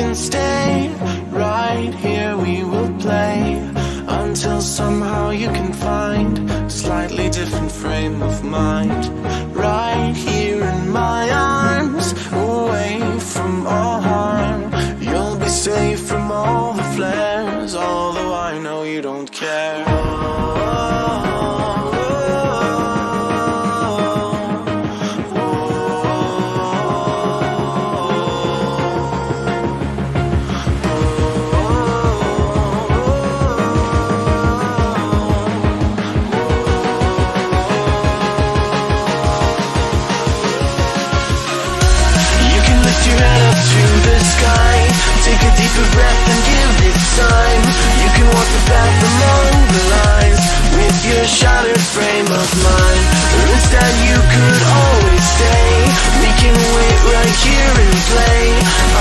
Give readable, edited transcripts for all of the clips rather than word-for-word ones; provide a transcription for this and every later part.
can stay. Right here we will play until somehow you can find a slightly different frame of mind. Right here in my arms, away from all harm. You'll be safe from all the flares, although I know you don't care. Take a deeper breath and give it time. You can walk the path along the lines with your shattered frame of mind. Or instead you could always stay. We can wait right here and play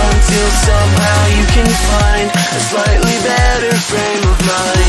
until somehow you can find a slightly better frame of mind.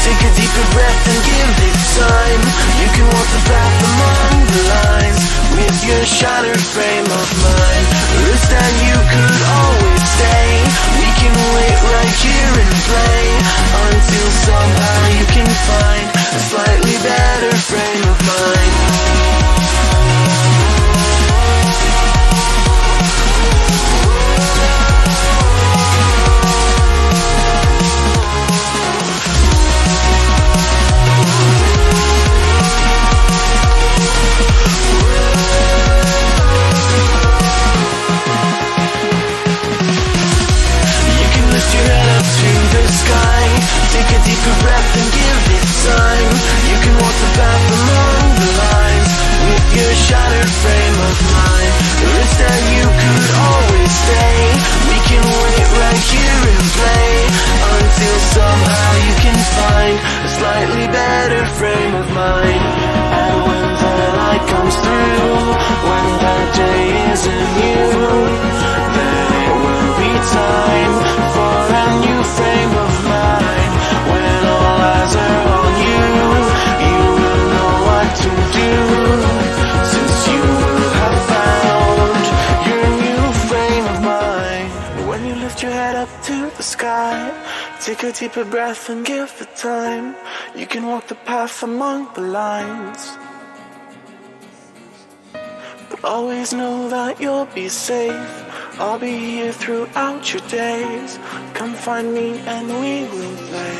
Take a deeper breath and give it time. You can walk the path among the lines with your shattered frame of mind. Or instead you could always stay. We can wait right here and play until somehow you can find a slightly better frame of mind. Take a deeper breath and give it time. You can walk the path along the lines with your shattered frame of mind. Or instead you could always stay. We can wait right here and play until somehow you can find a slightly better frame of mind. And when the light comes through, when that day isn't you, then it will be time for a new frame of mind. When all eyes are on you, you will know what to do, since you will have found your new frame of mind. When you lift your head up to the sky, take a deeper breath and give it time. You can walk the path among the lines, but always know that you'll be safe. I'll be here throughout your days. Come find me and we will play.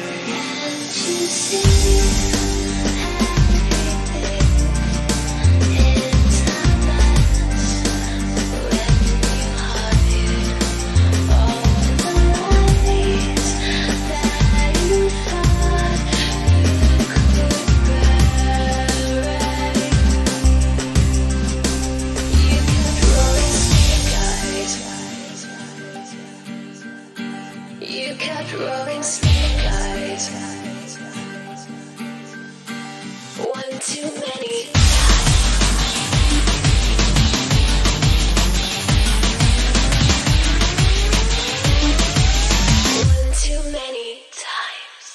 You kept rolling snake eyes. One too many. One too many times.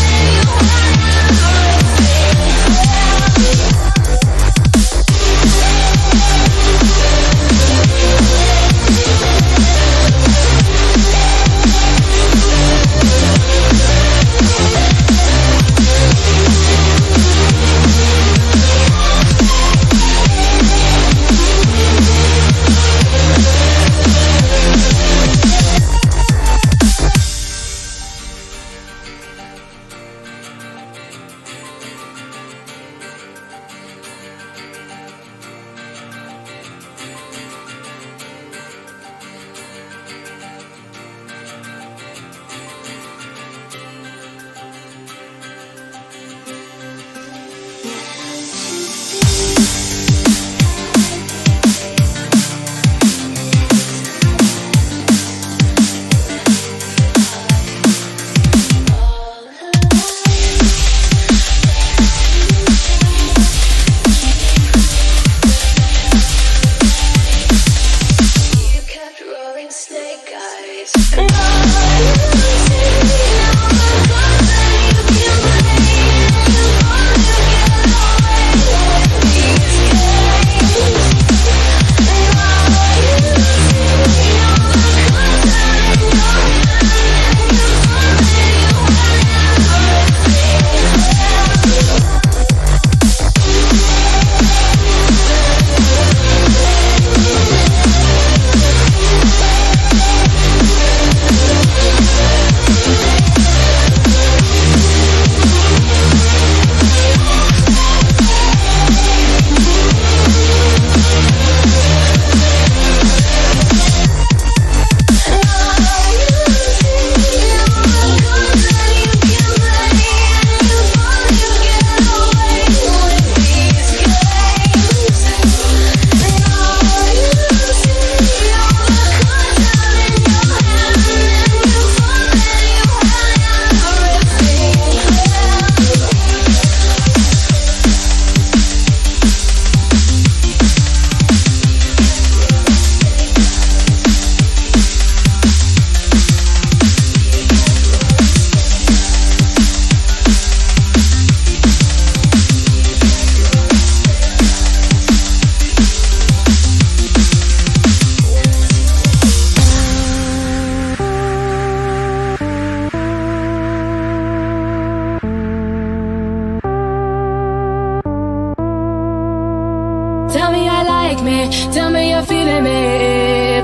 You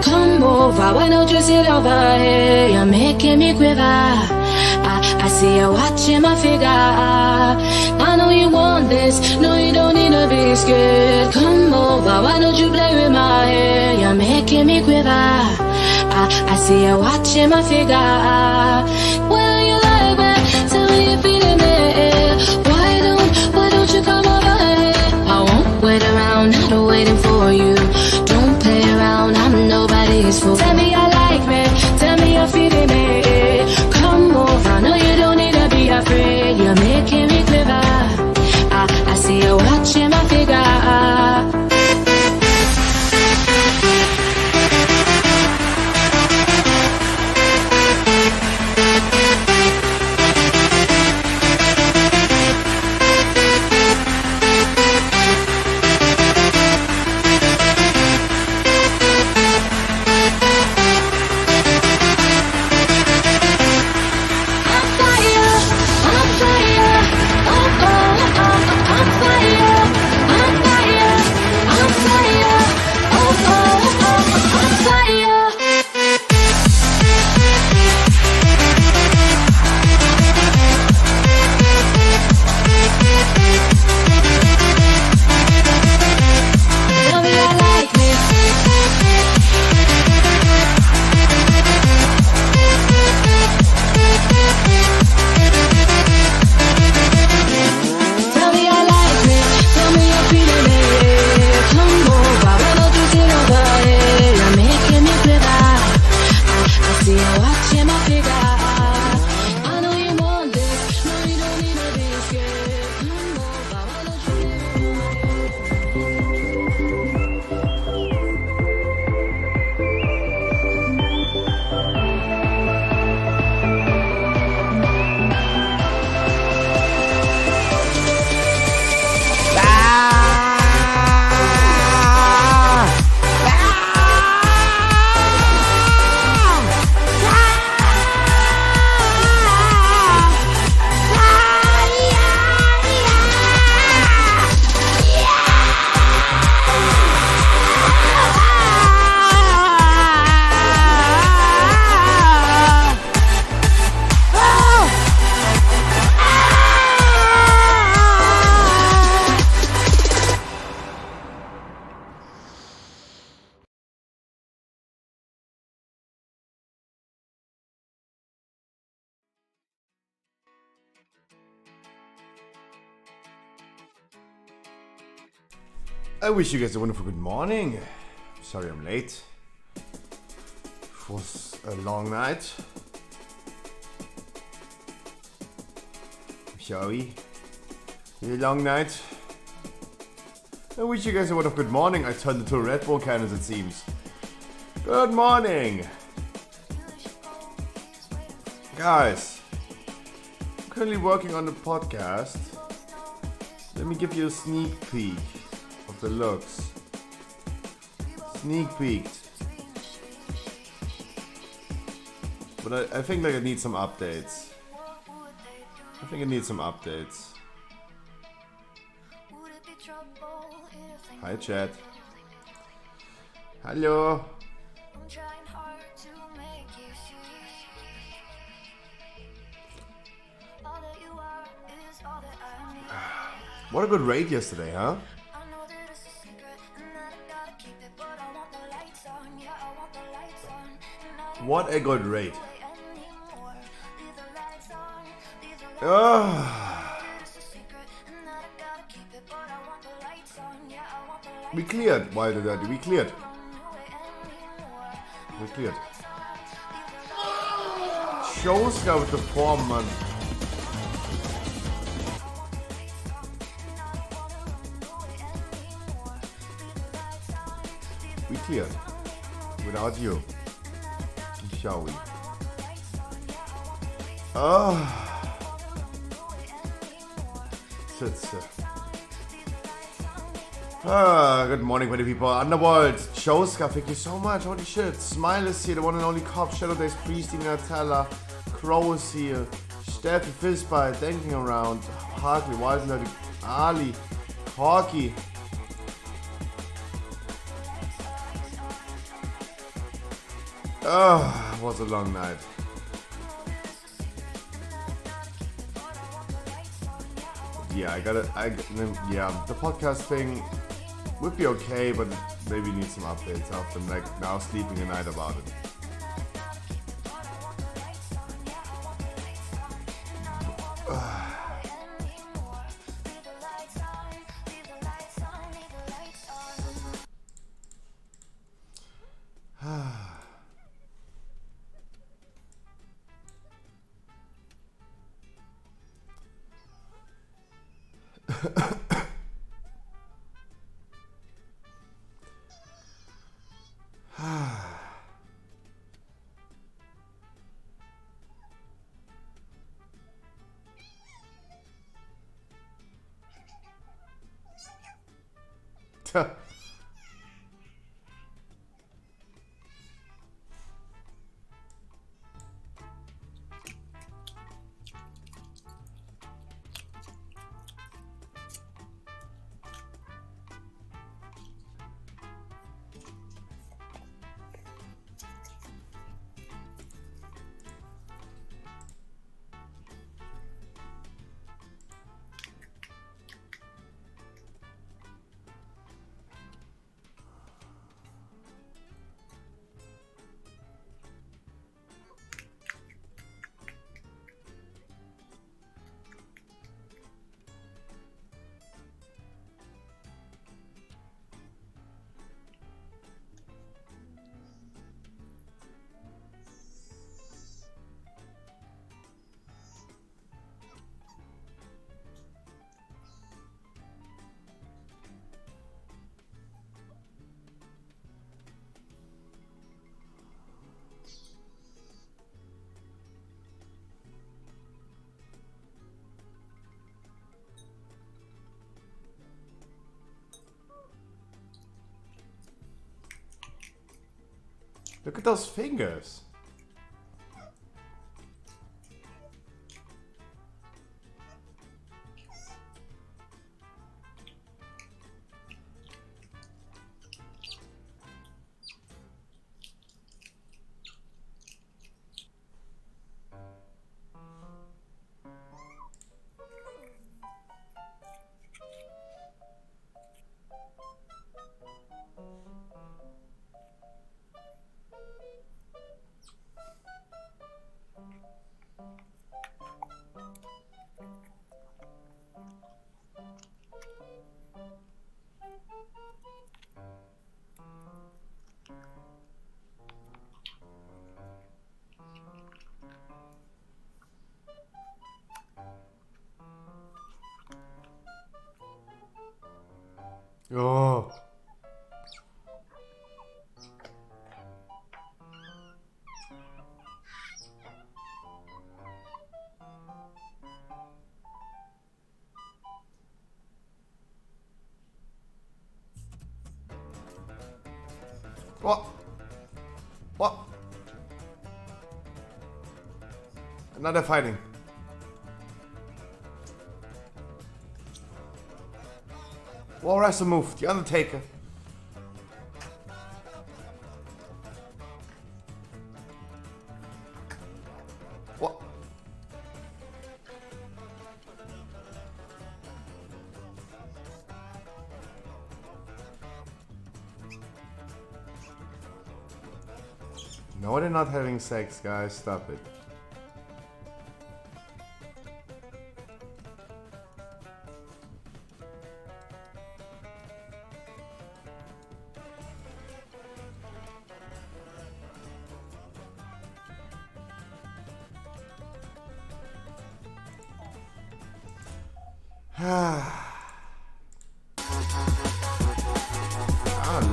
Come over, why don't you sit over here? You're making me quiver. I see you watching my figure. I know you want this, no you don't need to be scared. Come over, why don't you play with my hair? You're making me quiver. I see you watching my figure. Well, you like me, tell me you're feeling me. Why don't you come over here? I won't wait around, not waiting for you. Don't play around, I'm nobody's fool. Tell me you like me, tell me you're feeling me. Come over, no you don't need to be afraid. You're making me quiver. I see you watching my figure. I wish you guys a wonderful good morning. Sorry I'm late. It was a long night. Sorry. A long night. I wish you guys a wonderful good morning. I turned into a Red Bull can as it seems. Good morning. Guys, I'm currently working on the podcast. Let me give you a sneak peek of the looks. Sneak peeked. But I think like it needs some updates. I think it needs some updates. Hi chat. Hello. What a good raid yesterday, huh? What a good raid. We cleared. Why did that? We cleared. We cleared. Shows go with the 4 month. We cleared. Without you. Shall we? Good morning, pretty people. Underworld, Joska, thank you so much. Holy shit. Smile is here, the one and only cop. Shadow Days, Priesty, Natella. Crow is here. Steffi, Fistbite, Thinking Around. Hartley, Wisenberg, Ali, Corky. It was a long night. Yeah, yeah, the podcast thing would be okay, but maybe need some updates after like now sleeping a night about it. Look at those fingers. Oh. What? What? Another fighting. War has to move. The Undertaker. What? No, they're not having sex, guys. Stop it.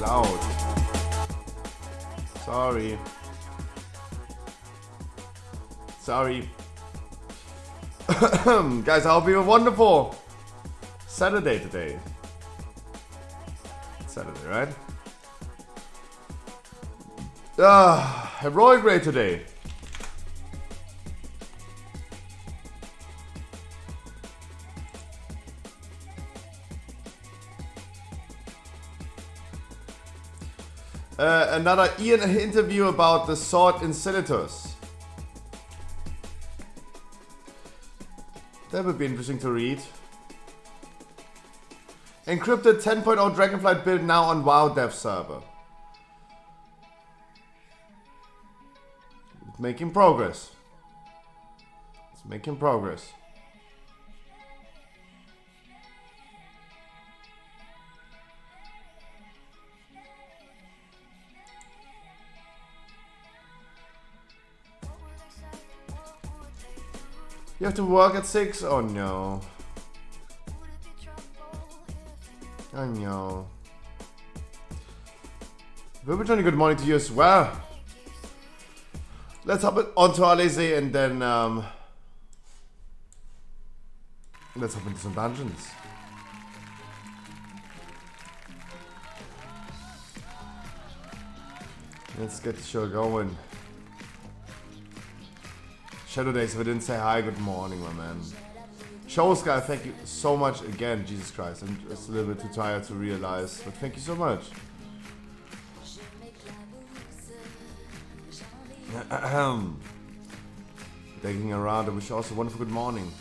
Loud. Sorry. Sorry. Guys, I hope you have a wonderful Saturday today. Saturday, right? Heroic raid today. Another Ian interview about the sword Incinetus. That would be interesting to read. Encrypted 10.0 Dragonflight build now on WoW dev server. It's making progress. It's making progress. You have to work at 6? Oh no. I know. Very good morning to you as well. Let's hop onto Alize and then let's hop into some dungeons. Let's get the show going. Shadow Days, if I didn't say hi, good morning, my man. Shows guy, thank you so much again. Jesus Christ, I'm just a little bit too tired to realize, but thank you so much. Taking around, I wish you also a wonderful good morning.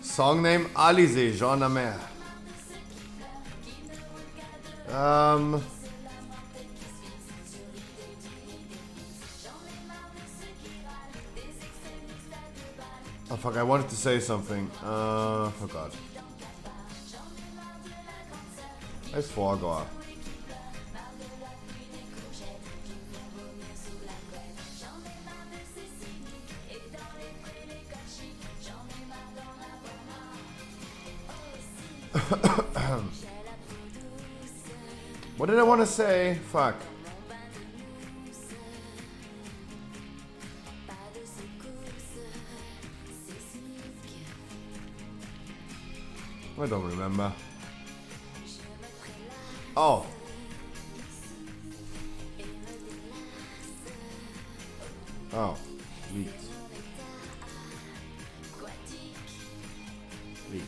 Song name Alize, Jean Amer. Oh fuck, I wanted to say something. Forgot. I forgot. What did I want to say? Fuck. I don't remember. Oh. Oh. Leaked. Leaked.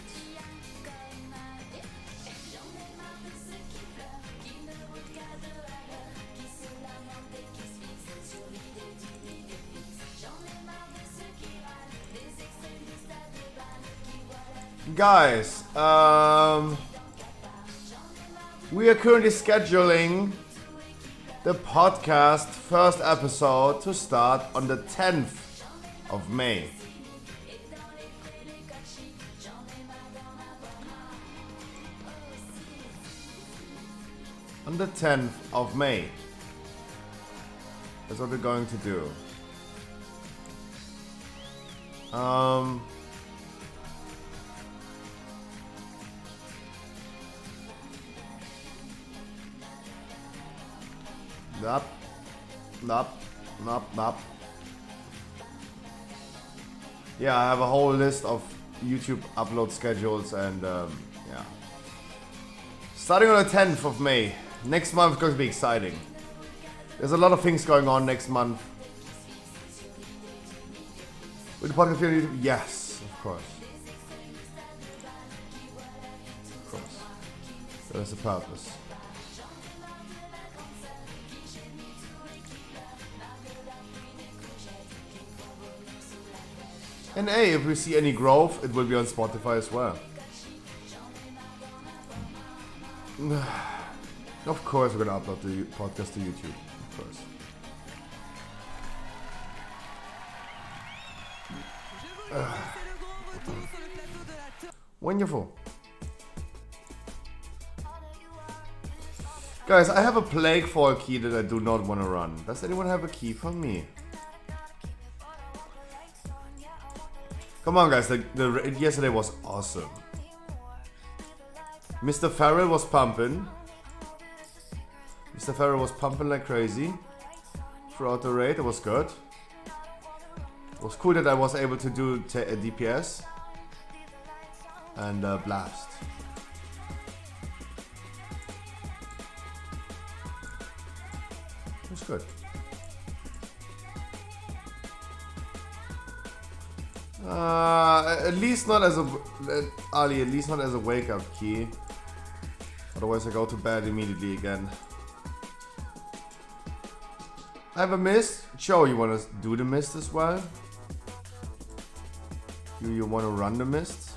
Guys, we are currently scheduling the podcast first episode to start on the 10th of May. On the 10th of May. That's what we're going to do. Nope. Yeah, I have a whole list of YouTube upload schedules and yeah. Starting on the 10th of May. Next month is going to be exciting. There's a lot of things going on next month. With the podcast here on YouTube? Yes, of course. Of course. There's a purpose. And hey, if we see any growth, it will be on Spotify as well. Of course we're gonna upload the podcast to YouTube. Of course. Wonderful. Guys, I have a Plague Fall key that I do not want to run. Does anyone have a key for me? Come on, guys. The raid yesterday was awesome. Mr. Farrell was pumping. Mr. Farrell was pumping like crazy throughout the raid. It was good. It was cool that I was able to do DPS and blast. It was good. At least not as a Ali. At least not as a wake-up key. Otherwise, I go to bed immediately again. I have a mist. Joe, you want to do the mist as well? You want to run the mist?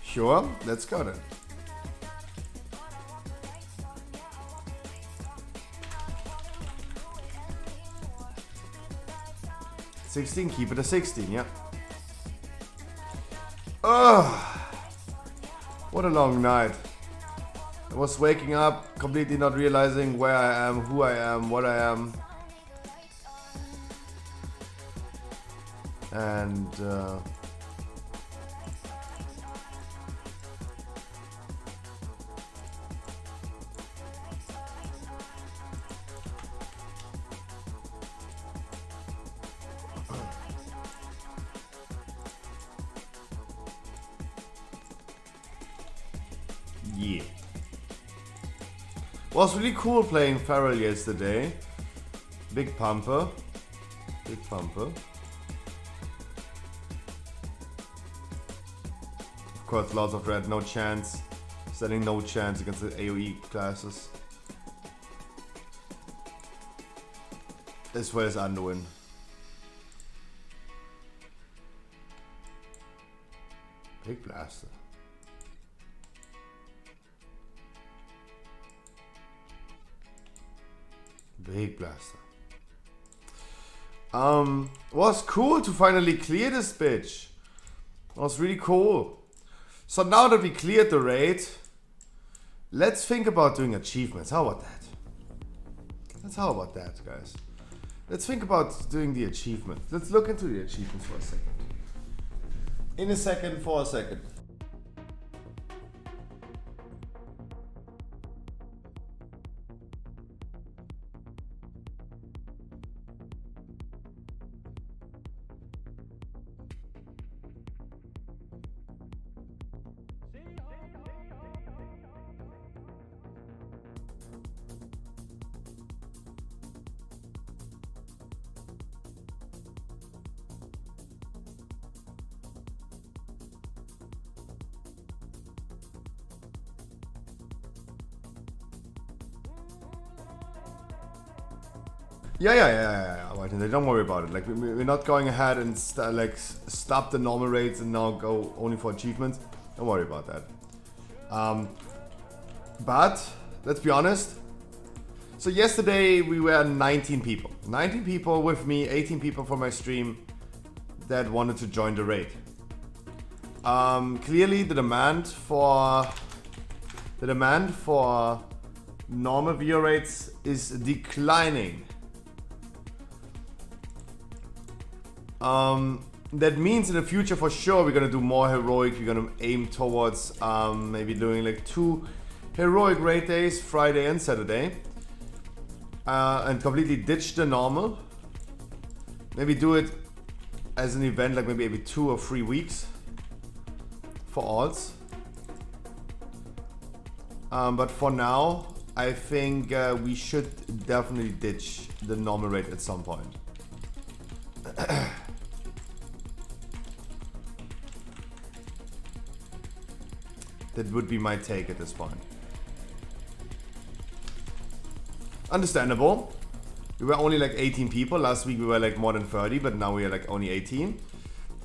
Sure, let's go then. $16, keep it a 16, yeah. Ugh. What a long night. I was waking up, completely not realizing where I am, who I am, what I am. And yeah. Was really cool playing Farrell yesterday. Big pumper. Big pumper. Of course, lots of red, no chance. Standing no chance against the AoE classes. As well as Anduin. Big blaster. Big blaster. Was cool to finally clear this bitch. Was really cool. So now that we cleared the raid, let's think about doing achievements. How about that? How about that, guys? Let's think about doing the achievements. Let's look into the achievements for a second. In a second, for a second. Yeah. Right, don't worry about it. Like we're not going ahead and stop the normal raids and now go only for achievements. Don't worry about that. But let's be honest. So yesterday we were 19 people. 19 people with me, 18 people for my stream that wanted to join the raid. Clearly the demand for normal VO raids is declining. That means in the future for sure we're gonna do more heroic. We're gonna aim towards maybe doing like 2 heroic raid days, Friday and Saturday, and completely ditch the normal. Maybe do it as an event, like maybe every 2 or 3 weeks for alts. But for now, I think we should definitely ditch the normal raid at some point. That would be my take at this point. Understandable. We were only like 18 people. Last week we were like more than 30, but now we are like only 18.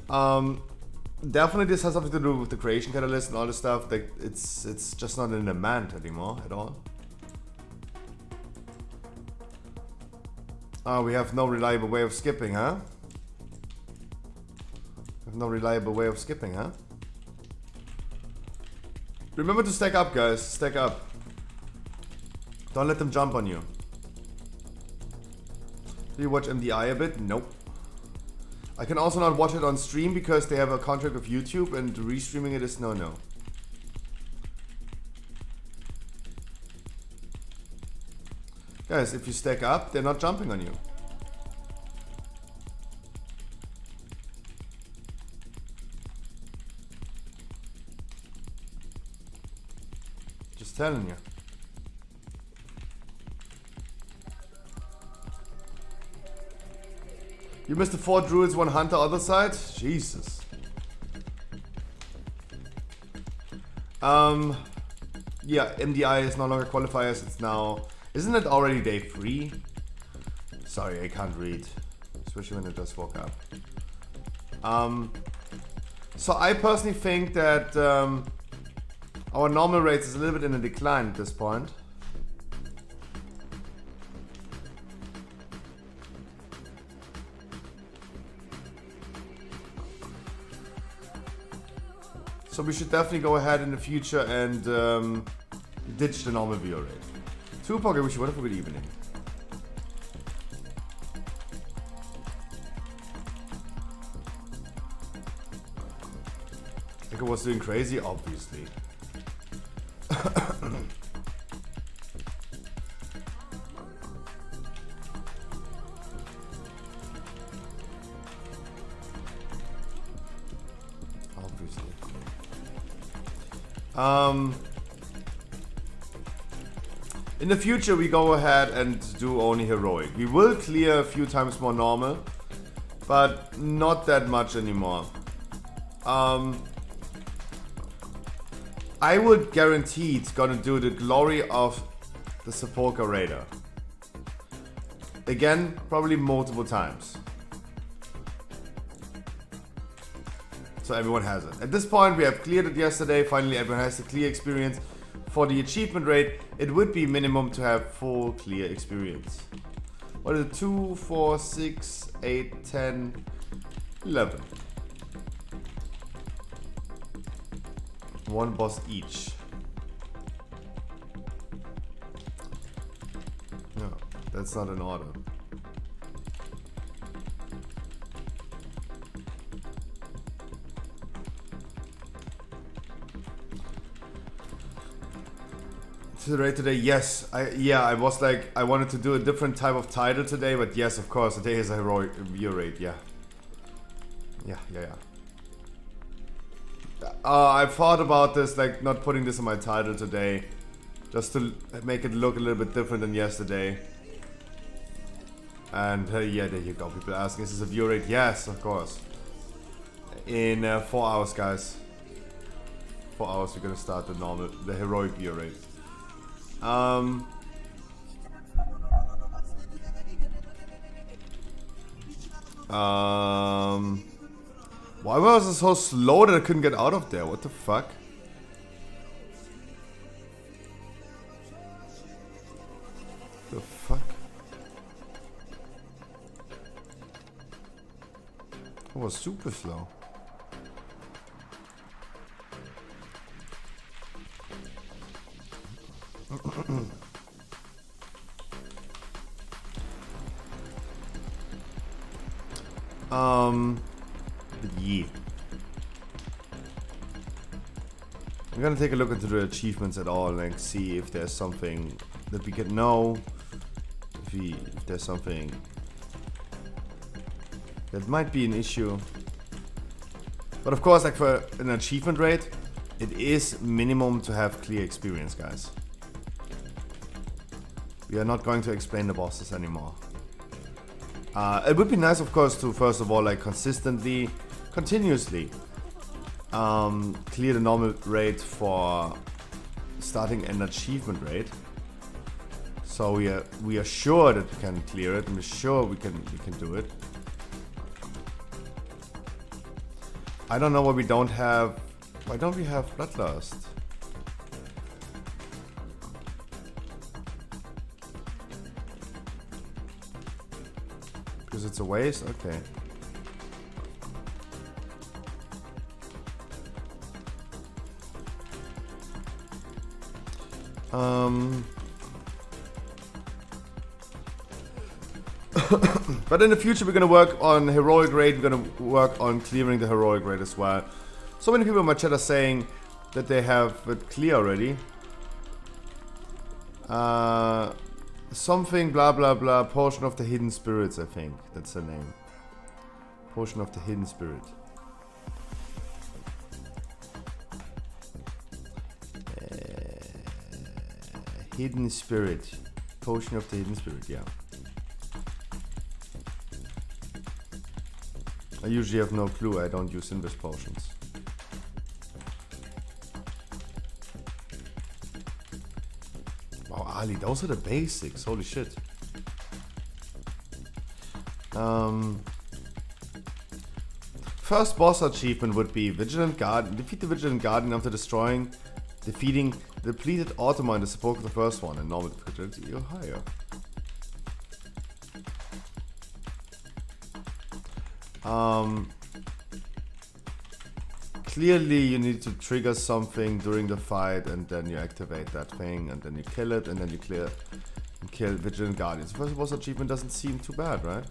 Definitely this has something to do with the creation catalyst and all this stuff. Like it's just not in demand anymore at all. We have no reliable way of skipping, huh? We have no reliable way of skipping, huh? Remember to stack up, guys. Stack up. Don't let them jump on you. Do you watch MDI a bit? Nope. I can also not watch it on stream because they have a contract with YouTube and restreaming it is no. Guys, if you stack up, they're not jumping on you. Just telling you. You missed the 4 druids, 1 hunter other side? Jesus. Yeah, MDI is no longer qualifiers, it's now... Isn't it already day 3? Sorry, I can't read. Especially when I just woke up. So I personally think that our normal rates is a little bit in a decline at this point. So we should definitely go ahead in the future and ditch the normal VO rate. Tupac, I wish you a wonderful good evening. Echo was doing crazy, obviously. In the future we go ahead and do only heroic. We will clear a few times more normal, but not that much anymore. I would guarantee it's gonna do the glory of the Sepulchre Raider. Again, probably multiple times. So everyone has it. At this point, we have cleared it yesterday. Finally, everyone has the clear experience. For the achievement rate, it would be minimum to have full clear experience. What is it? 2, 4, 6, 8, 10, 11. 1 boss each. No, that's not in order. The rate today, yes. I was like, I wanted to do a different type of title today, but yes, of course, today is a heroic view rate, yeah. Yeah. I thought about this, like not putting this in my title today, just to make it look a little bit different than yesterday. And yeah, there you go. People asking, is this a view rate? Yes, of course. In 4 hours, guys. 4 hours, we're gonna start the heroic view rate. Why was it so slow that I couldn't get out of there? What the fuck? The fuck? It was super slow. Yeah. I'm gonna take a look into the achievements at all and see if there's something that we can know. If there's something that might be an issue. But of course, like for an achievement rate, it is minimum to have clear experience, guys. We are not going to explain the bosses anymore. It would be nice, of course, to first of all, like continuously clear the normal rate for starting an achievement rate. So we are sure that we can clear it, and we're sure we can do it. I don't know why we don't have... Why don't we have Bloodlust? Because it's a waste? Okay. But in the future we're gonna work on heroic raid, we're gonna work on clearing the heroic raid as well. So many people in my chat are saying that they have it clear already. Something blah blah blah, Potion of the Hidden Spirits, I think. That's the name. Potion of the Hidden Spirit. Hidden Spirit. Potion of the Hidden Spirit, yeah. I usually have no clue, I don't use Invis potions. Wow, Ali, those are the basics, holy shit. First boss achievement would be Vigilant Guardian. Defeat the Vigilant Guardian after defeating the depleted Automa in the support of the first one, and normal difficulty you're higher. Clearly you need to trigger something during the fight and then you activate that thing and then you kill it and then you kill Vigilant Guardians. First boss achievement doesn't seem too bad, right?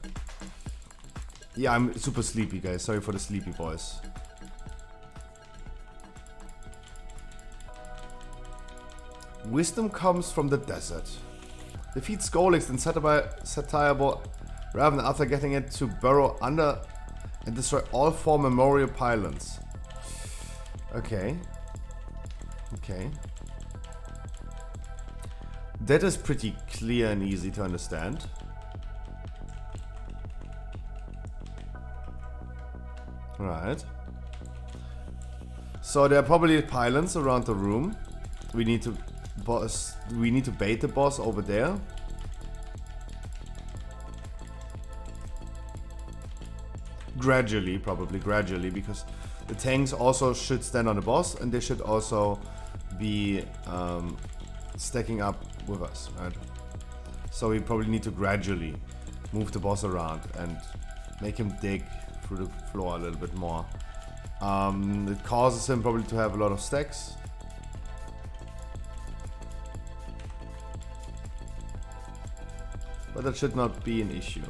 Yeah, I'm super sleepy, guys. Sorry for the sleepy voice. Wisdom comes from the desert. Defeat Skolix and Satire Raven after getting it to burrow under and destroy all 4 memorial pylons. Okay. Okay. That is pretty clear and easy to understand. Right. So there are probably pylons around the room. We need to bait the boss over there. Gradually, probably gradually, because the tanks also should stand on the boss and they should also be stacking up with us, right? So we probably need to gradually move the boss around and make him dig through the floor a little bit more. It causes him probably to have a lot of stacks. But that should not be an issue.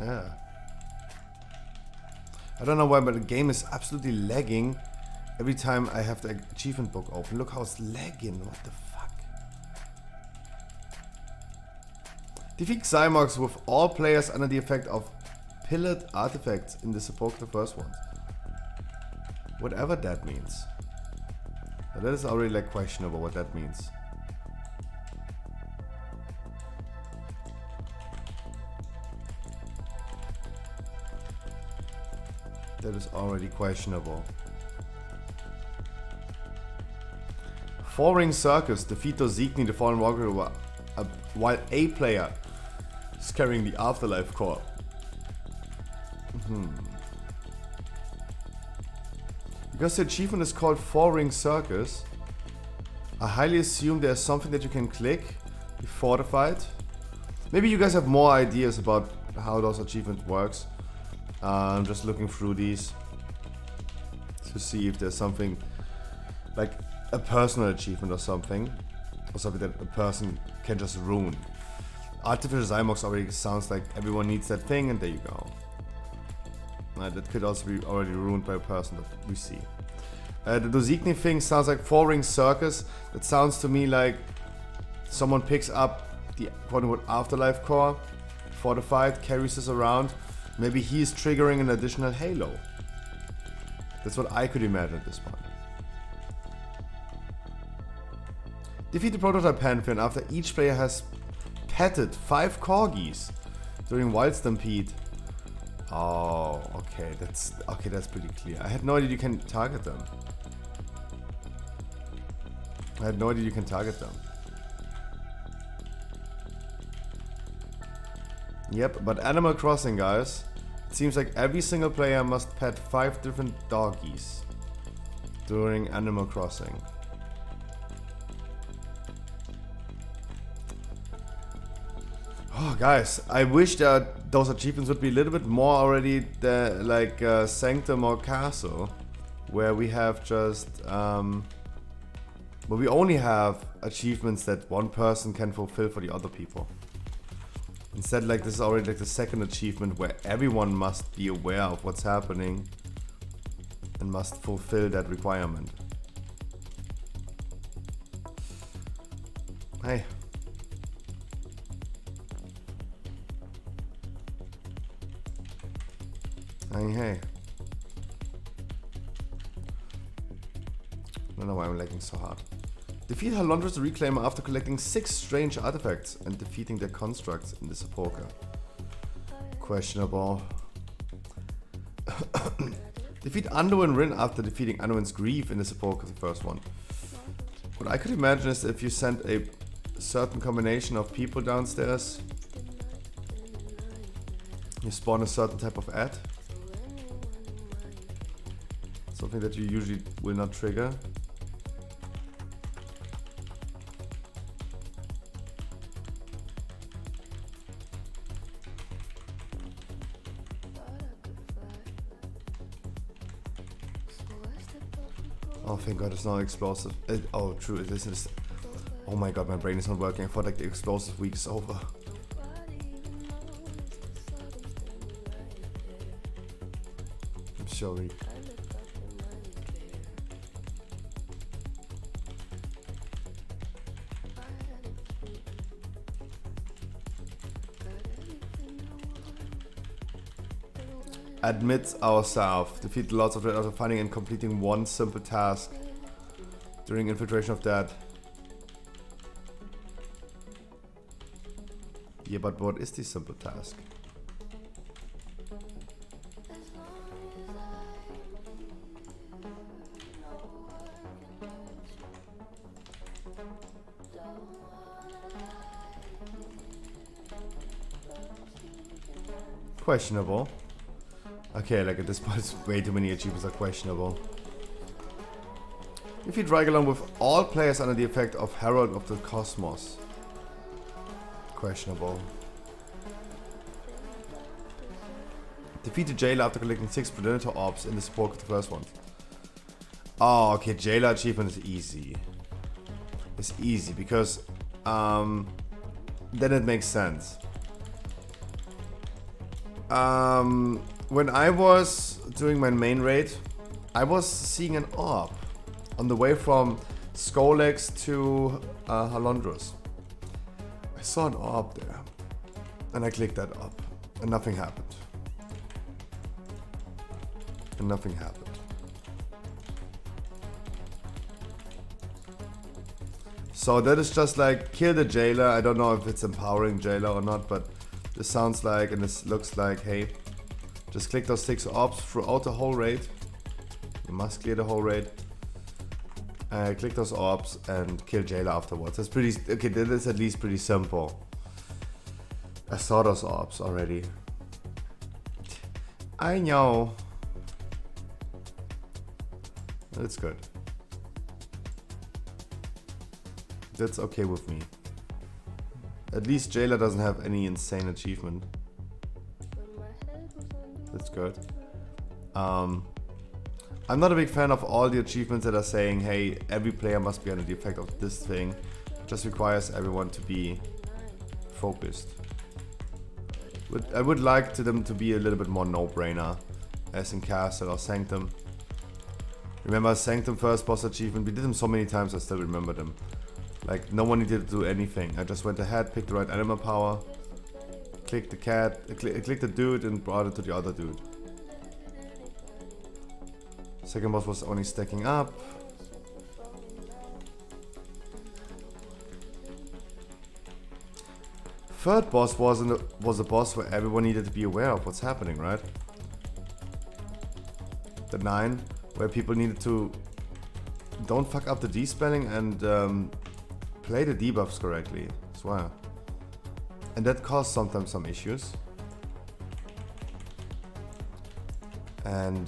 Yeah. I don't know why, but the game is absolutely lagging every time I have the achievement book open. Look how it's lagging. What the fuck? Defeat Zymox with all players under the effect of pillared artifacts in the support of the first ones. Whatever that means. But that is already like questionable what that means. That is already questionable. 4-ring circus. Defeat Dozikni, the fallen warrior, while a player is carrying the afterlife core. Because the achievement is called 4-ring circus, I highly assume there's something that you can click, be fortified. Maybe you guys have more ideas about how those achievements works. I'm just looking through these to see if there's something like a personal achievement or something that a person can just ruin. Artificial Zymox already sounds like everyone needs that thing, and there you go. That could also be already ruined by a person that we see. The Dozikni thing sounds like 4-ring circus. That sounds to me like someone picks up the quote-unquote afterlife core, fortified, carries this around. Maybe he's triggering an additional halo. That's what I could imagine at this point. Defeat the prototype Pantheon after each player has petted 5 corgis. During Wild Stampede. Oh, okay, that's pretty clear. I had no idea you can target them. Yep, but Animal Crossing, guys. It seems like every single player must pet 5 different doggies during Animal Crossing. Oh, guys, I wish that those achievements would be a little bit more already like Sanctum or Castle, where we have just where we only have achievements that one person can fulfill for the other people. Instead, like, this is already like the second achievement where everyone must be aware of what's happening and must fulfill that requirement. Hey. Hey. I don't know why I'm lagging so hard. Defeat Halondra's Reclaimer after collecting 6 strange artifacts and defeating their constructs in the sepulcher. Questionable. Defeat Anduin Rin after defeating Anduin's Grief in the sepulcher, the first one. What I could imagine is if you send a certain combination of people downstairs, you spawn a certain type of ad. Something that you usually will not trigger. Oh, thank God, it's not explosive. Oh, true, this is... Oh my God, my brain is not working. I thought like the explosive week is over. I'm sorry. Admit ourselves. Defeat the Lords of Dread after finding and completing one simple task during infiltration of that. Yeah, but what is this simple task? Questionable. Okay, like at this point, way too many achievements are questionable. If you drag along with all players under the effect of Herald of the Cosmos. Questionable. Defeat the Jailer after collecting 6 Predator Orbs in the support of the first one. Oh, okay, Jailer achievement is easy. It's easy because then it makes sense. When I was doing my main raid, I was seeing an orb on the way from Skolex to Halondros. I saw an orb there, and I clicked that up, and nothing happened. So that is just like, kill the Jailer. I don't know if it's empowering Jailer or not, but this sounds like, and this looks like, hey, just click those 6 orbs throughout the whole raid. You must clear the whole raid. Click those orbs and kill Jailer afterwards. That's pretty, okay, that is at least pretty simple. I saw those orbs already. I know. That's good. That's okay with me. At least Jailer doesn't have any insane achievement. That's good. I'm not a big fan of all the achievements that are saying, hey, every player must be under the effect of this thing. It just requires everyone to be focused. But I would like them to be a little bit more no-brainer, as in Castle or Sanctum. Remember Sanctum first boss achievement? We did them so many times I still remember them. Like, no one needed to do anything. I just went ahead, picked the right animal power, clicked the cat, clicked the dude and brought it to the other dude. Second boss was only stacking up. third boss was a boss where everyone needed to be aware of what's happening, right? The 9, where people needed to don't fuck up the D-spelling and play the debuffs correctly as well. And that caused sometimes some issues. And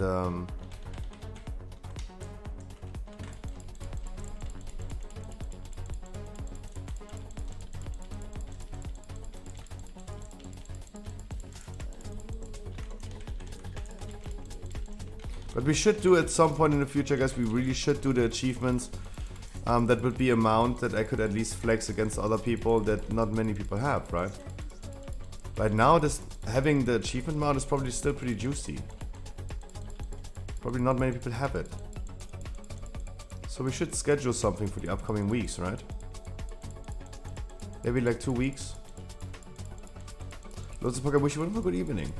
but we should do at some point in the future, guys, we really should do the achievements. That would be a mount that I could at least flex against other people that not many people have, right? Right now, having the achievement mount is probably still pretty juicy. Probably not many people have it. So we should schedule something for the upcoming weeks, right? Maybe like 2 weeks. Lots of Poker, wish you a good evening.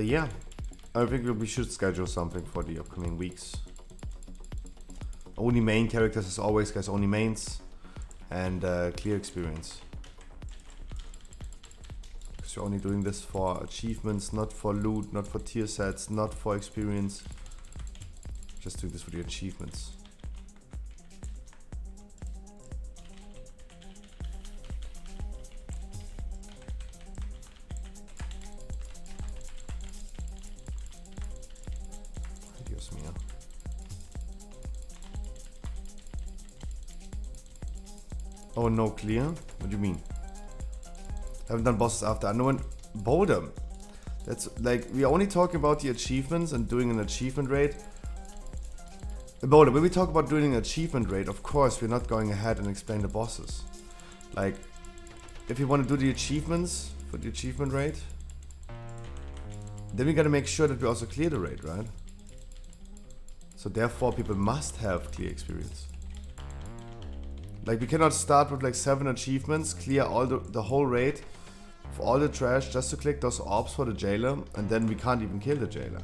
Yeah, I think we should schedule something for the upcoming weeks. Only main characters as always, guys, only mains and clear experience. Because you're only doing this for achievements, not for loot, not for tier sets, not for experience. Just doing this for the achievements. Oh, no clear? What do you mean? Haven't done bosses after underwent Bodom. That's like, we are only talking about the achievements and doing an achievement rate. Bodom, when we talk about doing an achievement rate, of course we're not going ahead and explain the bosses. Like, if you want to do the achievements for the achievement rate, then we gotta make sure that we also clear the rate, right? So therefore people must have clear experience. Like, we cannot start with like 7 achievements, clear all the whole raid for all the trash just to click those orbs for the jailer, and then we can't even kill the jailer.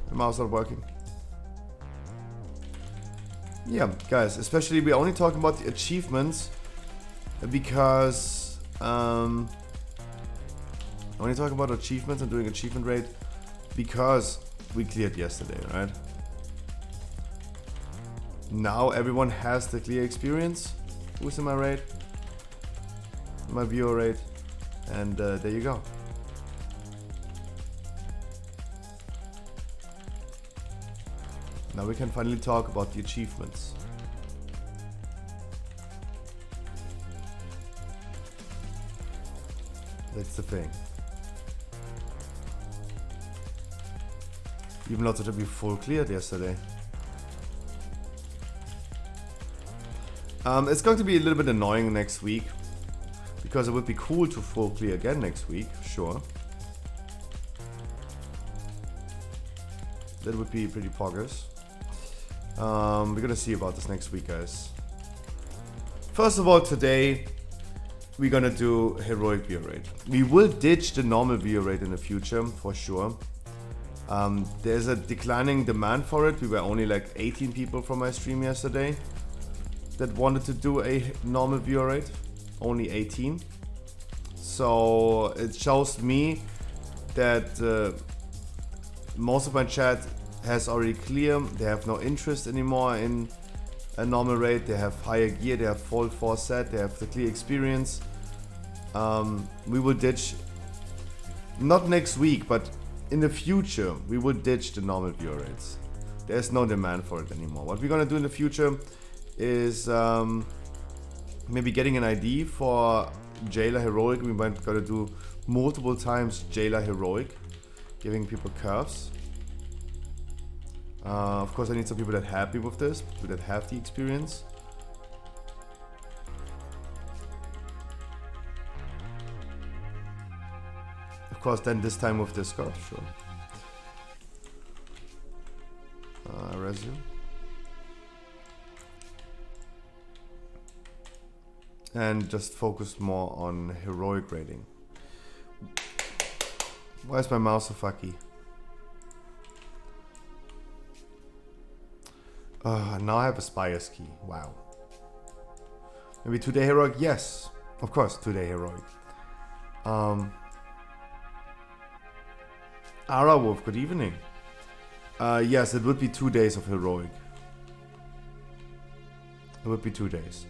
The mouse not working. Yeah, guys, especially we're only talking about the achievements because only talking about achievements and doing achievement rate because we cleared yesterday, right? Now everyone has the clear experience. Who's in my raid? My viewer rate. And there you go. Now we can finally talk about the achievements. That's the thing. Even lots of be full cleared yesterday. It's going to be a little bit annoying next week because it would be cool to full clear again next week, sure. That would be pretty poggers. We're gonna see about this next week, guys. First of all, today we're gonna do heroic viewer rate. We will ditch the normal viewer rate in the future for sure. There's a declining demand for it. We were only like 18 people from my stream yesterday that wanted to do a normal viewer rate, only 18. So it shows me that most of my chat has already clear. They have no interest anymore in a normal rate. They have higher gear, they have full force set, they have the clear experience. We will ditch, not next week, but in the future, we will ditch the normal viewer rates. There's no demand for it anymore. What we're gonna do in the future is maybe getting an ID for Jailer Heroic. We might gotta do multiple times Jailer Heroic, giving people curves. Of course I need some people that are happy with this, people that have the experience. Of course then this time with Discord, sure. Resume. And just focus more on heroic rating. Why is my mouse so fucky? Now I have a Spire's key. Wow. Maybe 2-day heroic? Yes. Of course, 2-day heroic. Ara Wolf, good evening. Yes, it would be 2 days of heroic. It would be 2 days.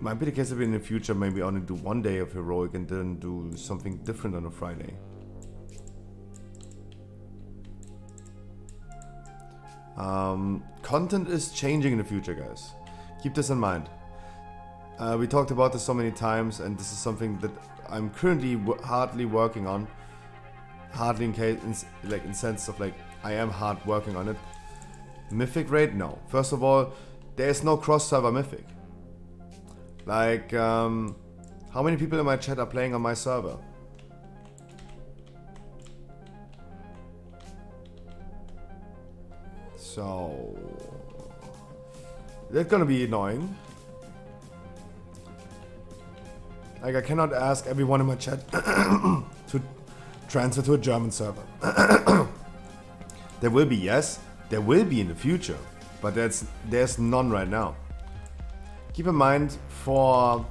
Might be the case that in the future maybe only do 1 day of heroic and then do something different on a Friday. Content is changing in the future, guys. Keep this in mind. We talked about this so many times, and this is something that I'm currently hardly working on. Hardly in sense of like I am hard working on it. Mythic raid? No. First of all, there's no cross-server Mythic. Like, how many people in my chat are playing on my server? So that's gonna be annoying. Like I cannot ask everyone in my chat to transfer to a German server. There will be, yes, there will be in the future, but there's none right now. Keep in mind for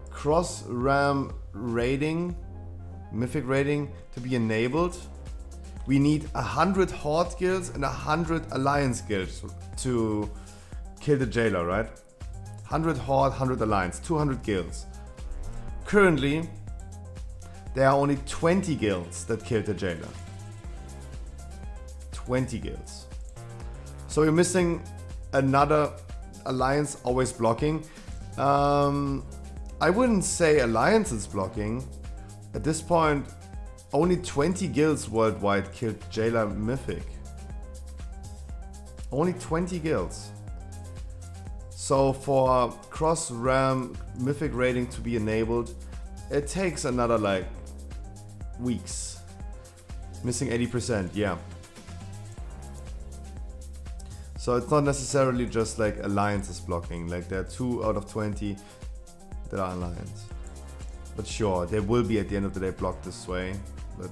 cross RAM raiding, mythic raiding to be enabled, we need 100 Horde guilds and 100 Alliance guilds to kill the Jailer, right? 100 Horde, 100 Alliance, 200 guilds. Currently, there are only 20 guilds that killed the Jailer. 20 guilds. So you're missing another Alliance always blocking. I wouldn't say Alliance is blocking. At this point, only 20 guilds worldwide killed Jailer Mythic. Only 20 guilds. So for cross-RAM Mythic raiding to be enabled, it takes another like weeks. Missing 80%, yeah. So it's not necessarily just like Alliances blocking, like there are 2 out of 20 that are Alliance. But sure, they will be at the end of the day blocked this way. But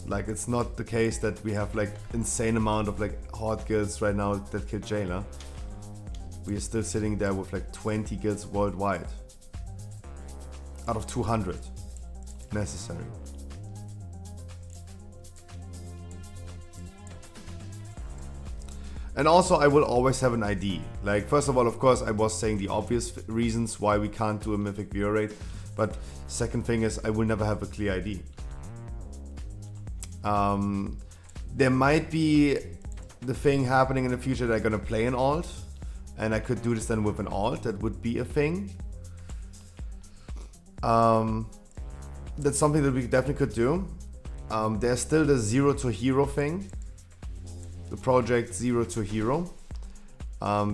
like it's not the case that we have like insane amount of like Horde guilds right now that kill Jailer. We are still sitting there with like 20 guilds worldwide. Out of 200 necessary. And also I will always have an ID. Like first of all, of course, I was saying the obvious reasons why we can't do a Mythic viewer rate. But second thing is I will never have a clear ID. There might be the thing happening in the future that I'm gonna play an alt. And I could do this then with an alt, that would be a thing. That's something that we definitely could do. There's still the 0 to hero thing. The project 0 to hero.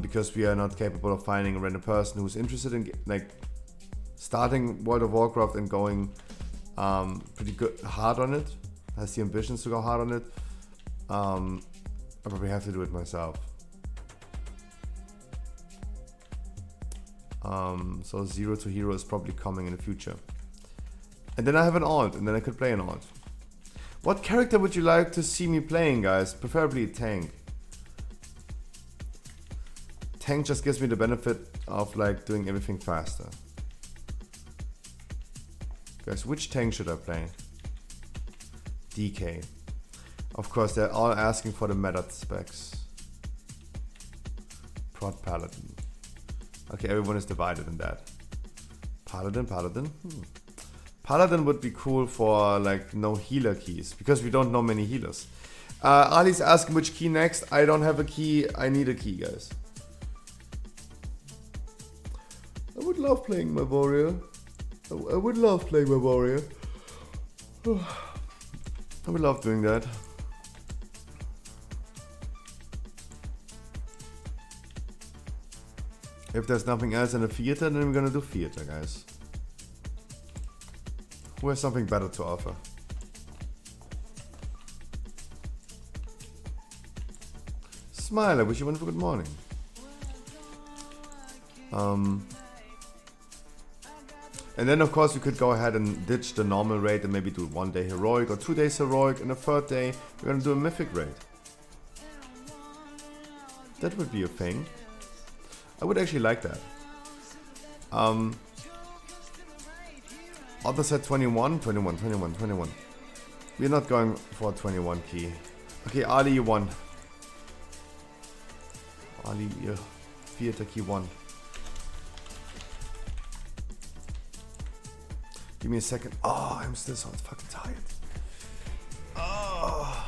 Because we are not capable of finding a random person who's interested in like starting World of Warcraft and going pretty good hard on it. Has the ambitions to go hard on it. I probably have to do it myself. So 0 to hero is probably coming in the future. And then I have an alt, and then I could play an alt. What character would you like to see me playing, guys? Preferably a tank. Tank just gives me the benefit of like doing everything faster. Guys, which tank should I play? DK. Of course, they're all asking for the meta specs. Prod Paladin. Okay, everyone is divided in that. Paladin. Paladin would be cool for like no healer keys, because we don't know many healers. Ali's asking which key next. I don't have a key. I need a key, guys. I would love playing my warrior. I would love playing my warrior. I would love doing that. If there's nothing else in the theater, then we're gonna do theater, guys. Who has something better to offer? Smile, I wish you a wonderful good morning. And then of course we could go ahead and ditch the normal raid and maybe do 1 day heroic or 2 days heroic, and the third day we're gonna do a mythic raid. That would be a thing. I would actually like that. Others said 21. We're not going for a 21 key. Okay, Ali, you won. Ali, your theater key won. Give me a second. Oh, I'm still so fucking tired. Oh.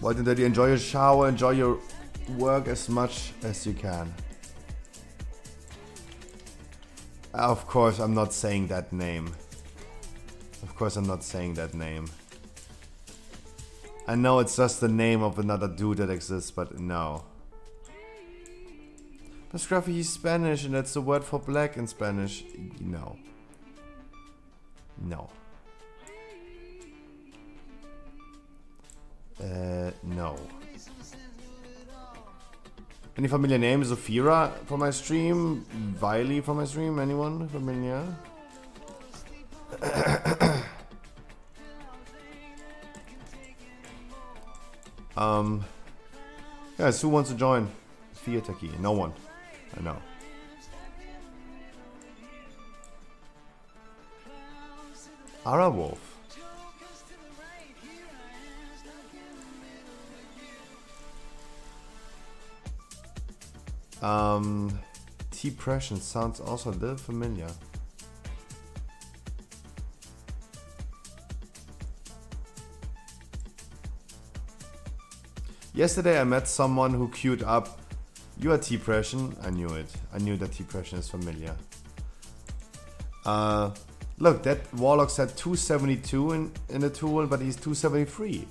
Why did you enjoy your shower, enjoy your work as much as you can? Of course, I'm not saying that name. Of course, I'm not saying that name. I know it's just the name of another dude that exists, but no. But Scruffy, he's Spanish, and that's the word for black in Spanish. No. No. No. Any familiar names? Zafira for my stream? Viley for my stream? Anyone familiar? Guys, who wants to join? Theater key? No one. I know. Ara Wolf. T-Pression sounds also a little familiar. Yesterday I met someone who queued up. You are T-Pression? I knew it. I knew that T-Pression is familiar. Look, that Warlock said 272 in the tool, but he's 273.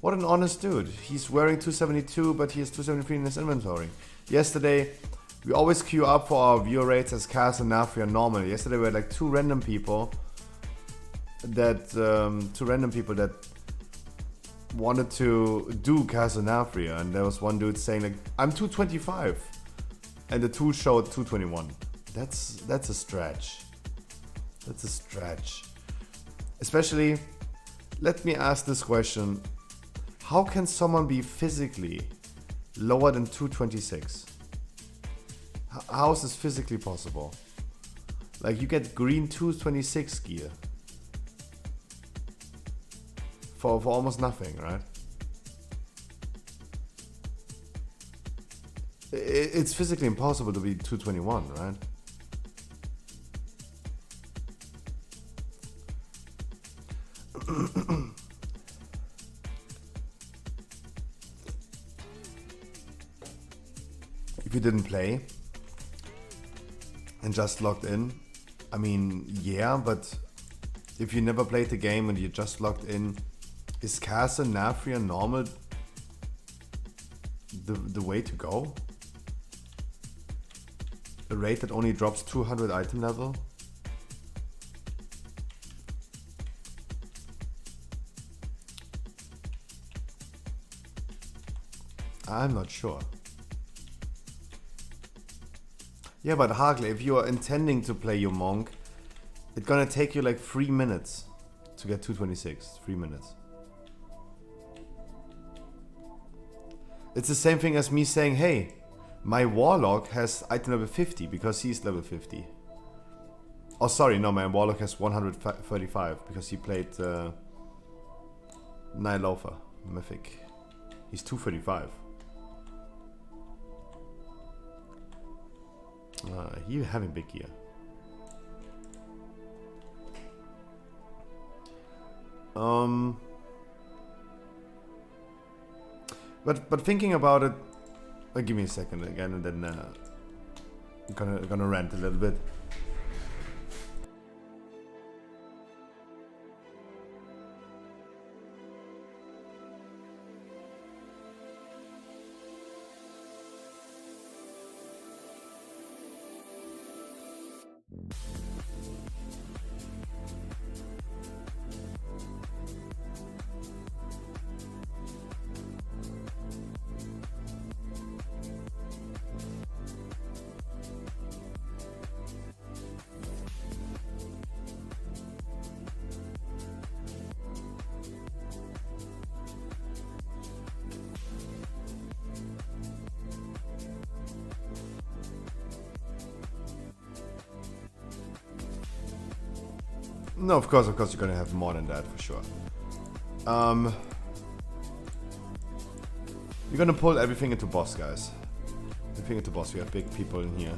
What an honest dude. He's wearing 272, but he has 273 in his inventory. Yesterday, we always queue up for our viewer rates as Kaz and Nafria normally. Yesterday we had like two random people that wanted to do Kaz and Nafria, and there was one dude saying like, I'm 225, and the tool showed 221. That's a stretch. That's a stretch. Especially, let me ask this question. How can someone be physically lower than 226? How is this physically possible? Like, you get green 226 gear for almost nothing, right? It's physically impossible to be 221, right? If you didn't play and just logged in, I mean, yeah, but if you never played the game and you just logged in, is Kaz and Nafria normal the way to go? A raid that only drops 200 item level? I'm not sure. Yeah, but Hagle, if you are intending to play your monk, it's gonna take you like 3 minutes to get 226. 3 minutes. It's the same thing as me saying, hey, my warlock has item level 50 because he's level 50. Oh, sorry, no, my warlock has 135 because he played Nylofa, mythic. He's 235. You having big gear. But thinking about it, give me a second again, and then I'm gonna rant a little bit. No, of course, you're gonna have more than that for sure. You're gonna pull everything into boss, guys. Everything into boss. We have big people in here.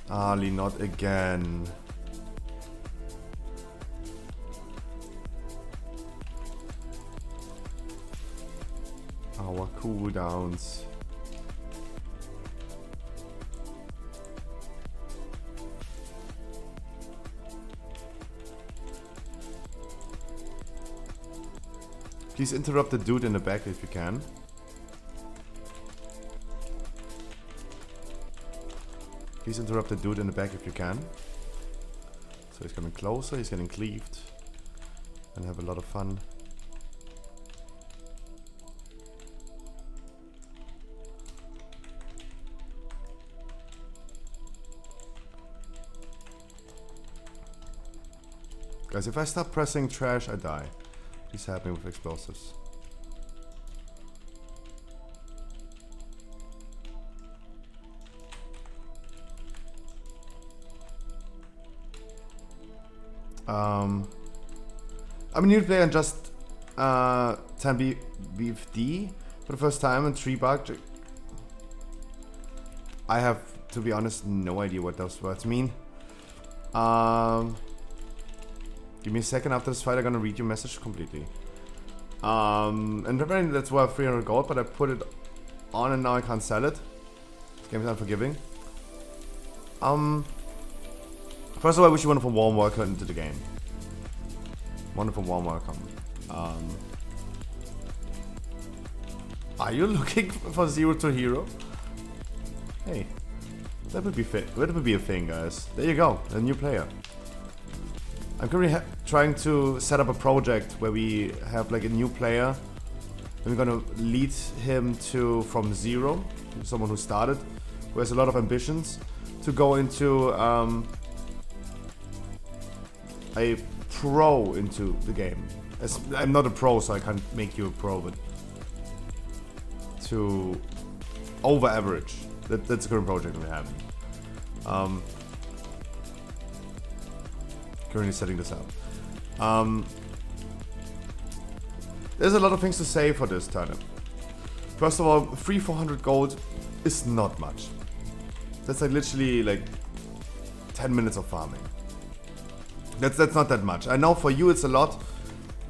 Ali, not again. Our cooldowns. Please interrupt the dude in the back if you can. Please interrupt the dude in the back if you can. So he's coming closer, he's getting cleaved. And have a lot of fun. Guys, if I stop pressing trash, I die. Please help me with explosives. I'm a new player and just 10 VoD for the first time in 3 bug. I have, to be honest, no idea what those words mean. Give me a second after this fight, I'm gonna read your message completely. And apparently that's worth 300 gold, but I put it on and now I can't sell it. This game is unforgiving. First of all, I wish you wonderful warm welcome into the game. Wonderful warm welcome. Are you looking for Zero to Hero? Hey, that would be fit. That would be a thing, guys. There you go, a new player. I'm currently trying to set up a project where we have like a new player, and we're gonna lead him from zero, someone who started, who has a lot of ambitions, to go into a pro into the game. I'm not a pro, so I can't make you a pro, but to over average. That's the current project we have. Currently setting this up. There's a lot of things to say for this turnip. First of all, 400 gold is not much. That's like literally like 10 minutes of farming. That's not that much. I know for you it's a lot,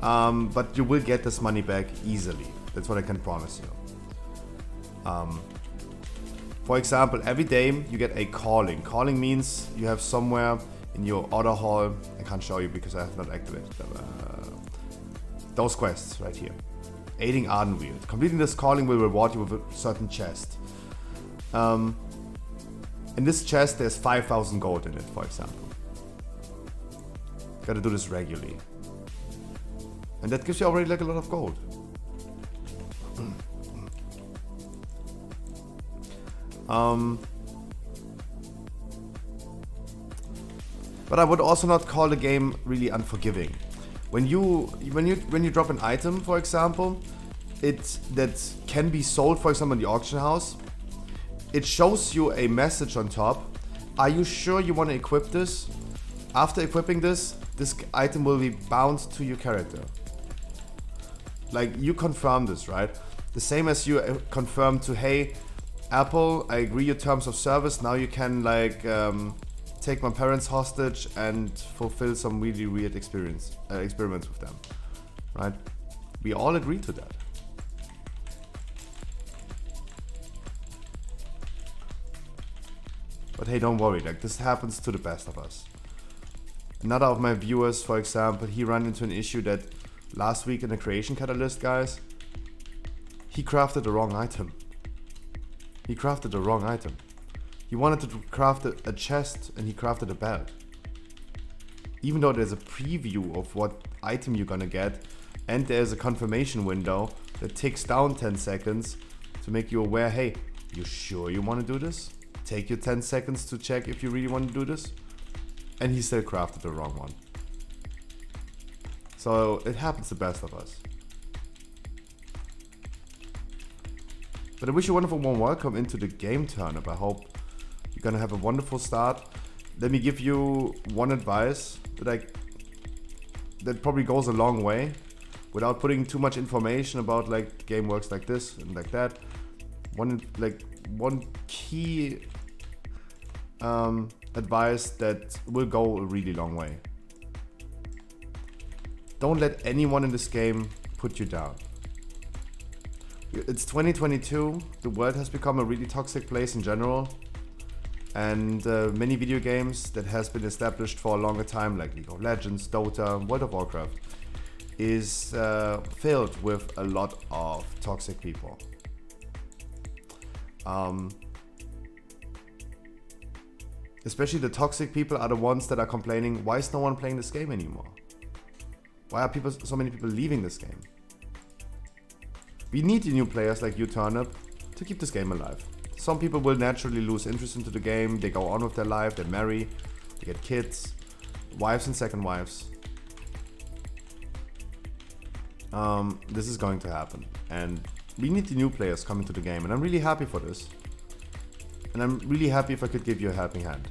but you will get this money back easily. That's what I can promise you. For example, every day you get a calling. Calling means you have somewhere in your order hall. I can't show you because I have not activated them. Those quests right here. Aiding Ardenweald. Completing this calling will reward you with a certain chest. In this chest there's 5,000 gold in it, for example. Gotta do this regularly. And that gives you already like a lot of gold. But I would also not call the game really unforgiving. When you drop an item, for example, that can be sold, for example, in the auction house, it shows you a message on top. Are you sure you want to equip this? After equipping this item will be bound to your character. Like, you confirm this, right? The same as you confirm to, hey, Apple, I agree your terms of service. Now you can like take my parents hostage and fulfill some really weird experiments with them, right? We all agree to that. But hey, don't worry, like this happens to the best of us. Another of my viewers, for example, he ran into an issue that last week in the Creation Catalyst, guys, he crafted the wrong item. He crafted the wrong item. He wanted to craft a chest and he crafted a belt. Even though there's a preview of what item you're gonna get and there's a confirmation window that ticks down 10 seconds to make you aware, hey, you sure you want to do this? Take your 10 seconds to check if you really want to do this. And he still crafted the wrong one. So it happens to the best of us. But I wish you a wonderful warm welcome into the game turnip. I hope you're gonna have a wonderful start. Let me give you one advice that probably goes a long way, without putting too much information about like the game works like this and like that. One key advice that will go a really long way. Don't let anyone in this game put you down. It's 2022, the world has become a really toxic place in general, and many video games that has been established for a longer time, like League of Legends, Dota, World of Warcraft, is filled with a lot of toxic people. Especially the toxic people are the ones that are complaining, why is no one playing this game anymore? Why are so many people leaving this game? We need the new players like you, Turnip, to keep this game alive. Some people will naturally lose interest into the game, they go on with their life, they marry, they get kids, wives and second wives. This is going to happen, and we need the new players coming to the game, and I'm really happy for this. And I'm really happy if I could give you a helping hand.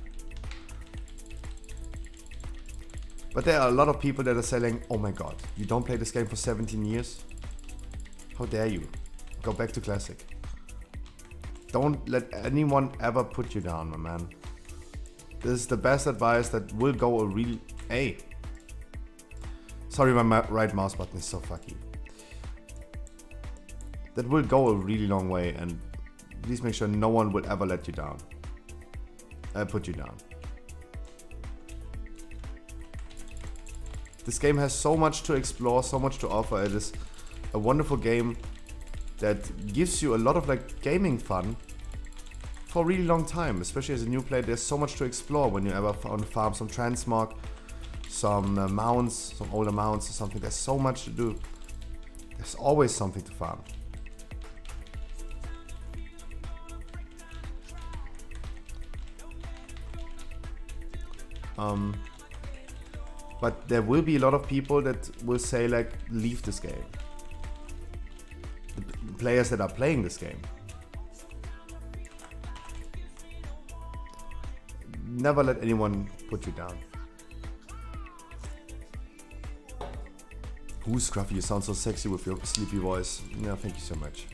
But there are a lot of people that are saying, oh my god, you don't play this game for 17 years? How dare you? Go back to Classic. Don't let anyone ever put you down, my man. This is the best advice that will go a real... Hey! Sorry, my right mouse button is so fucky. That will go a really long way, and please make sure no one will ever let you down. Put you down. This game has so much to explore, so much to offer. It is a wonderful game that gives you a lot of like gaming fun for a really long time, especially as a new player. There's so much to explore when you ever found farm some transmog, some mounts, some older mounts or something. There's so much to do. There's always something to farm. But there will be a lot of people that will say like, leave this game. The players that are playing this game. Never let anyone put you down. Ooh, Scruffy, you sound so sexy with your sleepy voice. Yeah, thank you so much.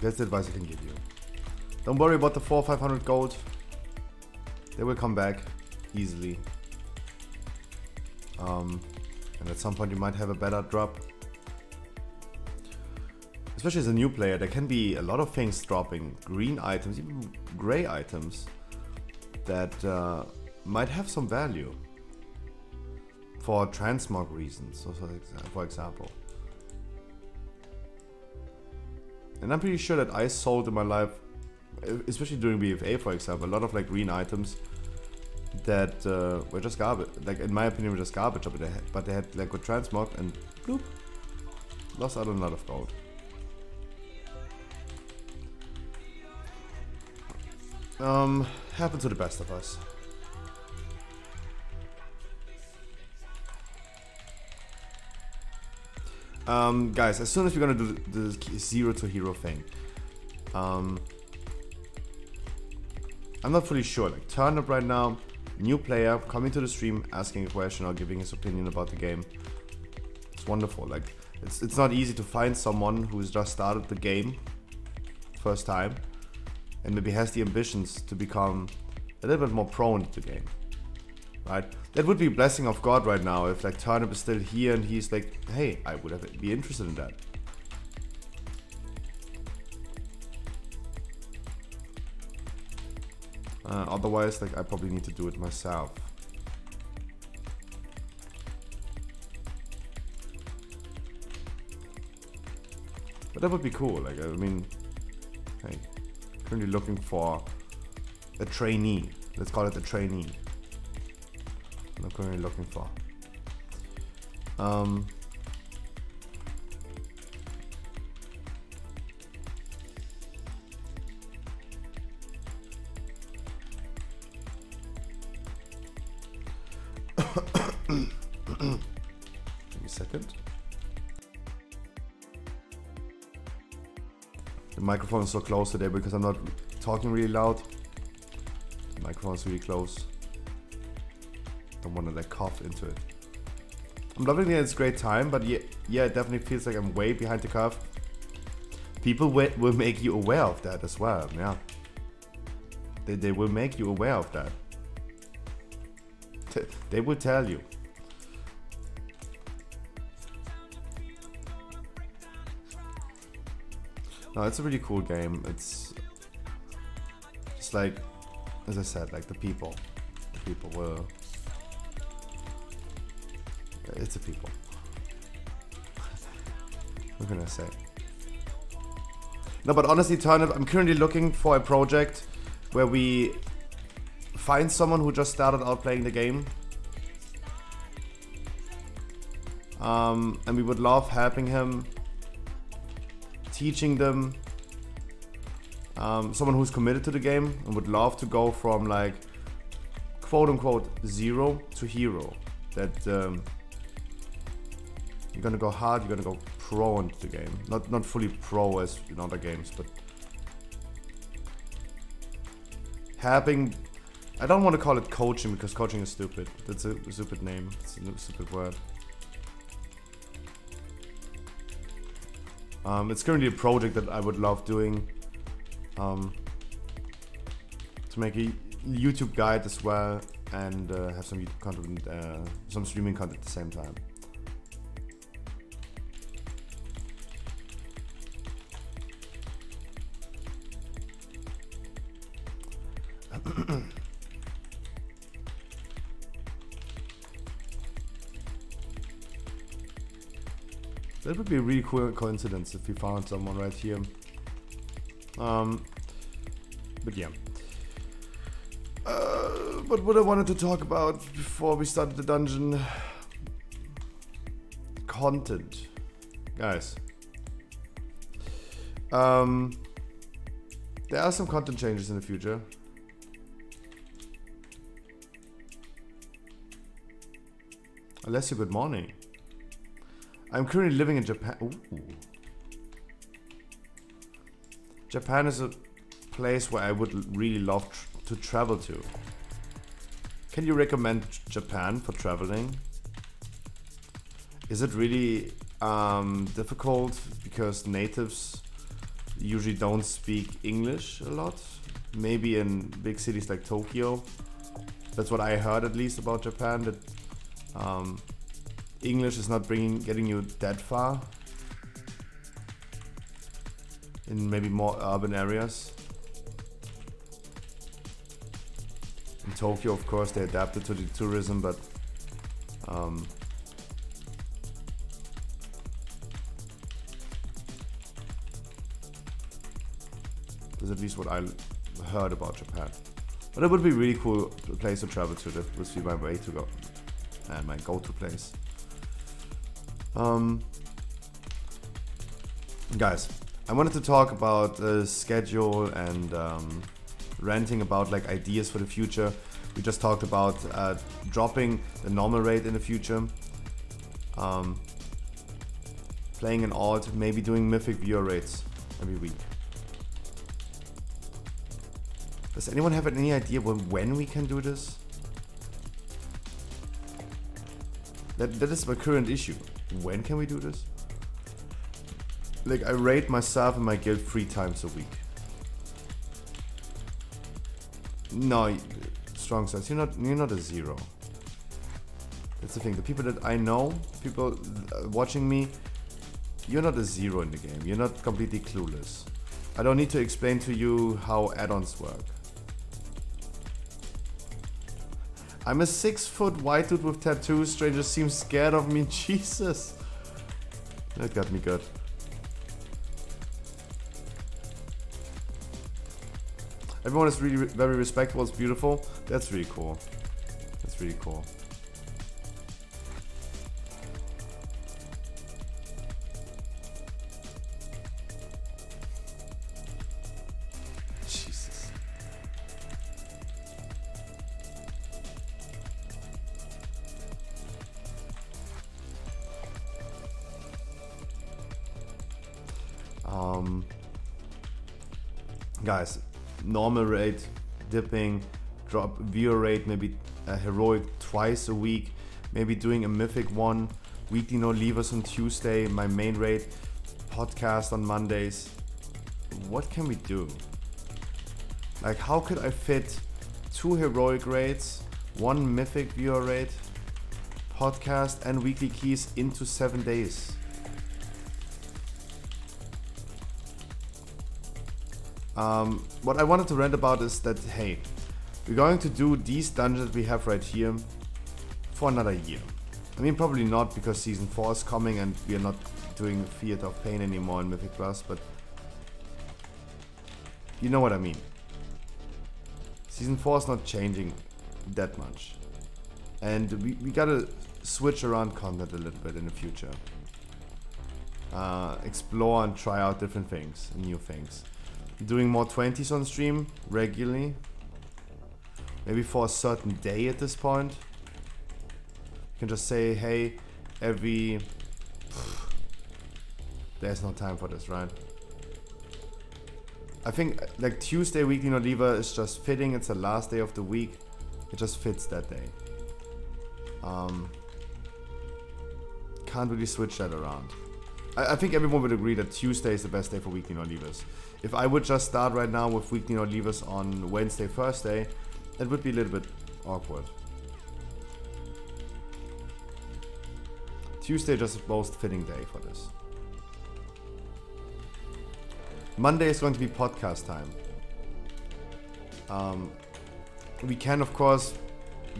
That's the advice I can give you. Don't worry about the 400 or 500 gold. They will come back. easily. And at some point you might have a better drop. Especially as a new player, there can be a lot of things dropping. Green items, even gray items that might have some value for transmog reasons, for example. And I'm pretty sure that I sold in my life, especially during BFA, for example, a lot of like green items that were just garbage. Like in my opinion, were just garbage, but they had like good transmog and bloop, lost out on a lot of gold. Happened to the best of us. Guys, as soon as we're gonna do the 0 to hero thing, I'm not fully sure. Like Turnip right now, new player coming to the stream, asking a question or giving his opinion about the game. It's wonderful. Like it's not easy to find someone who's just started the game first time and maybe has the ambitions to become a little bit more prone to the game, right? That would be a blessing of God right now if like Turnip is still here and he's like, hey, I would be interested in that. Otherwise, like I probably need to do it myself. But that would be cool. Like I mean, hey, currently looking for a trainee. Let's call it a trainee. I'm currently looking for. Give me a second. The microphone is so close today because I'm not talking really loud. The microphone is really close. Don't want to like cough into it. I'm loving it. It's a great time, but yeah, it definitely feels like I'm way behind the curve. People will make you aware of that as well. Yeah, they will make you aware of that. They will tell you. No, it's a really cool game. It's just like, as I said, like the people will. It's the people. What can I say? No, but honestly, Turnip, I'm currently looking for a project where we find someone who just started out playing the game. And we would love helping him, teaching them. Someone who's committed to the game and would love to go from like quote unquote 0 to hero. That you're gonna go hard, you're gonna go pro into the game. Not fully pro as in other games, but helping. I don't want to call it coaching because coaching is stupid. That's a stupid name. It's a stupid word. It's currently a project that I would love doing. To make a YouTube guide as well and have some YouTube content, some streaming content at the same time. That would be a really cool coincidence if we found someone right here. But yeah. But what I wanted to talk about before we started the dungeon. Content. Guys. There are some content changes in the future. Alessio, good morning. I'm currently living in Japan. Ooh. Japan is a place where I would really love to travel to. Can you recommend Japan for traveling? Is it really difficult because natives usually don't speak English a lot? Maybe in big cities like Tokyo. That's what I heard at least about Japan, that English is not getting you that far in maybe more urban areas. In Tokyo, of course, they adapted to the tourism, but that's at least what I heard about Japan. But it would be a really cool place to travel to. That would be my way to go and my go-to place. Guys, I wanted to talk about schedule and ranting about like ideas for the future. We just talked about dropping the normal rate in the future, playing an alt, maybe doing mythic viewer rates every week. Does anyone have any idea when we can do this? That is my current issue. When can we do this? Like, I raid myself and my guild 3 times a week. No, strong size. You're not a 0. That's the thing. The people that I know, people watching me, you're not a 0 in the game. You're not completely clueless. I don't need to explain to you how add-ons work. I'm a 6-foot white dude with tattoos. Strangers seem scared of me. Jesus. That got me good. Everyone is really very respectful. It's beautiful. That's really cool. That's really cool. Jesus. Guys, normal rate, dipping, drop viewer rate, maybe a heroic twice a week, maybe doing a mythic one, weekly no leavers on Tuesday, my main rate, podcast on Mondays. What can we do? Like, how could I fit 2 heroic rates, 1 mythic viewer rate, podcast and weekly keys into 7 days? What I wanted to rant about is that, hey, we're going to do these dungeons we have right here for another year. I mean, probably not, because Season 4 is coming and we are not doing Theater of Pain anymore in Mythic Plus, but you know what I mean. Season 4 is not changing that much. And we gotta switch around content a little bit in the future. Explore and try out different things and new things. Doing more 20s on stream regularly. Maybe for a certain day at this point. You can just say, hey, there's no time for this, right? I think like Tuesday weekly no lever is just fitting. It's the last day of the week. It just fits that day. Can't really switch that around. I think everyone would agree that Tuesday is the best day for weekly no levers. If I would just start right now with weekly no levers on Wednesday, Thursday, it would be a little bit awkward. Tuesday just the most fitting day for this. Monday is going to be podcast time. We can, of course,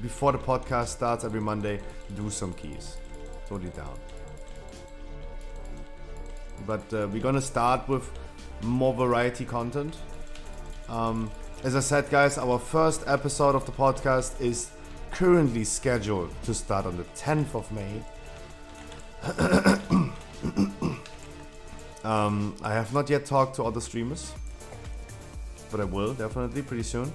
before the podcast starts every Monday, do some keys. Totally down. But we're gonna start with more variety content. As I said, guys, our first episode of the podcast is currently scheduled to start on the 10th of May. I have not yet talked to other streamers, but I will definitely pretty soon.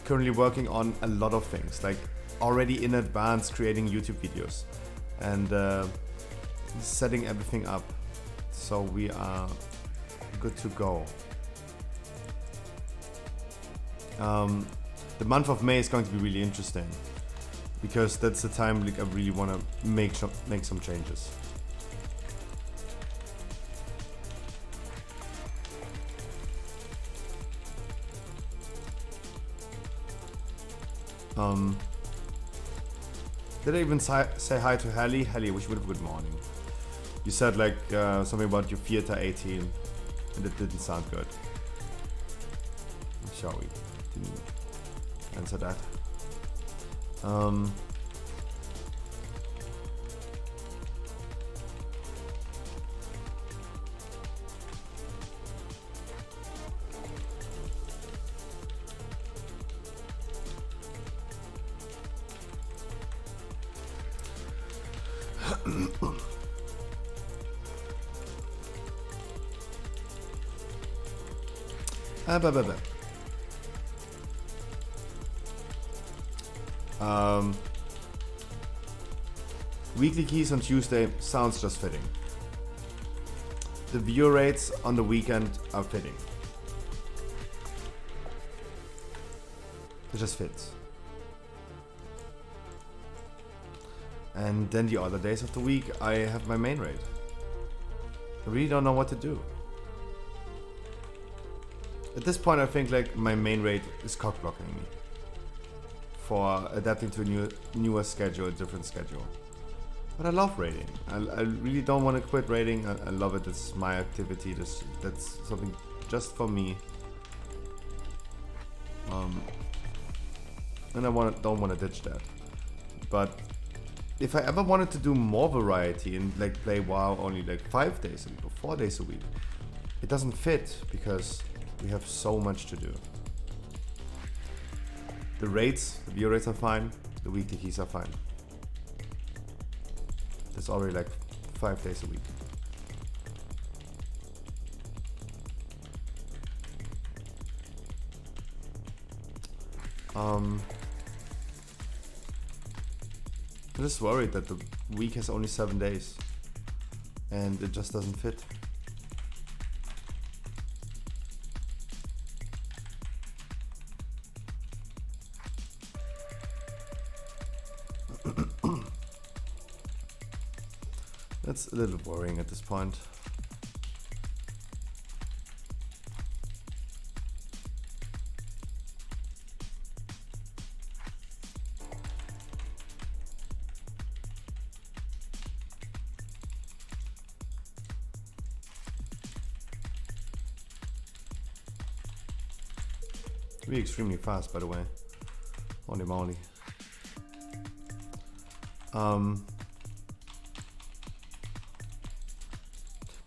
Currently working on a lot of things, like already in advance creating YouTube videos and setting everything up, so we are good to go. The month of May is going to be really interesting because that's the time like I really want to make some changes. Did I even say hi to Hallie? Hallie, I wish you would have good morning. You said like something about your theater 18, and it didn't sound good. Shall we? Didn't answer that. Blah, blah, blah. Weekly keys on Tuesday sounds just fitting. The view rates on the weekend are fitting. It just fits. And then the other days of the week I have my main rate. I really don't know what to do. At this point I think like my main rate is cock blocking me for adapting to a newer schedule, a different schedule. But I love raiding. I really don't want to quit raiding. I love it. It's my activity. That's something just for me. And I don't want to ditch that. But if I ever wanted to do more variety and like play WoW only like 5 days a week or 4 days a week, it doesn't fit because we have so much to do. The rates, the view rates are fine. The weekly keys are fine. That's already like 5 days a week. I'm just worried that the week has only 7 days and it just doesn't fit. That's a little worrying at this point. Really extremely fast, by the way. Holy moly.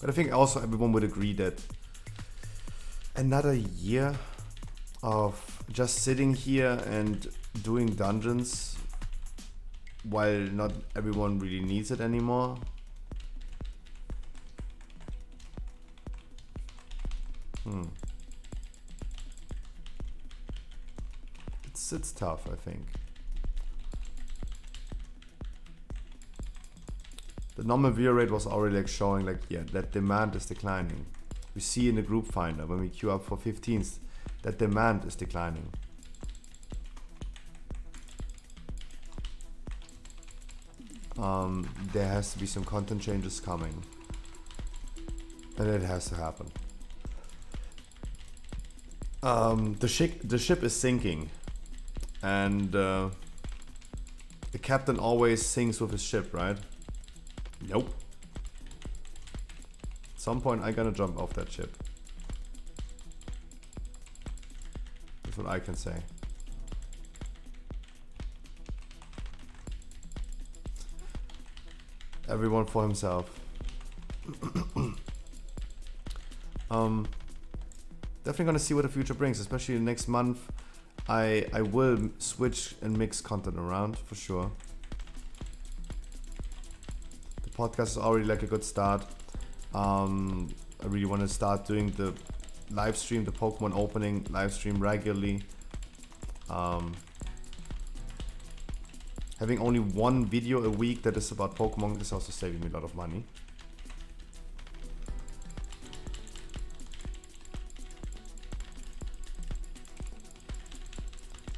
But I think also everyone would agree that another year of just sitting here and doing dungeons while not everyone really needs it anymore. It's tough, I think. The normal view rate was already like showing like, yeah, that demand is declining. We see in the group finder when we queue up for 15s that demand is declining. There has to be some content changes coming. And it has to happen. The ship is sinking. And the captain always sinks with his ship, right? Nope. At some point I'm gonna jump off that ship. That's what I can say. Everyone for himself. Definitely gonna see what the future brings, especially next month. I will switch and mix content around for sure. The podcast is already like a good start. I really want to start doing the live stream, the Pokemon opening live stream regularly. Having only one video a week that is about Pokemon is also saving me a lot of money.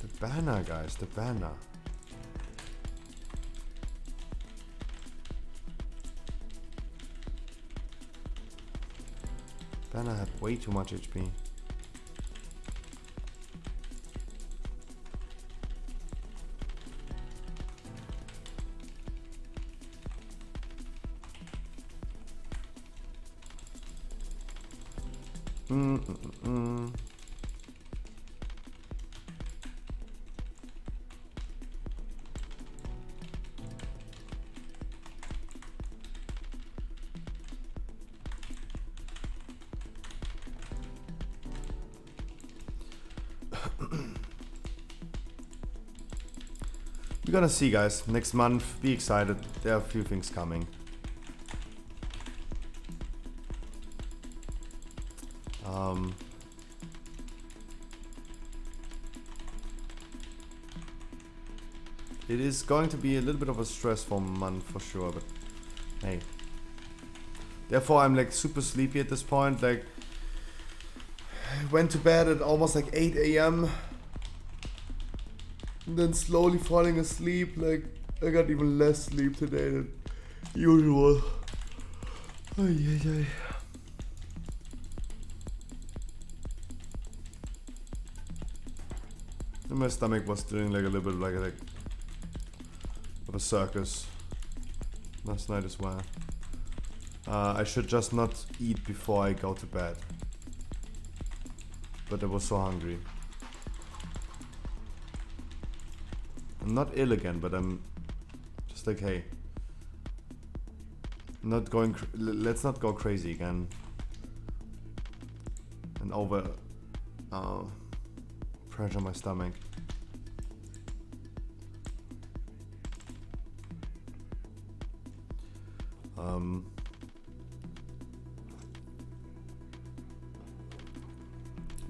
The banner, guys, the banner. Banner had way too much HP. We're gonna see, guys. Next month, be excited. There are a few things coming. It is going to be a little bit of a stressful month for sure, but hey. Therefore, I'm like super sleepy at this point. Like, I went to bed at almost like 8 a.m. and then slowly falling asleep. Like, I got even less sleep today than usual. Ay, ay, ay. And my stomach was doing like a little bit like of a circus last night as well. I should just not eat before I go to bed. But I was so hungry. I'm not ill again, but I'm just like, hey, not going. Let's not go crazy again. And over pressure my stomach.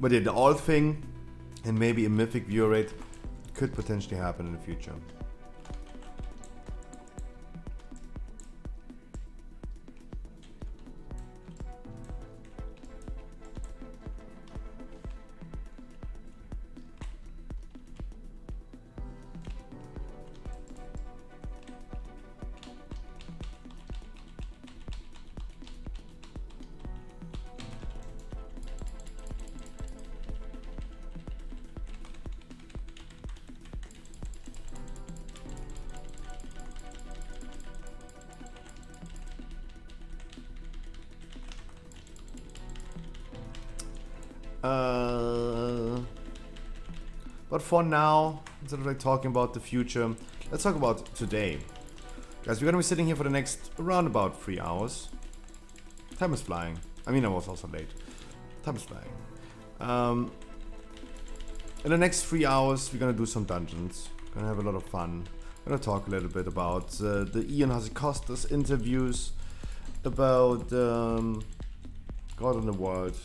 But yeah, the alt thing and maybe a mythic viewer rate could potentially happen in the future. But for now, instead of like talking about the future, let's talk about today. Guys, we're gonna be sitting here for the next around about 3 hours. Time is flying. I mean, I was also late. Time is flying. In the next 3 hours, we're gonna do some dungeons. We're gonna have a lot of fun. We're gonna talk a little bit about the Ian Hazzikostas interviews, about God in the World,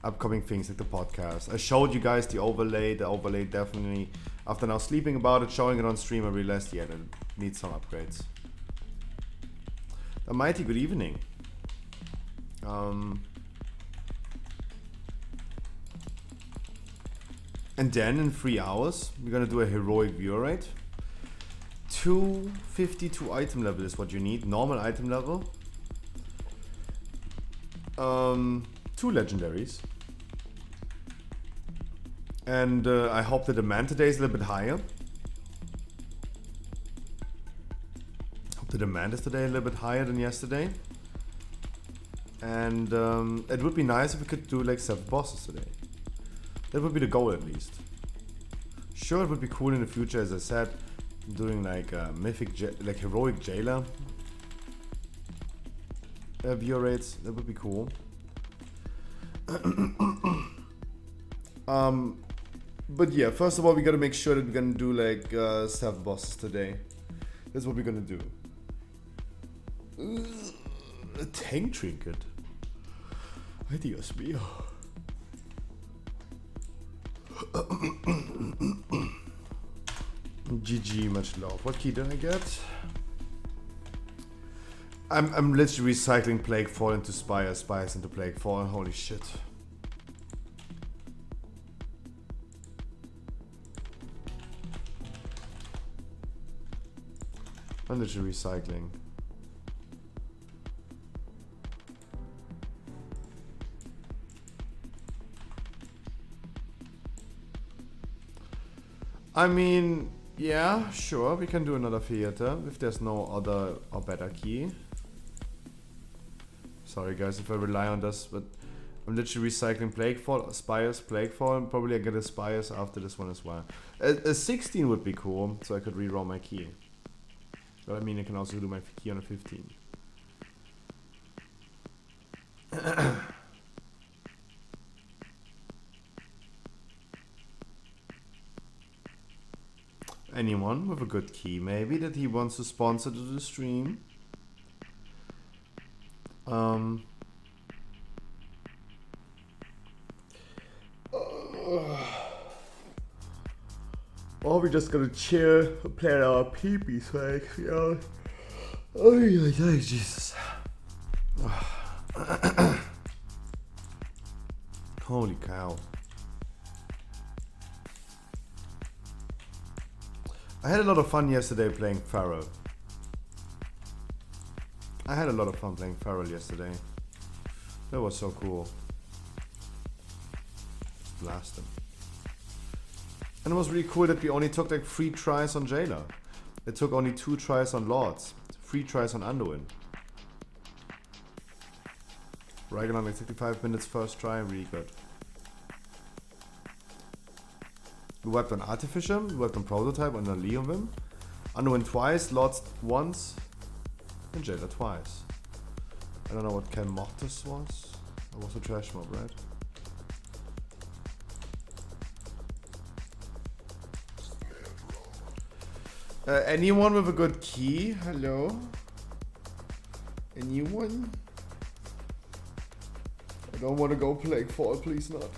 upcoming things like the podcast. I showed you guys the overlay. The overlay definitely, after now sleeping about it, showing it on stream, I realized, yeah, that it needs some upgrades. A mighty good evening. And then in 3 hours, we're gonna do a heroic viewer rate. 252 item level is what you need, normal item level. 2 legendaries. And I hope the demand today is a little bit higher. Hope the demand is today a little bit higher than yesterday. And it would be nice if we could do like 7 bosses today. That would be the goal at least. Sure, it would be cool in the future, as I said, doing like mythic, like heroic jailer viewer rates. That would be cool. But yeah, first of all, we gotta make sure that we're gonna do like 7 bosses today. That's what we're gonna do. A tank trinket. Ay, Dios mío. GG, much love. What key did I get? I'm literally recycling Plague Fall into Spire, Spires into Plague Fall. Holy shit. I'm literally recycling. I mean, yeah, sure, we can do another theater if there's no other or better key. Sorry guys if I rely on this, but I'm literally recycling Plaguefall, Spires, Plaguefall. Probably I get a Spires after this one as well. A 16 would be cool, so I could reroll my key. But I mean, I can also do my key on a 15. Anyone with a good key, maybe, that he wants to sponsor to the stream? Or we just gonna chill, play at our peepees, like, you know. Oh, Jesus. Holy cow. I had a lot of fun yesterday playing Pharaoh. I had a lot of fun playing Pharaoh yesterday. That was so cool. Blast him. And it was really cool that we only took like 3 tries on Jailer. It took only 2 tries on Lords. 3 tries on Anduin. Ragnar like 65 minutes first try, really good. We wiped on Artificer, we wiped on Prototype, on the Leon Vim. Anduin twice, Lords once, and Jailer twice. I don't know what Ken Mortis was. That was a trash mob, right? Anyone with a good key? Hello? Anyone? I don't want to go Plaguefall, please not.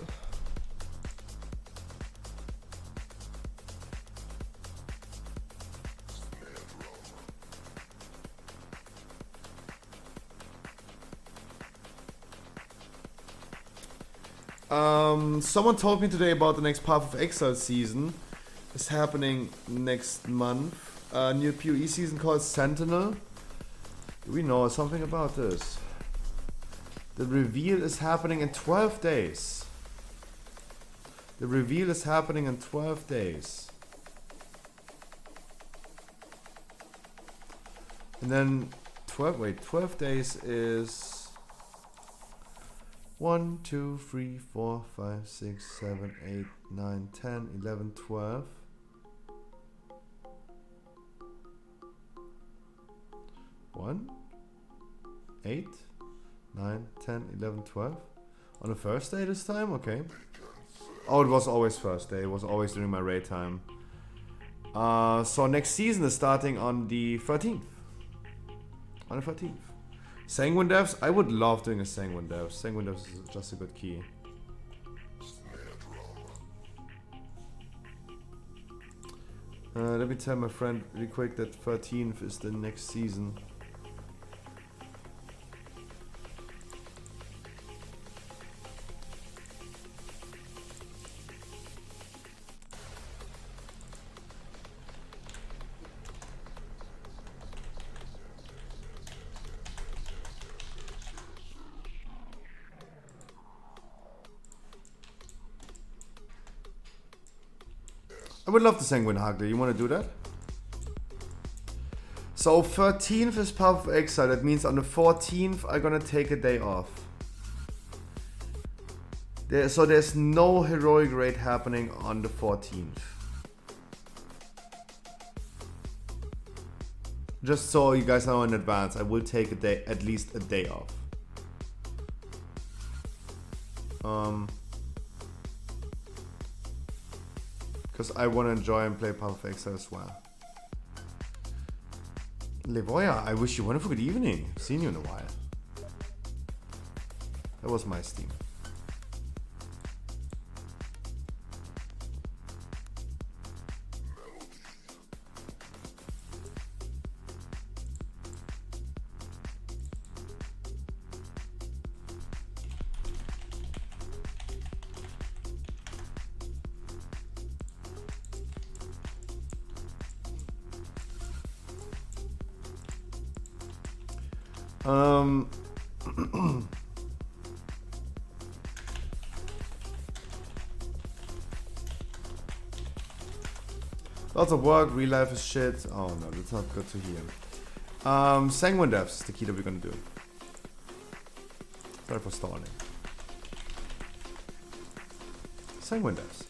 Someone told me today about the next Path of Exile season. It's happening next month. New PoE season called Sentinel. Do we know something about this? The reveal is happening in 12 days. The reveal is happening in 12 days. And then 12 days is 1, 2, 3, 4, 5, 6, 7, 8, 9, 10, 11, 12. 1, 8, 9, 10, 11, 12. On the first day this time? Okay. Oh, it was always first day. It was always during my raid time. So next season is starting on the 13th. On the 13th. Sanguine Devs? I would love doing a Sanguine Devs. Sanguine Devs is just a good key. Let me tell my friend really quick that 13th is the next season. I would love to Sanguine Hagler. You want to do that? So 13th is Path of Exile. That means on the 14th I'm gonna take a day off. So there's no heroic raid happening on the 14th. Just so you guys know in advance, I will take a day, at least a day off. Because I want to enjoy and play Path of Exile as well. Levoya, I wish you a wonderful good evening. Seen you in a while. That was my Steam. Lots of work, real life is shit. Oh no, that's not good to hear. Sanguine Devs is the key that we're gonna do. Sorry for stalling. Sanguine devs.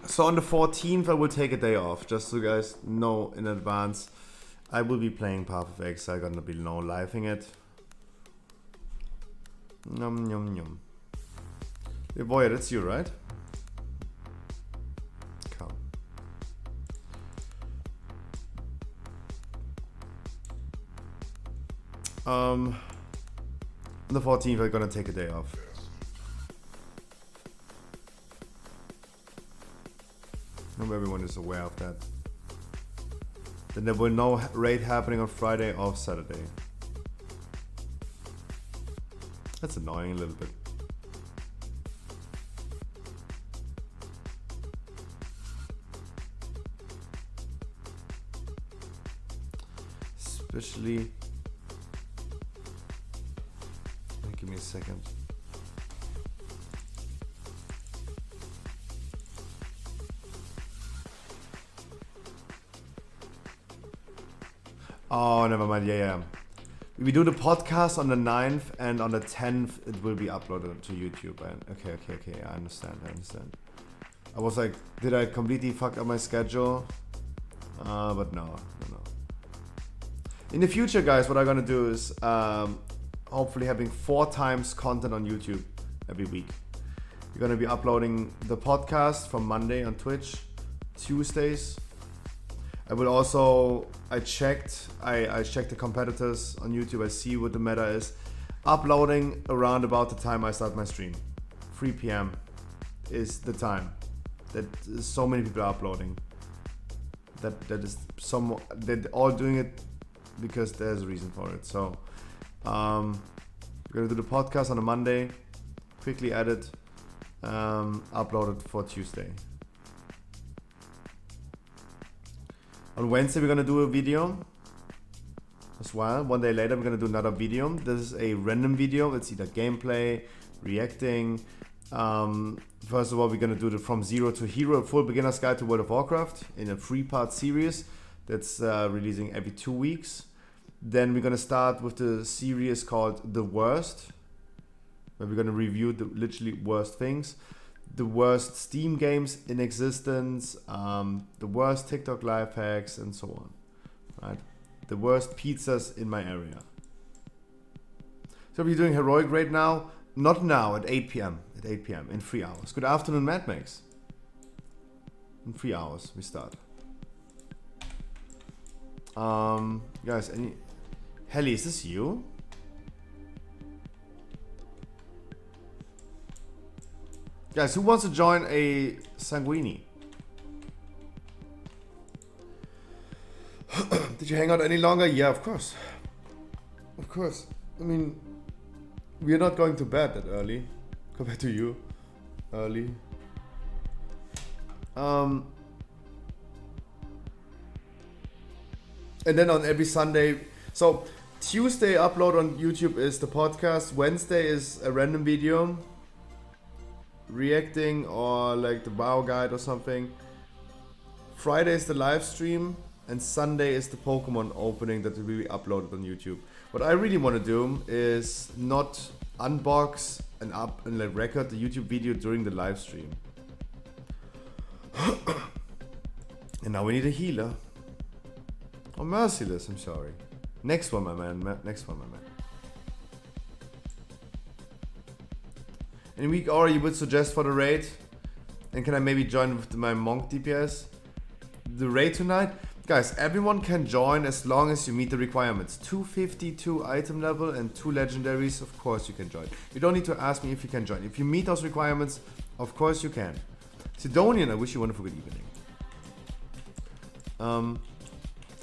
So on the 14th, I will take a day off, just so you guys know in advance. I will be playing Path of Exile, gonna be living it. Yum yum yum. Hey boy, that's you, right? Come. On the 14th, I'm gonna take a day off. I hope everyone is aware of that. Then there will no raid happening on Friday or Saturday. That's annoying a little bit. Especially... Give me a second. Oh, never mind. Yeah. We do the podcast on the 9th, and on the 10th it will be uploaded to YouTube. And okay. I understand. I was like, did I completely fuck up my schedule? But no. In the future, guys, what I'm gonna do is hopefully having 4 times content on YouTube every week. We're gonna be uploading the podcast from Monday on Twitch, Tuesdays. I will also, I checked the competitors on YouTube. I see what the meta is. Uploading around about the time I start my stream. 3 p.m. is the time that so many people are uploading. They're all doing it because there's a reason for it. So we're gonna do the podcast on a Monday, quickly edit, upload it for Tuesday. On Wednesday we're gonna do a video as well. One day later we're gonna do another video. This is a random video. It's either gameplay, reacting. First of all, we're gonna do the From Zero to Hero, a full beginner's guide to World of Warcraft in a 3-part series that's releasing every 2 weeks. Then we're gonna start with the series called The Worst, where we're gonna review the literally worst things. The worst Steam games in existence, the worst TikTok life hacks, and so on. Right? The worst pizzas in my area. So we're doing Heroic right now. Not now, at 8 p.m. At 8 p.m. in 3 hours. Good afternoon, Mad Max. In 3 hours, we start. Guys, any... Helly, is this you? Guys, who wants to join a Sanguini? Did you hang out any longer? Yeah, of course. Of course. I mean, we are not going to bed that early compared to you. Early. And then on every Sunday. So Tuesday upload on YouTube is the podcast. Wednesday is a random video. Reacting or like the WoW guide or something. Friday is the live stream, and Sunday is the Pokemon opening that will be uploaded on YouTube. What I really want to do is not unbox and like record the YouTube video during the live stream. And now we need a healer. Oh, Merciless, I'm sorry. Next one, my man. Next one, my man. Any week or you would suggest for the raid? And can I maybe join with my monk DPS? The raid tonight? Guys, everyone can join as long as you meet the requirements. 252 item level and 2 legendaries, of course you can join. You don't need to ask me if you can join. If you meet those requirements, of course you can. Sidonian, I wish you a wonderful good evening.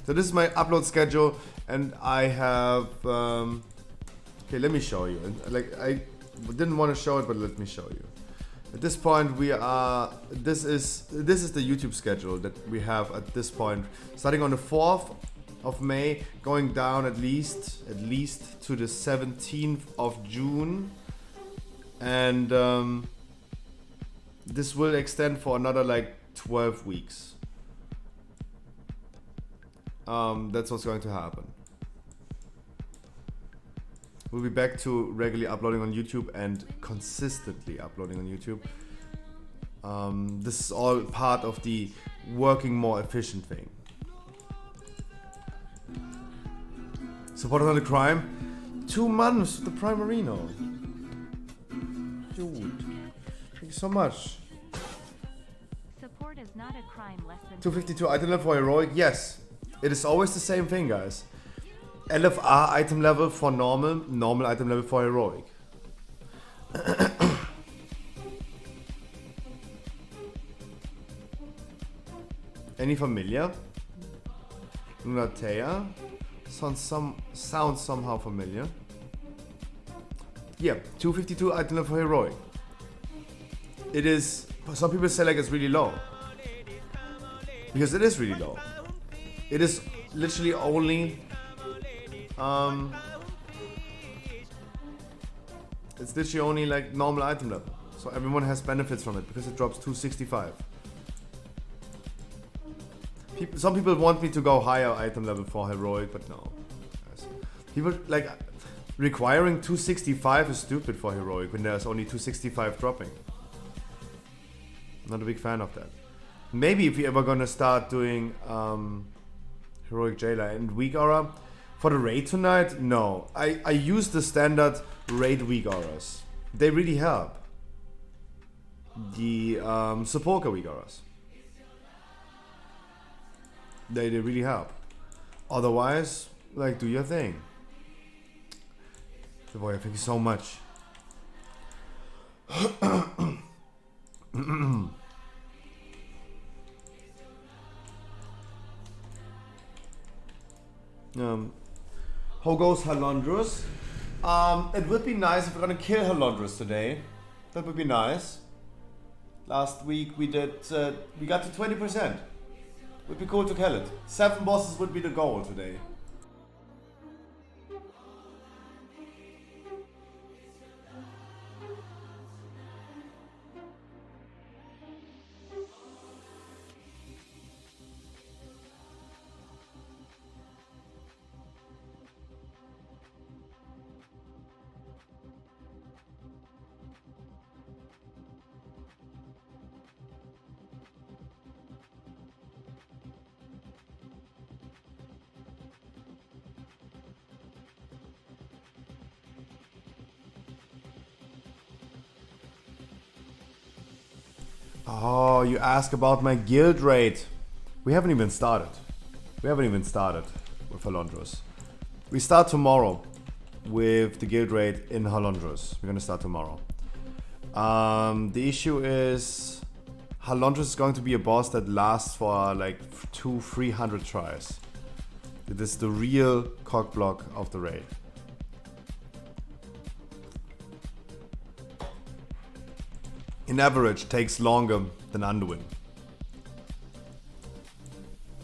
So this is my upload schedule, and I have... okay, let me show you. I didn't want to show it, but let me show you. At this point, we are. This is the YouTube schedule that we have at this point, starting on the 4th of May, going down at least to the 17th of June, and this will extend for another like 12 weeks. That's what's going to happen. We'll be back to regularly uploading on YouTube and consistently uploading on YouTube. This is all part of the working more efficient thing. Support on the crime. 2 months the Primarino. Dude. Thank you so much. Support is not a crime less than 252 item level for heroic. Yes. It is always the same thing, guys. LFR item level for normal, normal item level for heroic. Any familiar? Lunatea? Sounds somehow familiar. Yeah, 252 item level for heroic. It is, some people say like it's really low. Because it is really low. It is literally only it's literally only like normal item level. So everyone has benefits from it because it drops 265. Some people want me to go higher item level for heroic, but no. People like requiring 265 is stupid for heroic when there's only 265 dropping. Not a big fan of that. Maybe if we're ever gonna start doing heroic jailer and weak aura for the raid tonight, no. I use the standard raid weak auras. They really help. The Sepulchre weak auras. They really help. Otherwise, like, do your thing. The boy, thank you so much. How goes Halondrus? It would be nice if we're gonna kill Halondrus today. That would be nice. Last week we did, we got to 20%. Would be cool to kill it. 7 bosses would be the goal today. Oh, you ask about my guild raid. We haven't even started. We haven't even started with Halondrus. We start tomorrow with the guild raid in Halondrus. We're gonna start tomorrow. The issue is Halondrus is going to be a boss that lasts for like 200-300 tries. It is the real cockblock of the raid. In average, takes longer than Underwin.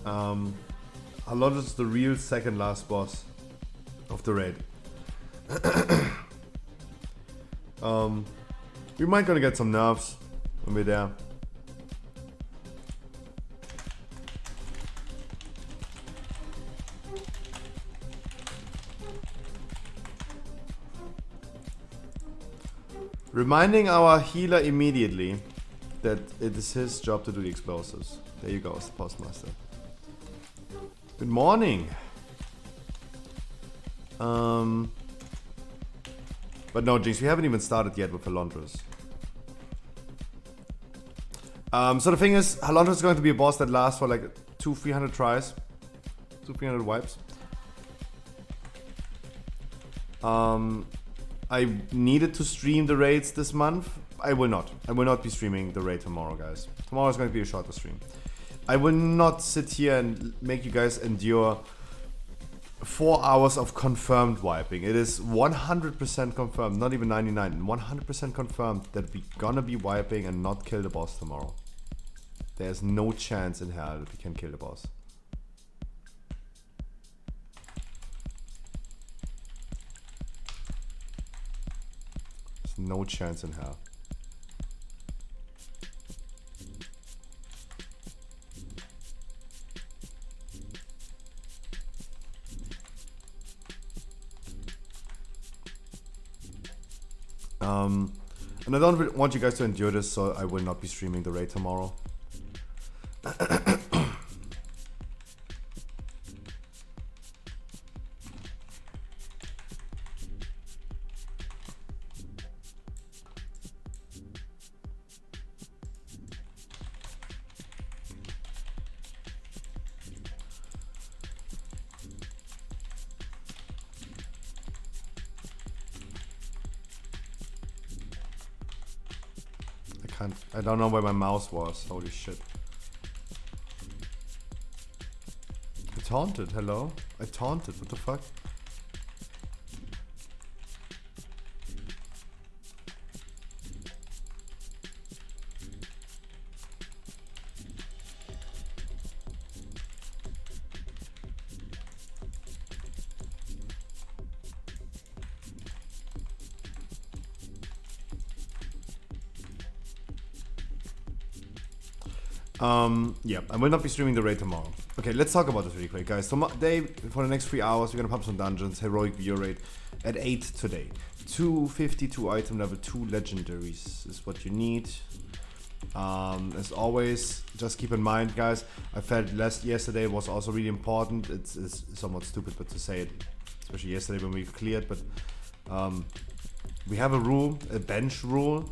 Halondrus is the real second last boss of the raid. We might gonna get some nerfs when we're there. Reminding our healer immediately that it is his job to do the explosives. There you go, Postmaster. Good morning. But no, Jinx, we haven't even started yet with Halondrus. So the thing is, Halondrus is going to be a boss that lasts for like 200-300 tries. 200-300 wipes. I needed to stream the raids this month. I will not. I will not be streaming the raid tomorrow, guys. Tomorrow is going to be a shorter stream. I will not sit here and make you guys endure 4 hours of confirmed wiping. It is 100% confirmed, not even 99. 100% confirmed that we're gonna be wiping and not kill the boss tomorrow. There's no chance in hell that we can kill the boss. No chance in hell. And I don't want you guys to endure this, so I will not be streaming the raid tomorrow. I don't know where my mouse was. Holy shit. I taunted, hello? I taunted, what the fuck? Yeah, I will not be streaming the raid tomorrow. Okay, let's talk about this really quick, guys. Today, for the next 3 hours, we're gonna pump some dungeons, heroic view raid at 8 today. 252 item level, 2 legendaries is what you need. As always, just keep in mind, guys, I felt yesterday was also really important. It's somewhat stupid, but to say it, especially yesterday when we cleared, but we have a rule, a bench rule.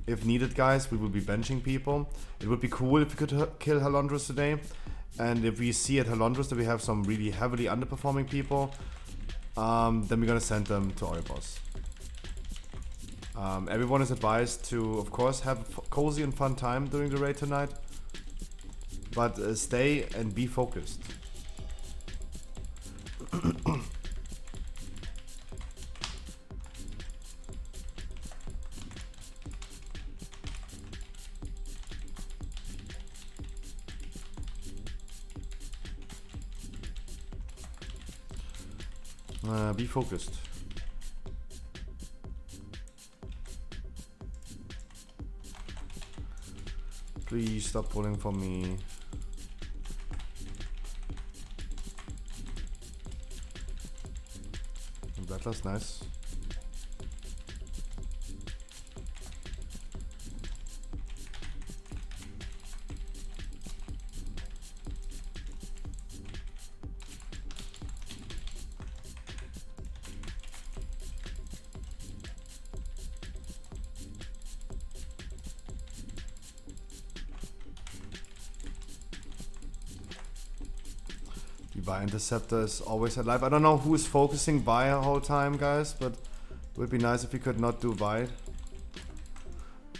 If needed, guys, we will be benching people. It would be cool if we could kill Halondros today. And if we see at Halondros that we have some really heavily underperforming people, then we're gonna send them to Oibos. Everyone is advised to, of course, have a cozy and fun time during the raid tonight. But stay and be focused. Be focused. Please stop pulling for me. That was nice. Interceptor is always alive. I don't know who is focusing by the whole time, guys, but it would be nice if we could not do Vide.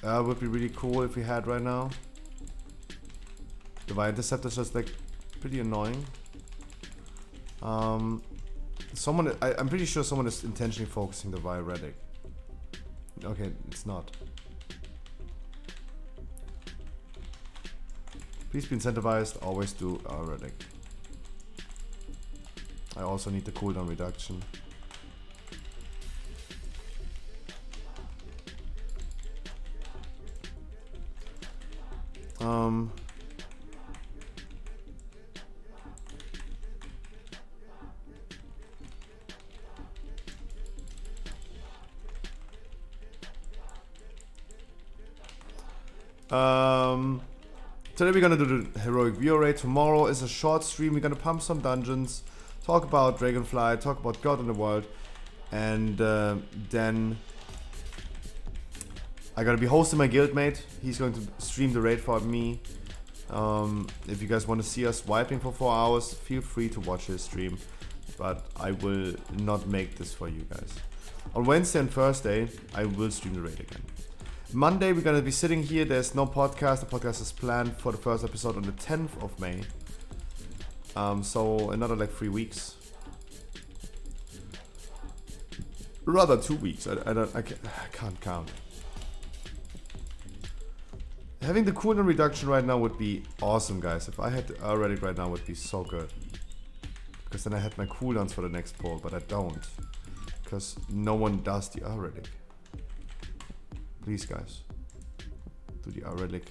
It would be really cool if we had right now. The Vide Interceptor is just like pretty annoying. I'm pretty sure someone is intentionally focusing the Vide Relic. Okay, it's not. Please be incentivized, always do our Relic. I also need the cooldown reduction. Today we're gonna do the heroic view raid. Tomorrow is a short stream. We're gonna pump some dungeons, talk about Dragonfly, talk about God in the World, and then I gotta be hosting my guildmate. He's going to stream the raid for me. If you guys want to see us wiping for 4 hours, feel free to watch his stream, but I will not make this for you guys. On Wednesday and Thursday, I will stream the raid again. Monday, we're gonna be sitting here. There's no podcast. The podcast is planned for the first episode on the 10th of May. So another like 3 weeks. Rather 2 weeks. I can't count. Having the cooldown reduction right now would be awesome, guys. If I had the Relic right now, it would be so good. Because then I had my cooldowns for the next poll, but I don't. Because no one does the Relic. Please, guys, do the Relic.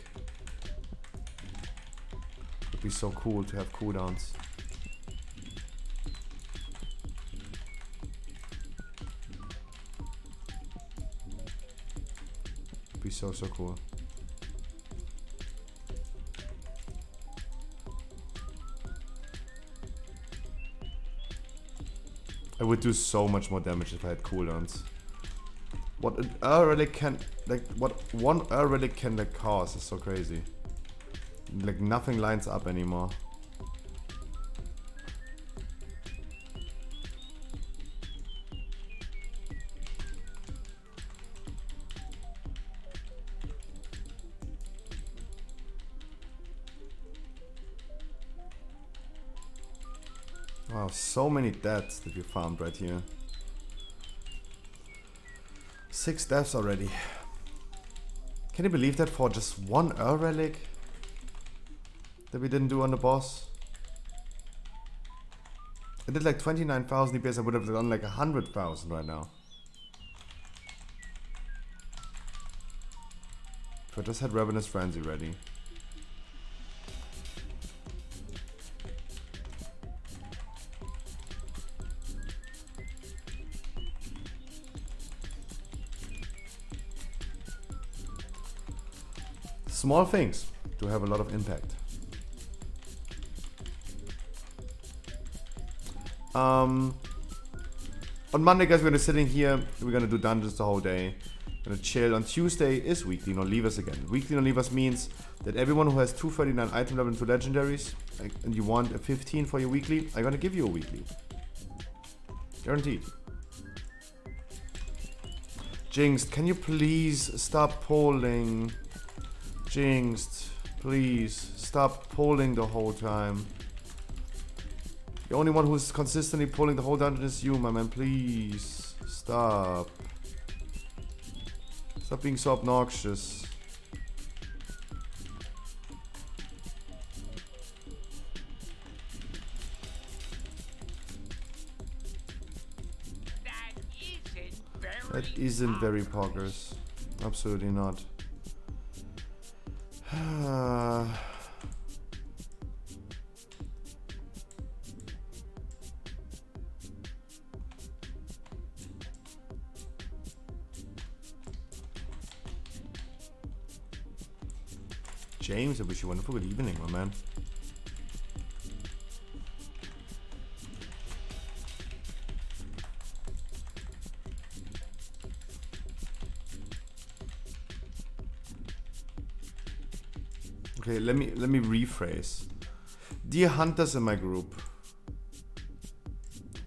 It'd be so cool to have cooldowns. so cool. I would do so much more damage if I had cooldowns. What an relic can, like, what one relic can like cause is so crazy. Like nothing lines up anymore. Wow, so many deaths that you found right here. 6 deaths already. Can you believe that for just one relic that we didn't do on the boss? I did like 29,000 DPS, I would have done like 100,000 right now. If I just had Ravenous Frenzy ready. Small things do have a lot of impact. On Monday, guys, we're gonna sit in here. We're gonna do dungeons the whole day. We're gonna chill. On Tuesday is weekly no leavers again. Weekly no leavers means that everyone who has 239 item level into legendaries and you want a 15 for your weekly, I'm gonna give you a weekly. Guaranteed. Jinxed, can you please stop polling? Jinxed, please stop polling the whole time. The only one who's consistently pulling the whole dungeon is you, my man. Please stop. Stop being so obnoxious. That isn't very poggers. Absolutely not. James, I wish you a wonderful good evening, my man. Okay, let me rephrase. Dear hunters in my group,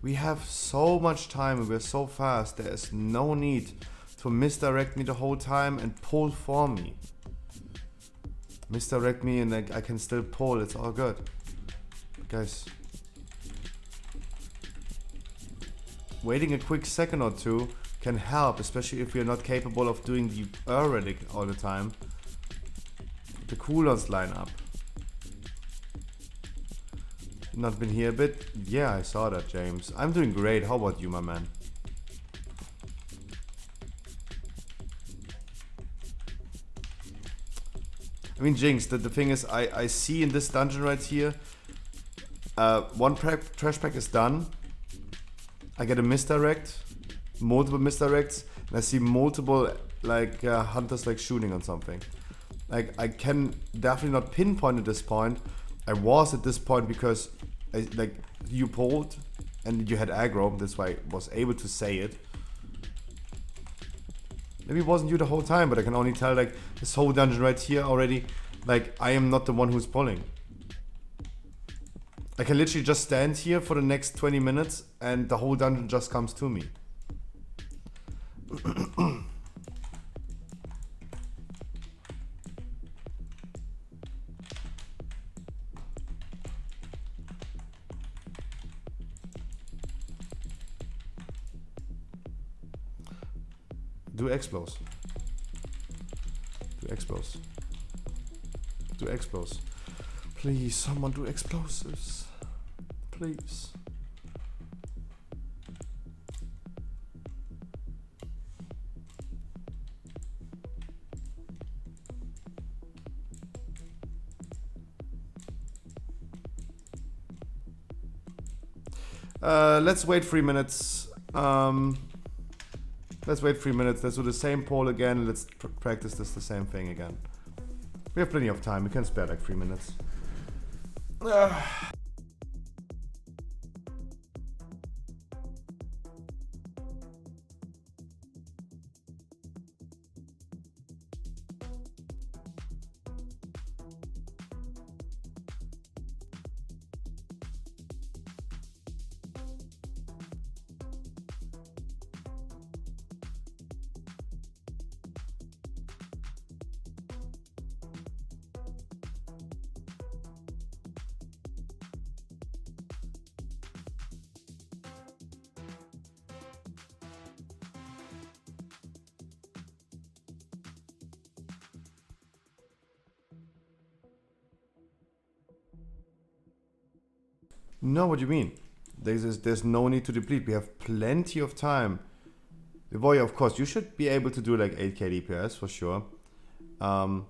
we have so much time and we're so fast. There is no need to misdirect me the whole time and pull for me. Misdirect me and I can still pull. It's all good, guys. Waiting a quick second or two can help, especially if we're not capable of doing the relic all the time. The cooldowns line up. Not been here a bit? Yeah, I saw that, James. I'm doing great. How about you, my man? I mean, Jinx, the thing is, I see in this dungeon right here, one trash pack is done. I get a misdirect, multiple misdirects, and I see multiple like hunters like shooting on something. Like, I can definitely not pinpoint at this point. I was at this point because you pulled and you had aggro. That's why I was able to say it. Maybe it wasn't you the whole time, but I can only tell like this whole dungeon right here already. Like, I am not the one who's pulling. I can literally just stand here for the next 20 minutes and the whole dungeon just comes to me. Do explos. Do explos. Do explos. Please, someone do explosives. Please. Let's wait 3 minutes. Let's wait 3 minutes. Let's do the same poll again. Let's practice this the same thing again. We have plenty of time. We can spare like 3 minutes. No, what do you mean? There's no need to deplete. We have plenty of time. The VoD, of course, you should be able to do like 8k DPS for sure. When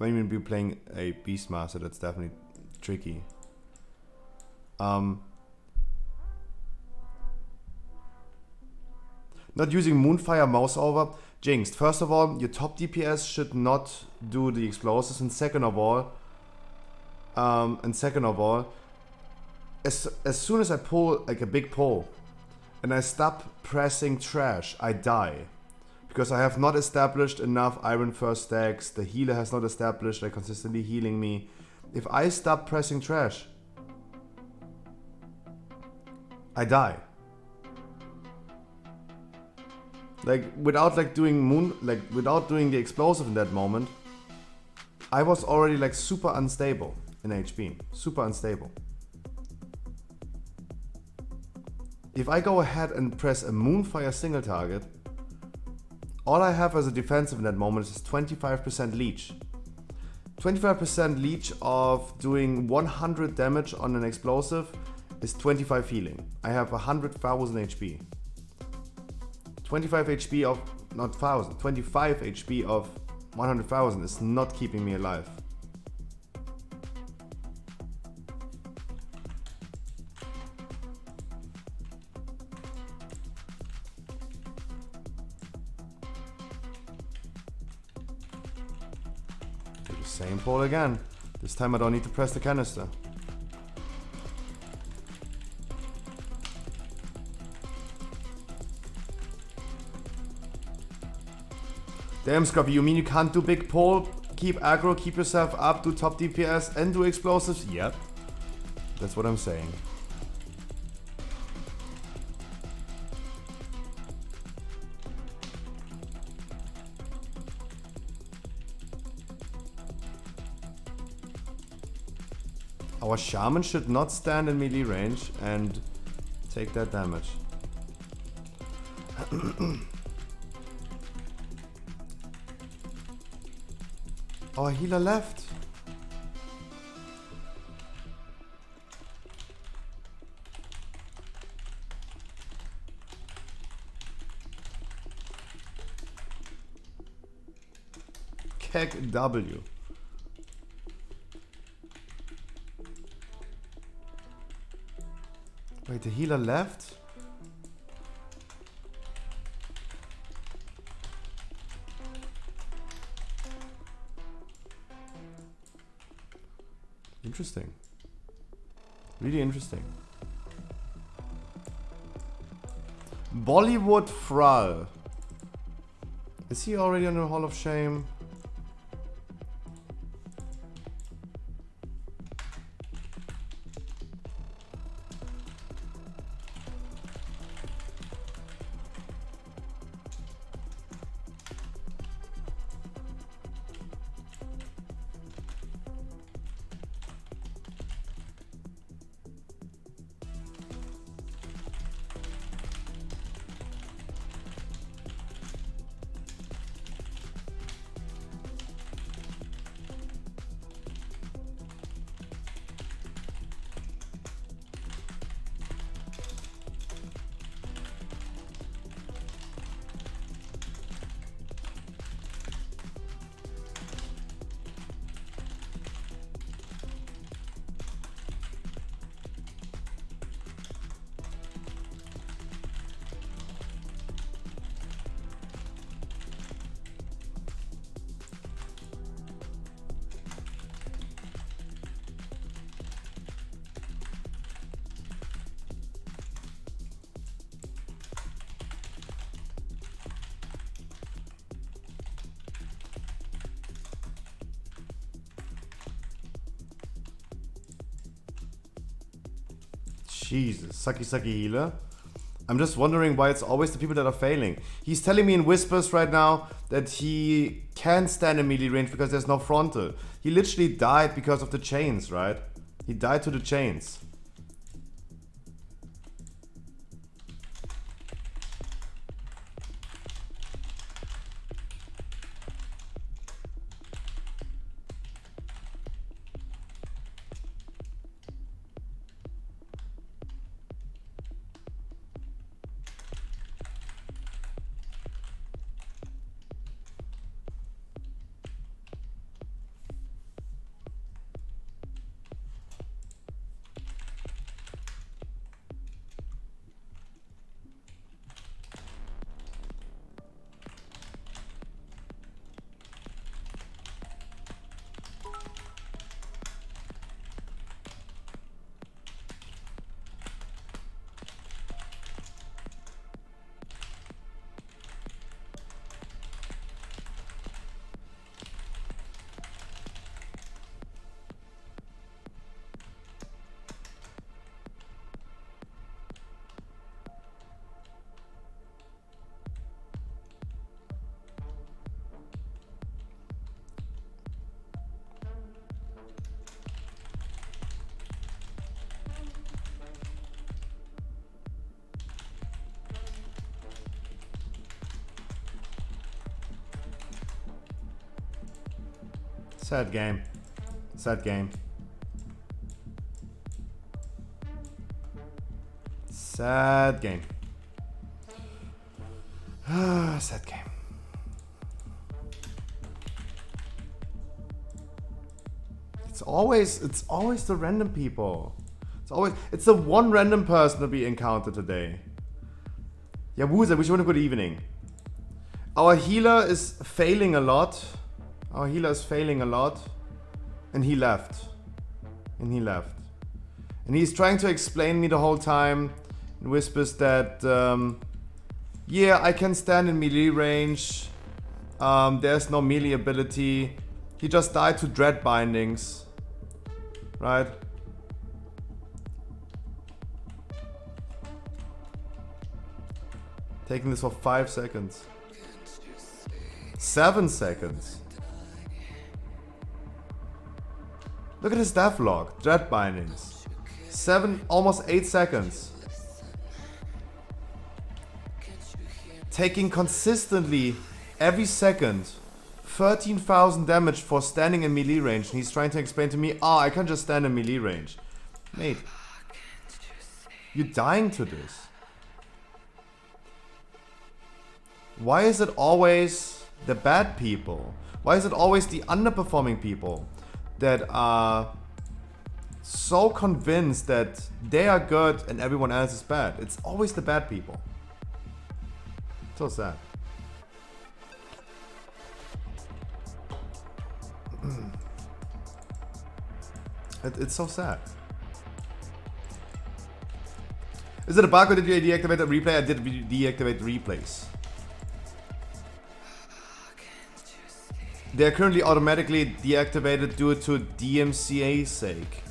you'll be playing a Beastmaster, that's definitely tricky. Not using Moonfire mouse over. Jinxed. First of all, your top DPS should not do the explosives, and second of all, as soon as I pull like a big pull and I stop pressing trash, I die. Because I have not established enough Iron First stacks, the healer has not established like consistently healing me. If I stop pressing trash, I die. Like without like doing without doing the explosive in that moment, I was already like super unstable in HP. Super unstable. If I go ahead and press a Moonfire single target, all I have as a defensive in that moment is 25% leech. 25% leech of doing 100 damage on an explosive is 25 healing. I have 100,000 HP. 25 HP of, not 1000, 25 HP of 100,000 is not keeping me alive. Do the same pull again. This time I don't need to press the canister. Damn, Scruffy, you mean you can't do big pull, keep aggro, keep yourself up, do top DPS, and do explosives? Yep. That's what I'm saying. Our shaman should not stand in melee range and take that damage. Our healer left. Keg W. Wait, the healer left? Interesting. Really interesting. Bollywood Thrall. Is he already on the Hall of Shame? Jesus, sucky healer. I'm just wondering why it's always the people that are failing. He's telling me in whispers right now that he can't stand in melee range because there's no frontal. He literally died because of the chains, right? He died to the chains. Sad game. Sad game. Sad game. Sad game. It's always the random people. It's the one random person that we encountered today. Yabuza, wish you a good evening. Our healer is failing a lot. And he left. And he's trying to explain me the whole time in whispers that, yeah, I can stand in melee range. There's no melee ability. He just died to dread bindings. Right? Taking this for 5 seconds. 7 seconds. Look at his death log. Dread bindings. 7, almost 8 seconds. Taking consistently every second 13,000 damage for standing in melee range. And he's trying to explain to me, I can just stand in melee range. Mate, you're dying to this. Why is it always the bad people? Why is it always the underperforming people that are so convinced that they are good and everyone else is bad? It's always the bad people. So sad. It's so sad. Is it a bug or did you deactivate the replay? I did deactivate replays. They are currently automatically deactivated due to DMCA's sake.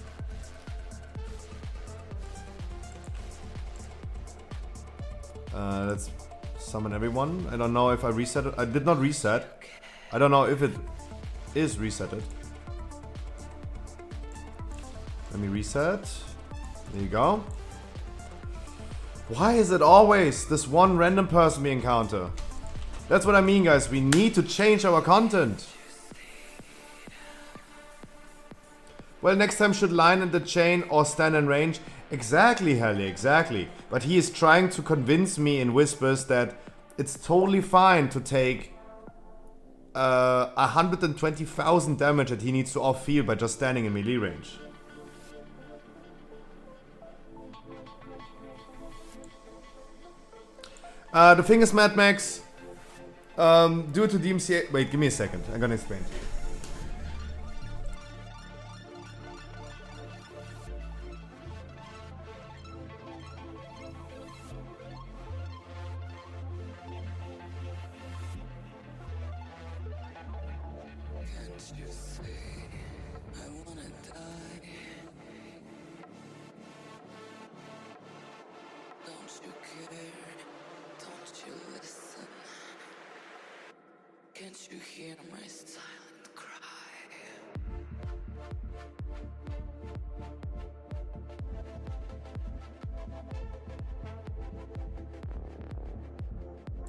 Let's summon everyone. I don't know if I reset it. I did not reset. I don't know if it is resetted. Let me reset. There you go. Why is it always this one random person we encounter? That's what I mean, guys. We need to change our content. Well, next time should line in the chain or stand in range. Exactly, Helly, exactly. But he is trying to convince me in whispers that it's totally fine to take 120,000 damage that he needs to off-field by just standing in melee range. The thing is, Mad Max, due to DMCA... Wait, give me a second. I'm gonna explain.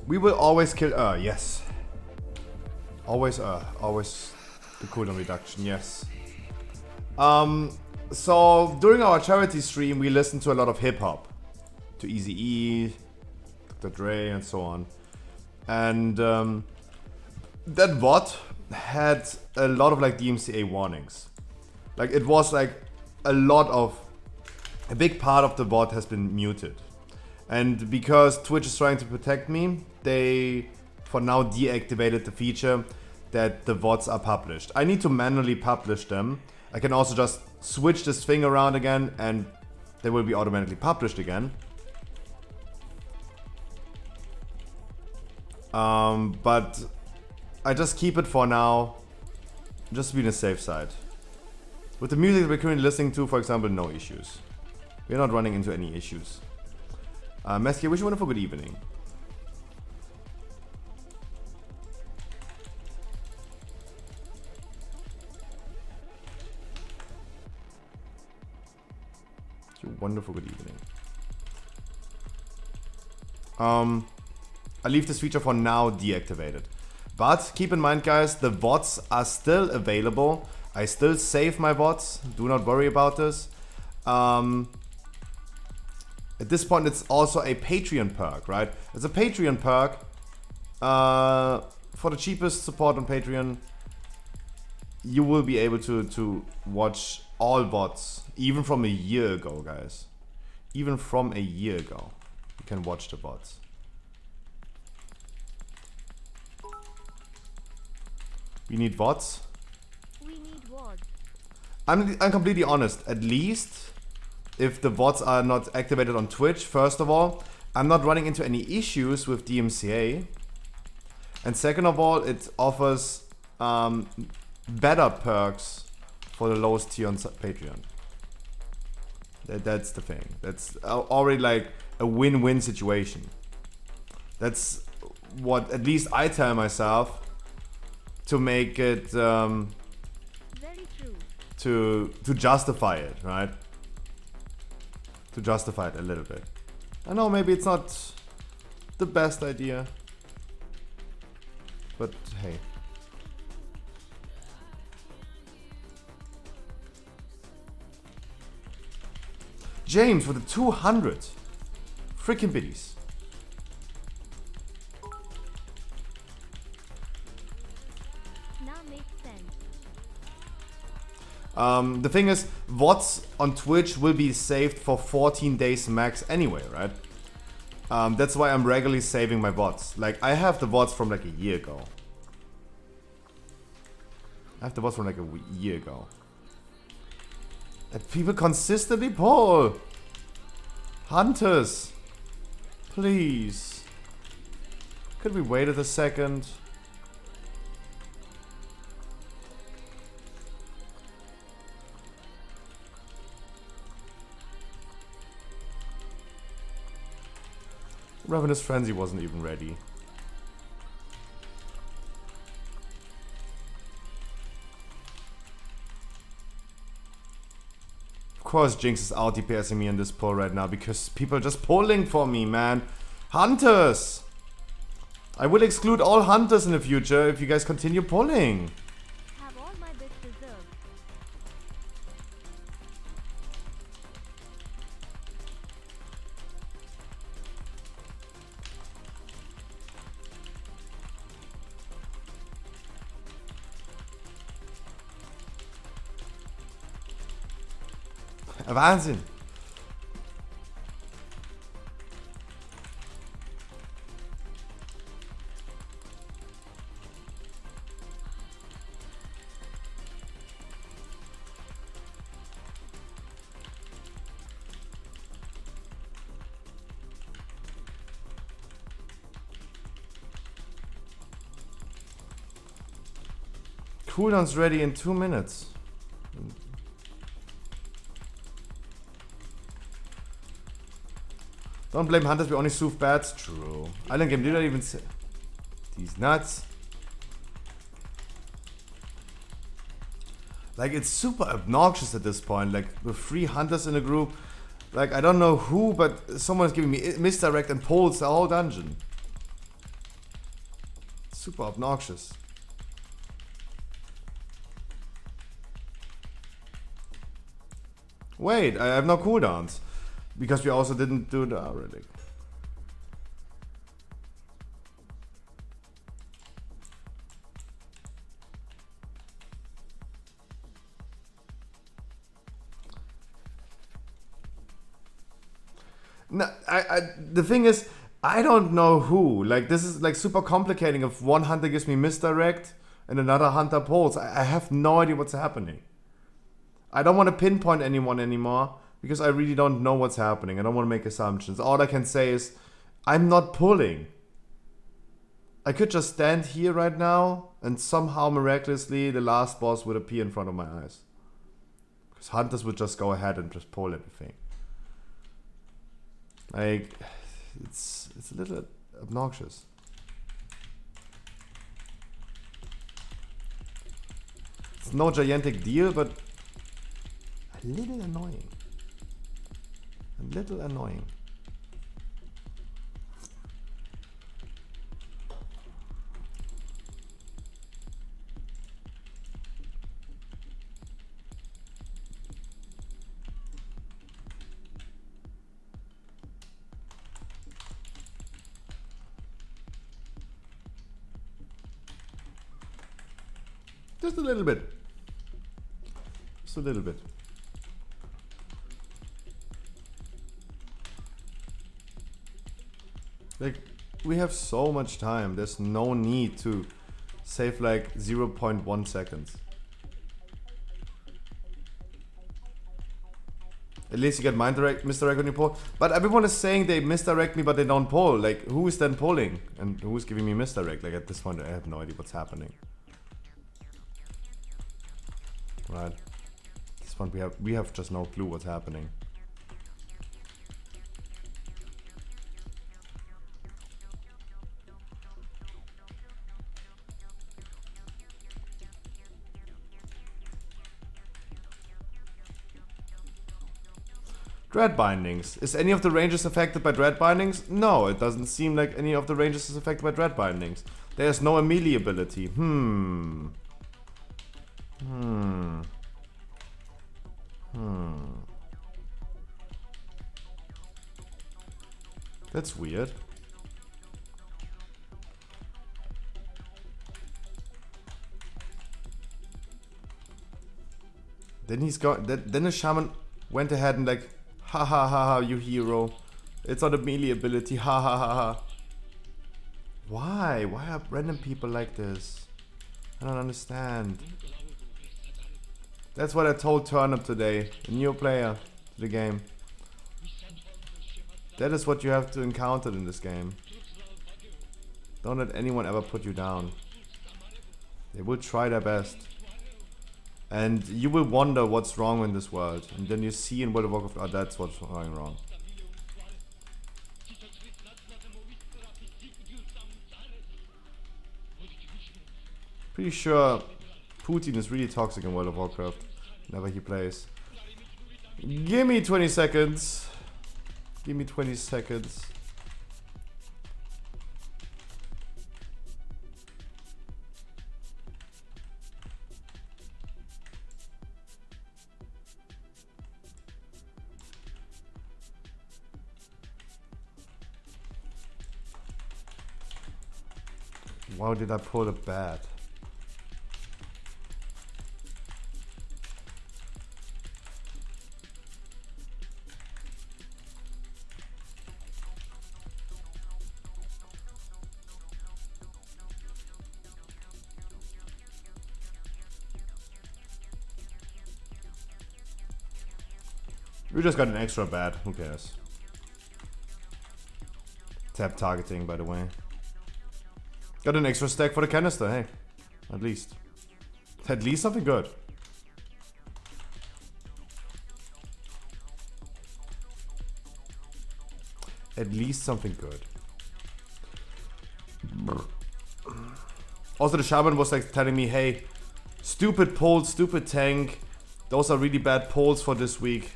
We will always kill yes. Always always the cooldown reduction, yes. So during our charity stream we listened to a lot of hip hop. To Eazy-E, Dr. Dre and so on. And that VoD had a lot of like DMCA warnings. Like it was like a big part of the VoD has been muted. And because Twitch is trying to protect me, they for now deactivated the feature that the VoDs are published. I need to manually publish them. I can also just switch this thing around again and they will be automatically published again. But I just keep it for now, just to be on the safe side. With the music that we're currently listening to, for example, no issues. We're not running into any issues. Mesky, I wish you a wonderful good evening. Wonderful good evening. I leave this feature for now deactivated. But keep in mind guys, the VoDs are still available. I still save my VoDs, do not worry about this. At this point it's also a Patreon perk, right? It's a Patreon perk. For the cheapest support on Patreon, you will be able to watch all VoDs, even from a year ago, guys. Even from a year ago, you can watch the VoDs. We need VoDs. We need VoD. I'm completely honest. At least if the VoDs are not activated on Twitch, first of all, I'm not running into any issues with DMCA. And second of all, it offers better perks for the lowest tier on Patreon. That's the thing. That's already like a win-win situation. That's what at least I tell myself to make it Very true. to justify it, right? To justify it a little bit. I know maybe it's not the best idea, but hey. James with the 200 freaking biddies. Now makes sense. The thing is, VoDs on Twitch will be saved for 14 days max anyway, right? That's why I'm regularly saving my VoDs. Like, I have the VoDs from like a year ago. I have the VoDs from like a year ago. And people consistently poll. Hunters. Please. Could we wait a second? Ravenous Frenzy wasn't even ready. Of course Jinx is out DPSing me in this poll right now because people are just polling for me, man. Hunters! I will exclude all hunters in the future if you guys continue polling. Have all my bits reserved. Wahnsinn! Cooldown's ready in 2 minutes. Don't blame hunters, we only sooth bats. True. Island game did not even say. These nuts. Like, it's super obnoxious at this point. Like, with 3 hunters in a group. Like, I don't know who, but someone's giving me misdirect and pulls the whole dungeon. Super obnoxious. Wait, I have no cooldowns. Because we also didn't do the relic. No, the thing is, I don't know who. Like, this is like super complicating. If one hunter gives me misdirect and another hunter pulls, I have no idea what's happening. I don't want to pinpoint anyone anymore because I really don't know what's happening. I don't want to make assumptions. All I can say is, I'm not pulling. I could just stand here right now and somehow miraculously the last boss would appear in front of my eyes. Because hunters would just go ahead and just pull everything. Like, it's a little obnoxious. It's no gigantic deal, but a little annoying. A little annoying. Just a little bit. Just a little bit. Like, we have so much time. There's no need to save like 0.1 seconds. At least you get misdirect when you pull. But everyone is saying they misdirect me but they don't pull. Like, who is then pulling? And who is giving me misdirect? Like, at this point I have no idea what's happening. Right. At this point we have just no clue what's happening. Dread bindings. Is any of the ranges affected by dread bindings? No, it doesn't seem like any of the ranges is affected by dread bindings. There's no melee ability. That's weird. Then he's got. Then the shaman went ahead and like, ha ha ha ha, you hero. It's not a melee ability. Ha ha ha ha. Why? Why are random people like this? I don't understand. That's what I told Turnip today, a new player to the game. That is what you have to encounter in this game. Don't let anyone ever put you down. They will try their best. And you will wonder what's wrong in this world. And then you see in World of Warcraft, oh, that's what's going wrong. Pretty sure Putin is really toxic in World of Warcraft. Whenever he plays. Give me 20 seconds. Give me 20 seconds. Why did I pull a bat? We just got an extra bat, who cares? Tap targeting, by the way. Got an extra stack for the canister, hey. At least. At least something good. At least something good. Also the shaman was like telling me, hey, Stupid pole, stupid tank. Those are really bad polls for this week.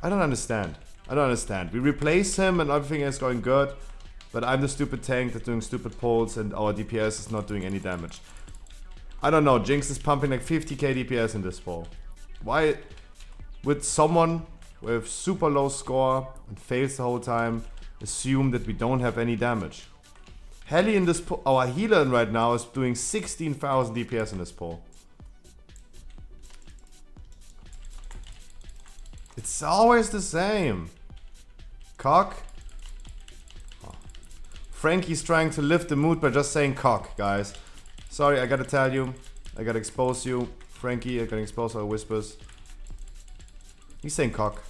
I don't understand. We replace him and everything is going good. But I'm the stupid tank that's doing stupid polls and our DPS is not doing any damage. I don't know. Jinx is pumping like 50k DPS in this poll. Why would someone with super low score and fails the whole time assume that we don't have any damage? Helly in this poll, our healer right now is doing 16,000 DPS in this poll. It's always the same. Cock. Oh. Frankie's trying to lift the mood by just saying cock, guys. Sorry, I gotta tell you. I gotta expose you. Frankie, I gotta expose our whispers. He's saying cock.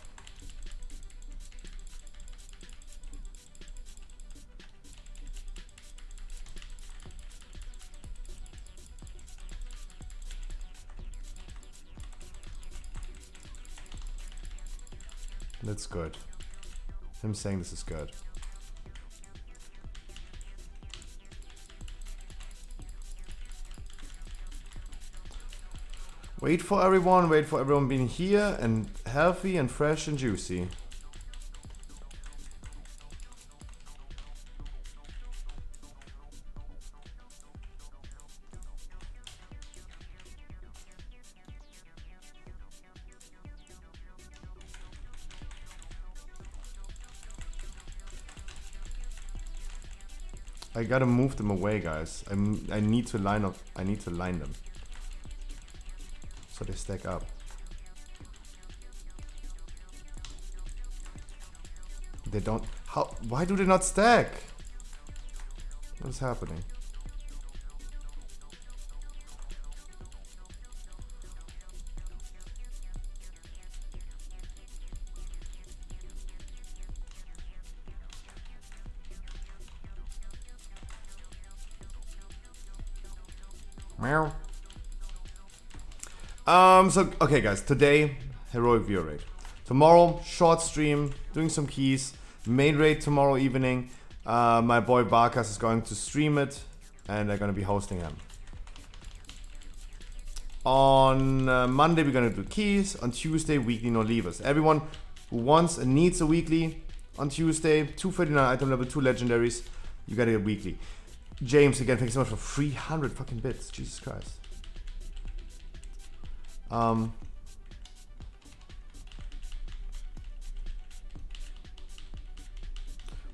That's good. Him saying this is good. Wait for everyone being here and healthy and fresh and juicy. I gotta move them away, guys. I need to line up. I need to line them so they stack up. They don't. How? Why do they not stack? What is happening? Meow. So, okay guys, today, heroic view rate. Tomorrow, short stream, doing some keys. Main raid tomorrow evening. My boy Barkas is going to stream it, and they're gonna be hosting him. On Monday, we're gonna do keys. On Tuesday, weekly no leavers. Everyone who wants and needs a weekly on Tuesday, 239 item level, 2 legendaries, you gotta get weekly. James, again, thanks so much for 300 fucking bits. Jesus Christ.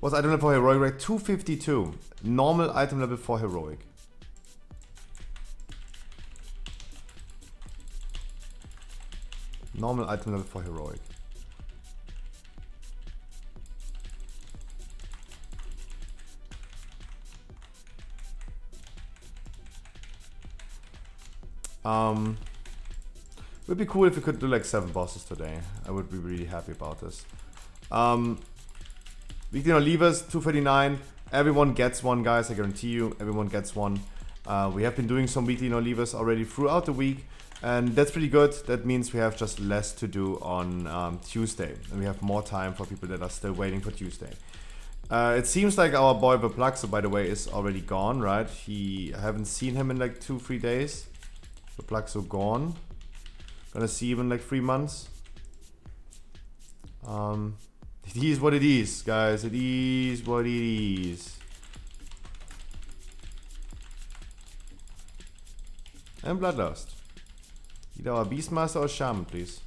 What's item level for heroic rate? 252. Normal item level for heroic. Normal item level for heroic. Would be cool if we could do like 7 bosses today. I would be really happy about this. Weekly no levers, 239. Everyone gets one, guys. I guarantee you, everyone gets one. We have been doing some weekly no levers already throughout the week, and that's pretty good. That means we have just less to do on Tuesday, and we have more time for people that are still waiting for Tuesday. It seems like our boy Verplaxo, by the way, is already gone, right? I haven't seen him in like 2-3 days. Verplaxo gone. Gonna see him in like 3 months. It is what it is, guys. It is what it is. And Bloodlust. Either our Beastmaster or Shaman, please.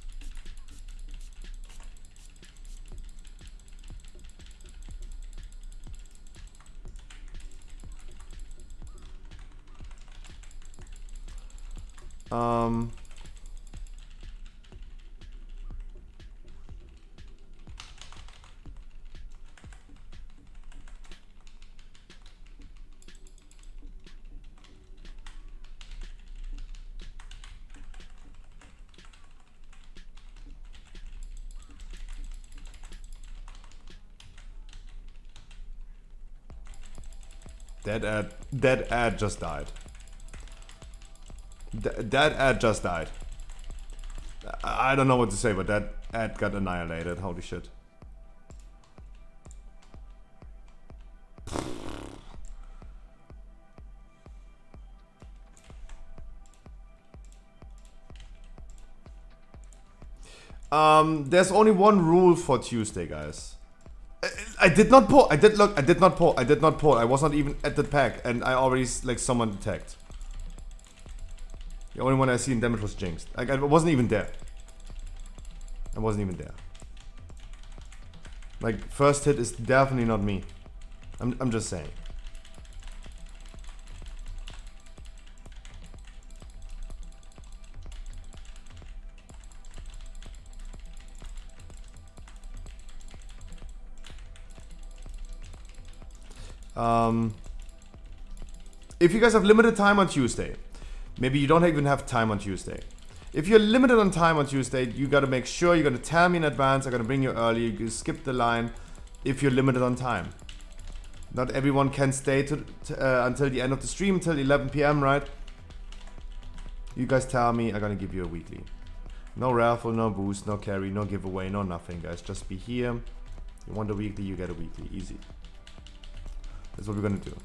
That ad just died. That ad just died. I don't know what to say, but that ad got annihilated. Holy shit. There's only one rule for Tuesday, guys. I did not pull. I did not pull. I was not even at the pack, and I already like someone attacked. The only one I seen damage was Jinxed. Like, I wasn't even there. I wasn't even there. Like, first hit is definitely not me. I'm just saying. If you guys have limited time on Tuesday, maybe you don't even have time on Tuesday. If you're limited on time on Tuesday, you gotta make sure you're gonna tell me in advance. I'm gonna bring you early. You skip the line if you're limited on time. Not everyone can stay until the end of the stream, until 11 p.m., right? You guys tell me, I'm gonna give you a weekly. No raffle, no boost, no carry, no giveaway, no nothing, guys. Just be here. You want a weekly, you get a weekly. Easy. That's what we're gonna do.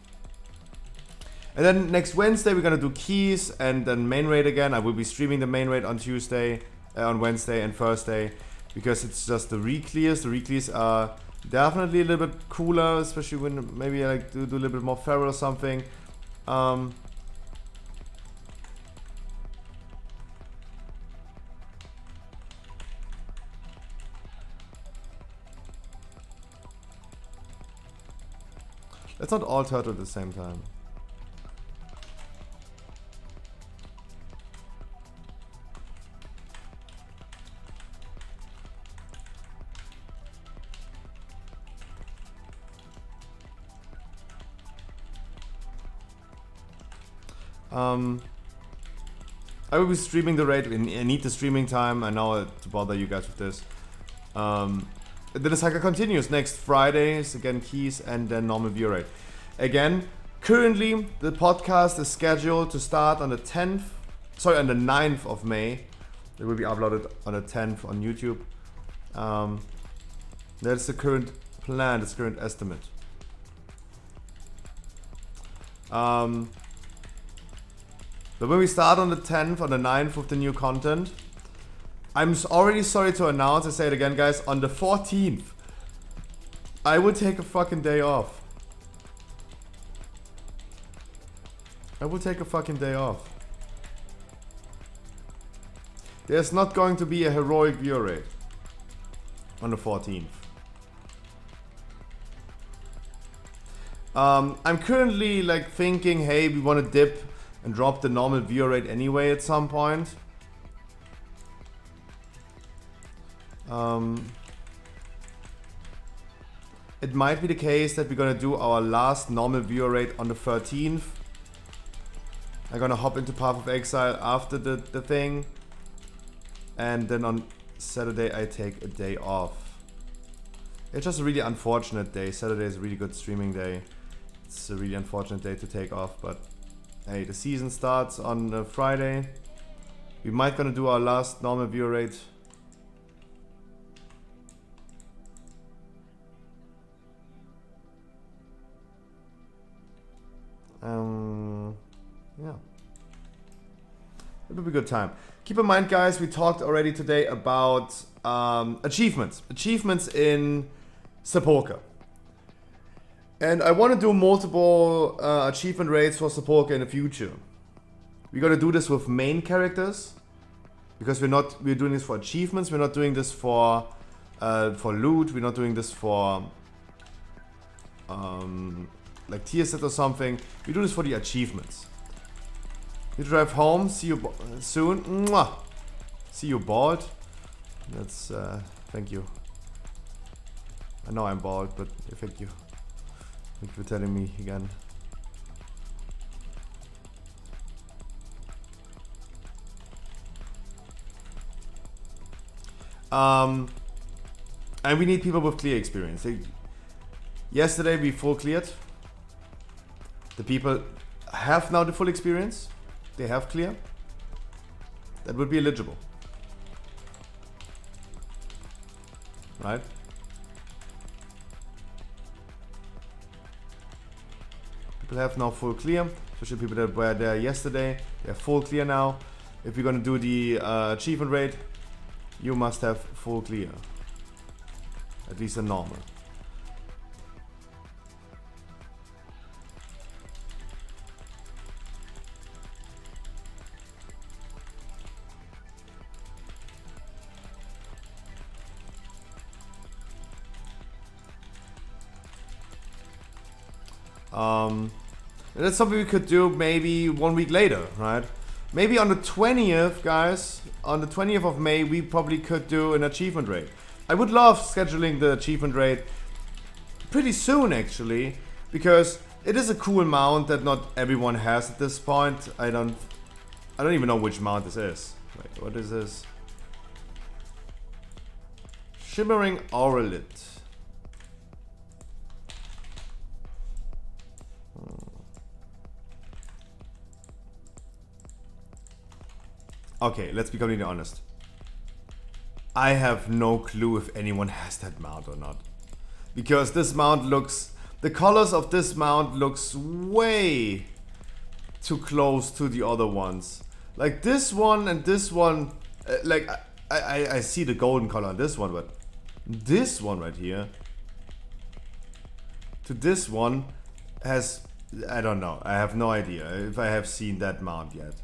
And then next Wednesday we're gonna do keys and then main raid again. I will be streaming the main raid on Tuesday, on Wednesday and Thursday, because it's just the re-clears. The re-clears are definitely a little bit cooler, especially when maybe I like do a little bit more feral or something. Let's not all turtle at the same time. I will be streaming the raid. I need the streaming time. I know to bother you guys with this. The saga continues next Fridays, again keys and then normal view rate. Again, currently the podcast is scheduled to start on the 9th of May. It will be uploaded on the 10th on YouTube. That's the current plan, that's the current estimate. But when we start on the 10th, on the 9th with the new content, I'm already sorry to announce, I say it again guys, on the 14th, I will take a fucking day off. I will take a fucking day off. There's not going to be a heroic view rate on the 14th. I'm currently like thinking, hey, we want to dip and drop the normal view rate anyway at some point. It might be the case that we're gonna do our last normal view rate on the 13th. I'm gonna hop into Path of Exile after the thing. And then on Saturday I take a day off. It's just a really unfortunate day. Saturday is a really good streaming day. It's a really unfortunate day to take off, but hey, the season starts on Friday. We might gonna do our last normal view rate. Yeah. It'll be a good time. Keep in mind, guys, we talked already today about achievements. Achievements in Sepulka. And I want to do multiple achievement rates for Sepulka in the future. We're gonna do this with main characters, because we're doing this for achievements. We're not doing this for loot. We're not doing this for like tier set or something. We do this for the achievements. You drive home. See you soon. Mwah. See you bald. That's thank you. I know I'm bald, but thank you. Thank you for telling me again. And we need people with clear experience. Yesterday we full cleared. The people have now the full experience. They have clear. That would be eligible. Right? People have now full clear. Especially people that were there yesterday. They have full clear now. If we're gonna do the achievement rate, you must have full clear. At least a normal. That's something we could do maybe 1 week later, right? Maybe on the 20th, guys, on the 20th of May, we probably could do an achievement raid. I would love scheduling the achievement raid pretty soon, actually, because it is a cool mount that not everyone has at this point. I don't even know which mount this is. Wait, what is this? Shimmering Auralit. Okay, let's be completely honest. I have no clue if anyone has that mount or not. Because this mount looks... The colors of this mount looks way too close to the other ones. Like this one and this one... like, I see the golden color on this one, but... This one right here... To this one has... I don't know. I have no idea if I have seen that mount yet.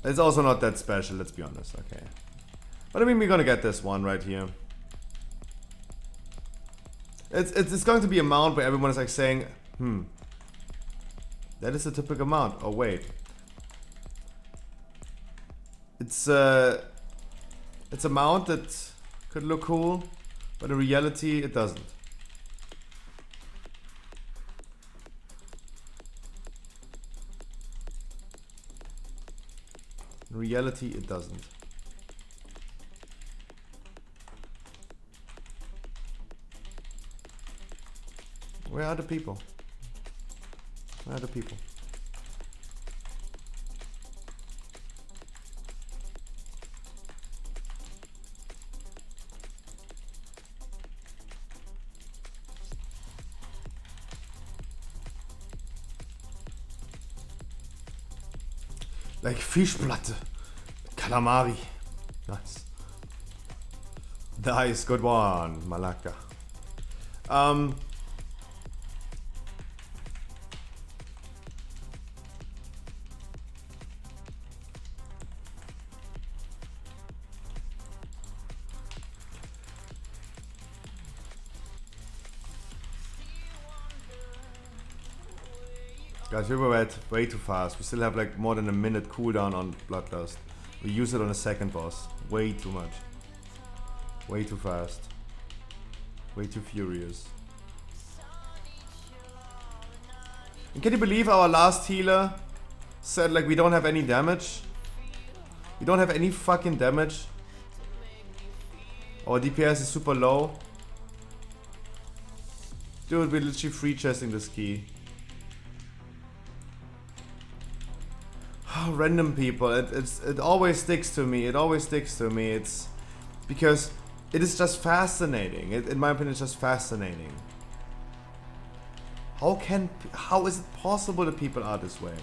It's also not that special, let's be honest, okay. But I mean, we're gonna get this one right here. It's going to be a mount where everyone is like saying, that is a typical mount. Oh wait. It's a mount that could look cool, but in reality it doesn't. In reality, it doesn't. Where are the people? Where are the people? Like Fischplatte. Calamari. Nice. Nice, good one, Malaka. Guys, we were at way too fast. We still have like more than a minute cooldown on Bloodlust. We use it on a second boss. Way too much. Way too fast. Way too furious. And can you believe our last healer said like we don't have any damage? We don't have any fucking damage. Our DPS is super low. Dude, we're literally free chesting this key. Random people, it always sticks to me. It always sticks to me. It's because it is just fascinating. In my opinion, it's just fascinating. How is it possible that people are this way?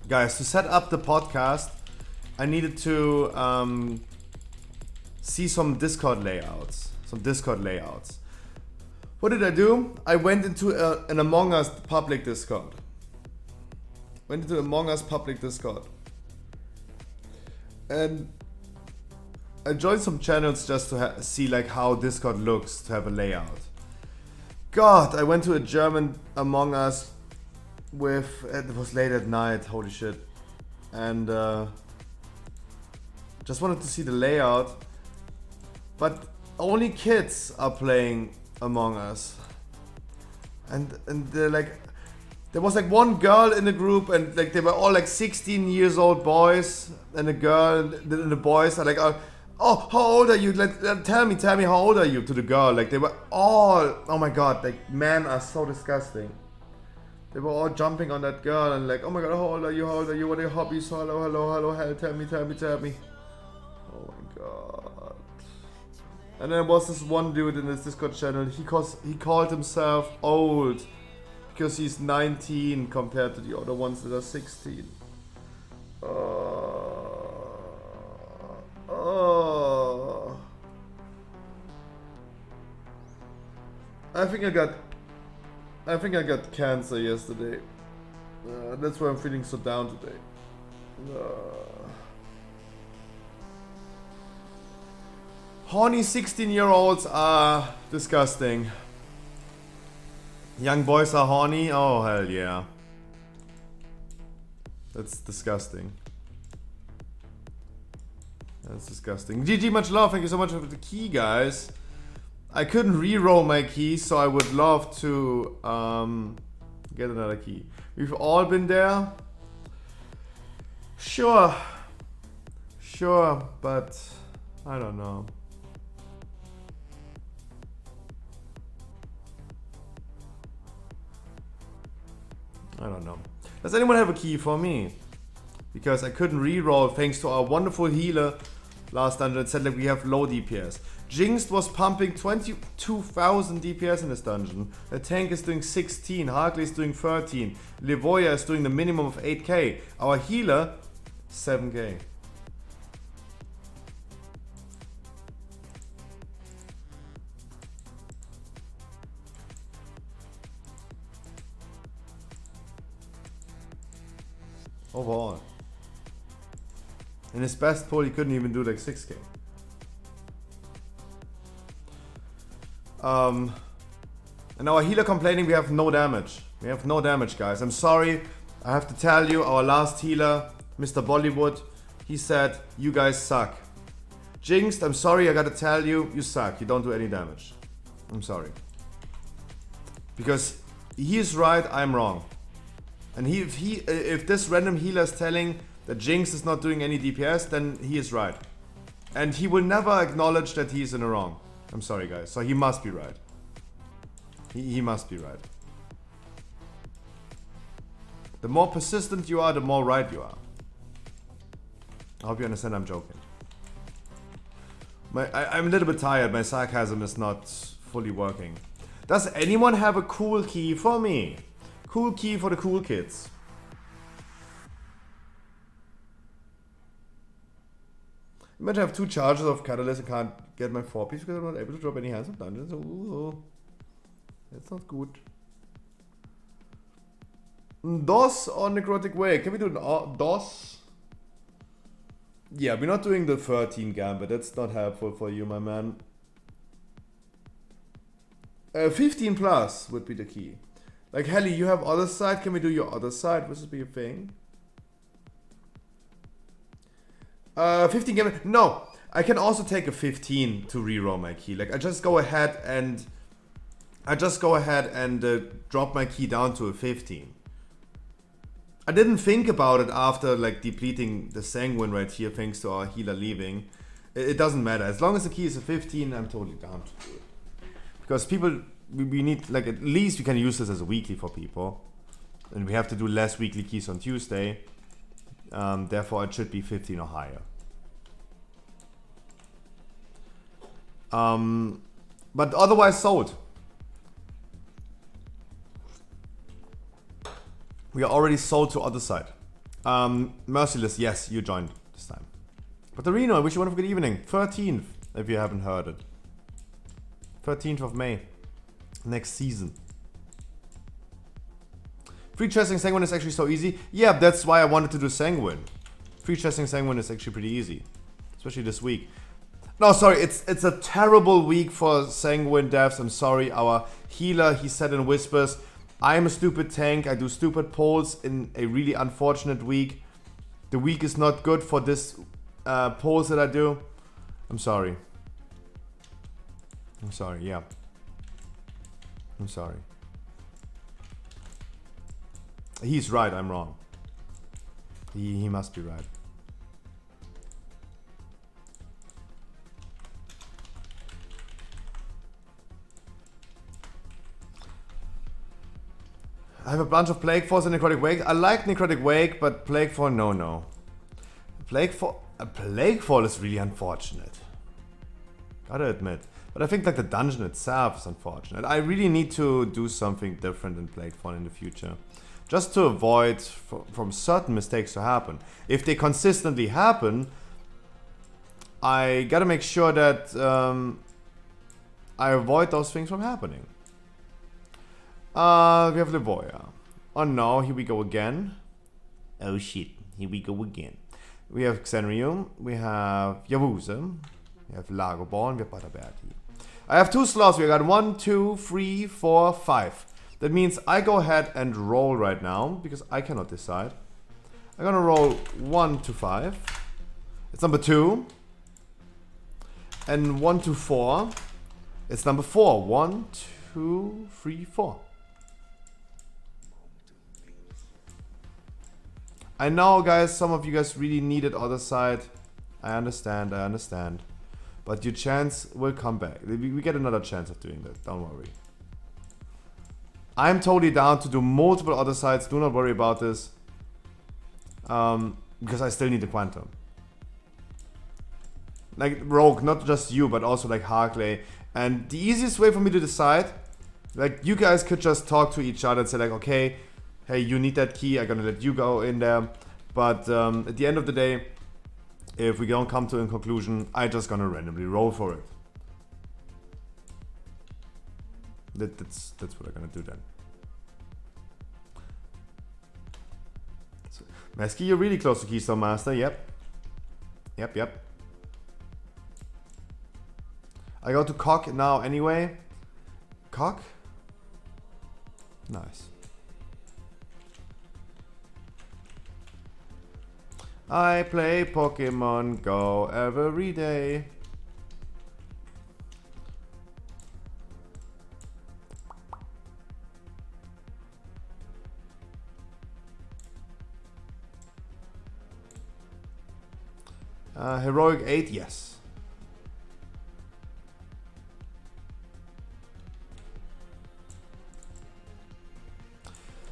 Guys, to set up the podcast, I needed to see some Discord layouts. What did I do? I went into an Among Us public Discord. And I joined some channels just to see like how Discord looks, to have a layout. God, I went to a German Among Us with, it was late at night, holy shit, and just wanted to see the layout, but only kids are playing Among Us, and they're like, there was like one girl in the group, and like they were all like 16 years old boys, and a girl, and the boys are like, Oh, how old are you? Like, tell me, how old are you? To the girl, like they were all, oh my god, like men are so disgusting. They were all jumping on that girl and like, oh my god, how old are you? What are your hobbies? Hello, hell, tell me. Oh my god. And then there was this one dude in this Discord channel, he called himself old because he's 19 compared to the other ones that are 16. I think I got cancer yesterday. That's why I'm feeling so down today. Horny 16-year-olds are disgusting. Young boys are horny? Oh, hell yeah. That's disgusting. That's disgusting. GG, much love. Thank you so much for the key, guys. I couldn't re-roll my key, so I would love to get another key. We've all been there. Sure, but I don't know. I don't know. Does anyone have a key for me? Because I couldn't re-roll thanks to our wonderful healer last dungeon. It said like we have low DPS. Jinxed was pumping 22,000 DPS in this dungeon. The tank is doing 16. Harkley is doing 13. Livoya is doing the minimum of 8k. Our healer, 7k. Overall. In his best pull, he couldn't even do like 6k. And our healer complaining we have no damage. We have no damage, guys. I'm sorry. I have to tell you, our last healer, Mr. Bollywood, he said, you guys suck. Jinxed, I'm sorry, I gotta tell you, you suck. You don't do any damage. I'm sorry. Because he is right, I'm wrong. And if this random healer is telling that Jinx is not doing any DPS, then he is right. And he will never acknowledge that he is in the wrong. I'm sorry, guys. So he must be right. He must be right. The more persistent you are, the more right you are. I hope you understand I'm joking. I'm a little bit tired. My sarcasm is not fully working. Does anyone have a cool key for me? Cool key for the cool kids. Imagine I have 2 charges of Catalyst and can't get my 4 piece because I'm not able to drop any hands of dungeons. Ooh, that's not good. DOS or Necrotic Way? Can we do an DOS? Yeah, we're not doing the 13 gambit. That's not helpful for you, my man. 15 plus would be the key. Like, Helly, you have other side. Can we do your other side? Would this be a thing? 15 gambit. No, I can also take a 15 to reroll my key. Like, I just go ahead and drop my key down to a 15. I didn't think about it after like depleting the Sanguine right here thanks to our healer leaving. It doesn't matter. As long as the key is a 15, I'm totally down to do it. Because people, we need, like, at least we can use this as a weekly for people. And we have to do less weekly keys on Tuesday. Therefore, it should be 15 or higher. But otherwise sold. We are already sold to other side. Merciless, yes, you joined this time. But Reno, I wish you a wonderful good evening. 13th, if you haven't heard it. 13th of May. Next season. Free chesting Sanguine is actually so easy. Yeah, that's why I wanted to do Sanguine. Free chesting Sanguine is actually pretty easy. Especially this week. No, sorry, it's a terrible week for Sanguine devs. I'm sorry, our healer, he said in whispers, I'm a stupid tank, I do stupid polls in a really unfortunate week. The week is not good for this polls that I do. I'm sorry. I'm sorry, yeah. I'm sorry. He's right, I'm wrong. He must be right. have a bunch of Plague Falls and Necrotic Wake. I like Necrotic Wake, but Plague Fall, no. A Plague Fall is really unfortunate. Gotta admit. But I think like the dungeon itself is unfortunate. I really need to do something different in Plague Fall in the future. Just to avoid from certain mistakes to happen. If they consistently happen, I gotta make sure that I avoid those things from happening. We have Livoya. Oh no, here we go again. Oh shit, here we go again. We have Xenrium, we have Yavuse, we have Lagoborn, we have Bataberti. I have 2 slots. We got 1, 2, 3, 4, 5. That means I go ahead and roll right now because I cannot decide. I'm gonna roll 1 to 5. It's number 2. And 1 to 4. It's number 4. 1, 2, 3, 4. I know, guys, some of you guys really needed other side. I understand. But your chance will come back. We get another chance of doing that. Don't worry. I'm totally down to do multiple other sides. Do not worry about this. Because I still need the Quantum. Like, Rogue, not just you, but also like Harkley. And the easiest way for me to decide, like, you guys could just talk to each other and say like, okay, hey, you need that key, I'm gonna let you go in there. But at the end of the day, if we don't come to a conclusion, I'm just gonna randomly roll for it. That's what I'm gonna do then. So, Mesky, you're really close to Keystone Master, yep. Yep. I go to Cock now anyway. Cock? Nice. I play Pokemon Go every day. Heroic 8, yes.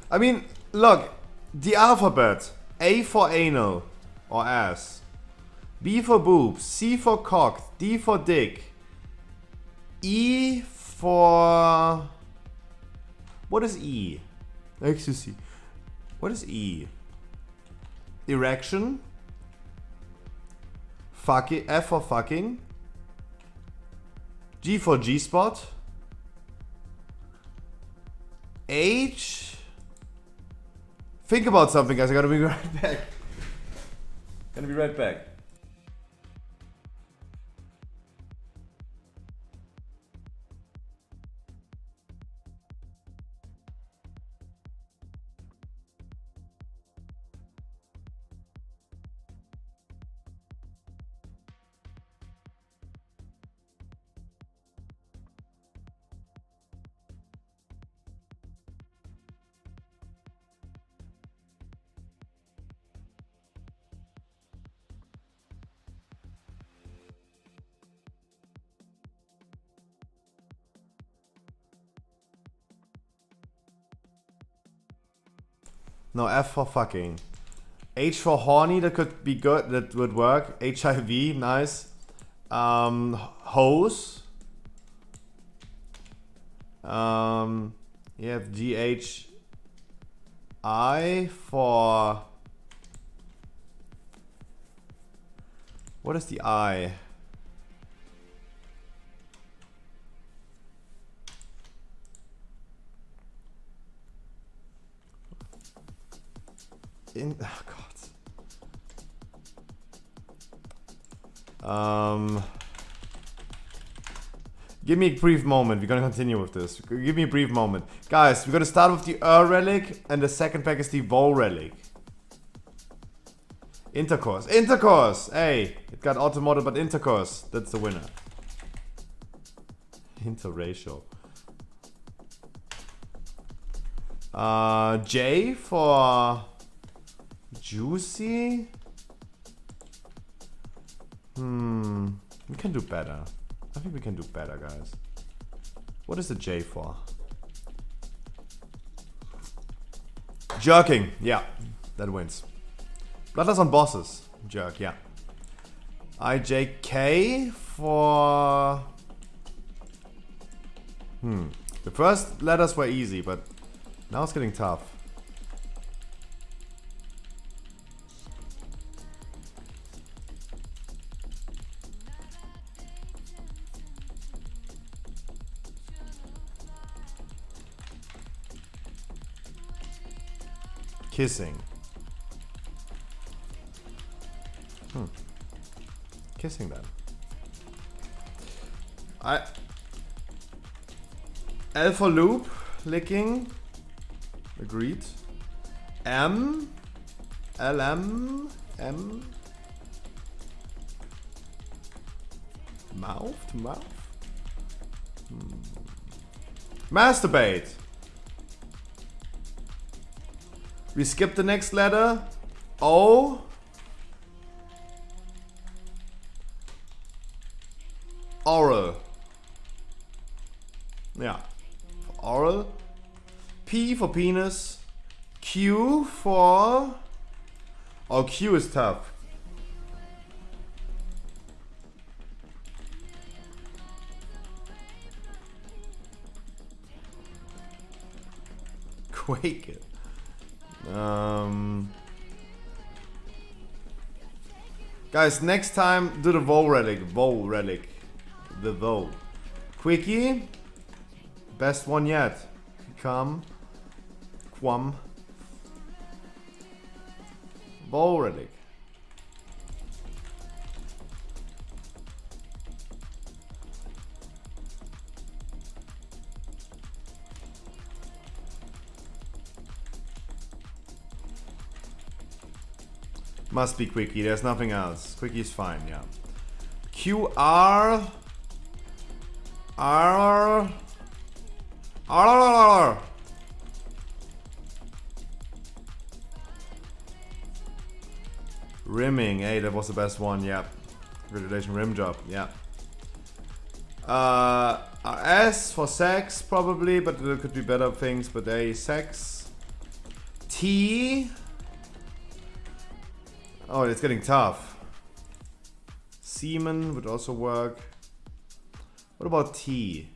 I mean, look, the alphabet. A for anal or ass. B for boobs. C for cock. D for dick. E for... What is E? Ecstasy. What is E? Erection. Fucking. F for fucking. G for G-spot. H. Think about something, guys. I gotta be right back. Gonna be right back. No, F for fucking. H for horny, that could be good, that would work. HIV, nice. Hose. You have GHI for... What is the I? Oh God. Give me a brief moment. We're gonna continue with this. Give me a brief moment. Guys, we're gonna start with the relic, and the second pack is the Vol relic. Intercourse. Intercourse! Hey! It got automoted, but Intercourse. That's the winner. Interracial. J for... Juicy? We can do better. I think we can do better, guys. What is the J for? Jerking, yeah, that wins. Bloodlust on bosses. Jerk, yeah. IJK for... The first letters were easy, but now it's getting tough. Kissing. Kissing then. L for loop. Licking. Agreed. M. LM. M. Mouth to mouth. Masturbate. We skip the next letter. O. Oral. Yeah. For oral. P for penis. Q for... Oh, Q is tough. Quake it. Guys, next time do the VoD relic. VoD relic. The VoD. Quickie. Best one yet. Come. Quam. VoD relic. Must be Quickie, there's nothing else. Quickie's fine, yeah. QR. R. Rimming, hey, that was the best one, yeah. Congratulations, rim job, yeah. S for sex, probably, but there could be better things, but A, sex. T. Oh, it's getting tough. Semen would also work. What about T?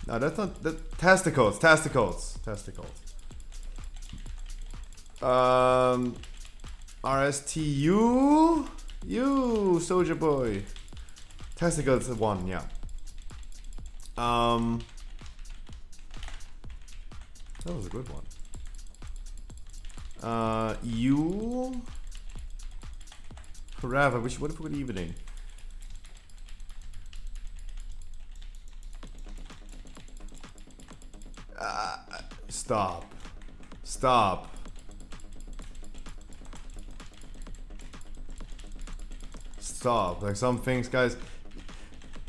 No, that's not the testicles. RSTU. You, soldier boy. Testicles one, yeah. That was a good one. U. Forever. What if we could evening? Stop. Like some things, guys.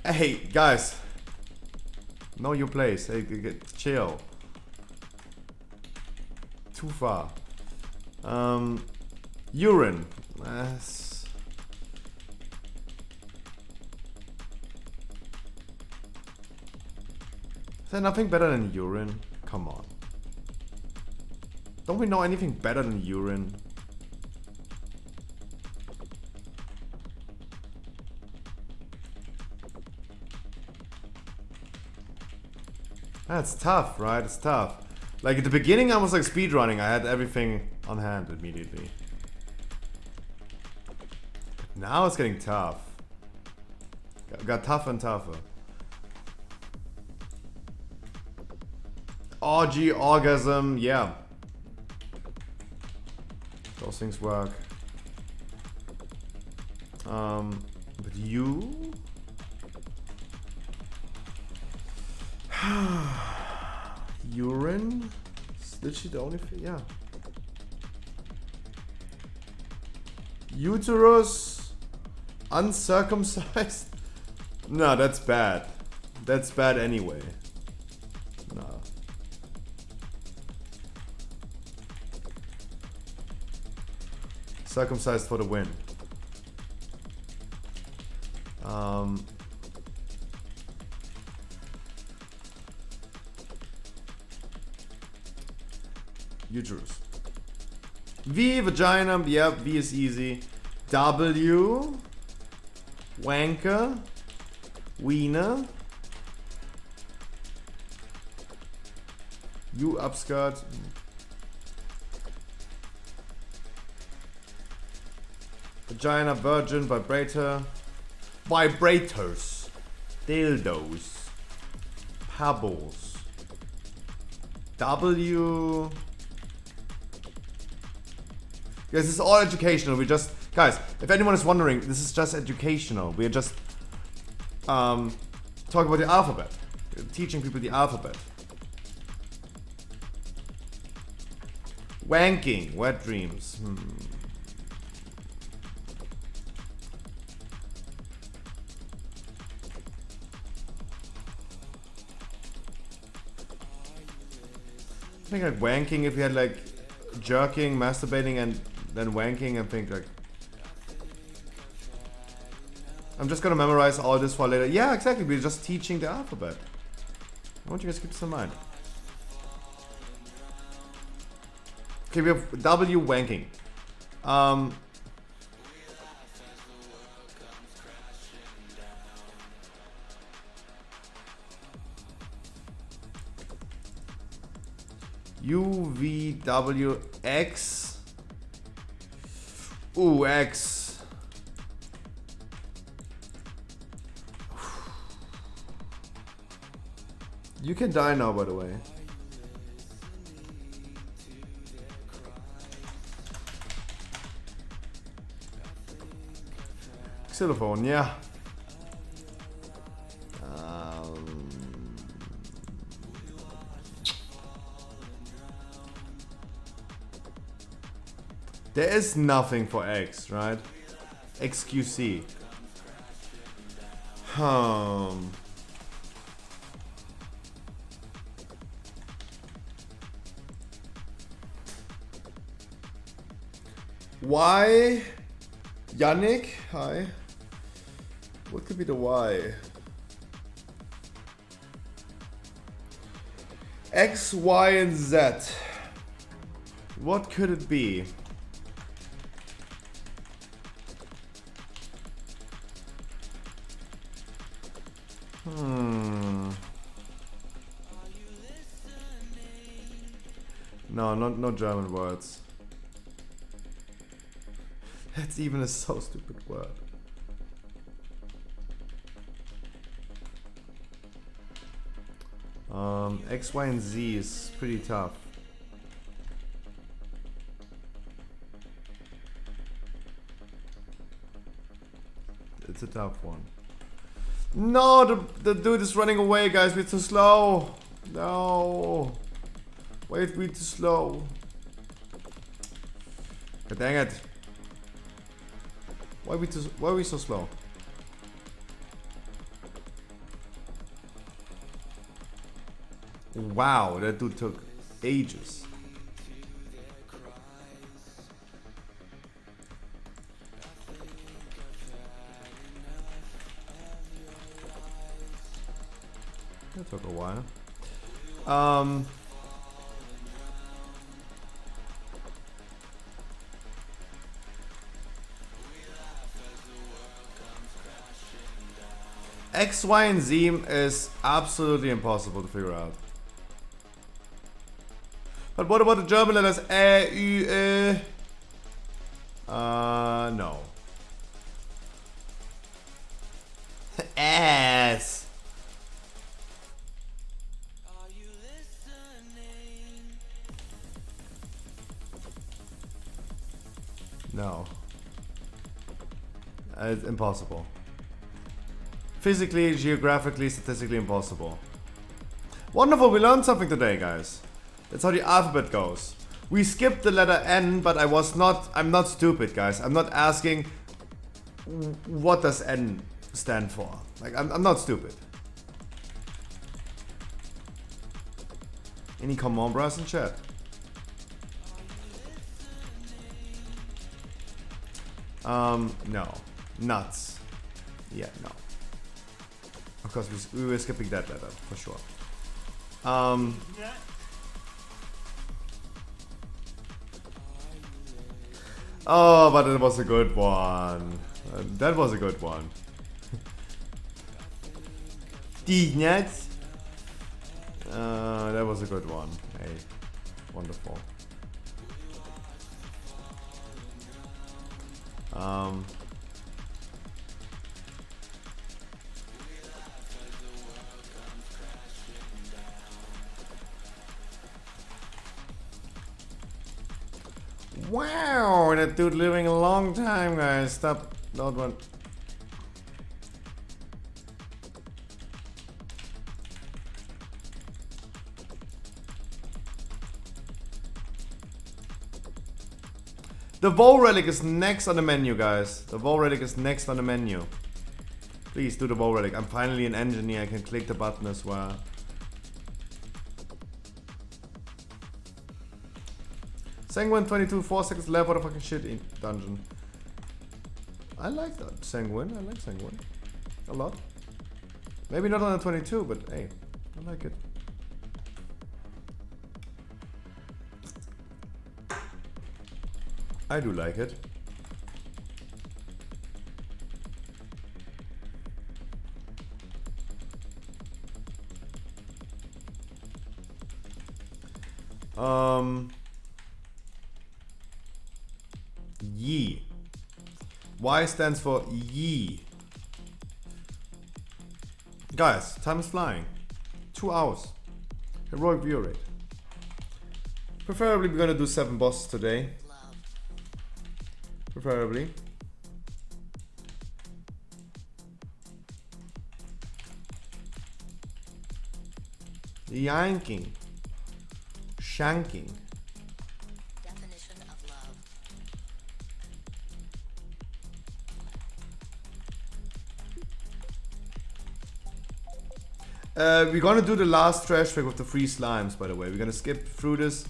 Hey, guys. Know your place. Hey, chill. Too far. Urine. Is there nothing better than urine? Come on. Don't we know anything better than urine? That's tough, right? It's tough. Like at the beginning I was like speedrunning. I had everything on hand immediately. Now it's getting tough. Got tougher and tougher. Orgy, orgasm, yeah. Those things work. But you? Urine? Is literally the only thing, yeah. Uterus? Uncircumcised? No, that's bad. That's bad anyway. No. Circumcised for the win. Uterus. V, vagina. Yep, V is easy. W, wanker. Wiener. U, upskirt. Vagina, virgin, vibrator. Vibrators. Dildos. Pebbles. W. This is all educational. We just, guys, if anyone is wondering, this is just educational. We're just talking about the alphabet. We're teaching people the alphabet. Wanking, wet dreams. I think like wanking, if you had like jerking, masturbating, and then wanking, I think like I'm just gonna memorize all this for later. Yeah, exactly. We're just teaching the alphabet. I want you guys to keep this in mind. Okay, we have W, wanking. U, V, W, X. Ooh, X. You can die now, by the way. Xylophone, yeah. There is nothing for X, right? XQC. Y. Yannick, hi. What could be the Y? X, Y, and Z. What could it be? No, no German words. That's even a so stupid word. X, Y, and Z is pretty tough. It's a tough one. No, the dude is running away, guys. We're too slow. No. Wait, we're too slow. God dang it. Why are we so slow? Wow, that dude took ages. That took a while. X, Y, and Z is absolutely impossible to figure out. But what about the German letters? No. S. No. It's impossible. Physically, geographically, statistically impossible. Wonderful, we learned something today, guys. That's how the alphabet goes. We skipped the letter N, but I'm not stupid, guys. I'm not asking what does N stand for. Like, I'm not stupid. Any comment, bros, in chat? No. Nuts. Yeah, no. Of course, we were skipping that letter, for sure. Oh, but it was a good one. That was a good one. Die nuts. That was a good one. Hey, wonderful. Wow, that dude living a long time, guys. Stop. Don't want. The Vol Relic is next on the menu, guys. The Vol Relic is next on the menu. Please do the Vol Relic. I'm finally an engineer. I can click the button as well. Sanguine 22, 4 seconds left. What the fucking shit in dungeon. I like that. Sanguine. I like Sanguine. A lot. Maybe not on the 22, but hey, I like it. I do like it. Yi. Y stands for Yi. Guys, time is flying. 2 hours. Heroic view rate. Preferably we're gonna do 7 bosses today. Preferably. Yanking. Shanking. Definition of love. We're gonna do the last trash bag with the free slimes, by the way. We're gonna skip through this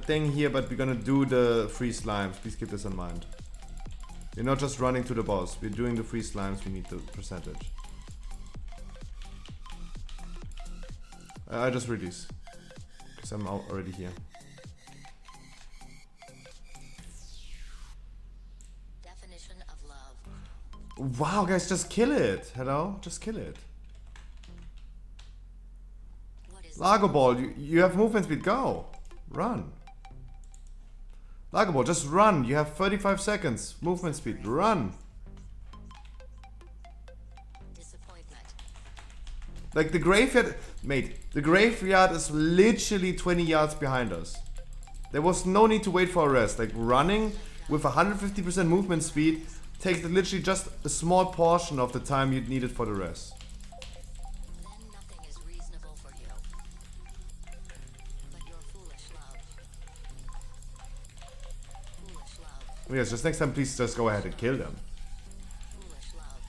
thing here, but we're gonna do the free slimes. Please keep this in mind. We're not just running to the boss. We're doing the free slimes. We need the percentage. I just read these because I'm already here. Definition of love. Wow, guys, just kill it. Hello, just kill it. What is Lago Ball, you have movement speed. Go, run. Lago Ball, just run. You have 35 seconds. Movement speed. Run. disappointment? Like the graveyard, mate. The graveyard is literally 20 yards behind us. There was no need to wait for a rest. Like running with 150% movement speed takes literally just a small portion of the time you needed for the rest. Then nothing is reasonable for you. But your foolish love. Foolish love. Yes, just next time, please just go ahead and kill them. Foolish love.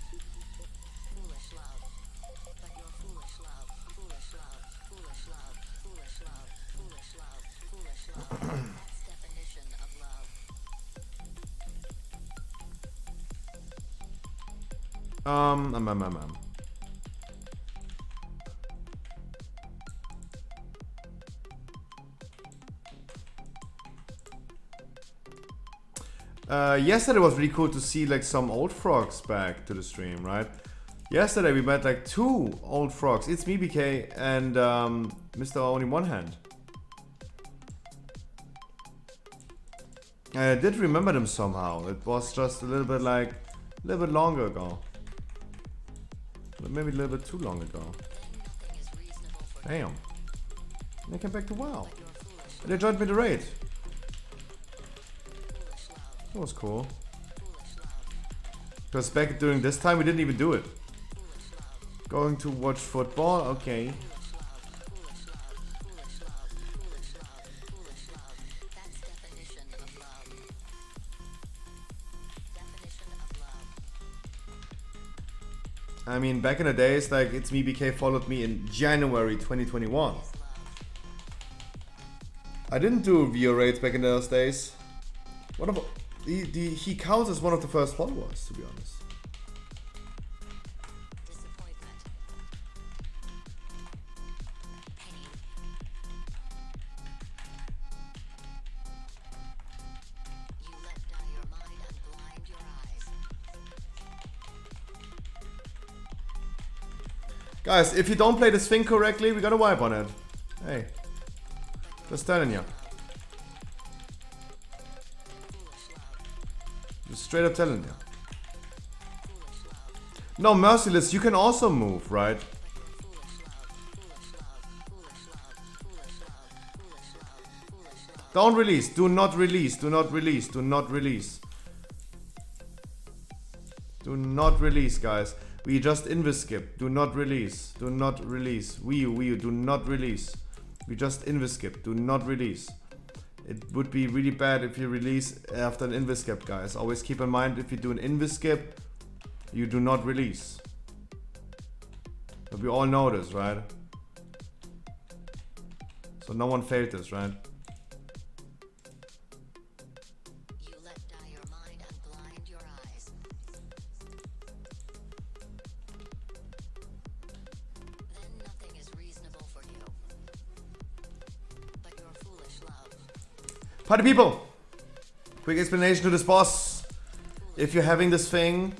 Foolish love. But your foolish love. Foolish love. Foolish love. Foolish love. Foolish love. Foolish love. That's definition of love. Yesterday was really cool to see like some old frogs back to the stream, right? Yesterday we met like 2 old frogs. It's me, BK, and Mr. Only One Hand. I did remember them somehow. It was just a little bit like, a little bit longer ago. Maybe a little bit too long ago. Then nothing is reasonable for Damn. They came back to WoW. your foolish And they joined me the raid. foolish love. That was cool. Foolish love. Because back during this time we didn't even do it. Foolish love. Going to watch football? Okay. Foolish love. Foolish love. Foolish love. Foolish love. Foolish love. That's definition of love. Definition of love. I mean, back in the days, like, It's Me BK followed me in January 2021. I didn't do VO raids back in those days. he counts as one of the first followers, to be honest. Disappointment. Pain. You let die your mind and blind your eyes. Guys, if you don't play this thing correctly, we got a wipe on it. Hey. Just telling you. Just straight up telling you. No, Merciless, you can also move, right? Don't release. Do not release. Do not release. Do not release. Do not release, guys. We just invis skip. Do not release. Do not release. We do not release. We just invis skip. Do not release. It would be really bad if you release after an invis skip, guys. Always keep in mind, if you do an invis skip, you do not release. But we all know this, right? So no one failed this, right? You let die your mind and blind your eyes. Then nothing is reasonable for you. But your foolish love. Party people! Quick explanation to this boss. If you're having this thing,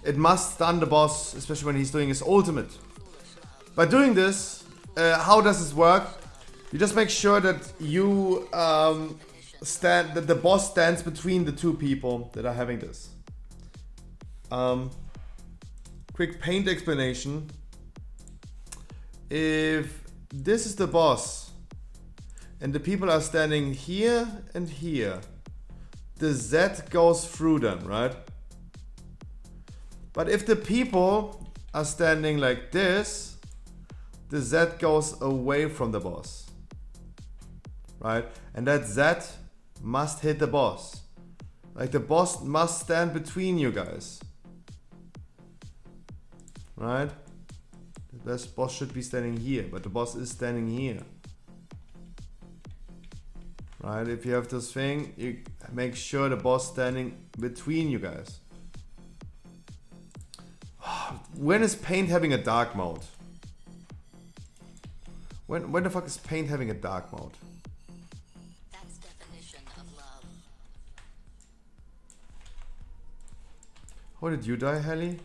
it must stun the boss, especially when he's doing his ultimate. By doing this, how does this work? You just make sure that you that the boss stands between the two people that are having this. Quick paint explanation. If this is the boss and the people are standing here and here, the Z goes through them, right? But if the people are standing like this, the Z goes away from the boss, right? And that Z must hit the boss. Like, the boss must stand between you guys, right? The boss should be standing here, but the boss is standing here. Right, if you have this thing, you make sure the boss standing between you guys. When is Paint having a dark mode? When the fuck is Paint having a dark mode? That's definition of love. How did you die, Helly?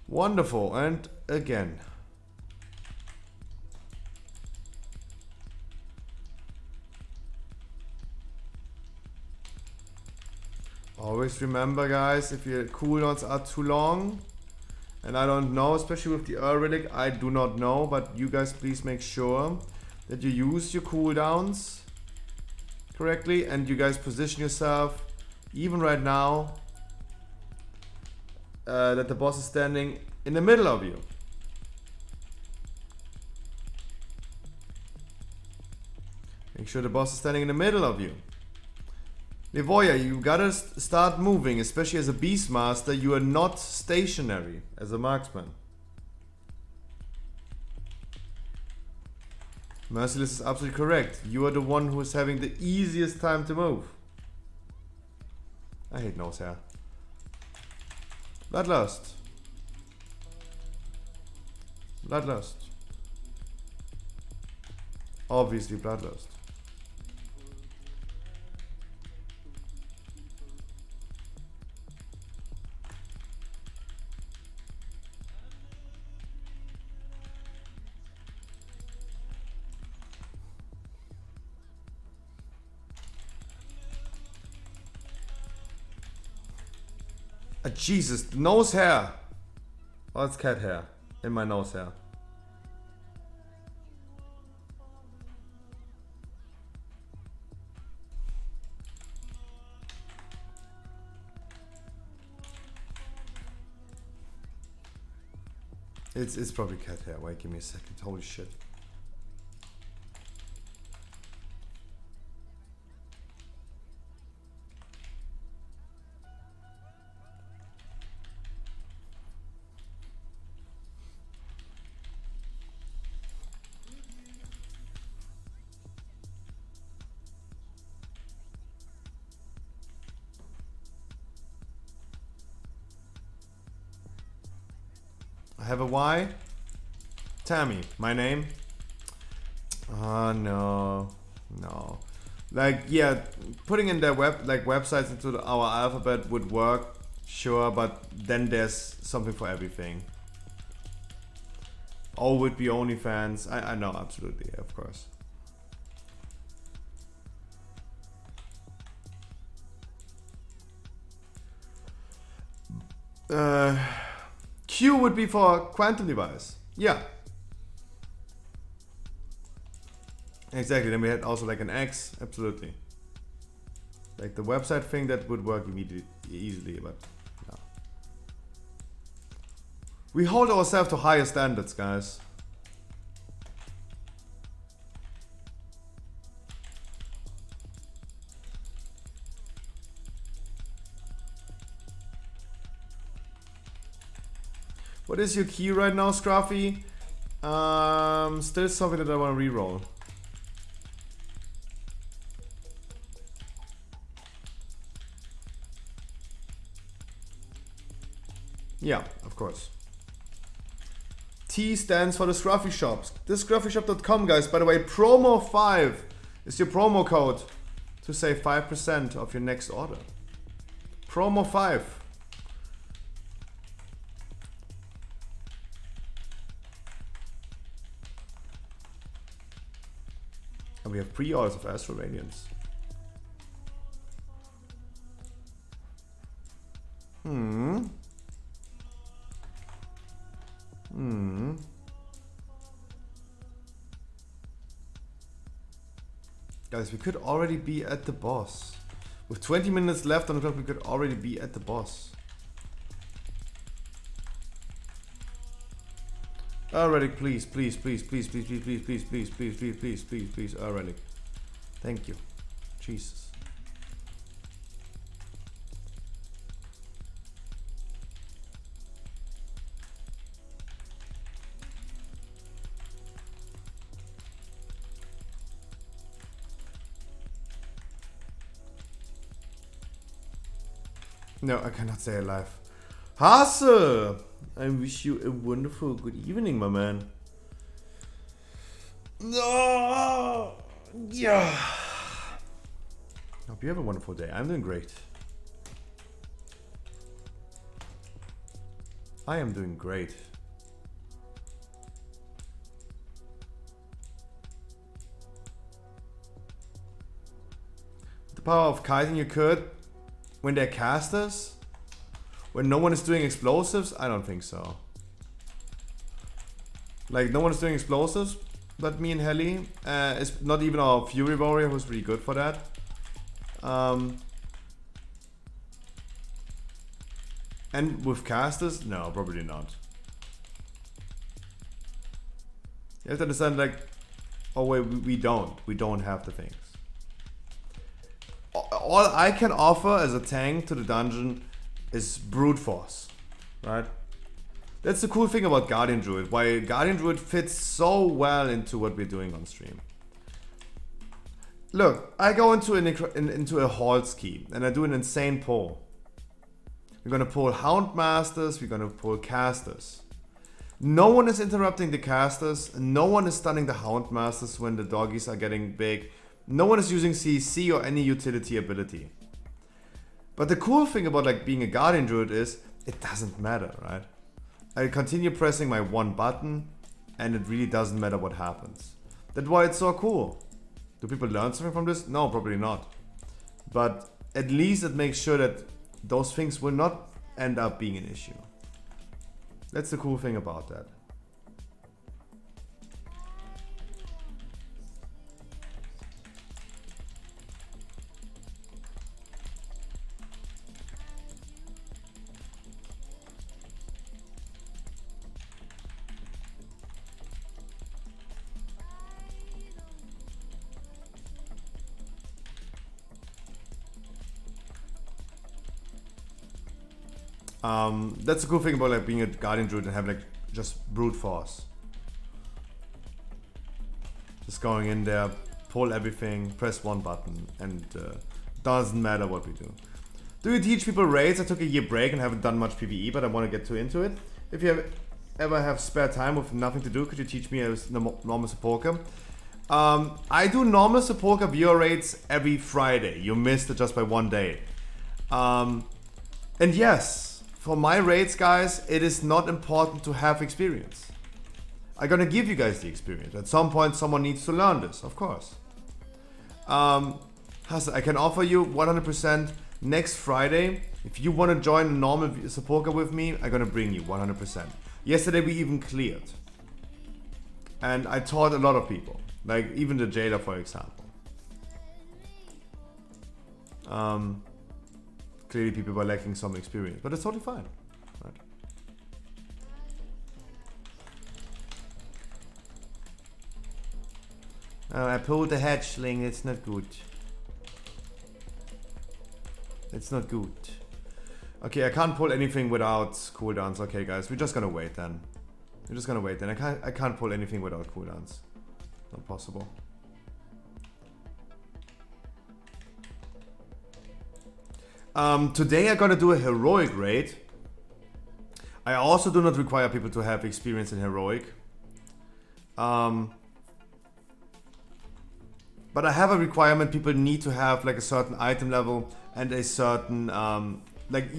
Wonderful, and again. Always remember, guys, if your cooldowns are too long, and I don't know, especially with the Relic, I do not know, but you guys please make sure that you use your cooldowns correctly, and you guys position yourself, even right now, that the boss is standing in the middle of you. Make sure the boss is standing in the middle of you. Livoya, you gotta start moving, especially as a Beastmaster. You are not stationary as a marksman. Merciless is absolutely correct. You are the one who is having the easiest time to move. I hate nose hair. Bloodlust. Bloodlust. Obviously Bloodlust. Jesus, nose hair. Oh, it's cat hair in my nose hair. It's probably cat hair. Wait, give me a second. Holy shit. I have a Y. Tammy, my name. Oh no, no. Like yeah, putting in their websites into our alphabet would work, sure, but then there's something for everything. O would be OnlyFans. I know, absolutely, of course. Q would be for quantum device. Yeah. Exactly. Then we had also like an X. Absolutely. Like the website thing that would work immediately, easily, but yeah. We hold ourselves to higher standards, guys. What is your key right now, Scruffy? Still something that I want to re-roll. Yeah, of course. T stands for the Scruffy Shops. TheScruffyShop.com, guys. By the way, promo 5 is your promo code to save 5% of your next order. Promo 5. And we have pre-orders of Astral Radiance. Guys, we could already be at the boss. With 20 minutes left on the clock, we could already be at the boss. Relic, please, please, please, please, please, please, please, please, please, please, please, please, please, please, Relic. Thank you. Jesus. No, I cannot stay alive. Hasse! I wish you a wonderful good evening, my man. No! Yeah. Hope you have a wonderful day. I'm doing great. I am doing great. The power of kiting you could when they're casters? When no one is doing explosives? I don't think so. Like, no one is doing explosives, but me and Heli. It's not even our Fury Warrior, who's really good for that. And with casters? No, probably not. You have to understand, like, oh wait, we don't have the things. All I can offer as a tank to the dungeon is brute force, right? That's the cool thing about Guardian Druid, why Guardian Druid fits so well into what we're doing on stream. Look, I go into a Hall scheme and I do an insane pull. We're gonna pull Houndmasters, we're gonna pull casters. No one is interrupting the casters, no one is stunning the Houndmasters when the doggies are getting big. No one is using CC or any utility ability. But the cool thing about like being a Guardian Druid is it doesn't matter, right? I continue pressing my one button and it really doesn't matter what happens. That's why it's so cool. Do people learn something from this? No, probably not. But at least it makes sure that those things will not end up being an issue. That's the cool thing about that. That's the cool thing about like being a Guardian Druid and having like just brute force. Just going in there, pull everything, press one button, and doesn't matter what we do. Do you teach people raids? I took a year break and haven't done much PvE, but I want to get too into it. If you ever have spare time with nothing to do, could you teach me as normal Sepulchre? I do normal Sepulchre viewer raids every Friday. You missed it just by one day. And yes, for my raids, guys, it is not important to have experience. I'm gonna give you guys the experience. At some point, someone needs to learn this, of course. Hassan, I can offer you 100% next Friday. If you want to join a normal Sepulchre with me, I'm gonna bring you 100%. Yesterday we even cleared. And I taught a lot of people. Like even the jailer, for example. Clearly people were lacking some experience, but it's totally fine. Right? I pulled the hatchling, it's not good. It's not good. Okay, I can't pull anything without cooldowns. Okay guys, we're just gonna wait then. We're just gonna wait then. I can't pull anything without cooldowns. Not possible. Today I'm gonna do a heroic raid. I also do not require people to have experience in heroic. But I have a requirement. People need to have like a certain item level and a certain like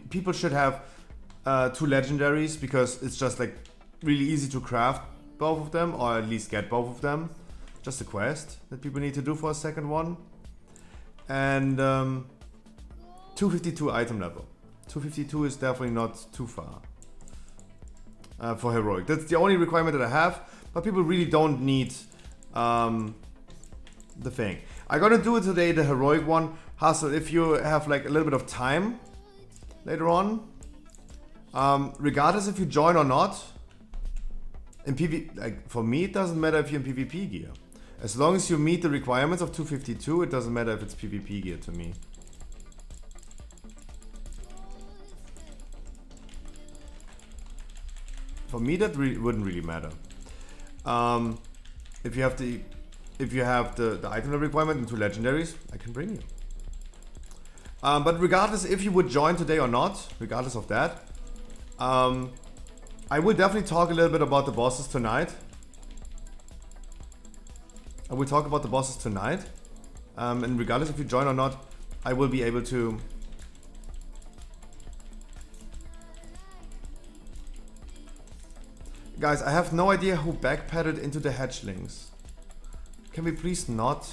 people should have 2 legendaries, because it's just like really easy to craft both of them, or at least get both of them. Just a quest that people need to do for a second one. And 252 item level. 252 is definitely not too far for heroic. That's the only requirement that I have, but people really don't need the thing. I'm gonna do it today, the heroic one. Hustle, if you have like a little bit of time later on, regardless if you join or not, in PvP, like for me, it doesn't matter if you're in PvP gear. As long as you meet the requirements of 252, it doesn't matter if it's PvP gear to me. For me, that wouldn't really matter. If you have the item level requirement and 2 legendaries, I can bring you. But regardless if you would join today or not, regardless of that, I will definitely talk a little bit about the bosses tonight. I will talk about the bosses tonight. And regardless if you join or not, I will be able to... Guys, I have no idea who backpadded into the hatchlings. Can we please not?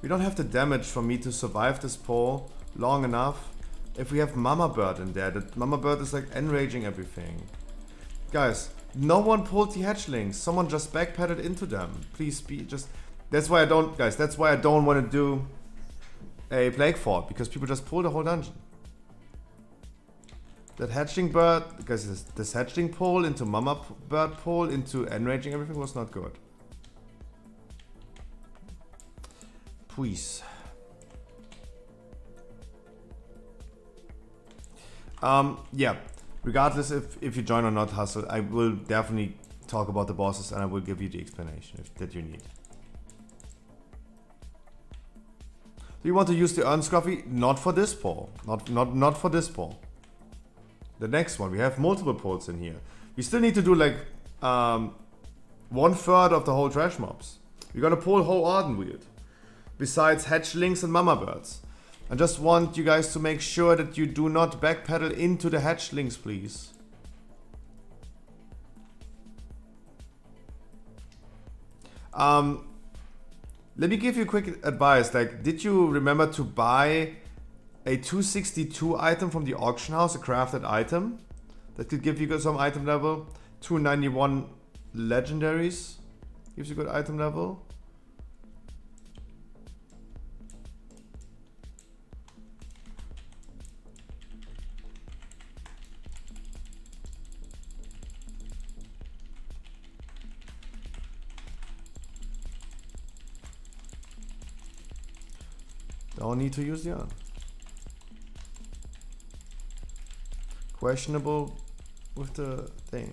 We don't have the damage for me to survive this pull long enough. If we have Mama Bird in there, that Mama Bird is like enraging everything. Guys, no one pulled the hatchlings. Someone just backpadded into them. Please be just... That's why I don't, guys, that's why I don't want to do a Plague Fort, because people just pull the whole dungeon. That hatchling bird, because this hatchling pull into Mama Bird pull into enraging everything was not good. Please. Yeah, regardless if you join or not, Hustle, I will definitely talk about the bosses and I will give you the explanation that you need. Do you want to use the Urn Scruffy? Not for this pull. Not for this pull. The next one, we have multiple pulls in here. We still need to do like 1/3 of the whole trash mobs. We're gonna pull whole Ardenweald, besides hatchlings and Mama Birds. I just want you guys to make sure that you do not backpedal into the hatchlings, please. Let me give you quick advice. Like, did you remember to buy a 262 item from the auction house, a crafted item that could give you some item level? 291 legendaries gives you good item level. Don't need to use the urn. questionable with the thing.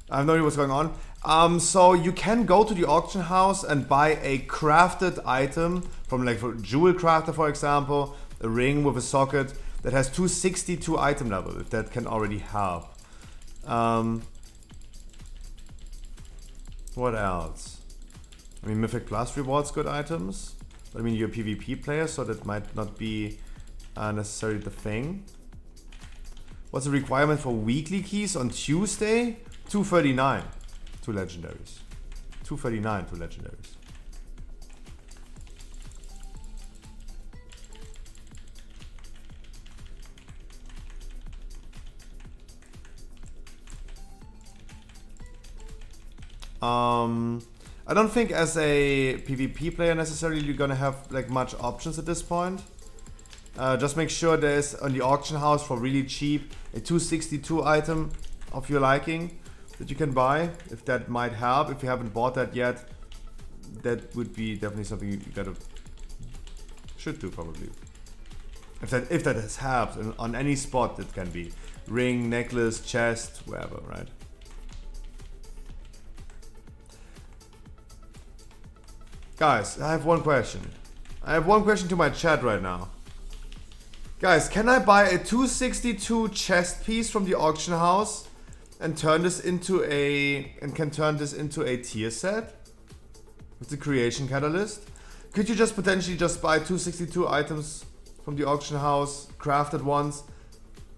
I have no idea what's going on. So you can go to the auction house and buy a crafted item from like for Jewel Crafter, for example, a ring with a socket that has 262 item level, if that can already help. What else? I mean, Mythic Plus rewards good items. But I mean, you're a PvP player, so that might not be necessarily the thing. What's the requirement for weekly keys on Tuesday? 239 to legendaries. 239 to legendaries. I don't think as a PvP player necessarily you're gonna have like much options at this point. Just make sure there's on the auction house for really cheap a 262 item of your liking that you can buy, if that might help. If you haven't bought that yet, that would be definitely something you gotta should do probably. If that has helped on any spot, it can be ring, necklace, chest, wherever, right? Guys, I have one question. I have one question to my chat right now. Guys, can I buy a 262 chest piece from the auction house and turn this into a tier set with the creation catalyst? Could you just potentially just buy 262 items from the auction house, crafted ones?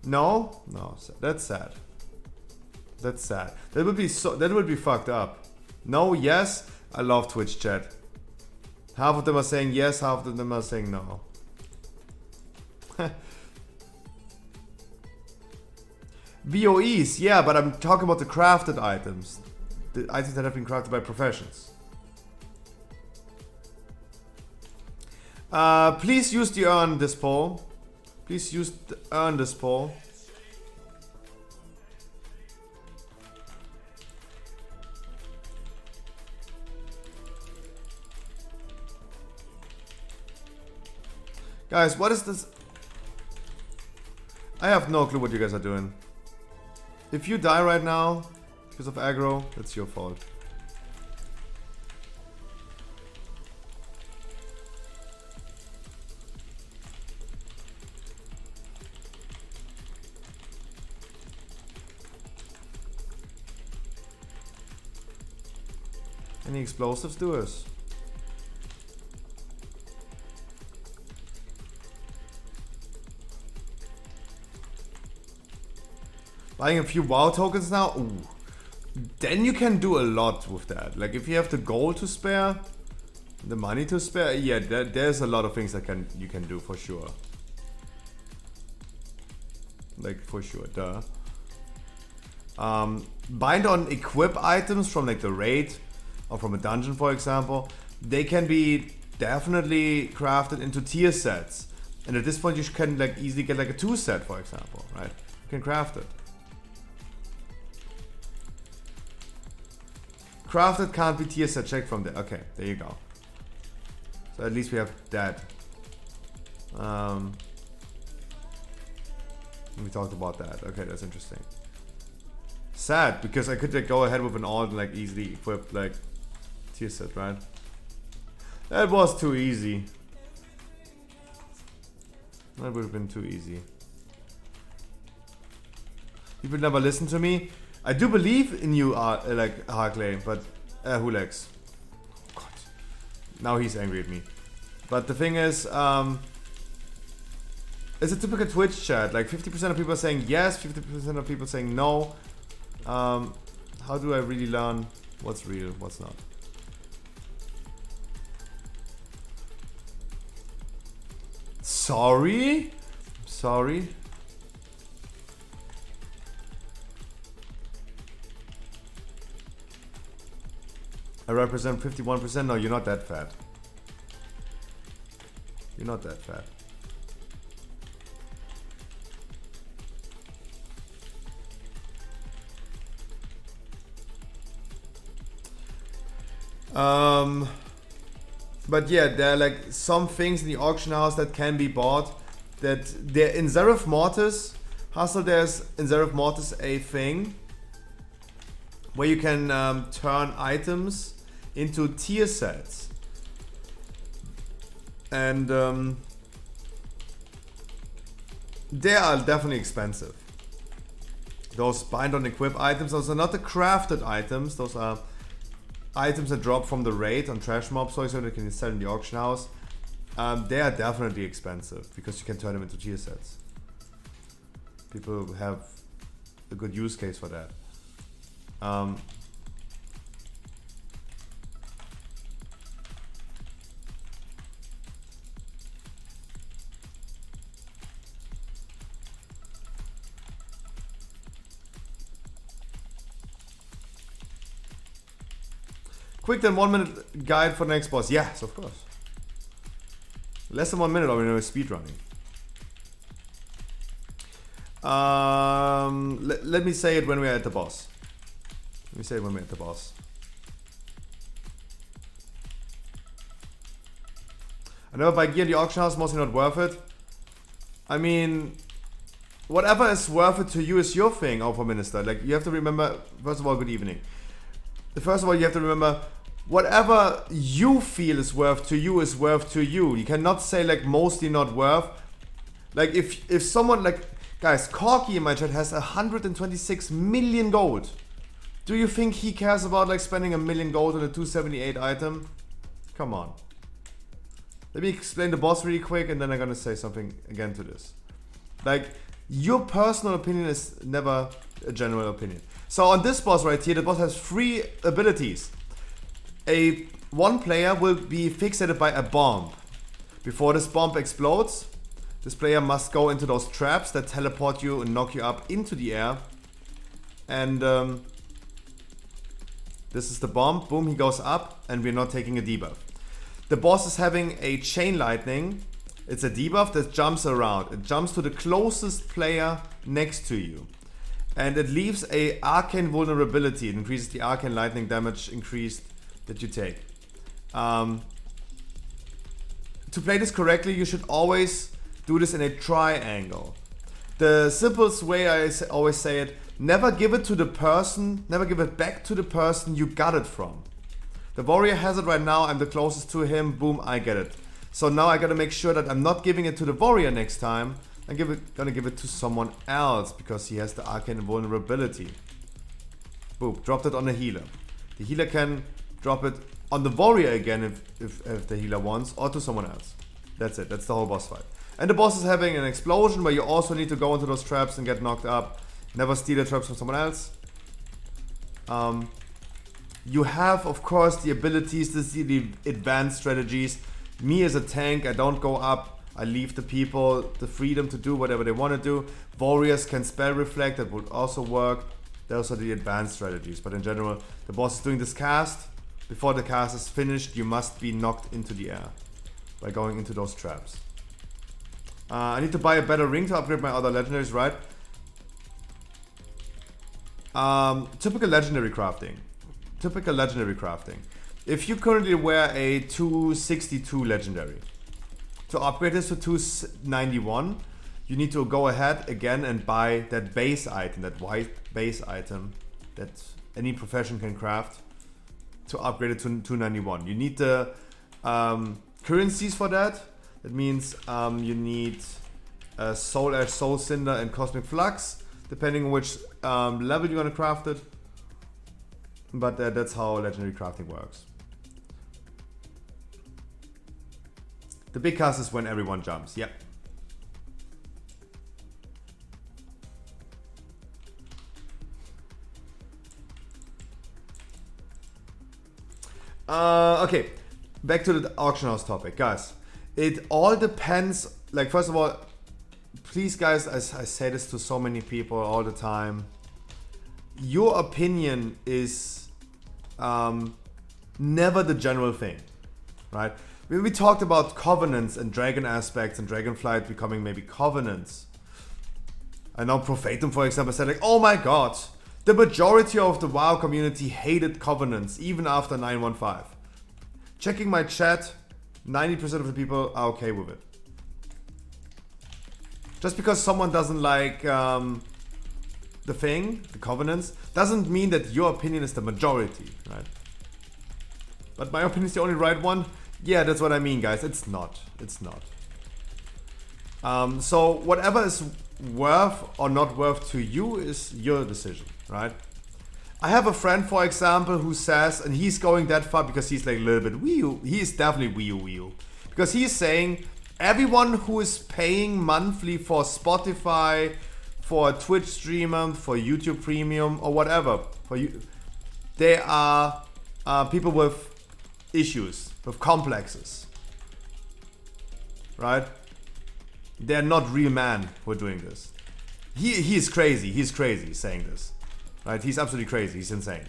No? No, that's sad. That's sad. That would be fucked up. No, yes. I love Twitch chat. Half of them are saying yes, half of them are saying no. VOEs, yeah, but I'm talking about the crafted items. The items that have been crafted by professions. Please use the earn this poll. Please use the earn this poll. Guys, what is this? I have no clue what you guys are doing. If you die right now because of aggro, that's your fault. Any explosives, do us. Buying a few WoW tokens now? Ooh. Then you can do a lot with that. Like if you have the gold to spare, the money to spare, yeah, there's a lot of things that you can do for sure. Like for sure, duh. Bind on equip items from like the raid or from a dungeon, for example. They can be definitely crafted into tier sets. And at this point you can like easily get like a 2 set, for example, right? You can craft it. Crafted can't be tier set, check from there. Okay, there you go. So at least we have that. We talked about that. Okay, that's interesting. Sad, because I could like go ahead with an all like easily equipped like tier set, right? That was too easy. That would have been too easy. People never listen to me. I do believe in you, like Harkley, but Hulex. Oh God. Now he's angry at me. But the thing is, it's a typical Twitch chat. Like 50% of people are saying yes, 50% of people saying no. How do I really learn what's real, what's not? Sorry? Sorry? I represent 51%. No, you're not that fat. You're not that fat. But yeah, there are like some things in the auction house that can be bought that there in Seraph Mortis, Hustle, there's in Seraph Mortis a thing where you can turn items into tier sets. And they are definitely expensive. Those bind on equip items, those are not the crafted items, those are items that drop from the raid on trash mob, so they can sell in the auction house. They are definitely expensive because you can turn them into tier sets. People have a good use case for that. Quick than 1 minute guide for the next boss. Yes, of course. Less than 1 minute or we're speed running. Let me say it when we're at the boss. Let me say it when we're at the boss. I never buy gear in the auction house, mostly not worth it. I mean, whatever is worth it to you is your thing, Alpha Minister. Like, you have to remember, first of all, good evening. First of all, you have to remember, whatever you feel is worth to you is worth to you. You cannot say like mostly not worth. Like if someone like, guys, Corky in my chat has 126 million gold. Do you think he cares about like spending 1 million gold on a 278 item? Come on. Let me explain the boss really quick and then I'm gonna say something again to this. Like, your personal opinion is never a general opinion. So on this boss right here, the boss has 3 abilities. One player will be fixated by a bomb. Before this bomb explodes, this player must go into those traps that teleport you and knock you up into the air. And this is the bomb. Boom, he goes up and we're not taking a debuff. The boss is having a chain lightning. It's a debuff that jumps around. It jumps to the closest player next to you. And it leaves a arcane vulnerability. It increases the arcane lightning damage increased that you take. To play this correctly, you should always do this in a triangle. The simplest way I always say it, never give it to the person, never give it back to the person you got it from. The warrior has it right now, I'm the closest to him, boom, I get it. So now I gotta make sure that I'm not giving it to the warrior next time. I'm gonna give it to someone else because he has the arcane vulnerability. Boom, dropped it on the healer. The healer can drop it on the warrior again if the healer wants, or to someone else. That's it, that's the whole boss fight. And the boss is having an explosion where you also need to go into those traps and get knocked up. Never steal the traps from someone else. You have, of course, the abilities to see the advanced strategies. Me as a tank, I don't go up. I leave the people the freedom to do whatever they want to do. Warriors can spell reflect, that would also work. Those are the advanced strategies. But in general, the boss is doing this cast. Before the cast is finished, you must be knocked into the air by going into those traps. I need to buy a better ring to upgrade my other legendaries, right? Typical legendary crafting. Typical legendary crafting. If you currently wear a 262 legendary, to upgrade this to 291, you need to go ahead again and buy that base item, that white base item that any profession can craft to upgrade it to 291. You need the currencies for that. That means you need Soul Ash, Soul Cinder, and Cosmic Flux, depending on which level you're gonna craft it. But that's how legendary crafting works. The big cast is when everyone jumps. Yep. Okay, back to the auction house topic, guys. It all depends. Like, first of all, please, guys, I say this to so many people all the time. Your opinion is never the general thing, right? We talked about covenants and dragon aspects and dragonflight becoming maybe covenants. I know Prophatum, for example, said like, oh my god, the majority of the WoW community hated covenants even after 9.15. Checking my chat, 90% of the people are okay with it. Just because someone doesn't like the thing, the covenants, doesn't mean that your opinion is the majority, right? But my opinion is the only right one? Yeah, that's what I mean, guys. It's not. It's not. So whatever is worth or not worth to you is your decision, right? I have a friend, for example, who says, and he's going that far because he's like a little bit Wii U. He is definitely Wii U. Because he's saying everyone who is paying monthly for Spotify, for a Twitch streamer, for YouTube Premium, or whatever, for you, they are people with issues, with complexes, right? They're not real men who are doing this. He's crazy. He's crazy saying this, right? He's absolutely crazy. He's insane.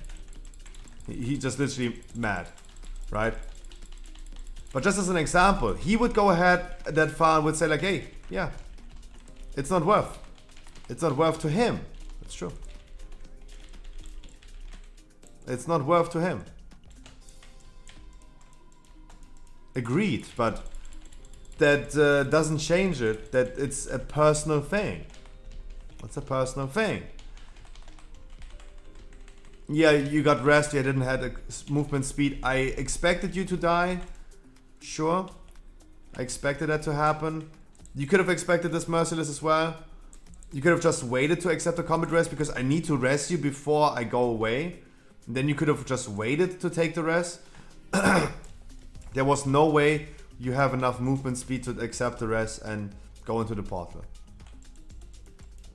He's just literally mad, right? But just as an example, he would go ahead that far and would say like, hey, yeah, it's not worth. It's not worth to him. It's true. It's not worth to him. Agreed, but that doesn't change it that it's a personal thing. It's a personal thing. Yeah, you got rest, you didn't have a movement speed. I expected you to die. Sure. I expected that to happen. You could have expected this Merciless as well. You could have just waited to accept the combat rest because I need to rest you before I go away. And then you could have just waited to take the rest. There was no way you have enough movement speed to accept the rest and go into the portal.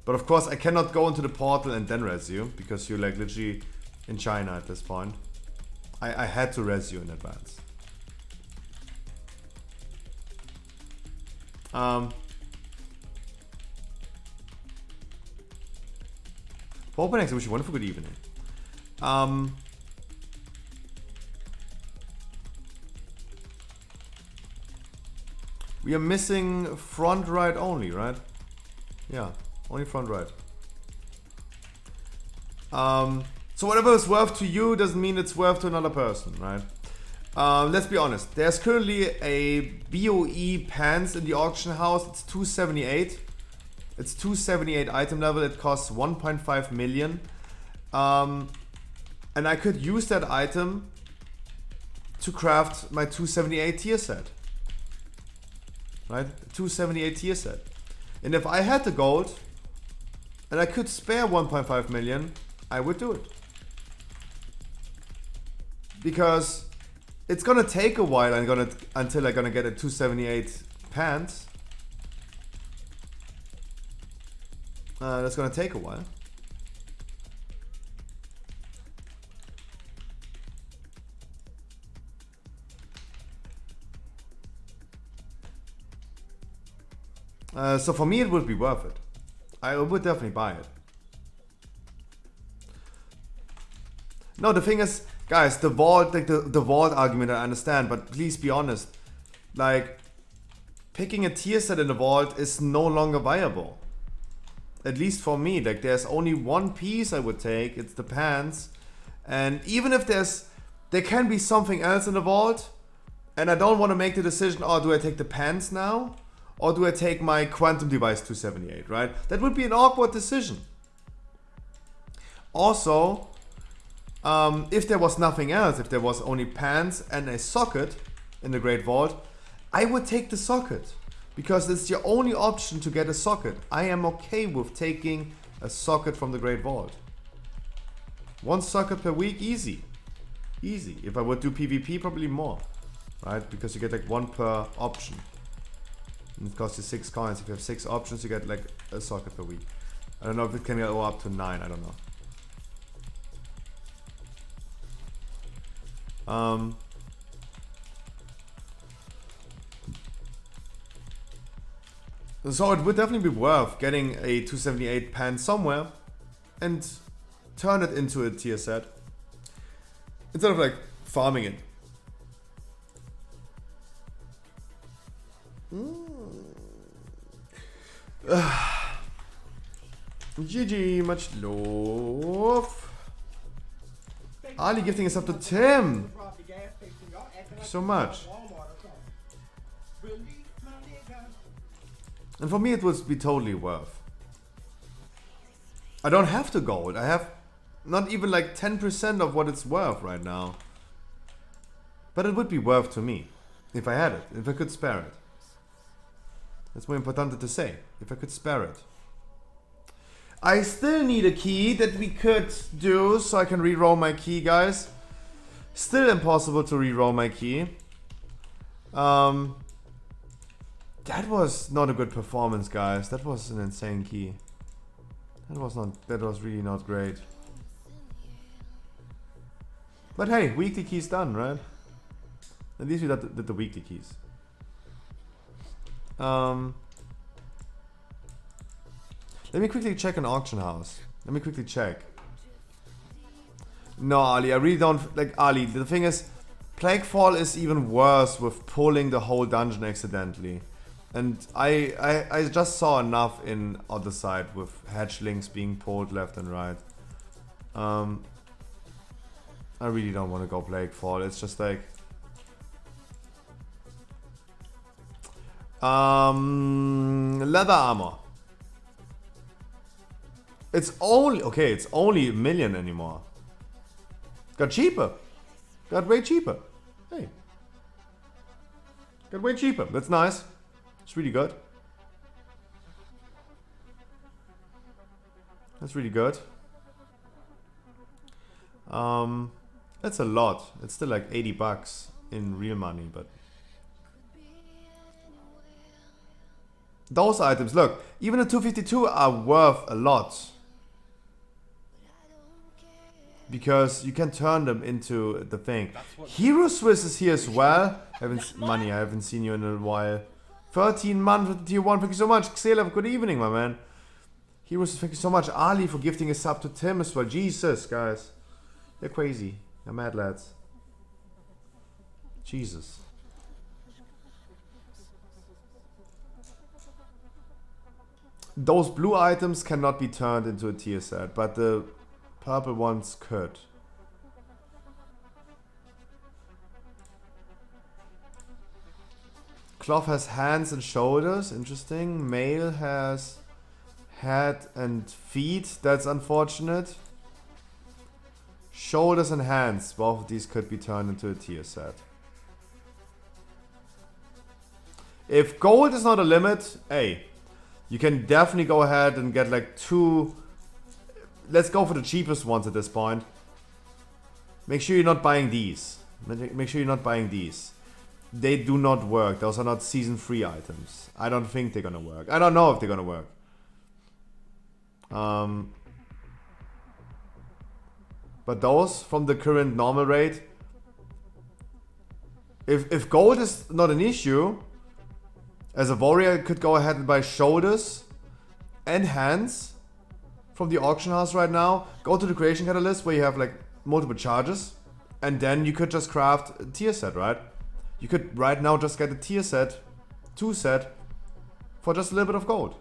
But of course I cannot go into the portal and then res you because you're like literally in China at this point. I had to res you in advance. For open I wish you a wonderful good evening. We are missing front right only, right? Yeah, only front right. So whatever is worth to you doesn't mean it's worth to another person, right? Let's be honest. There's currently a BOE pants in the auction house. It's 278. It's 278 item level. It costs 1.5 million. And I could use that item to craft my 278 tier set. Right? 278 tier set. And if I had the gold and I could spare 1.5 million, I would do it. Because it's gonna take a while until I'm gonna get a 278 pants. That's gonna take a while. So for me it would be worth it. I would definitely buy it. No, the thing is, guys, the vault, like the vault argument I understand, but please be honest. Like, picking a tier set in the vault is no longer viable. At least for me, like there's only one piece I would take, it's the pants. And even if there can be something else in the vault, and I don't want to make the decision, oh, do I take the pants now? Or do I take my quantum device 278, right? That would be an awkward decision. Also, if there was nothing else, if there was only pants and a socket in the Great Vault, I would take the socket. Because it's your only option to get a socket. I am okay with taking a socket from the Great Vault. One socket per week, easy. Easy. If I would do PvP, probably more. Right? Because you get like one per option. And it costs you 6 coins. If you have 6 options, you get like a socket per week. I don't know if it can go up to 9, I don't know. So it would definitely be worth getting a 278 pan somewhere and turn it into a tier set instead of like farming it. GG, much love. Ali gifting us up to Tim. Thank you so much. And for me it would be totally worth. I don't have to gold. I have not even like 10% of what it's worth right now. But it would be worth to me. If I had it. If I could spare it. That's more important to say. If I could spare it. I still need a key that we could do so I can re-roll my key, guys. Still impossible to re-roll my key. That was not a good performance, guys. That was an insane key. That was really not great. But hey, weekly keys done, right? At least we did the weekly keys. Let me quickly check an auction house. Let me quickly check. No, Ali, I really don't like Ali. The thing is, Plaguefall is even worse with pulling the whole dungeon accidentally. And I just saw enough in other side with hatchlings being pulled left and right. I really don't want to go Plaguefall. It's just like leather armor. It's only it's only a million anymore. Got cheaper. Got way cheaper. Hey. Got way cheaper. That's nice. It's really good. That's really good. That's a lot. It's still like 80 bucks in real money, but those items, look, even the 252 are worth a lot. Because you can turn them into the thing. Hero Swiss is here as well. I haven't seen you in a while. 13 months with tier 1, thank you so much. Xela, good evening, my man. Hero Swiss, thank you so much. Ali for gifting a sub to Tim as well. Jesus, guys. They're crazy. They're mad lads. Jesus. Those blue items cannot be turned into a tier set, but the purple ones could. Cloth has hands and shoulders, interesting. Male has head and feet, that's unfortunate. Shoulders and hands, both of these could be turned into a tier set. If gold is not a limit, hey, you can definitely go ahead and get like 2. Let's go for the cheapest ones at this point. Make sure you're not buying these. Make sure you're not buying these. They do not work. Those are not season 3 items. I don't think they're gonna work. I don't know if they're gonna work. But those from the current normal rate. If gold is not an issue, as a warrior I could go ahead and buy shoulders and hands from the auction house right now. Go to the creation catalyst where you have like multiple charges, and then you could just craft a tier set, right? You could right now just get a tier set, 2 set, for just a little bit of gold.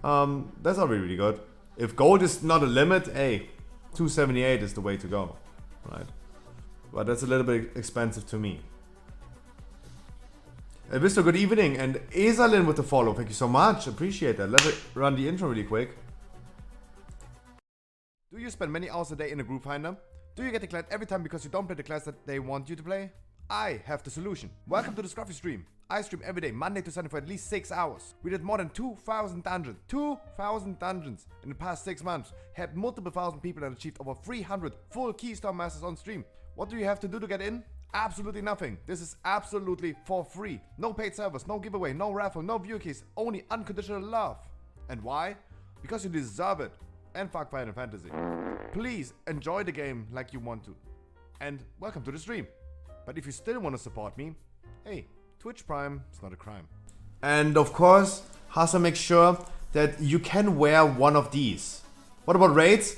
That's already really good. If gold is not a limit, hey, 278 is the way to go, right? But that's a little bit expensive to me. Visto, good evening, and Esalin with the follow. Thank you so much. Appreciate that. Let's run the intro really quick. Do you spend many hours a day in a group finder? Do you get declared every time because you don't play the class that they want you to play? I have the solution. Welcome to the Scruffy stream. I stream every day, Monday to Sunday for at least 6 hours. We did more than 2,000 dungeons. 2,000 dungeons in the past 6 months. Had multiple thousand people and achieved over 300 full Keystone Masters on stream. What do you have to do to get in? Absolutely nothing. This is absolutely for free. No paid servers, no giveaway, no raffle, no viewer keys, only unconditional love. And why? Because you deserve it. And fuck Final Fantasy. Please enjoy the game like you want to. And welcome to the stream. But if you still want to support me, hey, Twitch Prime is not a crime. And of course, Hasa makes sure that you can wear one of these. What about raids?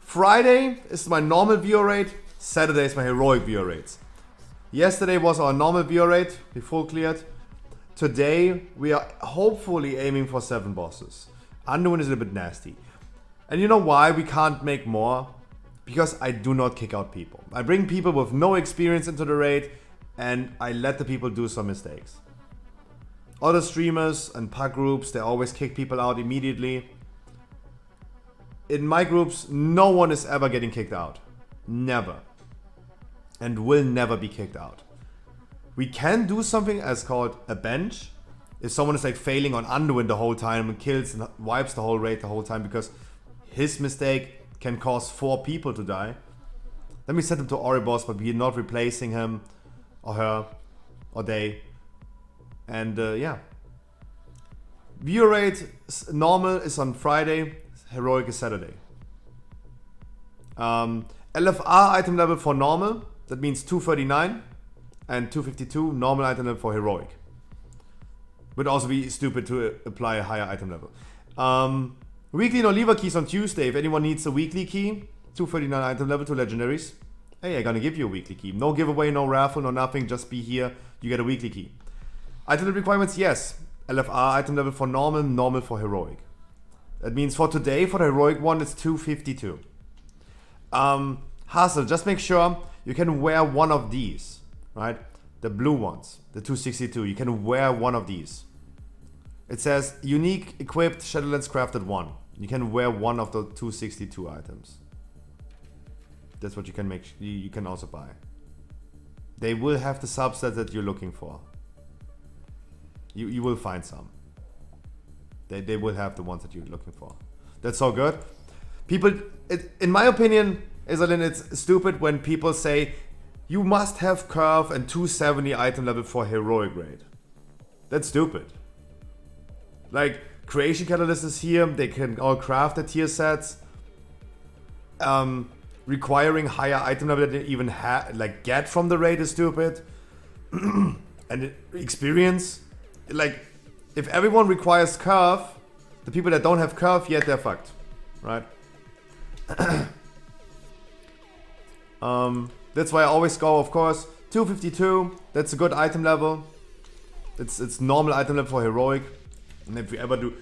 Friday is my normal viewer rate. Saturday is my heroic viewer rates. Yesterday was our normal viewer rate, we full cleared. Today we are hopefully aiming for 7 bosses. Underwind is a little bit nasty. And you know why we can't make more? Because I do not kick out people. I bring people with no experience into the raid and I let the people do some mistakes. Other streamers and pack groups, they always kick people out immediately. In my groups, no one is ever getting kicked out. Never. And will never be kicked out. We can do something as called a bench. If someone is like failing on Underwind the whole time and kills and wipes the whole raid the whole time because his mistake can cause 4 people to die, then we set him to Oribos, but we're not replacing him or her or they. And yeah. Viewer rate normal is on Friday, heroic is Saturday. LFR item level for normal, that means 239, and 252 normal item level for heroic. Would also be stupid to apply a higher item level. Weekly no lever keys on Tuesday. If anyone needs a weekly key, 239 item level to legendaries. Hey, I'm gonna give you a weekly key. No giveaway, no raffle, no nothing. Just be here. You get a weekly key. Item level requirements, yes. LFR item level for normal, normal for heroic. That means for today, for the heroic one, it's 252. Hustle, just make sure you can wear one of these, right? The blue ones, the 262. You can wear one of these. It says unique equipped Shadowlands crafted 1. You can wear one of the 262 items. That's what you can make. You can also buy. They will have the subset that you're looking for. You will find some. They will have the ones that you're looking for. That's so good. People, in my opinion, Isalin, it's stupid when people say you must have curve and 270 item level for heroic raid. That's stupid. Like, Creation Catalyst is here. They can all craft the tier sets. Requiring higher item level that they even get from the raid is stupid. And experience, like, if everyone requires curve, the people that don't have curve yet, they're fucked, right? That's why I always go, of course, 252. That's a good item level. It's normal item level for heroic. And if we ever do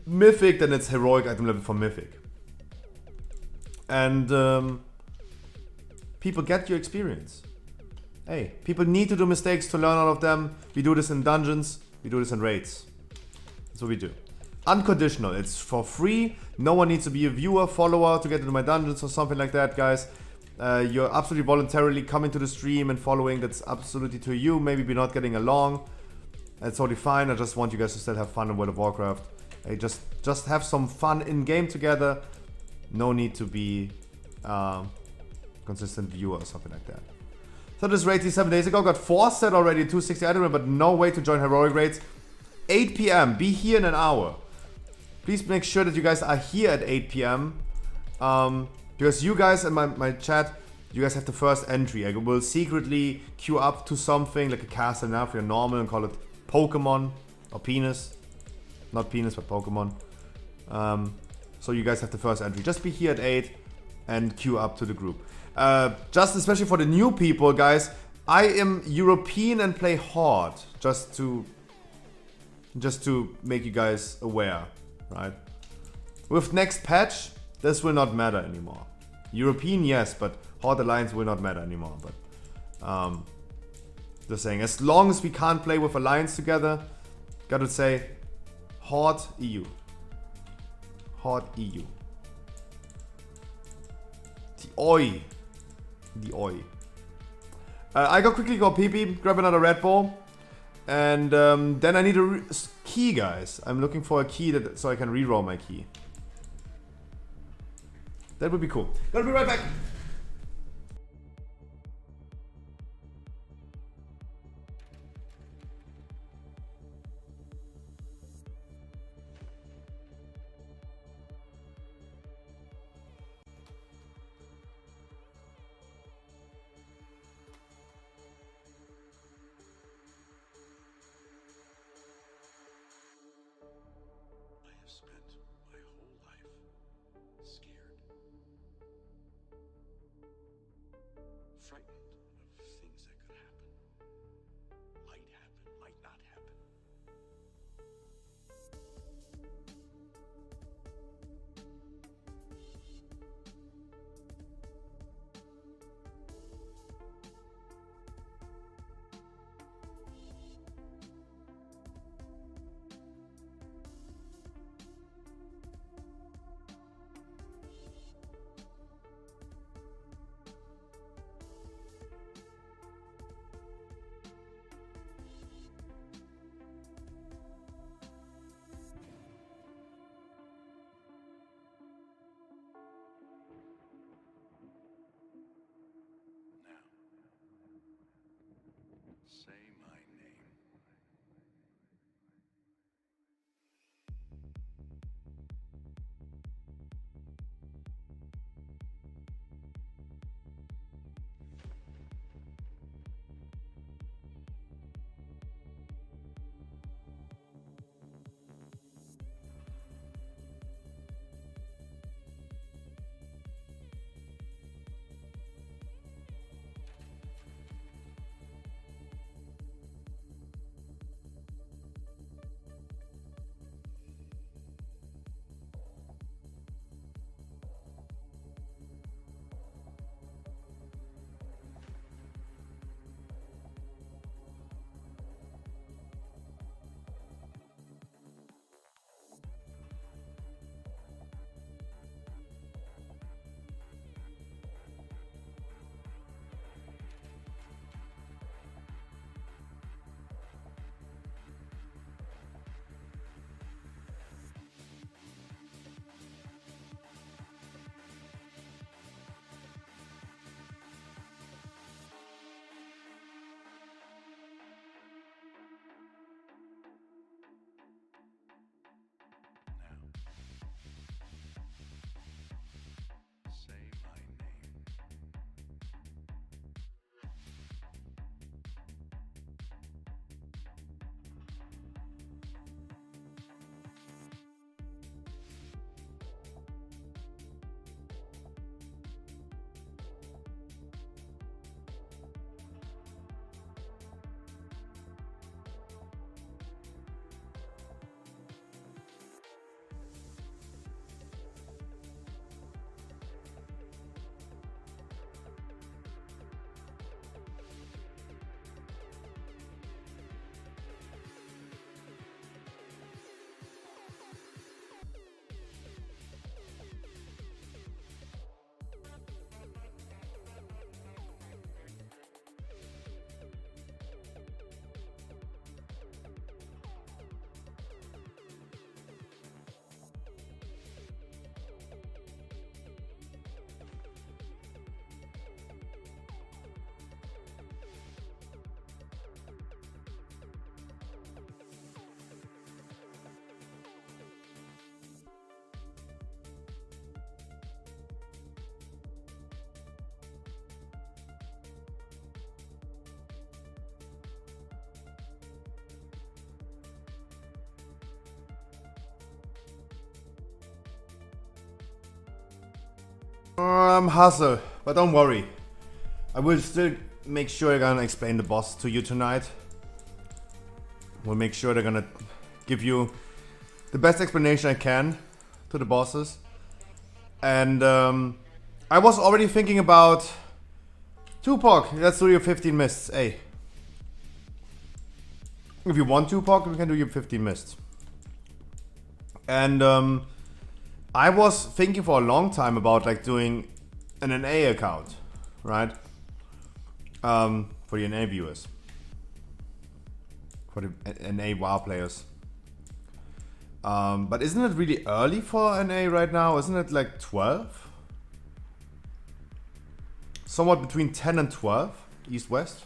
mythic, then it's heroic item level for mythic. And people get your experience. Hey, people need to do mistakes to learn all of them. We do this in dungeons. We do this in raids. That's what we do. Unconditional. It's for free. No one needs to be a viewer, follower to get into my dungeons or something like that, guys. You're absolutely voluntarily coming to the stream and following. That's absolutely to you. Maybe we're not getting along. That's totally fine. I just want you guys to still have fun in World of Warcraft. Hey, just have some fun in game together. No need to be consistent viewer or something like that. So this raid 7 days ago got 4 set already, 260 item, but no way to join heroic raids. 8 p.m. Be here in an hour. Please make sure that you guys are here at 8 p.m. Because you guys in my chat, you guys have the first entry. I will secretly queue up to something like a castle now for your normal and call it Pokemon or penis. Not penis, but Pokemon. So you guys have the first entry. Just be here at 8 and queue up to the group. Just especially for the new people, guys, I am European and play Horde. Just to make you guys aware, right? With next patch, this will not matter anymore. European, yes, but Horde Alliance will not matter anymore. But just saying, as long as we can't play with Alliance together, gotta say, Horde EU. Horde EU. The Oi. The Oi. I go quickly go pee-pee, grab another Red Bull. And then I need a key, guys. I'm looking for a key so I can reroll my key. That would be cool. Gonna be right back. Hustle, but don't worry. I will still make sure I'm gonna explain the boss to you tonight. We'll make sure they're gonna give you the best explanation I can to the bosses. And I was already thinking about Tupac. Let's do your 15 mists. Hey. If you want Tupac, we can do your 15 mists. And I was thinking for a long time about like doing an NA account, right? For the NA viewers. For the NA WoW players. But isn't it really early for NA right now? Isn't it like 12? Somewhat between 10 and 12, East-West.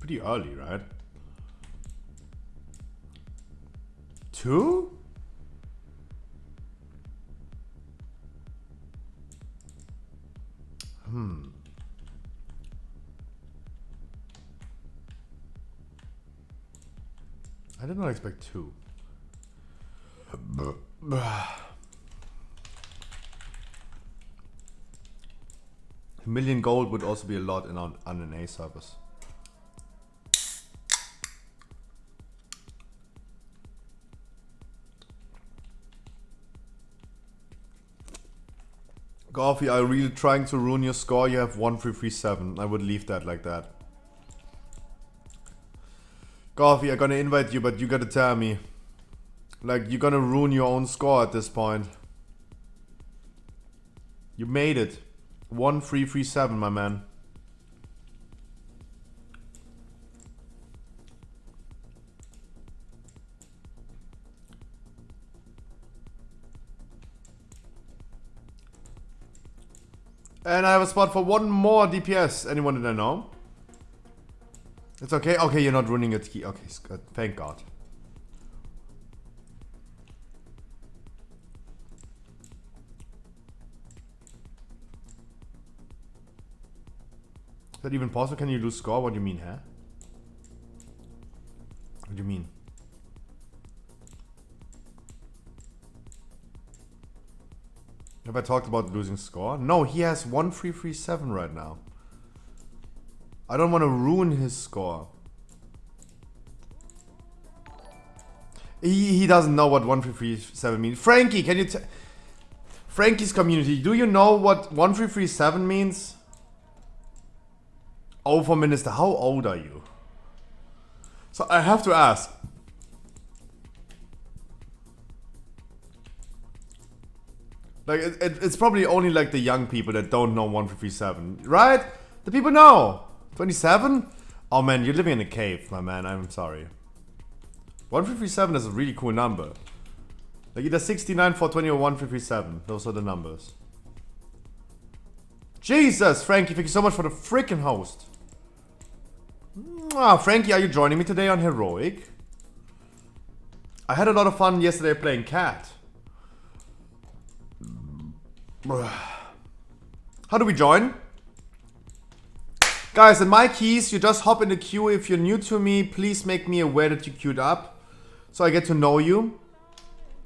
Pretty early, right? 2? I did not expect 2. A million gold would also be a lot in on an A service. Coffee, are you really trying to ruin your score? You have 1337. I would leave that like that. Coffee, I'm gonna invite you, but you gotta tell me. Like, you're gonna ruin your own score at this point. You made it. 1337, my man. And I have a spot for one more DPS. Anyone that I know? It's okay. Okay, you're not running a key. Okay, good. Thank God. Is that even possible? Can you lose score? What do you mean, huh? What do you mean? Have I talked about losing score? No, he has 1337 right now. I don't want to ruin his score. He doesn't know what 1337 means. Frankie, can you Frankie's community, do you know what 1337 means? Oh, for Minister, how old are you? So I have to ask. Like, it's probably only like the young people that don't know 1337, right? The people know. 27? Oh man, you're living in a cave, my man. I'm sorry. 1337 is a really cool number. Like either 69, 420 or 1337. Those are the numbers. Jesus, Frankie, thank you so much for the freaking host. Frankie, are you joining me today on Heroic? I had a lot of fun yesterday playing Cat. How do we join? Guys, in my keys, you just hop in the queue. If you're new to me, please make me aware that you queued up, so I get to know you,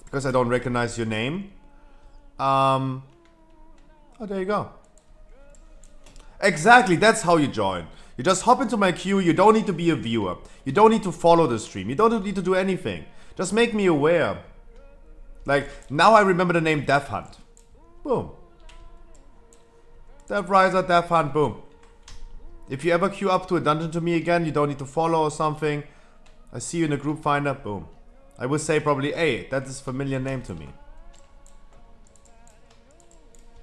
because I don't recognize your name. Oh, there you go. Exactly, that's how you join. You just hop into my queue. You don't need to be a viewer. You don't need to follow the stream. You don't need to do anything. Just make me aware. Like, now I remember the name Death Hunt. Boom. Death Riser, Death Hunt, boom. If you ever queue up to a dungeon to me again, you don't need to follow or something. I see you in the group finder, boom. I would say probably, hey, that is a familiar name to me.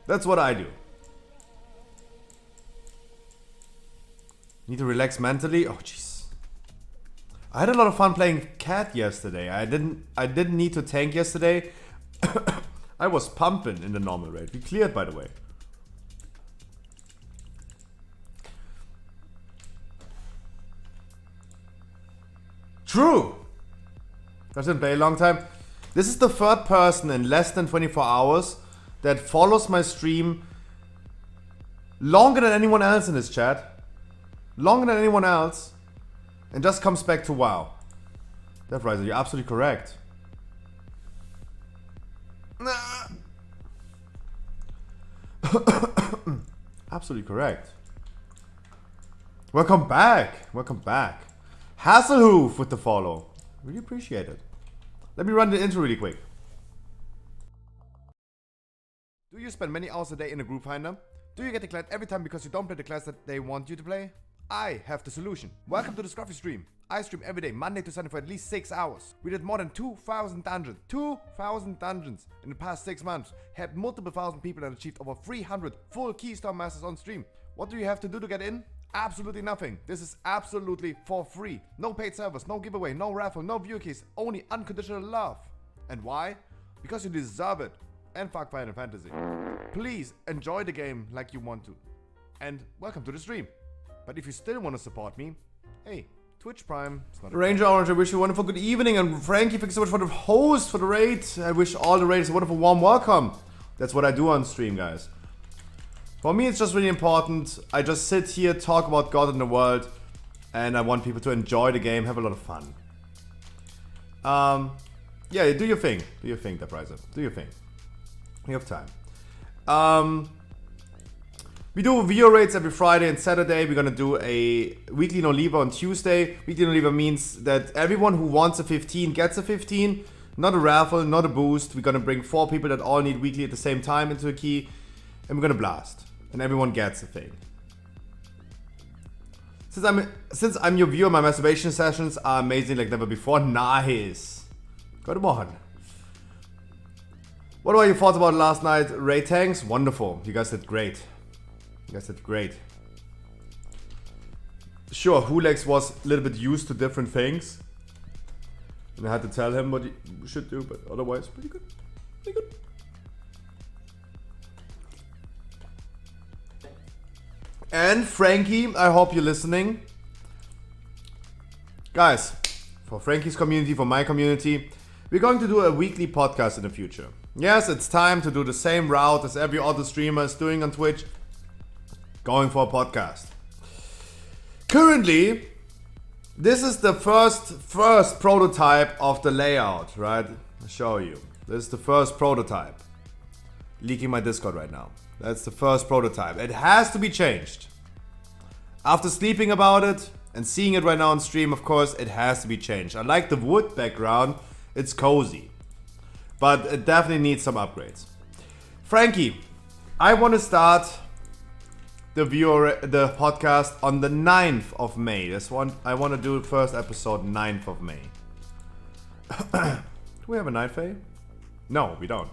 That's what I do. Need to relax mentally? Oh, jeez. I had a lot of fun playing Cat yesterday. I didn't need to tank yesterday. I was pumping in the normal rate. We cleared, by the way. True. I didn't play a long time. This is the third person in less than 24 hours that follows my stream longer than anyone else in this chat. Longer than anyone else. And just comes back to WoW. Death Riser, you're absolutely correct. Absolutely correct. Welcome back. Welcome back. Hasselhoof with the follow. Really appreciate it. Let me run the intro really quick. Do you spend many hours a day in a group finder? Do you get declared every time because you don't play the class that they want you to play? I have the solution. Welcome to the Scruffy stream. I stream every day, Monday to Sunday for at least 6 hours. We did more than 2,000 dungeons. 2,000 dungeons in the past 6 months. Had multiple thousand people and achieved over 300 full Keystone Masters on stream. What do you have to do to get in? Absolutely nothing. This is absolutely for free. No paid servers, no giveaway, no raffle, no view keys. Only unconditional love. And why? Because you deserve it. And fuck Final Fantasy. Please enjoy the game like you want to. And welcome to the stream. But if you still want to support me, hey, Twitch Prime. Ranger Orange, I wish you a wonderful good evening. And Frankie, thanks so much for the host for the raid. I wish all the raiders a wonderful warm welcome. That's what I do on stream, guys. For me, it's just really important. I just sit here, talk about God and the world. And I want people to enjoy the game, have a lot of fun. Yeah, do your thing. Do your thing, Deprizer. Do your thing. We have time. We do video raids every Friday and Saturday. We're gonna do a weekly no leaver on Tuesday. Weekly no leaver means that everyone who wants a 15 gets a 15. Not a raffle, not a boost. We're gonna bring 4 people that all need weekly at the same time into a key. And we're gonna blast. And everyone gets a thing. Since I'm your viewer, my masturbation sessions are amazing like never before. Nice. Good one. What were your thoughts about last night? Raid tanks? Wonderful. You guys did great. You guys did great. Sure, Hulex was a little bit used to different things. And I had to tell him what he should do, but otherwise, pretty good. Pretty good. And Frankie, I hope you're listening. Guys, for Frankie's community, for my community, we're going to do a weekly podcast in the future. Yes, it's time to do the same route as every other streamer is doing on Twitch. Going for a podcast. Currently, this is the first prototype of the layout, right? I'll show you. This is the first prototype. Leaking my Discord right now. That's the first prototype. It has to be changed. After sleeping about it and seeing it right now on stream, of course, it has to be changed. I like the wood background. It's cozy. But it definitely needs some upgrades. Frankie, I want to start the podcast on the 9th of May. This one, I want to do the first episode 9th of May. Do we have a night fae? No, we don't.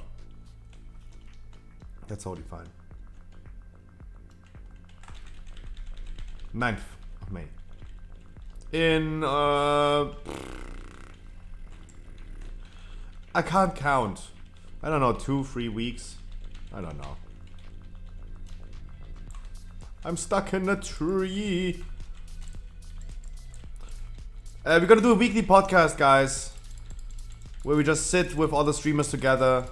That's totally fine. 9th of May. In, I can't count. I don't know, 2-3 weeks. I don't know. I'm stuck in a tree. We're gonna do a weekly podcast, guys, where we just sit with other streamers together.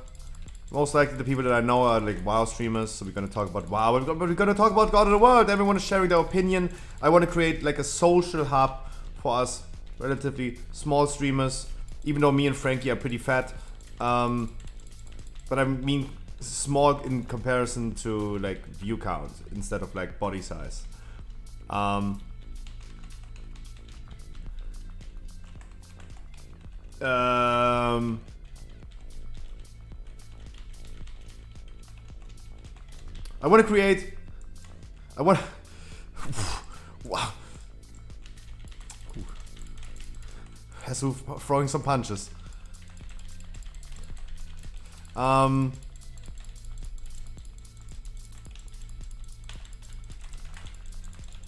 Most likely the people that I know are like WoW streamers, so we're gonna talk about WoW, but we're gonna talk about God of the World. Everyone is sharing their opinion. I want to create like a social hub for us relatively small streamers, even though me and Frankie are pretty fat. But I mean small in comparison to like view count instead of like body size. I want to create. Wow. Hesu throwing some punches.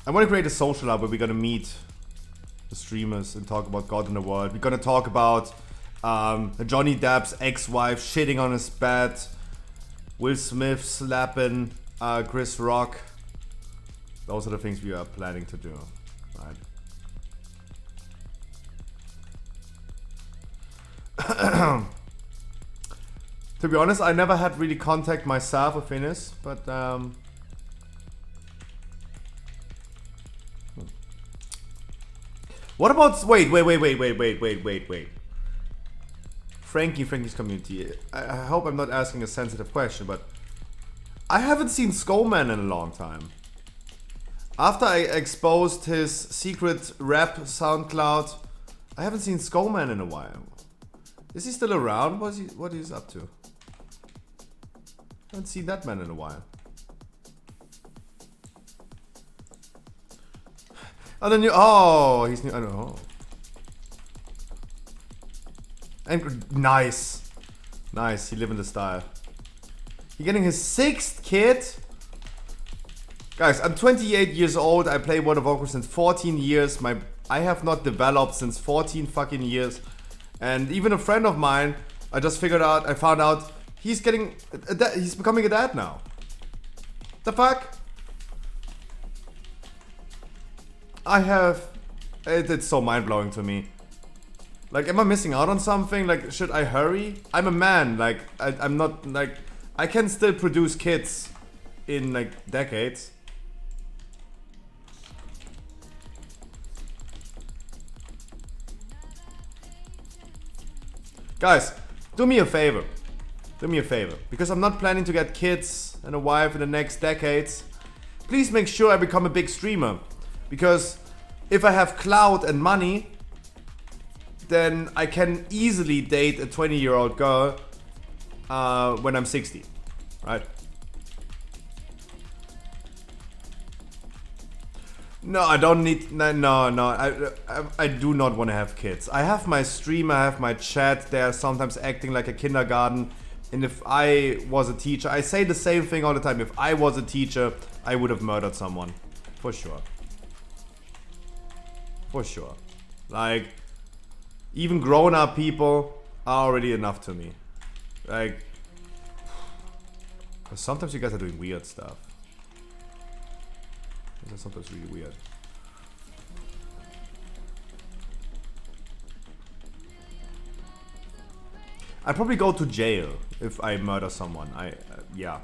I want to create a social hub where we're gonna meet the streamers and talk about God in the world. We're gonna talk about Johnny Depp's ex-wife shitting on his bed, Will Smith slapping Chris Rock. Those are the things we are planning to do, right? To be honest, I never had really contact myself with Finis, but what about wait. Frankie's community. I hope I'm not asking a sensitive question, but I haven't seen Skullman in a long time. After I exposed his secret rap SoundCloud, I haven't seen Skullman in a while. Is he still around? What is he up to? I haven't seen that man in a while. And then he's new. I don't know. And nice. Nice, he living the style. He getting his 6th kid? Guys, I'm 28 years old. I play World of Warcraft since 14 years. I have not developed since 14 fucking years. And even a friend of mine, I found out he's becoming a dad now. The fuck? It's so mind-blowing to me. Like, am I missing out on something? Like, should I hurry? I'm a man, like, I'm not, like, I can still produce kids in, like, decades. Guys, do me a favor. Do me a favor. Because I'm not planning to get kids and a wife in the next decades. Please make sure I become a big streamer. Because if I have clout and money, then I can easily date a 20-year-old girl when I'm 60, right? No, I don't need, no, I do not want to have kids. I have my stream, I have my chat, they're sometimes acting like a kindergarten. And if I was a teacher, I say the same thing all the time. If I was a teacher, I would have murdered someone, for sure. For sure. Like, even grown-up people are already enough to me. Like, sometimes you guys are doing weird stuff. This is sometimes really weird. I'd probably go to jail if I murder someone. Yeah.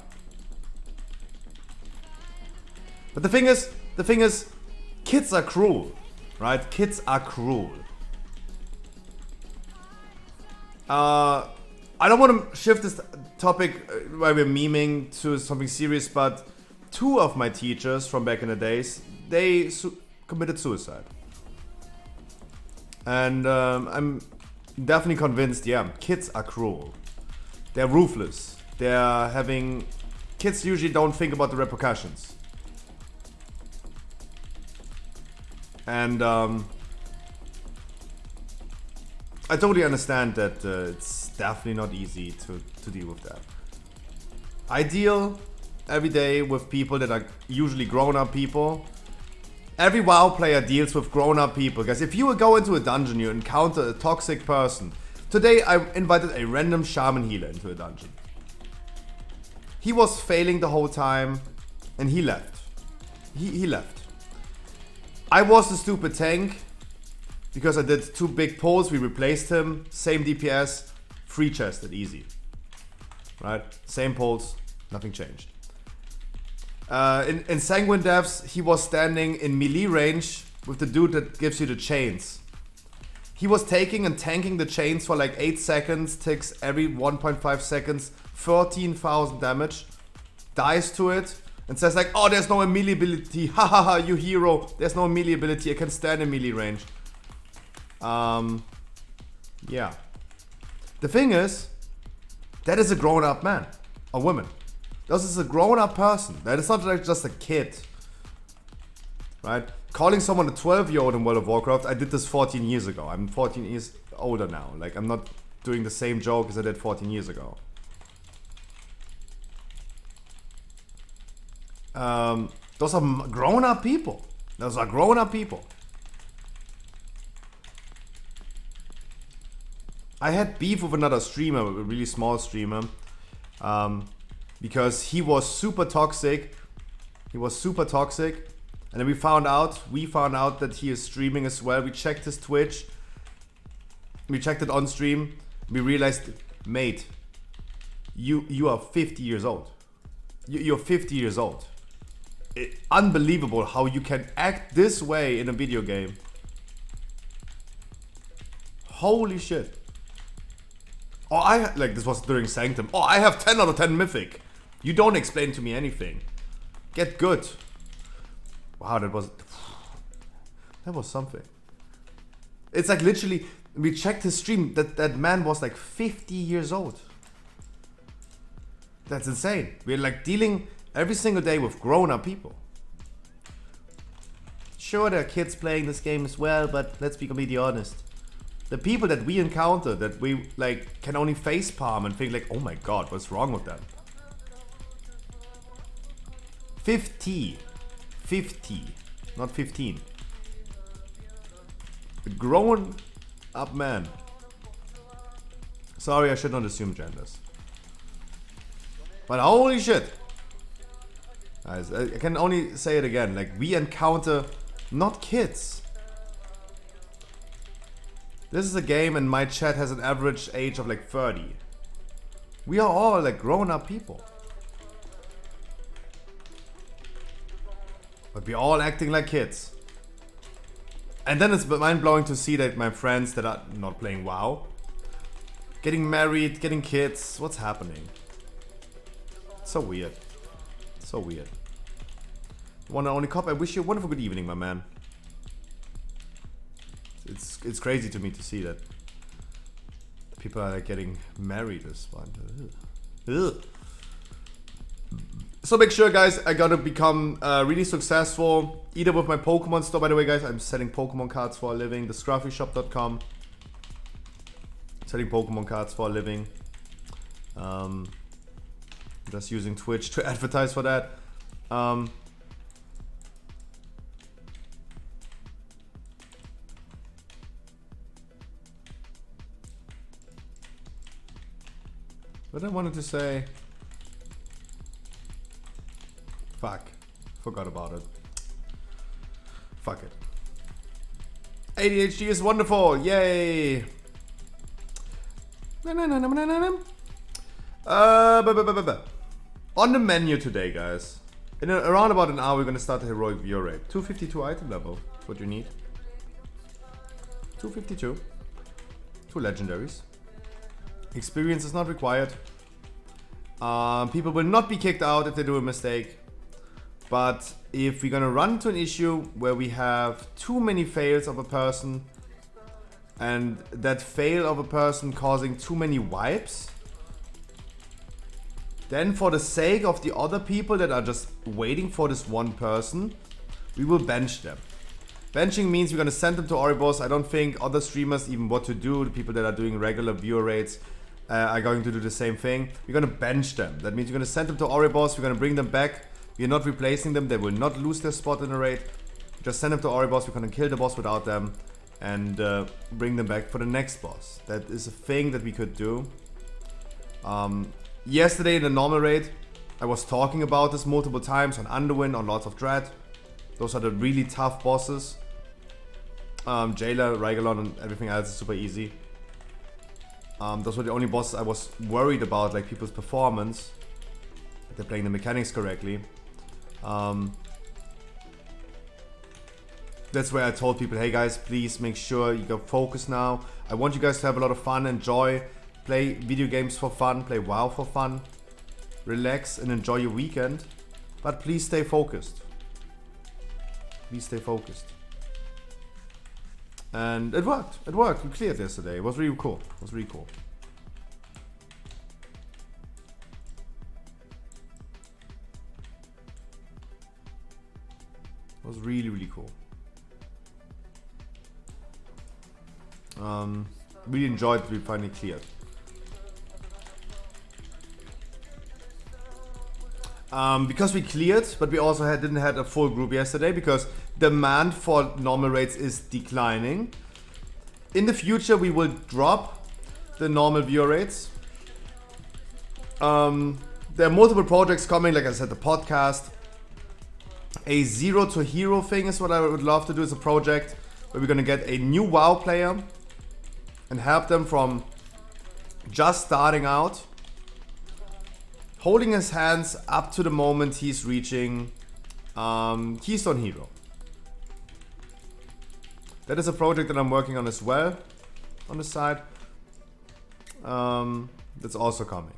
But the thing is, kids are cruel, right? Kids are cruel. I don't want to shift this topic where we're memeing to something serious, but 2 of my teachers from back in the days, they committed suicide. And I'm definitely convinced, yeah, kids are cruel. They're ruthless. Kids usually don't think about the repercussions. And I totally understand that it's definitely not easy to deal with that. I deal every day with people that are usually grown-up people. Every WoW player deals with grown-up people. Guys, if you go into a dungeon, you encounter a toxic person. Today I invited a random shaman healer into a dungeon. He was failing the whole time and he left. He left. I was the stupid tank. Because I did 2 big pulls, we replaced him, same DPS, free chested, easy. Right? Same pulls, nothing changed. In Sanguine Devs, he was standing in melee range with the dude that gives you the chains. He was taking and tanking the chains for like 8 seconds, takes every 1.5 seconds, 13,000 damage, dies to it, and says like, oh, there's no melee ability, ha ha ha, you hero, there's no melee ability, I can stand in melee range. Yeah. The thing is, that is a grown-up man or woman. This is a grown-up person. That is not like just a kid. Right? Calling someone a 12-year-old in World of Warcraft, I did this 14 years ago. I'm 14 years older now. Like, I'm not doing the same joke as I did 14 years ago. Those are grown-up people. Those are grown-up people. I had beef with another streamer, a really small streamer, because he was super toxic. And then we found out that he is streaming as well. We checked his Twitch. We checked it on stream. We realized, mate, you are 50 years old. You're 50 years old. Unbelievable how you can act this way in a video game. Holy shit. Oh, like this was during Sanctum. Oh, I have 10 out of 10 mythic. You don't explain to me anything. Get good. Wow, that was something. It's like literally, we checked his stream, that man was like 50 years old. That's insane. We're like dealing every single day with grown-up people. Sure, there are kids playing this game as well, but let's be completely honest. The people that we encounter, that we like can only facepalm and think like, oh my god, what's wrong with them? 50, not 15. A grown up man. Sorry, I should not assume genders. But holy shit. Guys, I can only say it again, like we encounter not kids. This is a game and my chat has an average age of like 30. We are all like grown up people. But we're all acting like kids. And then it's mind blowing to see that my friends that are not playing WoW, getting married, getting kids, what's happening? So weird. So weird. One and only cop, I wish you a wonderful good evening, my man. It's crazy to me to see that people are like getting married this one. Ugh. So make sure, guys, I gotta become really successful either with my Pokemon store. By the way, guys, I'm selling Pokemon cards for a living. The scruffyshop.com. Selling Pokemon cards for a living. Just using Twitch to advertise for that. But I wanted to say, fuck, forgot about it. Fuck it. ADHD is wonderful, yay! On the menu today, guys. In around about an hour, we're gonna start the heroic view rate. 252 item level. That's what you need. 252. 2 legendaries. Experience is not required. People will not be kicked out if they do a mistake. But if we're gonna run into an issue where we have too many fails of a person, and that fail of a person causing too many wipes, then for the sake of the other people that are just waiting for this one person, we will bench them. Benching means we're gonna send them to Oribos. I don't think other streamers even what to do. The people that are doing regular viewer rates are going to do the same thing. We're gonna bench them. That means we're gonna send them to Oribos. We're gonna bring them back. We're not replacing them. They will not lose their spot in the raid. Just send them to Oribos. We're gonna kill the boss without them and bring them back for the next boss. That is a thing that we could do. Yesterday in the normal raid, I was talking about this multiple times on Underwind, on Lords of Dread. Those are the really tough bosses. Jailer, Rygalon, and everything else is super easy. Those were the only bosses I was worried about, like people's performance. If they're playing the mechanics correctly. That's where I told people, hey guys, please make sure you go focus now. I want you guys to have a lot of fun, enjoy, play video games for fun, play WoW for fun. Relax and enjoy your weekend. But please stay focused. Please stay focused. And it worked. It worked. We cleared yesterday. It was really cool. It was really cool. It was really, really cool. Really enjoyed it. We finally cleared. Because we cleared, but we also didn't have a full group yesterday because demand for normal rates is declining. In the future, we will drop the normal viewer rates. There are multiple projects coming, like I said, the podcast. A zero to hero thing is what I would love to do as a project where we're gonna get a new WoW player and help them from just starting out, holding his hands up to the moment he's reaching Keystone Hero. That is a project that I'm working on as well on the side. That's also coming.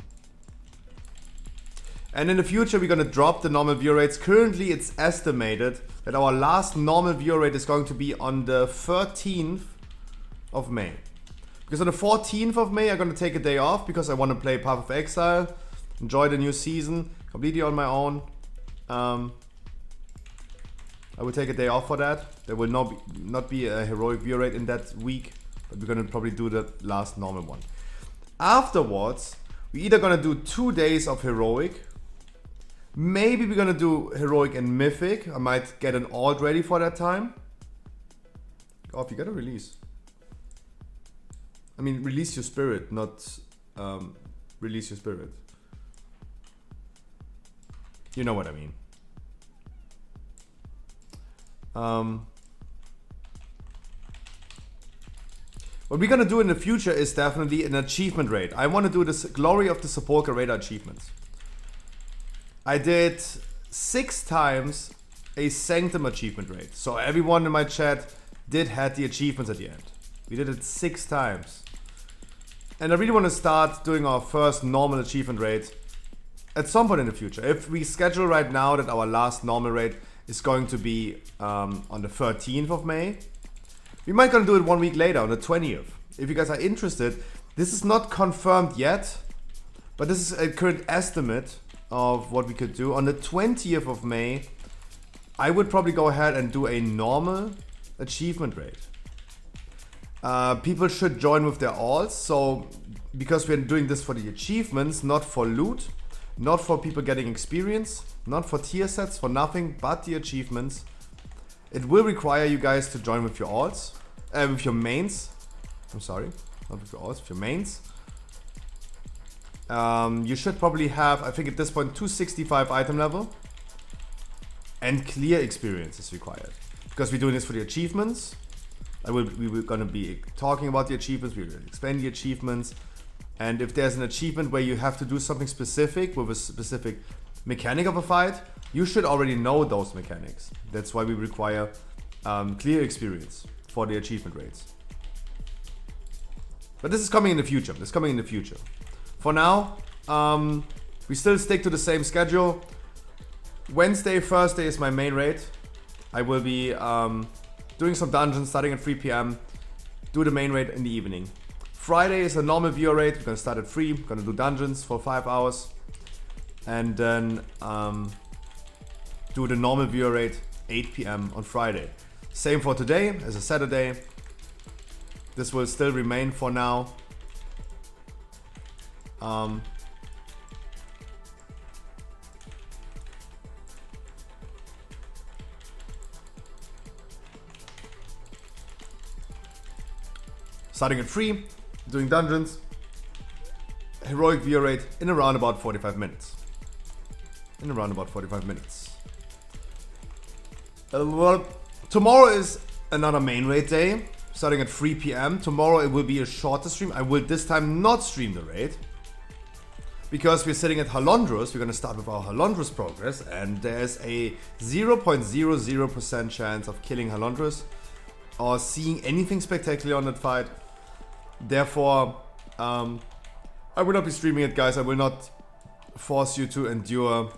And in the future, we're gonna drop the normal view rates. Currently, it's estimated that our last normal view rate is going to be on the 13th of May. Because on the 14th of May, I'm gonna take a day off because I want to play Path of Exile, enjoy the new season completely on my own. I will take a day off for that. There will not be a heroic view rate in that week, but we're gonna probably do the last normal one. Afterwards, we're either gonna do 2 days of heroic. Maybe we're gonna do heroic and mythic. I might get an alt ready for that time. Oh, you gotta release. I mean, release your spirit, not release your spirit. You know what I mean. What we're gonna do in the future is definitely an achievement raid. I want to do this Glory of the Sepulchre Raider achievements. I did 6 times a Sanctum achievement raid. So everyone in my chat had the achievements at the end. We did it 6 times. And I really want to start doing our first normal achievement raid at some point in the future. If we schedule right now that our last normal raid is going to be on the 13th of May, we might gonna do it 1 week later on the 20th. If you guys are interested, this is not confirmed yet, but this is a current estimate of what we could do. On the 20th of May, I would probably go ahead and do a normal achievement raid. People should join with their alts, so because we're doing this for the achievements, not for loot, not for people getting experience, not for tier sets, for nothing but the achievements. It will require you guys to join with your alts, with your mains. I'm sorry, not with your alts, with your mains. You should probably have, I think at this point, 265 item level. And clear experience is required. Because we're doing this for the achievements. We were gonna be talking about the achievements, we will explain the achievements. And if there's an achievement where you have to do something specific with a specific mechanic of a fight, you should already know those mechanics. That's why we require clear experience for the achievement rates. But this is coming in the future. This is coming in the future. For now, we still stick to the same schedule. Wednesday, Thursday is my main raid. I will be doing some dungeons starting at 3 PM. Do the main raid in the evening. Friday is a normal viewer raid. We're gonna start at 3. We're gonna do dungeons for 5 hours. And then do the normal viewer raid 8 PM on Friday. Same for today as a Saturday. This will still remain for now. Starting at 3, doing dungeons, heroic viewer rate in around about 45 minutes. Well, tomorrow is another main raid day, starting at 3 PM. Tomorrow it will be a shorter stream. I will this time not stream the raid. Because we're sitting at Halondros, we're gonna start with our Halondros progress, and there's a 0.00% chance of killing Halondros or seeing anything spectacular on that fight. Therefore, I will not be streaming it, guys. I will not force you to endure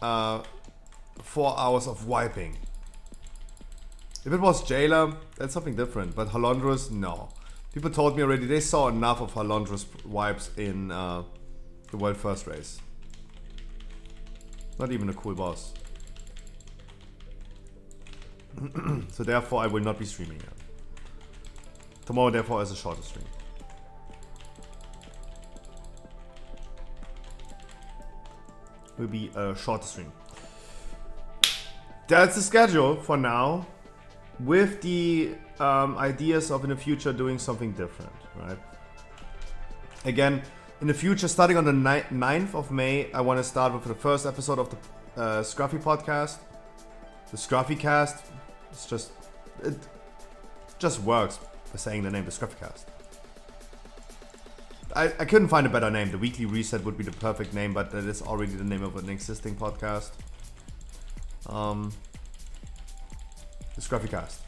4 hours of wiping. If it was Jailer, that's something different, but Halondros, no. People told me already they saw enough of Halondros wipes in the World First race. Not even a cool boss. So therefore I will not be streaming it. Tomorrow therefore is a shorter stream. Will be a shorter stream. That's the schedule for now, with the ideas of in the future doing something different, right? Again, in the future, starting on the 9th of May, I want to start with the first episode of the Scruffy podcast. The Scruffy cast. It just works by saying the name, the Scruffy cast. I couldn't find a better name. The Weekly Reset would be the perfect name, but that is already the name of an existing podcast. The Scruffy cast.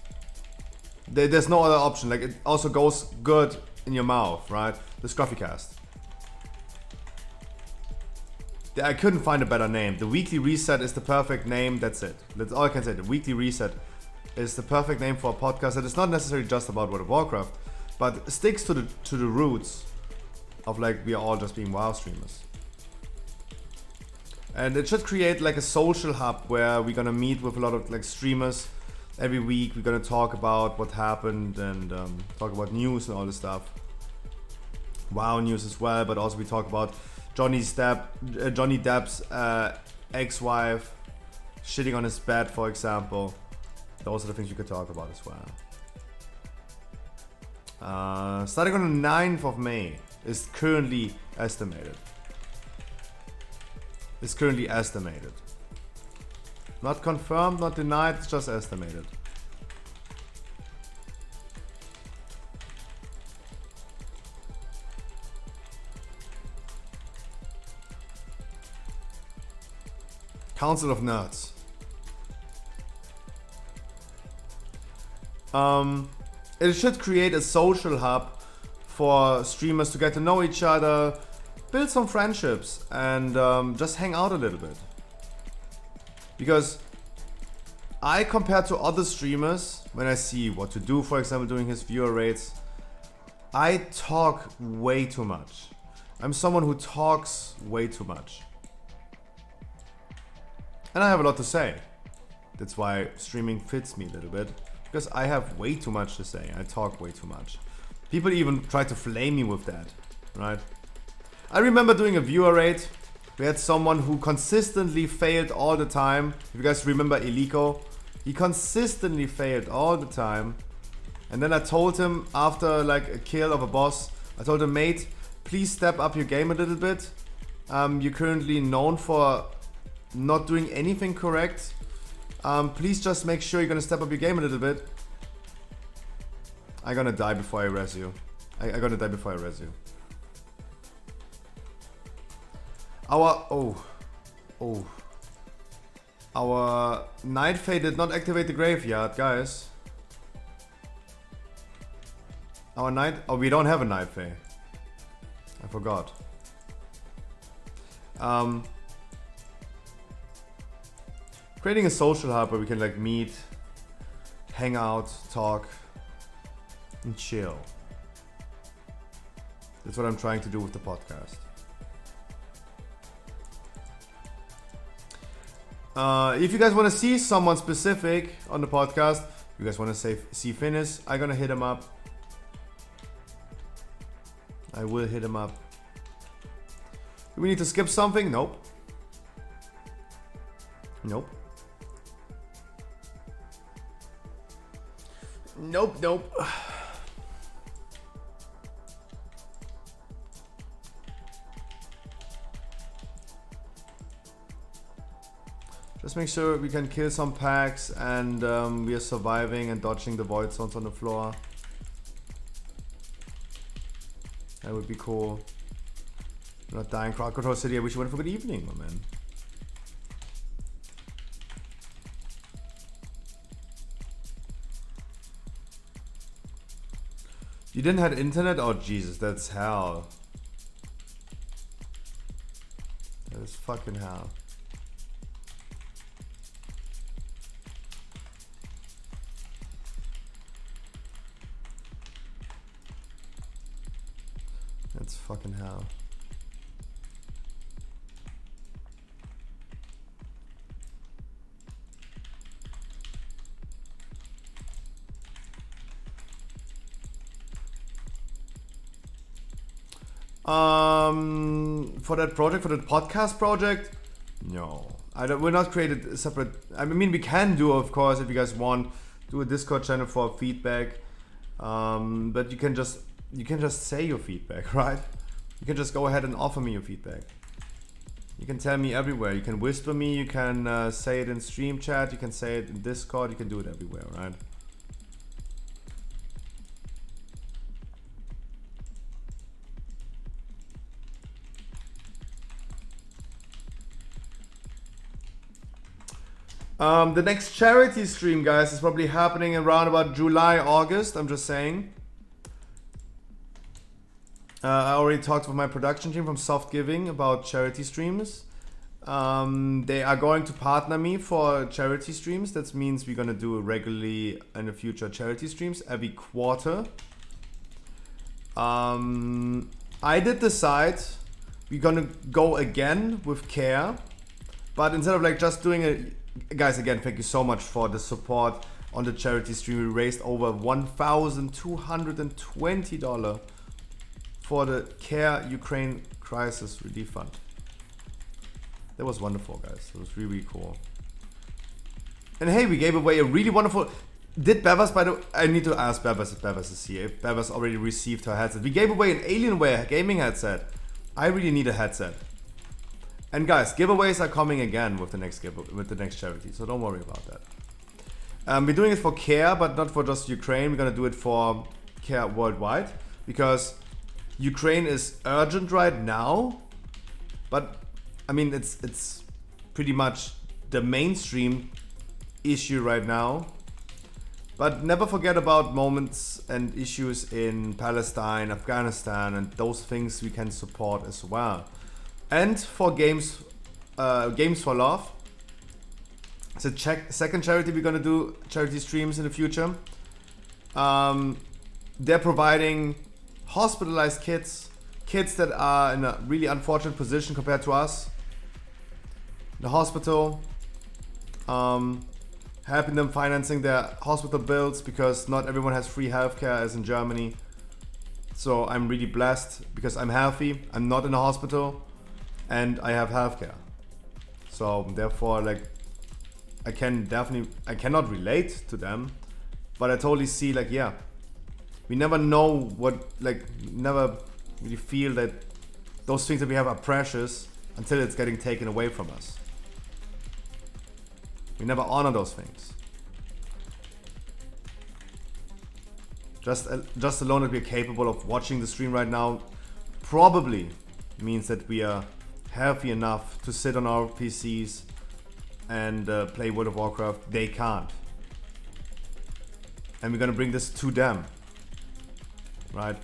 There's no other option. Like, it also goes good in your mouth, right? The Scruffy cast. I couldn't find a better name. The Weekly Reset is the perfect name. That's it. That's all I can say. The Weekly Reset is the perfect name for a podcast that is not necessarily just about World of Warcraft, but sticks to the roots of like we are all just being WoW streamers. And it should create like a social hub where we're gonna meet with a lot of like streamers every week. We're gonna talk about what happened and talk about news and all this stuff. WoW news as well, but also we talk about Johnny Depp's ex-wife shitting on his bed, for example. Those are the things we could talk about as well. Starting on the 9th of May is currently estimated. Not confirmed, not denied, it's just estimated. Council of Nerds. It should create a social hub for streamers to get to know each other, build some friendships, and just hang out a little bit. Because compared to other streamers, when I see what to do, for example, doing his viewer rates, I talk way too much. I'm someone who talks way too much. And I have a lot to say. That's why streaming fits me a little bit. Because I have way too much to say. I talk way too much. People even try to flame me with that, right? I remember doing a viewer rate. We had someone who consistently failed all the time. If you guys remember Eliko, he consistently failed all the time. And then I told him after like a kill of a boss, I told him, mate, please step up your game a little bit. You're currently known for not doing anything correct. Please just make sure you're gonna step up your game a little bit. I'm gonna die before I res you. I'm gonna die before I res you. Our Night Fae did not activate the graveyard, guys. We don't have a Night Fae. I forgot. Creating a social hub where we can like meet, hang out, talk, and chill. That's what I'm trying to do with the podcast. If you guys want to see someone specific on the podcast, you guys want to see Finnis, I'm gonna hit him up. I will hit him up. Do we need to skip something? Nope. Nope. Nope. Just make sure we can kill some packs and we are surviving and dodging the void zones on the floor. That would be cool. We're not dying. Crocodile City, I wish you went for a good evening, my man. You didn't have internet? Oh Jesus, that's hell. That is fucking hell. That's fucking hell. For that project, for that podcast project, no. We're not created separate. I mean, we can do, of course, if you guys want, do a Discord channel for feedback. But you can just say your feedback, right? You can just go ahead and offer me your feedback. You can tell me everywhere. You can whisper me. You can say it in stream chat. You can say it in Discord. You can do it everywhere, right? The next charity stream, guys, is probably happening around about July, August. I'm just saying. I already talked with my production team from Soft Giving about charity streams. They are going to partner me for charity streams. That means we're gonna do regularly in the future charity streams every quarter. I did decide we're gonna go again with care, but instead of like just doing it, guys, again, thank you so much for the support on the charity stream. We raised over $1,220 for the Care Ukraine Crisis Relief Fund. That was wonderful, guys. It was really, really cool. And hey, we gave away a really wonderful... Did Bevers, by the way... I need to ask Bevers if Bevers is here. If Bevers already received her headset. We gave away an Alienware gaming headset. I really need a headset. And guys, giveaways are coming again with the next charity. So don't worry about that. We're doing it for Care, but not for just Ukraine. We're gonna do it for Care worldwide. Because Ukraine is urgent right now. But... I mean, it's pretty much the mainstream issue right now. But never forget about moments and issues in Palestine, Afghanistan, and those things we can support as well. And for Games for Love, it's a second charity we're gonna do charity streams in the future. They're providing hospitalized kids that are in a really unfortunate position compared to us. The hospital, helping them financing their hospital bills because not everyone has free healthcare as in Germany. So I'm really blessed because I'm healthy, I'm not in a hospital, and I have healthcare. So therefore, like, I cannot relate to them, but I totally see, like, yeah, we never know what, like, never really feel that those things that we have are precious until it's getting taken away from us. We never honor those things. Just alone that we're capable of watching the stream right now probably means that we are healthy enough to sit on our PCs and play World of Warcraft. They can't. And we're gonna bring this to them. Right?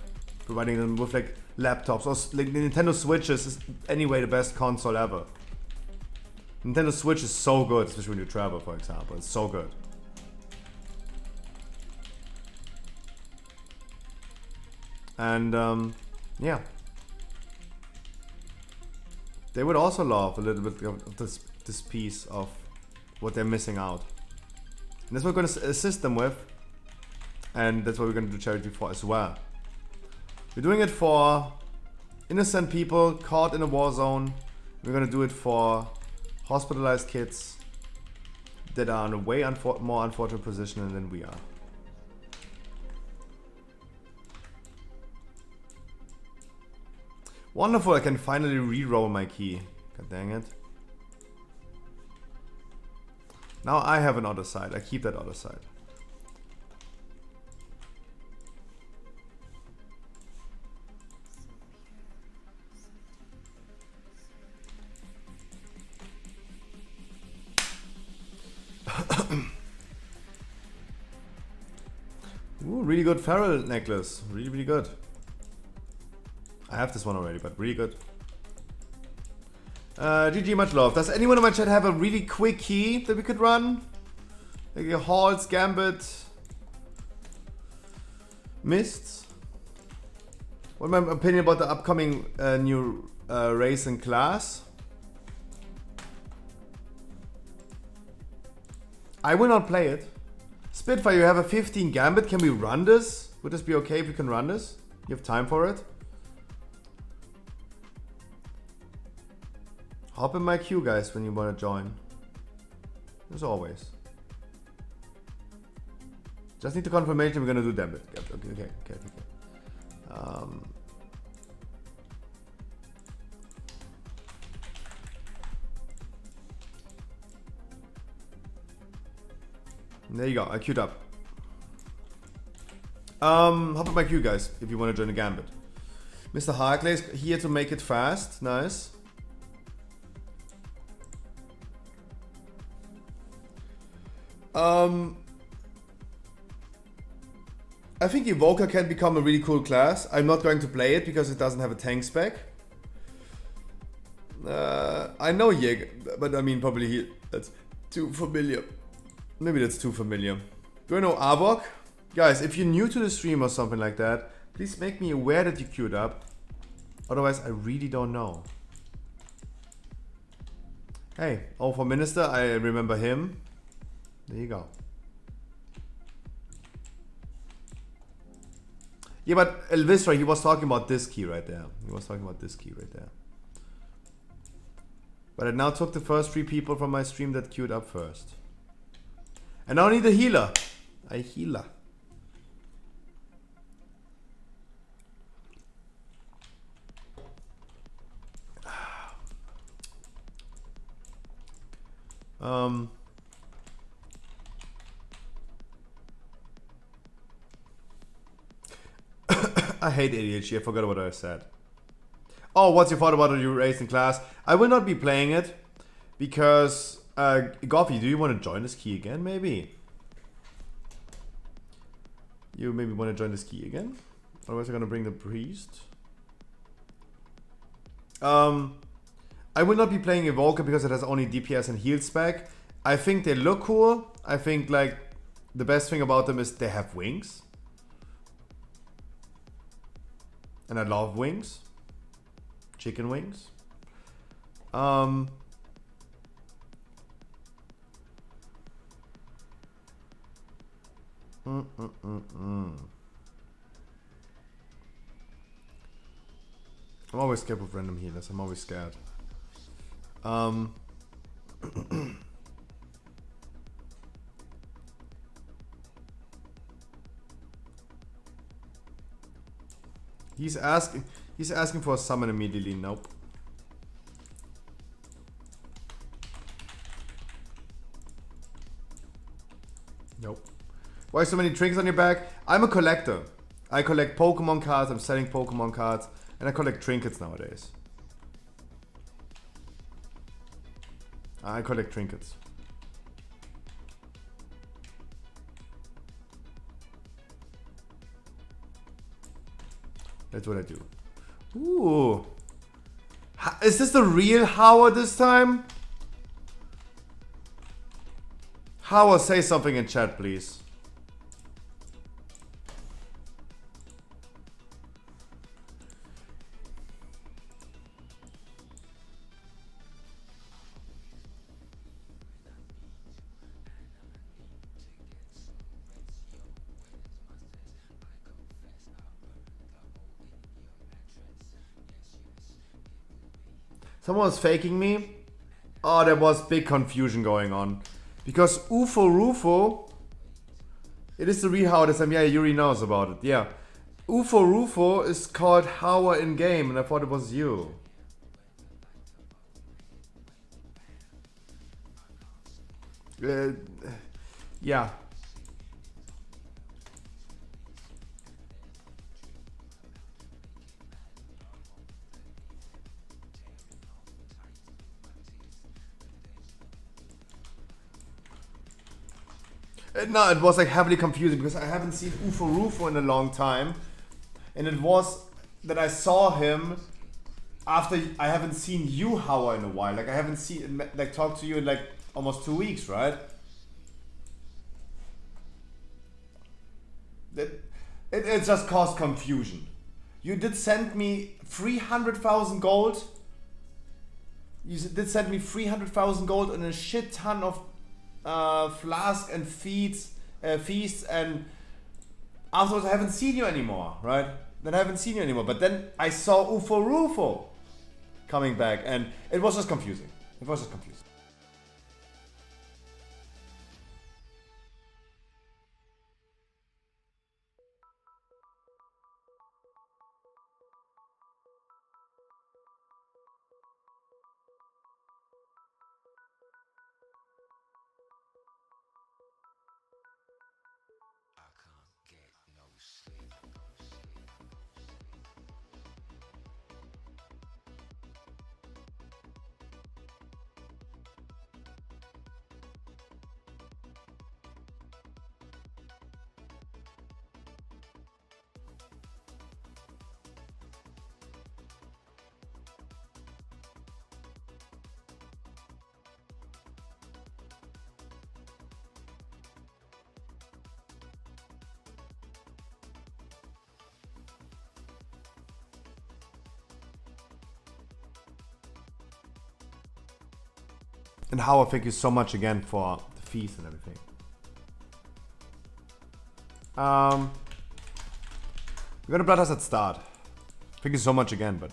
Providing them with like laptops or like Nintendo Switches is anyway the best console ever. Nintendo Switch is so good, especially when you travel, for example. It's so good. And yeah, they would also love a little bit of this piece of what they're missing out. And that's what we're going to assist them with, and that's what we're going to do charity for as well. We're doing it for innocent people caught in a war zone. We're going to do it for hospitalized kids that are in a way more unfortunate position than we are. Wonderful, I can finally re-roll my key. God dang it. Now I have an other side. I keep that other side. Ooh, really good feral necklace. Really, really good. I have this one already, but really good. GG, much love. Does anyone in my chat have a really quick key that we could run? Like a Hall's Gambit Mists? What's my opinion about the upcoming new race and class? I will not play it. Spitfire, you have a 15 Gambit. Can we run this? Would this be okay if we can run this? You have time for it? Hop in my queue, guys, when you want to join. As always. Just need the confirmation we're gonna do Gambit. Okay. There you go, I queued up. Hop in my queue, guys, if you want to join the Gambit. Mr. Harkley is here to make it fast. Nice. I think Evoker can become a really cool class. I'm not going to play it because it doesn't have a tank spec. I know Jäger, but I mean probably that's too familiar. Maybe that's too familiar. Do I know Avok? Guys, if you're new to the stream or something like that, please make me aware that you queued up. Otherwise, I really don't know. Hey, oh, for Minister, I remember him. There you go. Yeah, but Elvisra, he was talking about this key right there. He was talking about this key right there. But I now took the first 3 people from my stream that queued up first. And now I need a healer. A healer. I hate ADHD. I forgot what I said. Oh, what's your thought about it? You raised in class? I will not be playing it because Goffy, do you want to join this key again? Maybe. You maybe want to join this key again? Otherwise, I'm gonna bring the priest. I will not be playing Evoker because it has only DPS and heal spec. I think they look cool. I think like the best thing about them is they have wings. And I love wings. Chicken wings. I'm always scared with random healers. I'm always scared. He's asking for a summon immediately. Nope. Nope. Why so many trinkets on your back? I'm a collector. I collect Pokemon cards, I'm selling Pokemon cards, and I collect trinkets nowadays. I collect trinkets. That's what I do. Ooh. Is this the real Howard this time? Howard, say something in chat, please. Someone was faking me. Oh, there was big confusion going on. Because UFO Rufo, it is the real Howard this time. Yeah, Yuri knows about it. Yeah. UFO Rufo is called Howard in game, and I thought it was you. Yeah. No, it was like heavily confusing because I haven't seen UFO Rufo in a long time. And it was that I saw him after I haven't seen you, Howard, in a while. Like I haven't seen, like talked to you in like almost 2 weeks, right? It just caused confusion. You did send me 300,000 gold. You did send me 300,000 gold and a shit ton of flask and feasts, and afterwards I haven't seen you anymore, right? Then I haven't seen you anymore. But then I saw UFO Rufo coming back, and it was just confusing. It was just confusing. And Howard, thank you so much again for the fees and everything. We're gonna Blood at start. Thank you so much again, but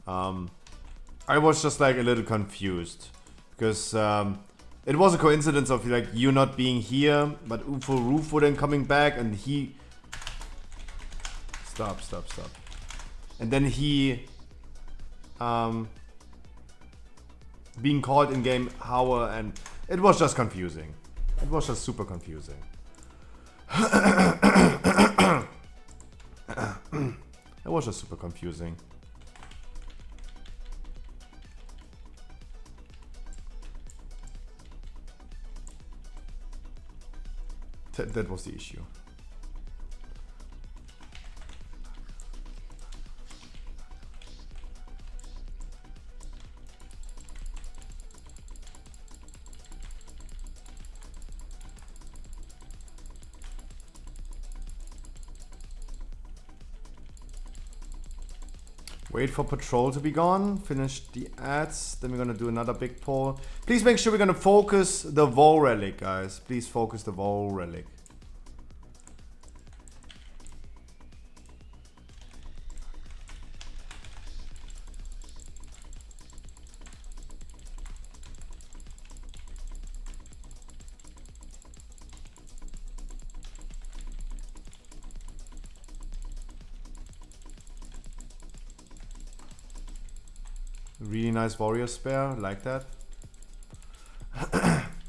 I was just like a little confused because it was a coincidence of like you not being here, but UFO Rufo then coming back and he stop. And then he being called in game Howard, and it was just confusing. It was just super confusing. It was just super confusing. That was the issue. Wait for patrol to be gone. Finish the ads. Then we're gonna do another big poll. Please make sure we're gonna focus the VoD relic, guys. Please focus the VoD relic. Really nice warrior spare, like that.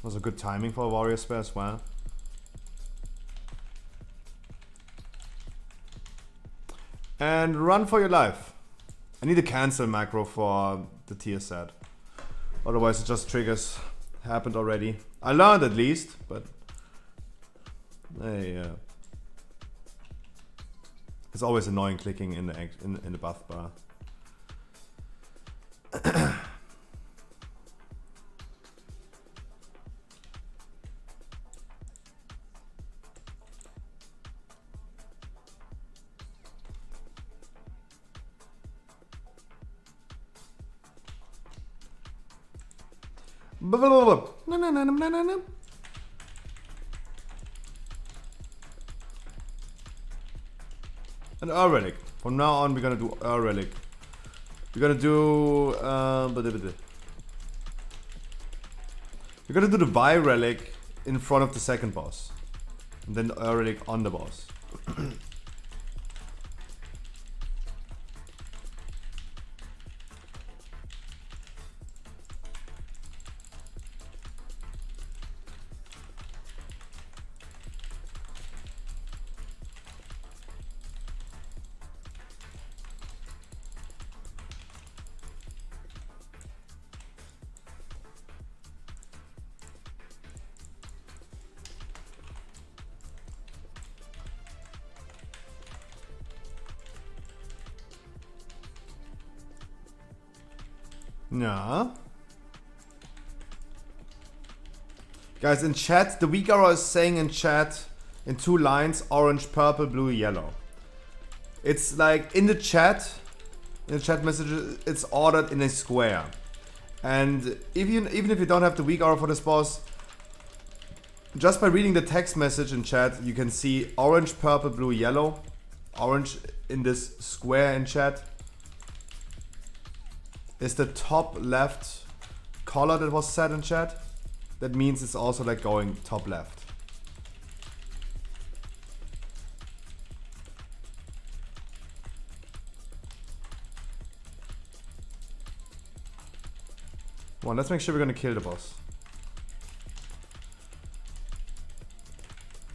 Was a good timing for a warrior spare as well. And run for your life. I need a cancel macro for the tier set. Otherwise it just triggers. Happened already. I learned at least, but hey, it's always annoying clicking in the buff bar. An Ur relic. From now on, we're gonna do Ur relic. We're gonna do we're gonna do the Vi relic in front of the second boss, and then the Ur relic on the boss. Yeah. Guys, in chat, the weak arrow is saying in chat in 2 lines, orange, purple, blue, yellow. It's like in the chat messages, it's ordered in a square. And even if you don't have the weak arrow for this boss, just by reading the text message in chat, you can see orange, purple, blue, yellow. Orange in this square in chat is the top left color that was set in chat. That means it's also like going top left. Come on, let's make sure we're gonna kill the boss.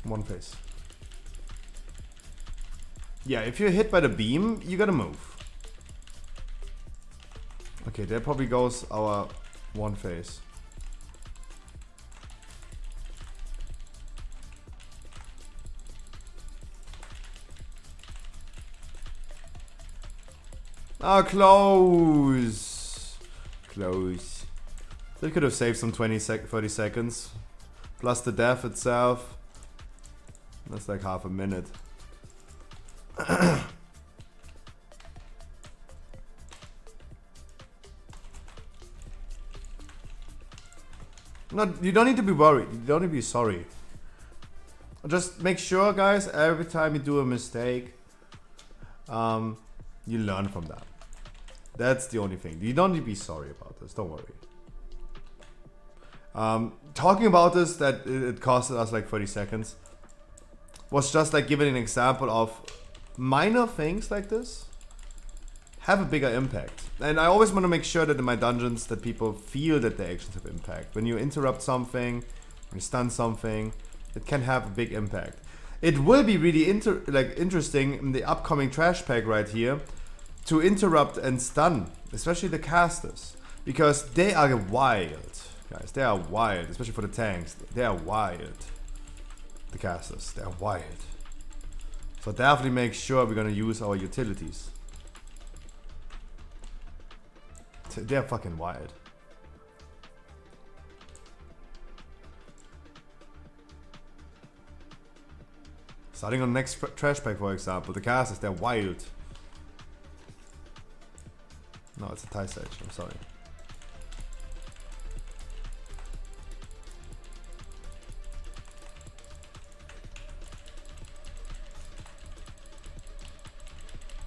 One face. Yeah, if you're hit by the beam, you gotta move. Okay, there probably goes our one phase. Ah, close. Close. They could have saved some 30 seconds. Plus the death itself. That's like half a minute. Not, you don't need to be worried. You don't need to be sorry. Just make sure, guys, every time you do a mistake, you learn from that. That's the only thing. You don't need to be sorry about this. Don't worry. Talking about this, that it costed us like 30 seconds, was just like giving an example of minor things like this have a bigger impact. And I always want to make sure that in my dungeons that people feel that their actions have impact. When you interrupt something, when you stun something, it can have a big impact. It will be really interesting in the upcoming trash pack right here to interrupt and stun, especially the casters, because they are wild, guys. They are wild, especially for the tanks. They are wild. The casters, they are wild. So definitely make sure we're gonna use our utilities. They're fucking wild. Starting on next trash pack, for example, the casters, they're wild. No, it's a tie stage, I'm sorry.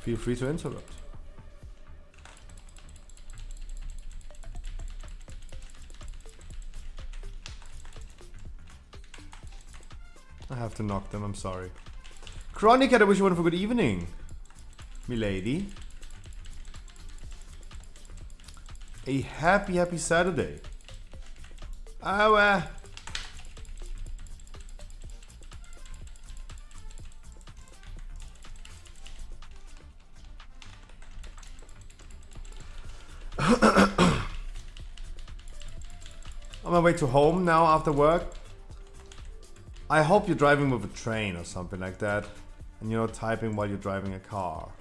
Feel free to interrupt. I have to knock them, I'm sorry. Chronic, I wish you a wonderful good evening, milady. A happy Saturday. Oh, on my way to home now after work. I hope you're driving with a train or something like that, and you're not typing while you're driving a car.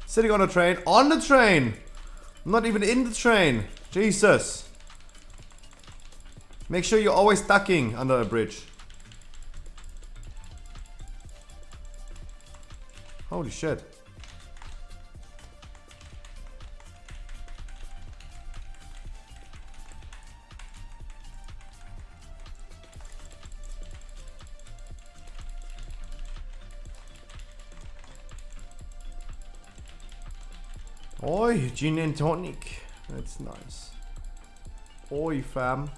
Sitting on a train. On the train! I'm not even in the train. Jesus. Make sure you're always ducking under a bridge. Holy shit. Oi, gin and tonic. That's nice. Oi, fam.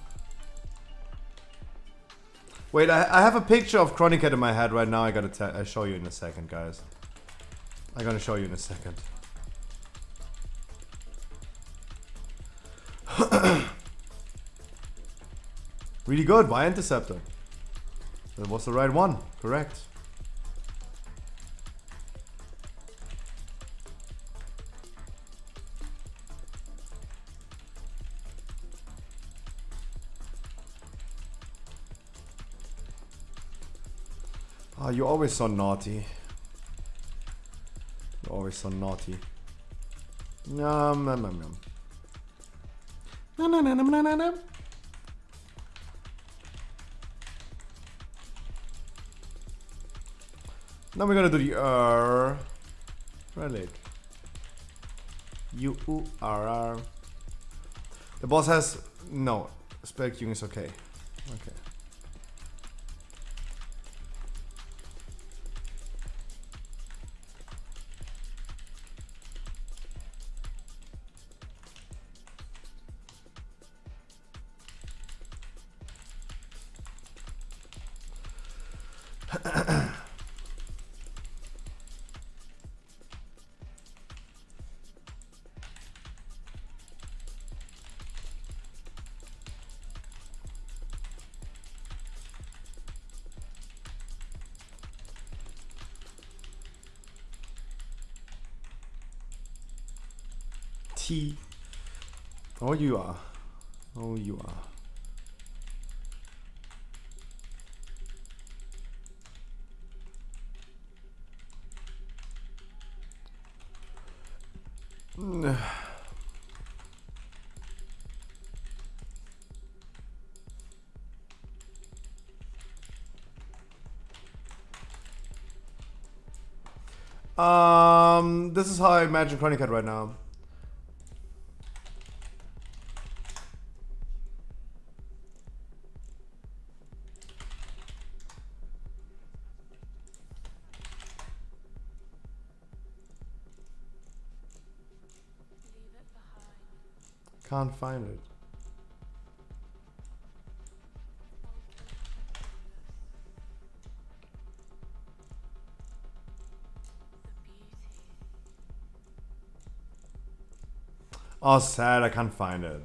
Wait, I have a picture of Chronicat in my head right now. I show you in a second, guys. I'm gonna show you in a second. Really good, Y Interceptor. That was the right one, correct. Oh, you're always so naughty. You're always so naughty. Yum, yum, yum, yum. No, no, no, no, no, no, no. Now we're gonna do the relic. U-U-R-R. The boss has no. Spec is okay. Okay. T. Oh, you are. Oh, you are. This is how I imagine Chronic Cat right now. Can't find it. Oh, sad, I can't find it.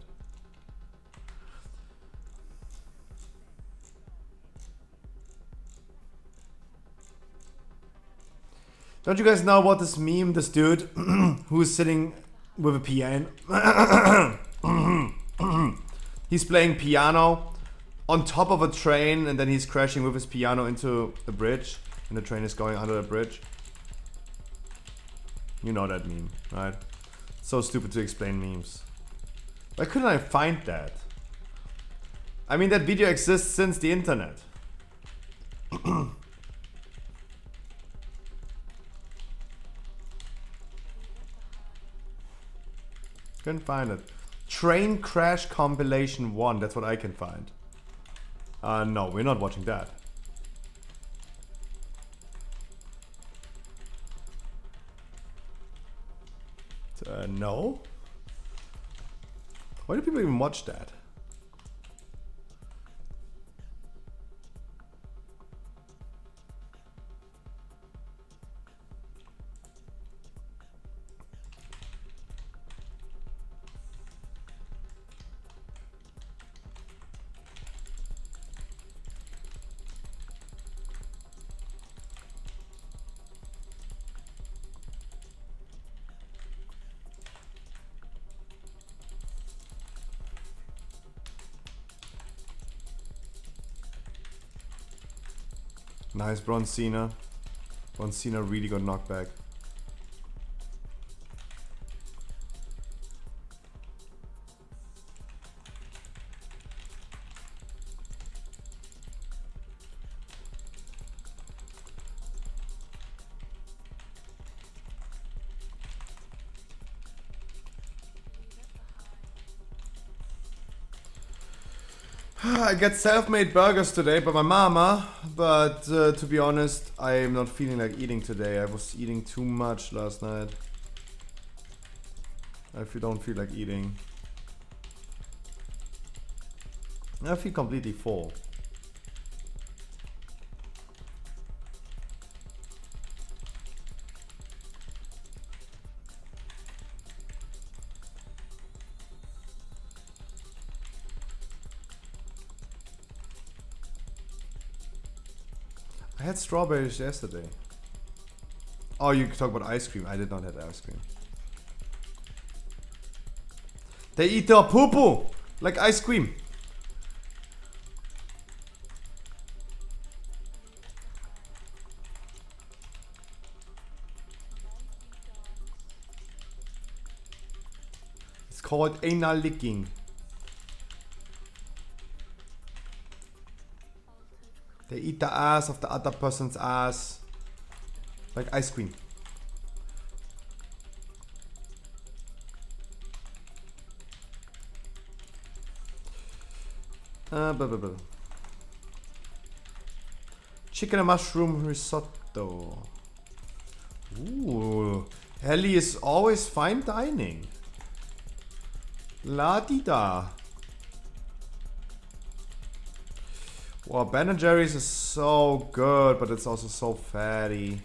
Don't you guys know about this meme, this dude who's sitting with a piano? He's playing piano on top of a train and then he's crashing with his piano into the bridge and the train is going under the bridge. You know that meme, right? So stupid to explain memes. Why couldn't I find that? I mean, that video exists since the internet. Couldn't find it. Train Crash Compilation 1, that's what I can find. No, we're not watching that. No? Why do people even watch that? Nice, Bron Cena. Bron Cena really got knocked back. I get self-made burgers today by my mama, but to be honest, I am not feeling like eating today. I was eating too much last night. Don't feel like eating. I feel completely full. I had strawberries yesterday. Oh, you talk about ice cream. I did not have ice cream. They eat their poo-poo like ice cream. It's called anal licking. They eat the ass of the other person's ass like ice cream. Blah, blah, blah. Chicken and mushroom risotto. Ooh, Ellie is always fine dining. La di da. Wow, Ben & Jerry's is so good, but it's also so fatty.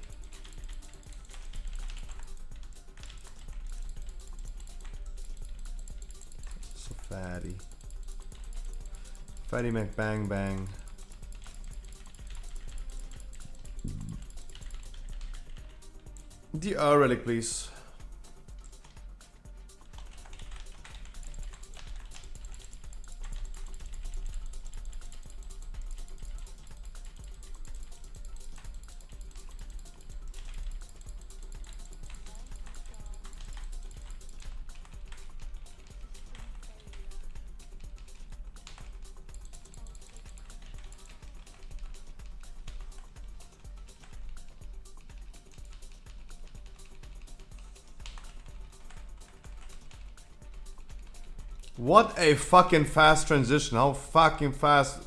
So fatty. Fatty McBang Bang. The relic, please. What a fucking fast transition. How fucking fast.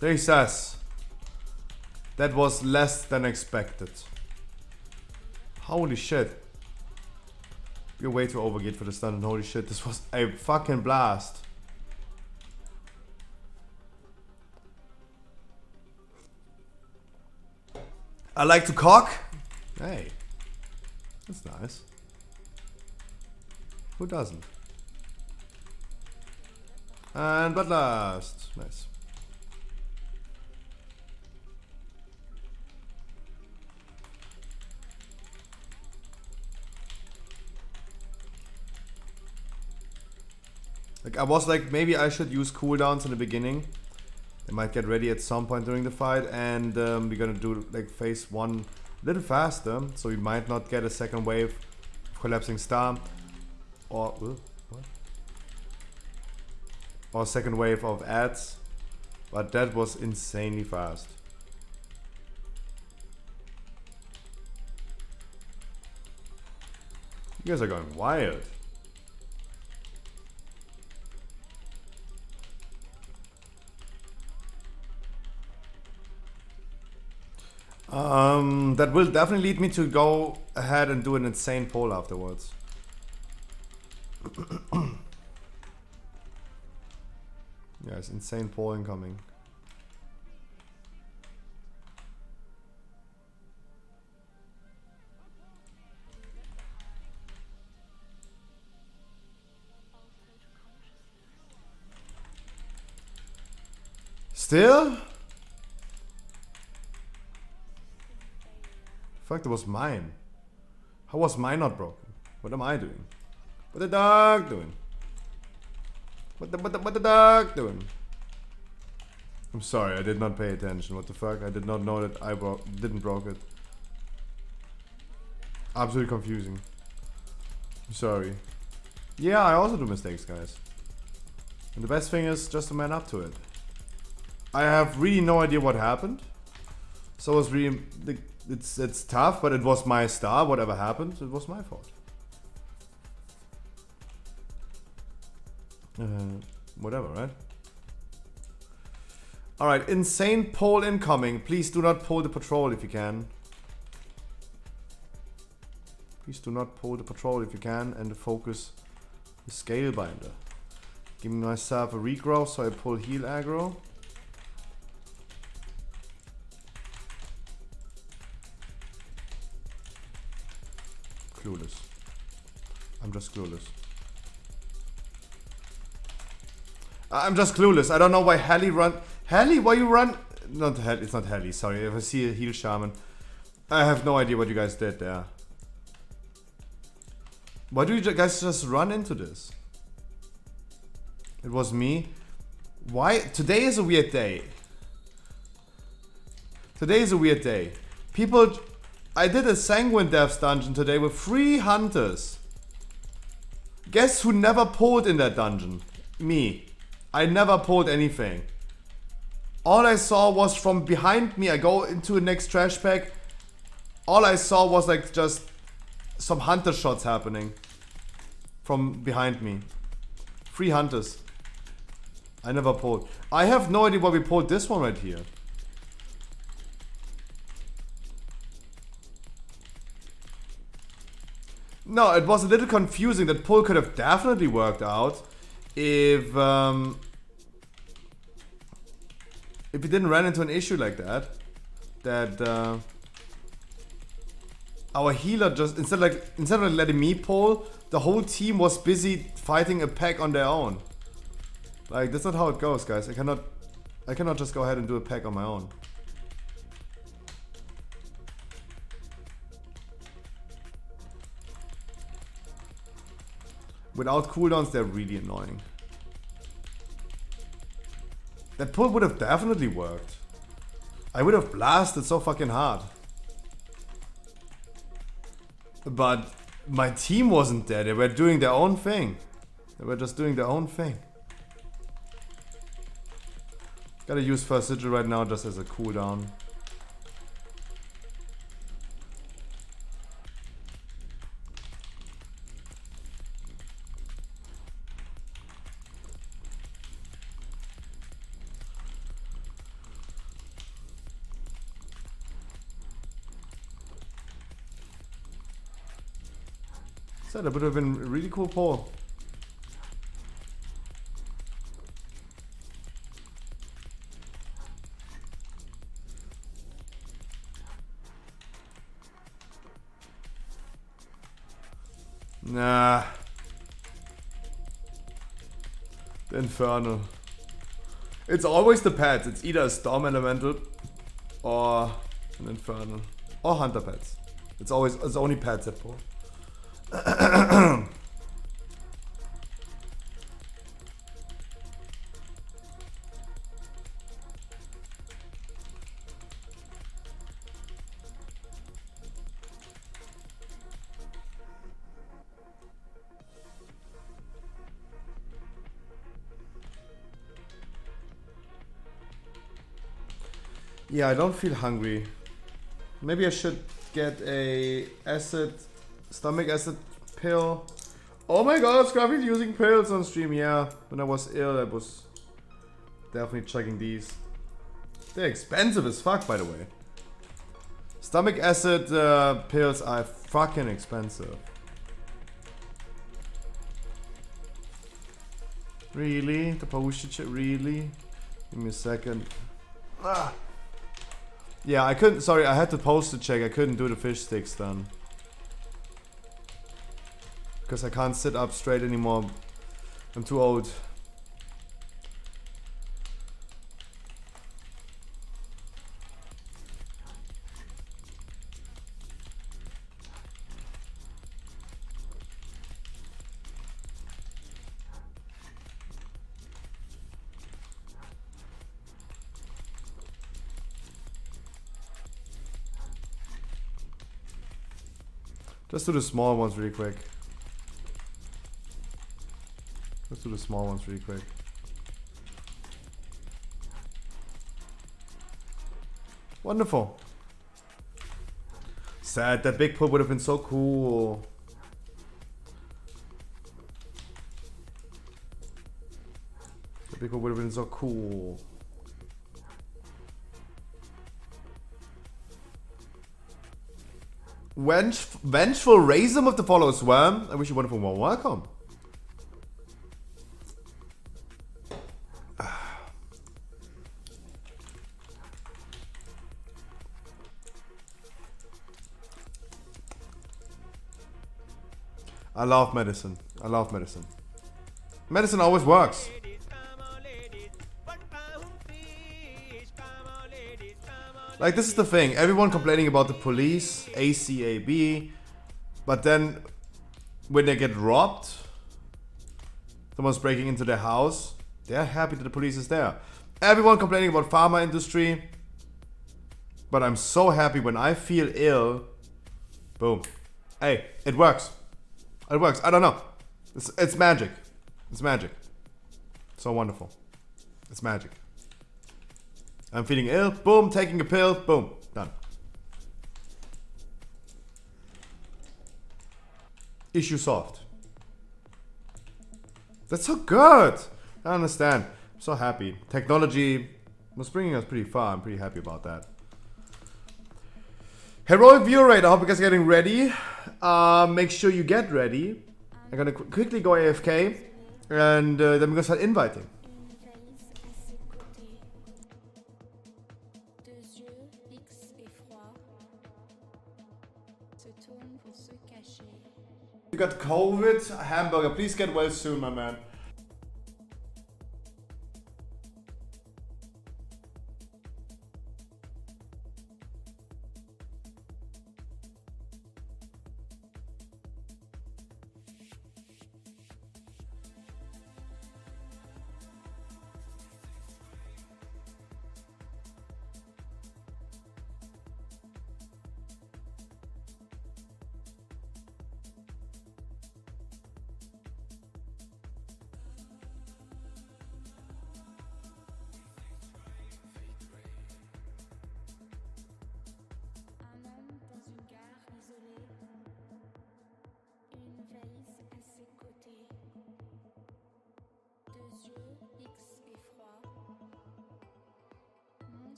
There he says. That was less than expected. Holy shit. You're way too overgeared for the stun, and holy shit, this was a fucking blast. I like to cock. Hey. That's nice. Who doesn't? And Bloodlust. Nice. Like, I was like, maybe I should use cooldowns in the beginning. They might get ready at some point during the fight, and we're gonna do like phase 1 a little faster, so we might not get a second wave of collapsing star, or what? Or second wave of ads, but that was insanely fast. You guys are going wild. That will definitely lead me to go ahead and do an insane poll afterwards. Yes, insane poll incoming. Still? Fuck, that was mine. How was mine not broken? What am I doing? What the dog doing? What the dog doing? I'm sorry, I did not pay attention. What the fuck? I did not know that I didn't broke it. Absolutely confusing. I'm sorry. Yeah, I also do mistakes, guys. And the best thing is just to man up to it. I have really no idea what happened. So it's really it's tough, but it was my star. Whatever happened, it was my fault. Whatever, right? Alright, insane poll incoming. Please do not pull the patrol if you can. Please do not pull the patrol if you can, and focus the scale binder. Give myself a regrow so I pull heal aggro. Clueless. I'm just clueless. I'm just clueless. I don't know why Heli run. Heli, why you run? Not Heli. It's not Heli. Sorry. If I see a heal shaman, I have no idea what you guys did there. Why do you guys just run into this? It was me. Why? Today is a weird day. Today is a weird day. People. I did a Sanguine Depths dungeon today with 3 hunters. Guess who never pulled in that dungeon? Me. I never pulled anything. All I saw was from behind me. I go into the next trash pack. All I saw was like just some hunter shots happening from behind me. 3 hunters. I never pulled. I have no idea why we pulled this one right here. No, it was a little confusing. That pull could have definitely worked out if we didn't run into an issue like that. That our healer just instead of letting me pull, the whole team was busy fighting a pack on their own. Like, that's not how it goes, guys. I cannot just go ahead and do a pack on my own. Without cooldowns, they're really annoying. That pull would have definitely worked. I would have blasted so fucking hard. But my team wasn't there. They were doing their own thing. They were just doing their own thing. Gotta use First Sigil right now just as a cooldown. So that would have been a really cool poll. Nah. The Infernal. It's always the pets. It's either a Storm Elemental or an Infernal. Or Hunter pets. It's only pets at pull. Yeah, I don't feel hungry. Maybe I should get a stomach acid pill. Oh my god, Scruffy's using pills on stream. Yeah, when I was ill, I was definitely checking these. They're expensive as fuck, by the way. Stomach acid pills are fucking expensive. Really? The potion shit? Really? Give me a second. Ah. Yeah, I couldn't. Sorry, I had to post the check. I couldn't do the fish sticks then. Because I can't sit up straight anymore. I'm too old. Let's do the small ones really quick. Let's do the small ones really quick. Wonderful. Sad, that big pull would have been so cool. The big pull would have been so cool. Vengeful Raism of the Follow Swarm. I wish you wonderful warm welcome. I love medicine. I love medicine. Medicine always works. Like, this is the thing. Everyone complaining about the police, ACAB, but then when they get robbed, someone's breaking into their house, they're happy that the police is there. Everyone complaining about pharma industry, but I'm so happy when I feel ill. Boom. Hey, it works. It works. I don't know. It's magic. It's magic. So wonderful. It's magic. I'm feeling ill, boom, taking a pill, boom, done. Issue solved. That's so good. I understand. I'm so happy. Technology was bringing us pretty far. I'm pretty happy about that. Heroic view rate. I hope you guys are getting ready. Make sure you get ready. I'm gonna quickly go AFK, and then we're gonna start inviting. You got COVID, hamburger. Please get well soon, my man.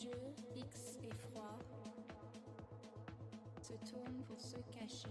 yeux fixes et froids se tournent pour se cacher.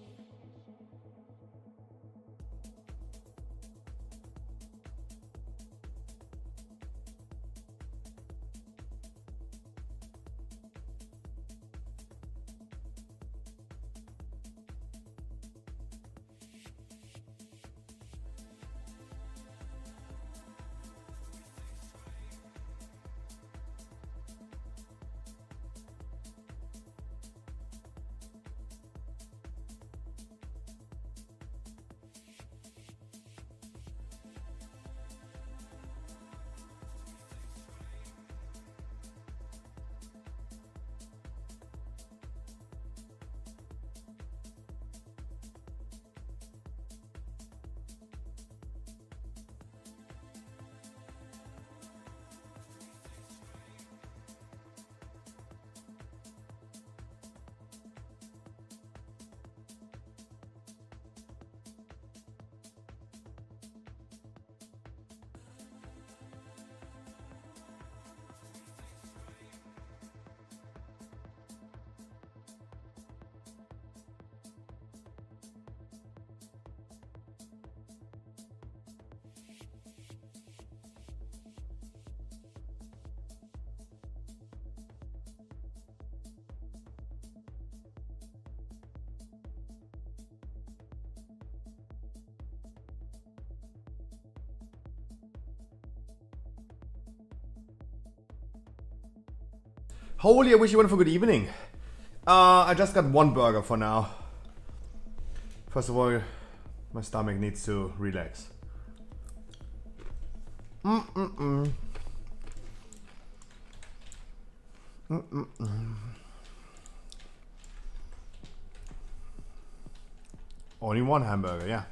Holy, I wish you wonderful good evening. I just got one burger for now. First of all, my stomach needs to relax. Only one hamburger, yeah.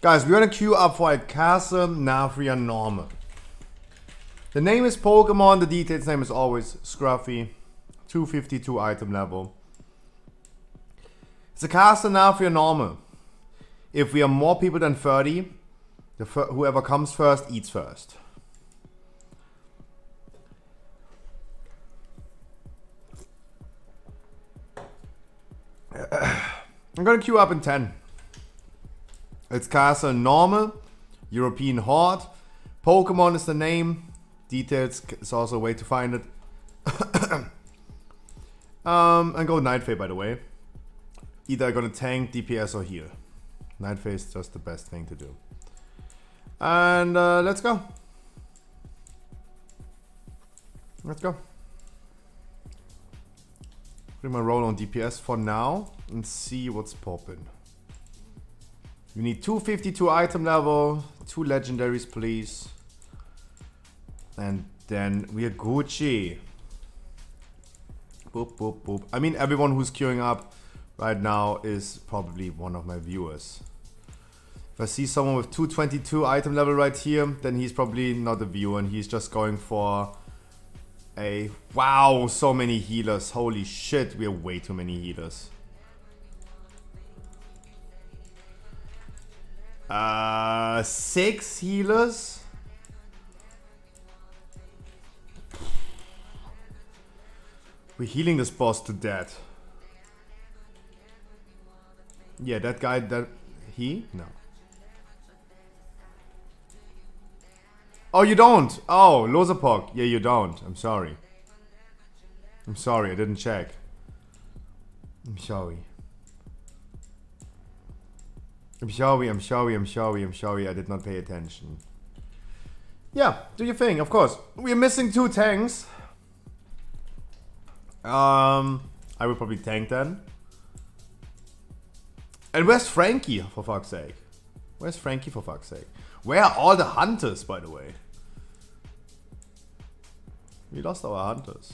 Guys, we're gonna queue up for a Castle Nafria normal. The name is Pokemon, the details name is always Scruffy. 252 item level. It's a Castle Nafria normal. If we are more people than 30, whoever comes first eats first. I'm gonna queue up in 10. It's Castle Normal, European Horde. Pokemon is the name. Details is also a way to find it. And go Nightfade, by the way. Either gonna tank, DPS or heal. Nightfade is just the best thing to do. And let's go. Let's go. Put my roll on DPS for now and see what's popping. You need 252 item level, 2 legendaries, please. And then we are Gucci. Boop, boop, boop. I mean, everyone who's queuing up right now is probably one of my viewers. If I see someone with 222 item level right here, then he's probably not a viewer and he's just going for a... Wow, so many healers. Holy shit, we have way too many healers. 6 healers? We're healing this boss to death. Yeah, that guy, that... He? No. Oh, you don't? Oh, Losapok. Yeah, you don't. I'm sorry. I'm sorry, I didn't check. I'm sorry. I'm sorry, I'm sorry, I'm sorry, I'm sorry, I did not pay attention. Yeah, do your thing, of course. We're missing 2 tanks. I will probably tank then. And where's Frankie, for fuck's sake? Where's Frankie, for fuck's sake? Where are all the hunters, by the way? We lost our hunters.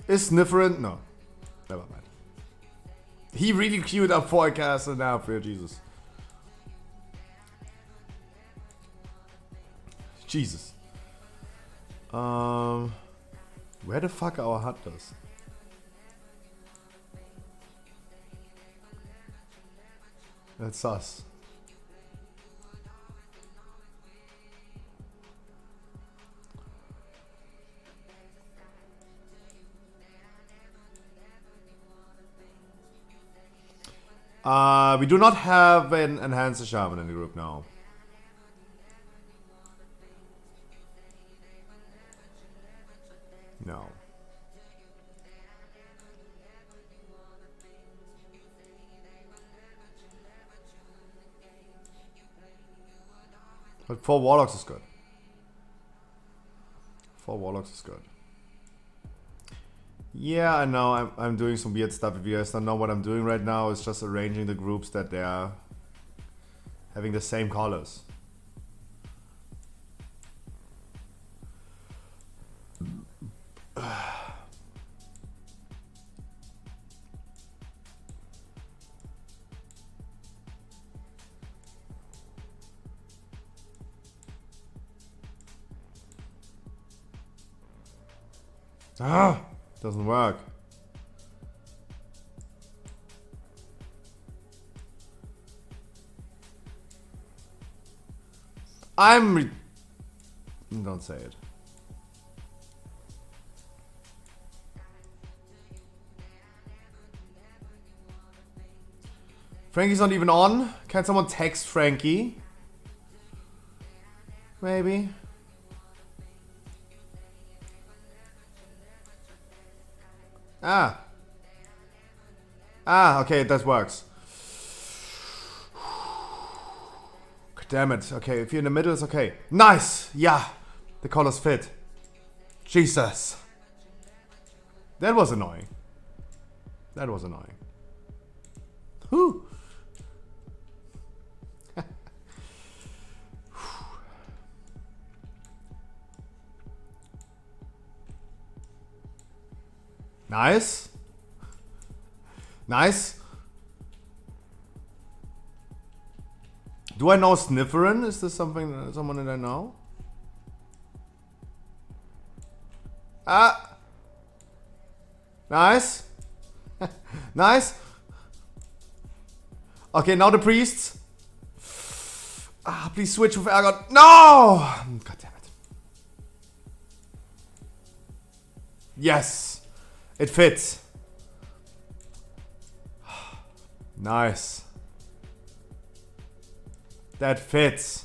Is Snifferant? No. Never mind. He really queued up for a Castle now, for Jesus. Jesus. Where the fuck are our hunters? That's us. We do not have an enhancer shaman in the group now. No. But 4 warlocks is good. 4 warlocks is good. Yeah, I know. I'm doing some weird stuff. If you guys don't know what I'm doing right now, it's just arranging the groups that they are having the same colors. Doesn't work. Don't say it. Frankie's not even on. Can someone text Frankie? Maybe. Okay, that works. God damn it. Okay, if you're in the middle, it's okay. Nice! Yeah! The colors fit. Jesus. That was annoying. That was annoying. Whew. Nice. Nice. Do I know Snifferin? Is this someone that I know? Nice. Nice. Okay, now the priests. Please switch with Ergot. No! God damn it. Yes. It fits. Nice. That fits.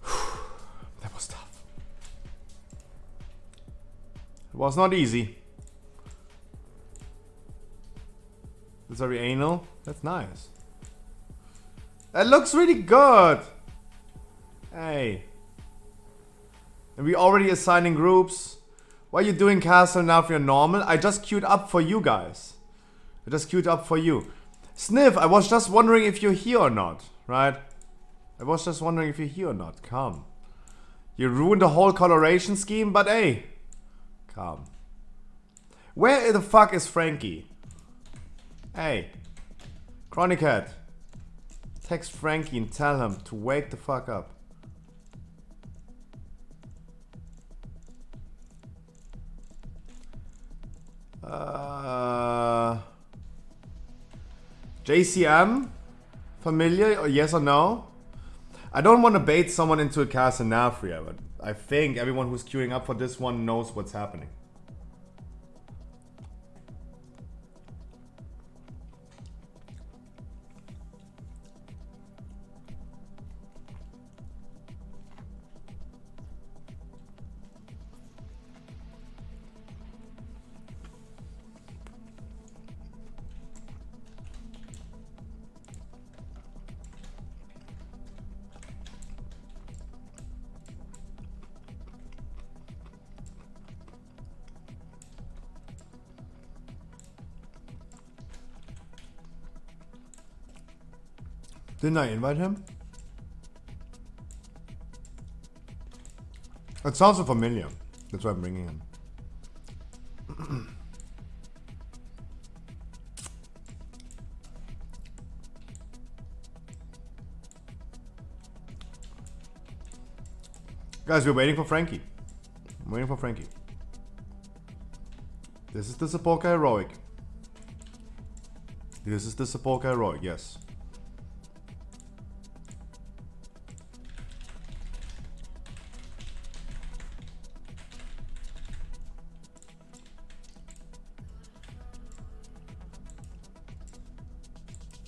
That was tough. It was not easy. That's very anal. That's nice. That looks really good. Hey. And we already assigning groups. Why are you doing castle now if you're normal? I just queued up for you guys. I just queued up for you. Sniff, I was just wondering if you're here or not, right? I was just wondering if you're here or not. Come. You ruined the whole coloration scheme, but hey. Come. Where the fuck is Frankie? Hey. Chronicat. Text Frankie and tell him to wake the fuck up. JCM? Familiar? Or yes or no? I don't want to bait someone into a cast in Nafria, but I think everyone who's queuing up for this one knows what's happening. Didn't I invite him? It sounds so familiar. That's why I'm bringing him. Guys, we're waiting for Frankie. I'm waiting for Frankie. This is the support heroic. This is the support heroic, yes.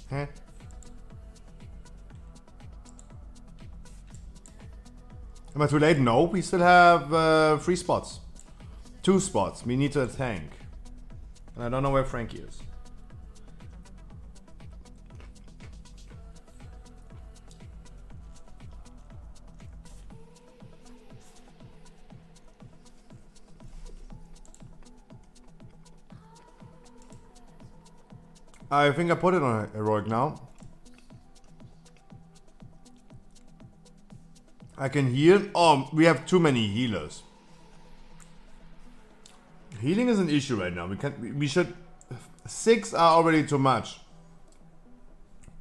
Huh? Am I too late? No, we still have 3 spots. 2 spots. We need a tank. And I don't know where Frankie is. I think I put it on heroic now. I can heal. Oh, we have too many healers. Healing is an issue right now. We should. 6 are already too much.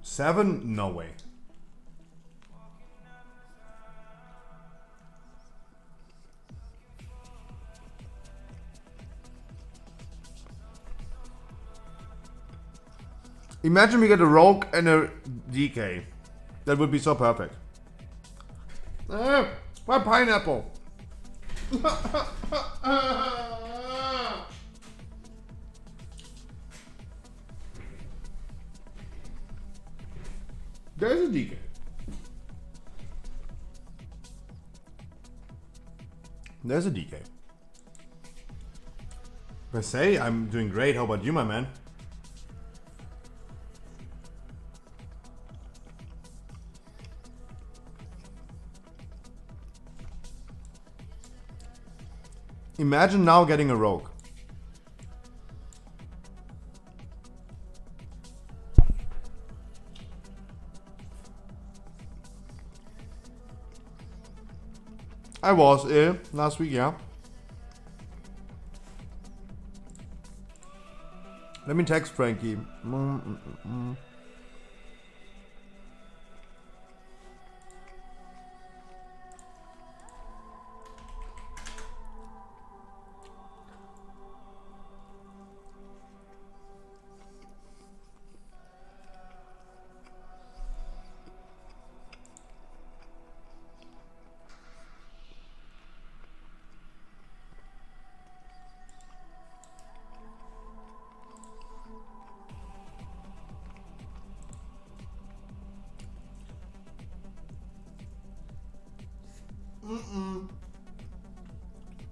7? No way. Imagine we get a rogue and a DK. That would be so perfect. My pineapple. There's a DK. There's a DK. I say I'm doing great. How about you, my man? Imagine now getting a rogue. I was ill last week, yeah. Let me text Frankie.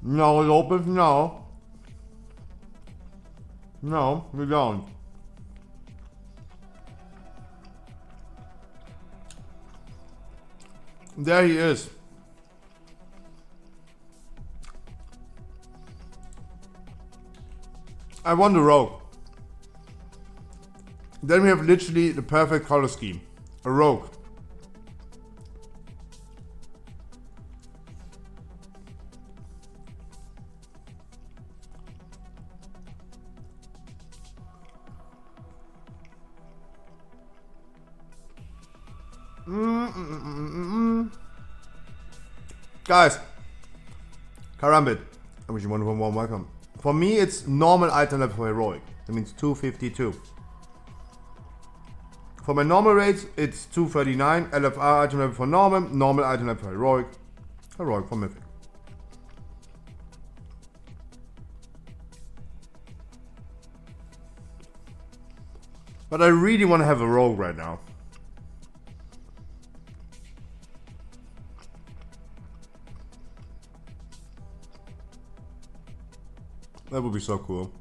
No, it opens. No. No, we don't. There he is. I want the rogue. Then we have literally the perfect color scheme. A rogue. Guys, Karambit, I wish you one warm welcome. For me, it's normal item level for heroic. That means 252. For my normal rates, it's 239. LFR item level for normal item level for heroic, heroic for mythic. But I really want to have a rogue right now. That would be so cool.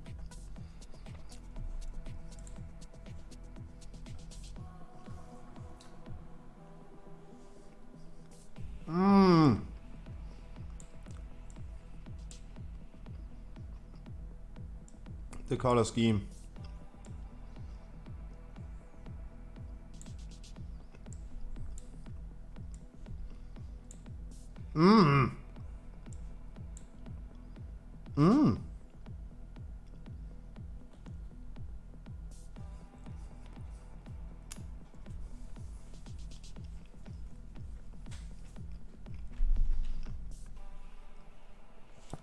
The color scheme.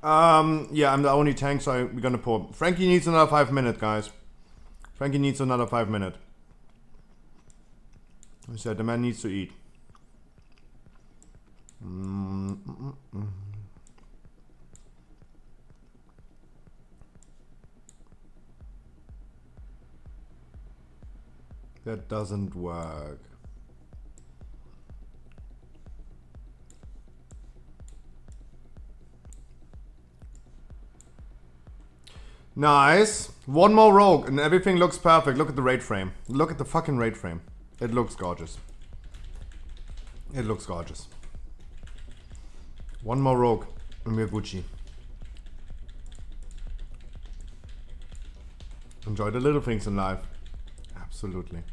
Yeah, I'm the only tank, so we're gonna pull. Frankie needs another 5 minutes, guys. Frankie needs another 5 minutes. I said the man needs to eat. That doesn't work. Nice. One more rogue and everything looks perfect. Look at the raid frame. Look at the fucking raid frame. It looks gorgeous. It looks gorgeous. One more rogue and we're Gucci. Enjoy the little things in life. Absolutely.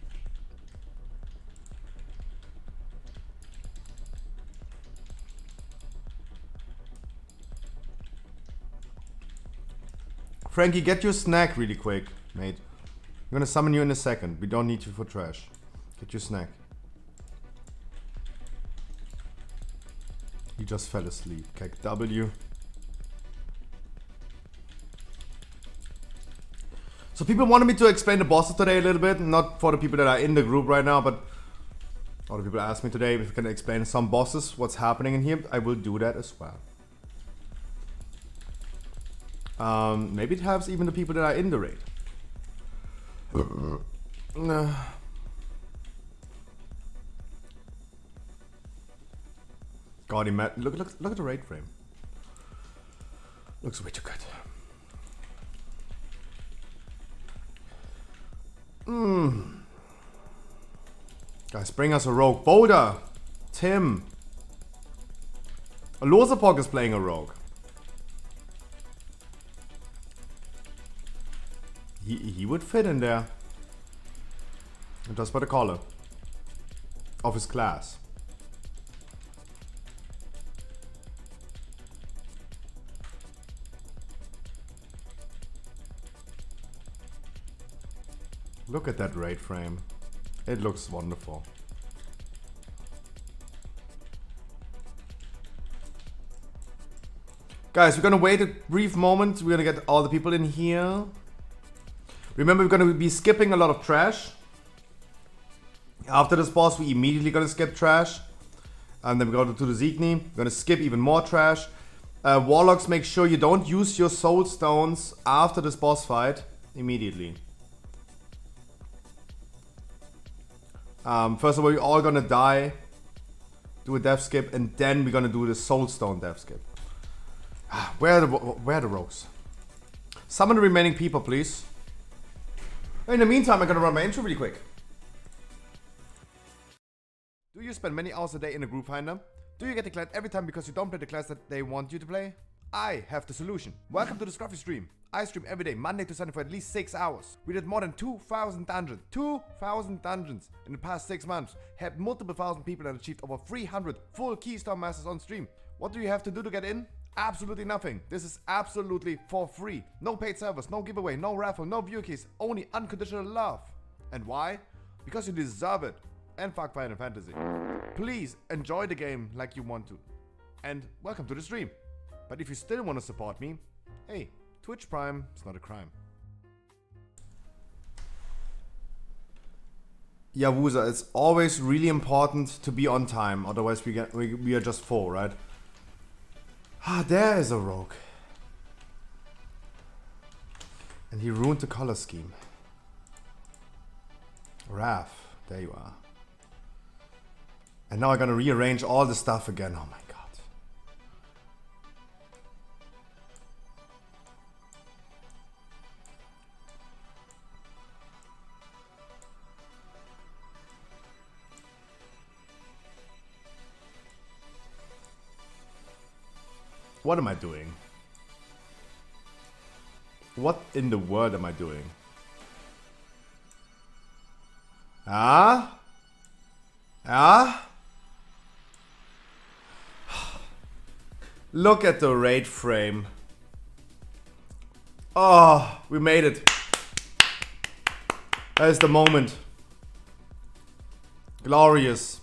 Frankie, get your snack really quick, mate. I'm gonna summon you in a second. We don't need you for trash. Get your snack. He just fell asleep. Kek W. So people wanted me to explain the bosses today a little bit. Not for the people that are in the group right now, but other people asked me today if I can explain some bosses, what's happening in here. I will do that as well. Maybe it helps even the people that are in the raid. God, look at the raid frame. Looks way too good. Guys, bring us a rogue. Boulder, Tim. Losapok is playing a rogue. He would fit in there. Just by the color of his class. Look at that raid frame. It looks wonderful. Guys, we're gonna wait a brief moment. We're gonna get all the people in here. Remember, we're gonna be skipping a lot of trash. After this boss, we immediately gonna skip trash. And then we're gonna to the Zigni. We're gonna skip even more trash. Warlocks, make sure you don't use your soul stones after this boss fight immediately. First of all, we're all gonna die. Do a death skip, and then we're gonna do the soul stone death skip. Where are the rogues? Summon the remaining people, please. In the meantime, I'm gonna run my intro really quick. Do you spend many hours a day in a group finder? Do you get declared every time because you don't play the class that they want you to play? I have the solution. Welcome to the Scruffy stream. I stream every day, Monday to Sunday for at least 6 hours. We did more than 2,000 dungeons. 2,000 dungeons in the past 6 months. Had multiple thousand people and achieved over 300 full Keystone Masters on stream. What do you have to do to get in? Absolutely nothing. This is absolutely for free. No paid servers, no giveaway, no raffle, no view keys, only unconditional love. And why? Because you deserve it. And fuck Final Fantasy. Please enjoy the game like you want to. And welcome to the stream. But if you still want to support me, hey, Twitch Prime is not a crime. Yawuza, it's always really important to be on time, otherwise we are just full, right? Ah, there is a rogue. And he ruined the color scheme. Raph, there you are. And now I'm gonna rearrange all the stuff again. Oh my god. What am I doing? What in the world am I doing? Ah? Ah? Look at the raid frame. Oh, we made it. That is the moment. Glorious.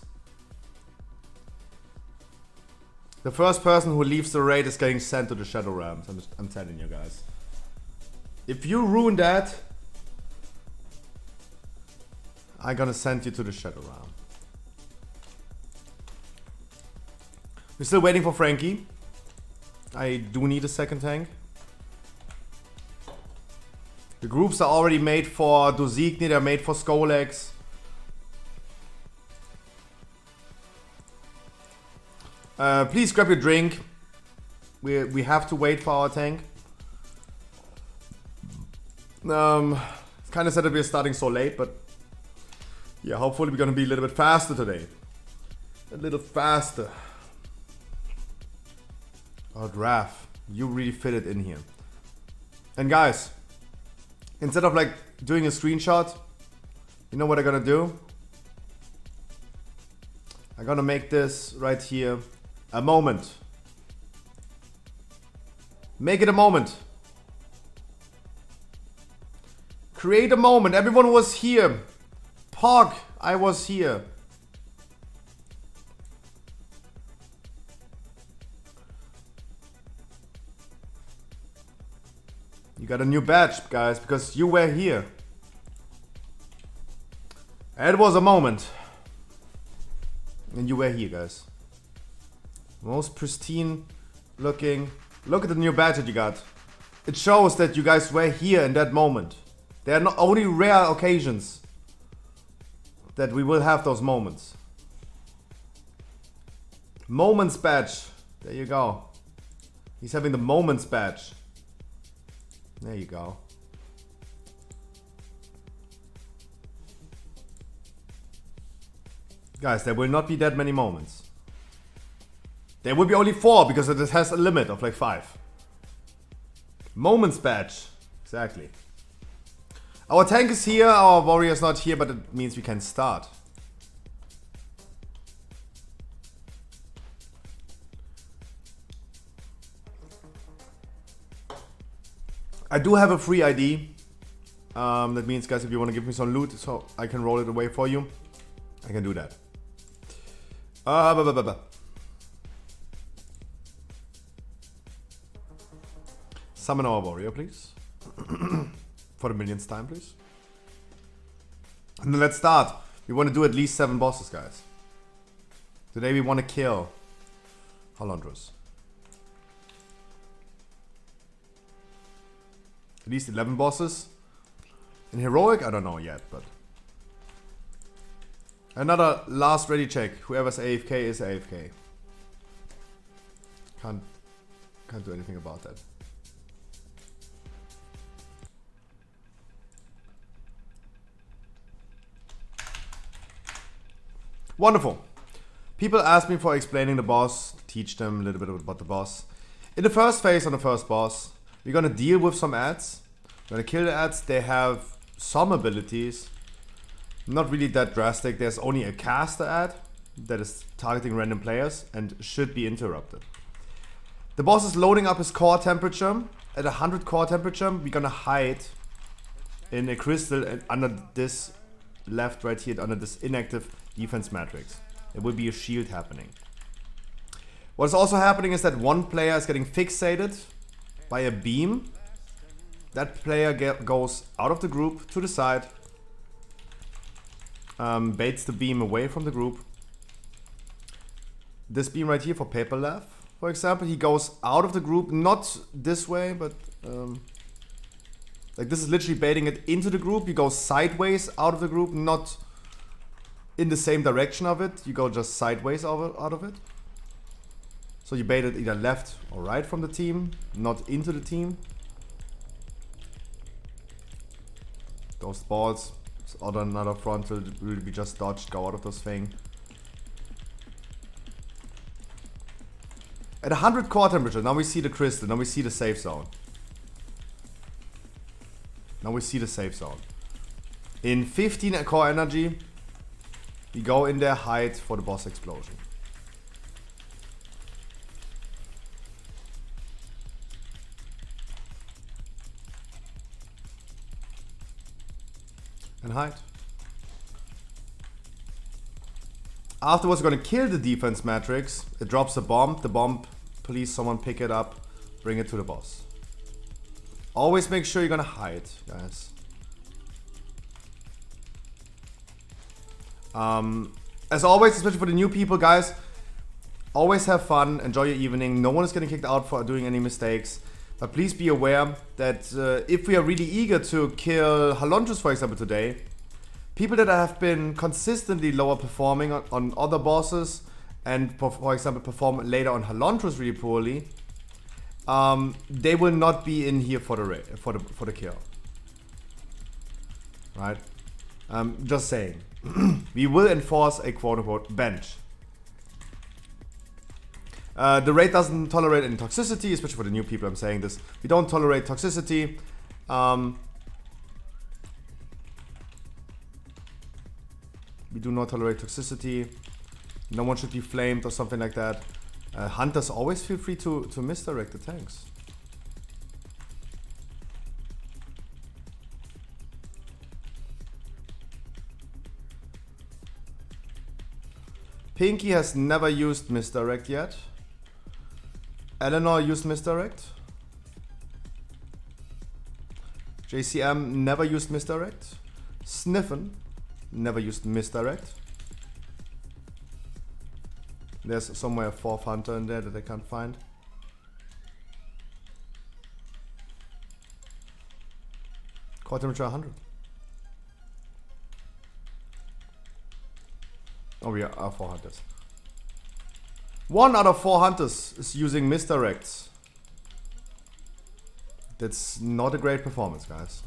The first person who leaves the raid is getting sent to the Shadow Realms. I'm telling you guys. If you ruin that, I'm gonna send you to the Shadow Realm. We're still waiting for Frankie. I do need a second tank. The groups are already made for Dozigny, they're made for Skolex. Please grab your drink. We have to wait for our tank. It's kind of sad that we're starting so late, but yeah, hopefully we're gonna be a little bit faster today. A little faster. Oh, Raph, you really fit it in here. And guys, instead of like doing a screenshot, you know what I'm gonna do? I'm gonna make this right here a moment. Make it a moment. Create a moment. Everyone was here. Pog, I was here. You got a new badge, guys, because you were here. It was a moment. And you were here, guys. Most pristine looking. Look at the new badge that you got. It shows that you guys were here in that moment. There are not only rare occasions that we will have those moments. Moments badge. There you go. He's having the moments badge. There you go. Guys, there will not be that many moments. There will be only 4 because it has a limit of like 5. Moments badge. Exactly. Our tank is here, our warrior is not here, but it means we can start. I do have a free ID. That means, guys, if you want to give me some loot so I can roll it away for you, I can do that. Summon our warrior, please. For the millionth time, please. And then let's start. We want to do at least 7 bosses, guys. Today we want to kill Hollandrus. At least 11 bosses. In Heroic, I don't know yet, but... Another last ready check. Whoever's AFK is AFK. Can't do anything about that. Wonderful. People ask me for explaining the boss, teach them a little bit about the boss. In the first phase on the first boss, we're gonna deal with some ads. We're gonna kill the ads. They have some abilities. Not really that drastic. There's only a caster ad that is targeting random players and should be interrupted. The boss is loading up his core temperature. At 100 core temperature, we're gonna hide in a crystal and under this left right here, under this inactive defense matrix. There will be a shield happening. What's also happening is that one player is getting fixated by a beam. That player goes out of the group to the side, baits the beam away from the group. This beam right here for Paper Laugh, for example, he goes out of the group, not this way, but like this is literally baiting it into the group. You go sideways out of the group, not in the same direction of it. You go just sideways out of it. So you bait it either left or right from the team, not into the team. Those balls, another frontal, will be just dodged, go out of those things. At 100 core temperature, now we see the crystal, now we see the safe zone. Now we see the safe zone. In 15 core energy, we go in there, hide for the boss explosion. And hide. Afterwards, we're gonna kill the defense matrix. It drops a bomb. The bomb, please someone pick it up, bring it to the boss. Always make sure you're gonna hide, guys. As always, especially for the new people, guys, always have fun, enjoy your evening. No one is getting kicked out for doing any mistakes. But please be aware that if we are really eager to kill Halondrus, for example, today, people that have been consistently lower performing on other bosses and, for example, perform later on Halondrus really poorly, they will not be in here for the kill. Right? Just saying. We will enforce a quote-unquote bench. The raid doesn't tolerate any toxicity, especially for the new people. I'm saying this. We don't tolerate toxicity. We do not tolerate toxicity. No one should be flamed or something like that. Hunters always feel free to misdirect the tanks. Pinky has never used misdirect yet. Eleanor used misdirect. JCM never used misdirect. Sniffen never used misdirect. There's somewhere a 4th hunter in there that I can't find. Core temperature 100. Oh, we are 4 hunters. 1 out of 4 hunters is using misdirects. That's not a great performance, guys.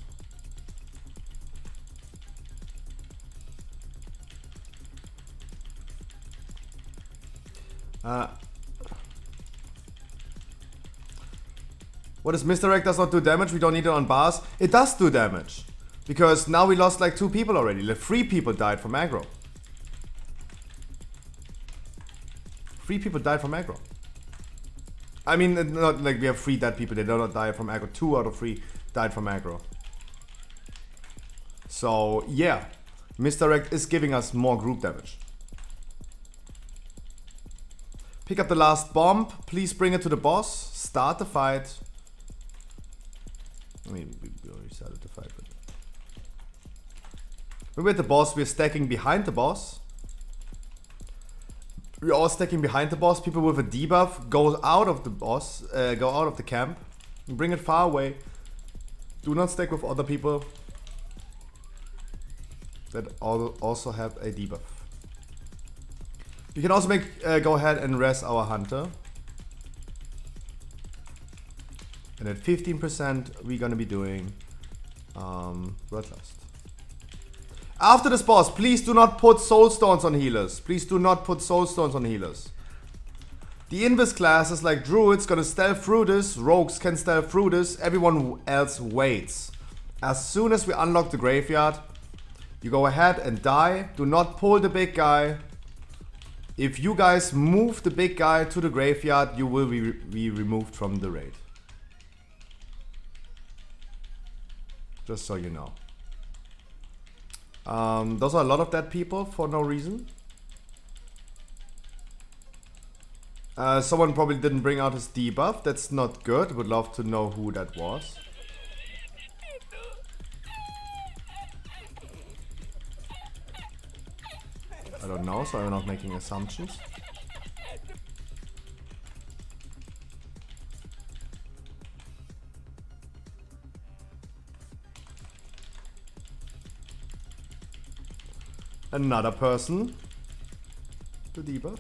What is misdirect does not do damage? We don't need it on bars. It does do damage. Because now we lost like 2 people already. Like 3 people died from aggro. 3 people died from aggro. I mean, not like we have 3 dead people. They do not die from aggro. 2 out of 3 died from aggro. So, yeah. Misdirect is giving us more group damage. Pick up the last bomb. Please bring it to the boss. Start the fight. I mean, we already started the fight. But when we're at the boss, we're stacking behind the boss. We're all stacking behind the boss. People with a debuff go out of the boss, go out of the camp. And bring it far away. Do not stack with other people that also have a debuff. You can also go ahead and res our hunter. And at 15%, we're gonna be doing Bloodlust. After this boss, please do not put soul stones on healers. Please do not put soul stones on healers. The invis classes like druids gonna stealth through this, rogues can stealth through this, everyone else waits. As soon as we unlock the graveyard, you go ahead and die. Do not pull the big guy. If you guys move the big guy to the graveyard, you will be removed from the raid. Just so you know. Those are a lot of dead people for no reason. Someone probably didn't bring out his debuff. That's not good. Would love to know who that was. I don't know, so I'm not making assumptions. Another person to debuff.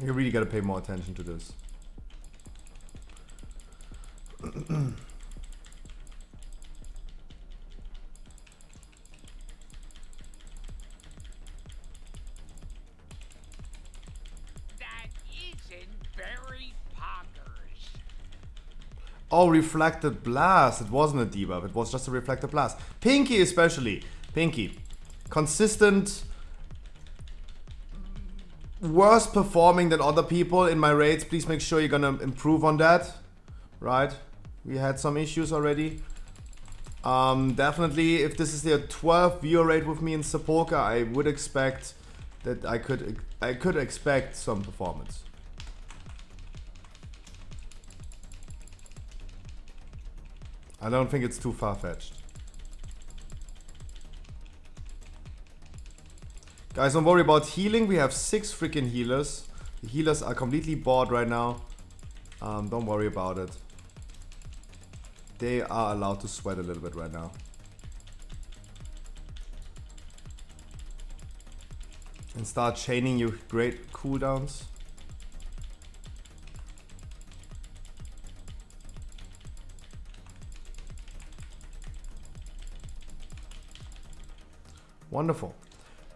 You really gotta pay more attention to this. Oh, reflected blast. It wasn't a debuff. It was just a reflected blast. Pinky especially. Pinky. Consistent. Worse performing than other people in my raids. Please make sure you're gonna improve on that. Right? We had some issues already. Definitely, if this is the 12th viewer rate with me in Sepulka, I would expect that I could expect some performance. I don't think it's too far-fetched. Guys, don't worry about healing. We have 6 freaking healers. The healers are completely bored right now. Don't worry about it. They are allowed to sweat a little bit right now. And start chaining your great cooldowns. Wonderful.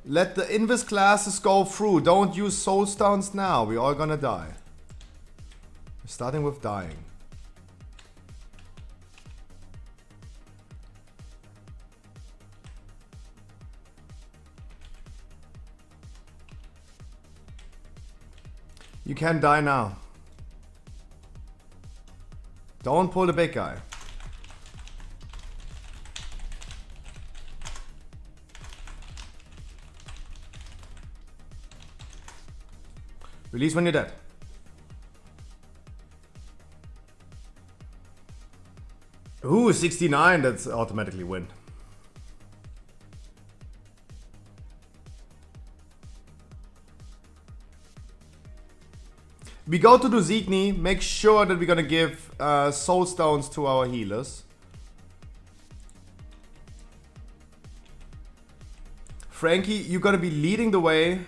Let the invis classes go through. Don't use soul stones now. We're all gonna die. We're starting with dying. You can die now. Don't pull the big guy. Release when you're dead. Ooh, 69, that's automatically win. We go to Dusigny, make sure that we're gonna give soul stones to our healers. Frankie, you're gonna be leading the way.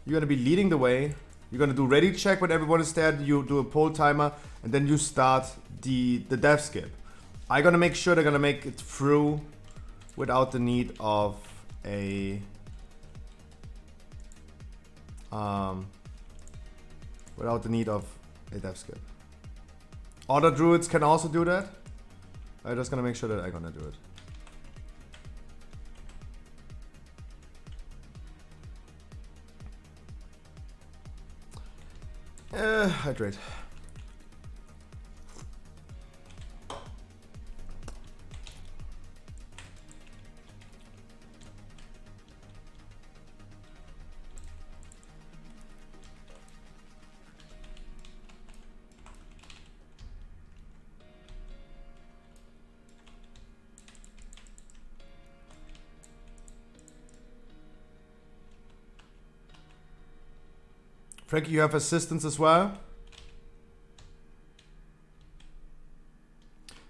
You're gonna be leading the way. You're gonna do ready check when everyone is dead. You do a pull timer, and then you start the death skip. I'm gonna make sure they're gonna make it through without the need of a death skip. Other druids can also do that. I'm just gonna make sure that I'm gonna do it. Hydrate. Frankie, you have assistance as well?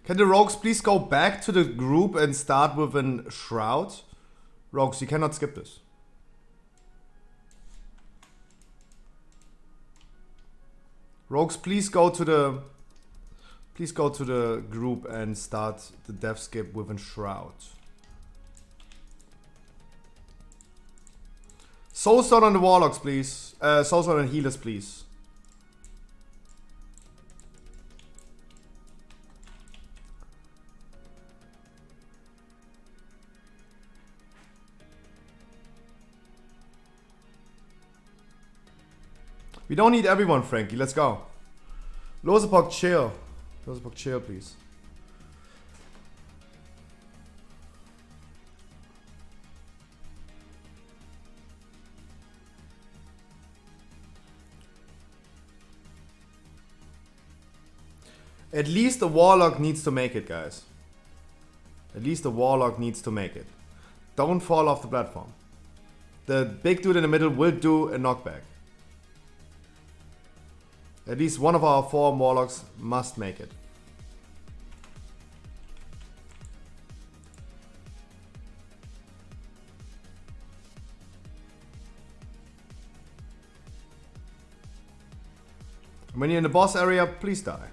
Can the rogues please go back to the group and start with an shroud? Rogues, you cannot skip this. Rogues, please go to the group and start the death skip with a shroud. Soulstone on the warlocks, please. Soulstone on healers, please. We don't need everyone, Frankie. Let's go. Losepok, chill. Losepok, chill, please. At least the warlock needs to make it, guys. At least the warlock needs to make it. Don't fall off the platform. The big dude in the middle will do a knockback. At least one of our 4 warlocks must make it. When you're in the boss area, please die.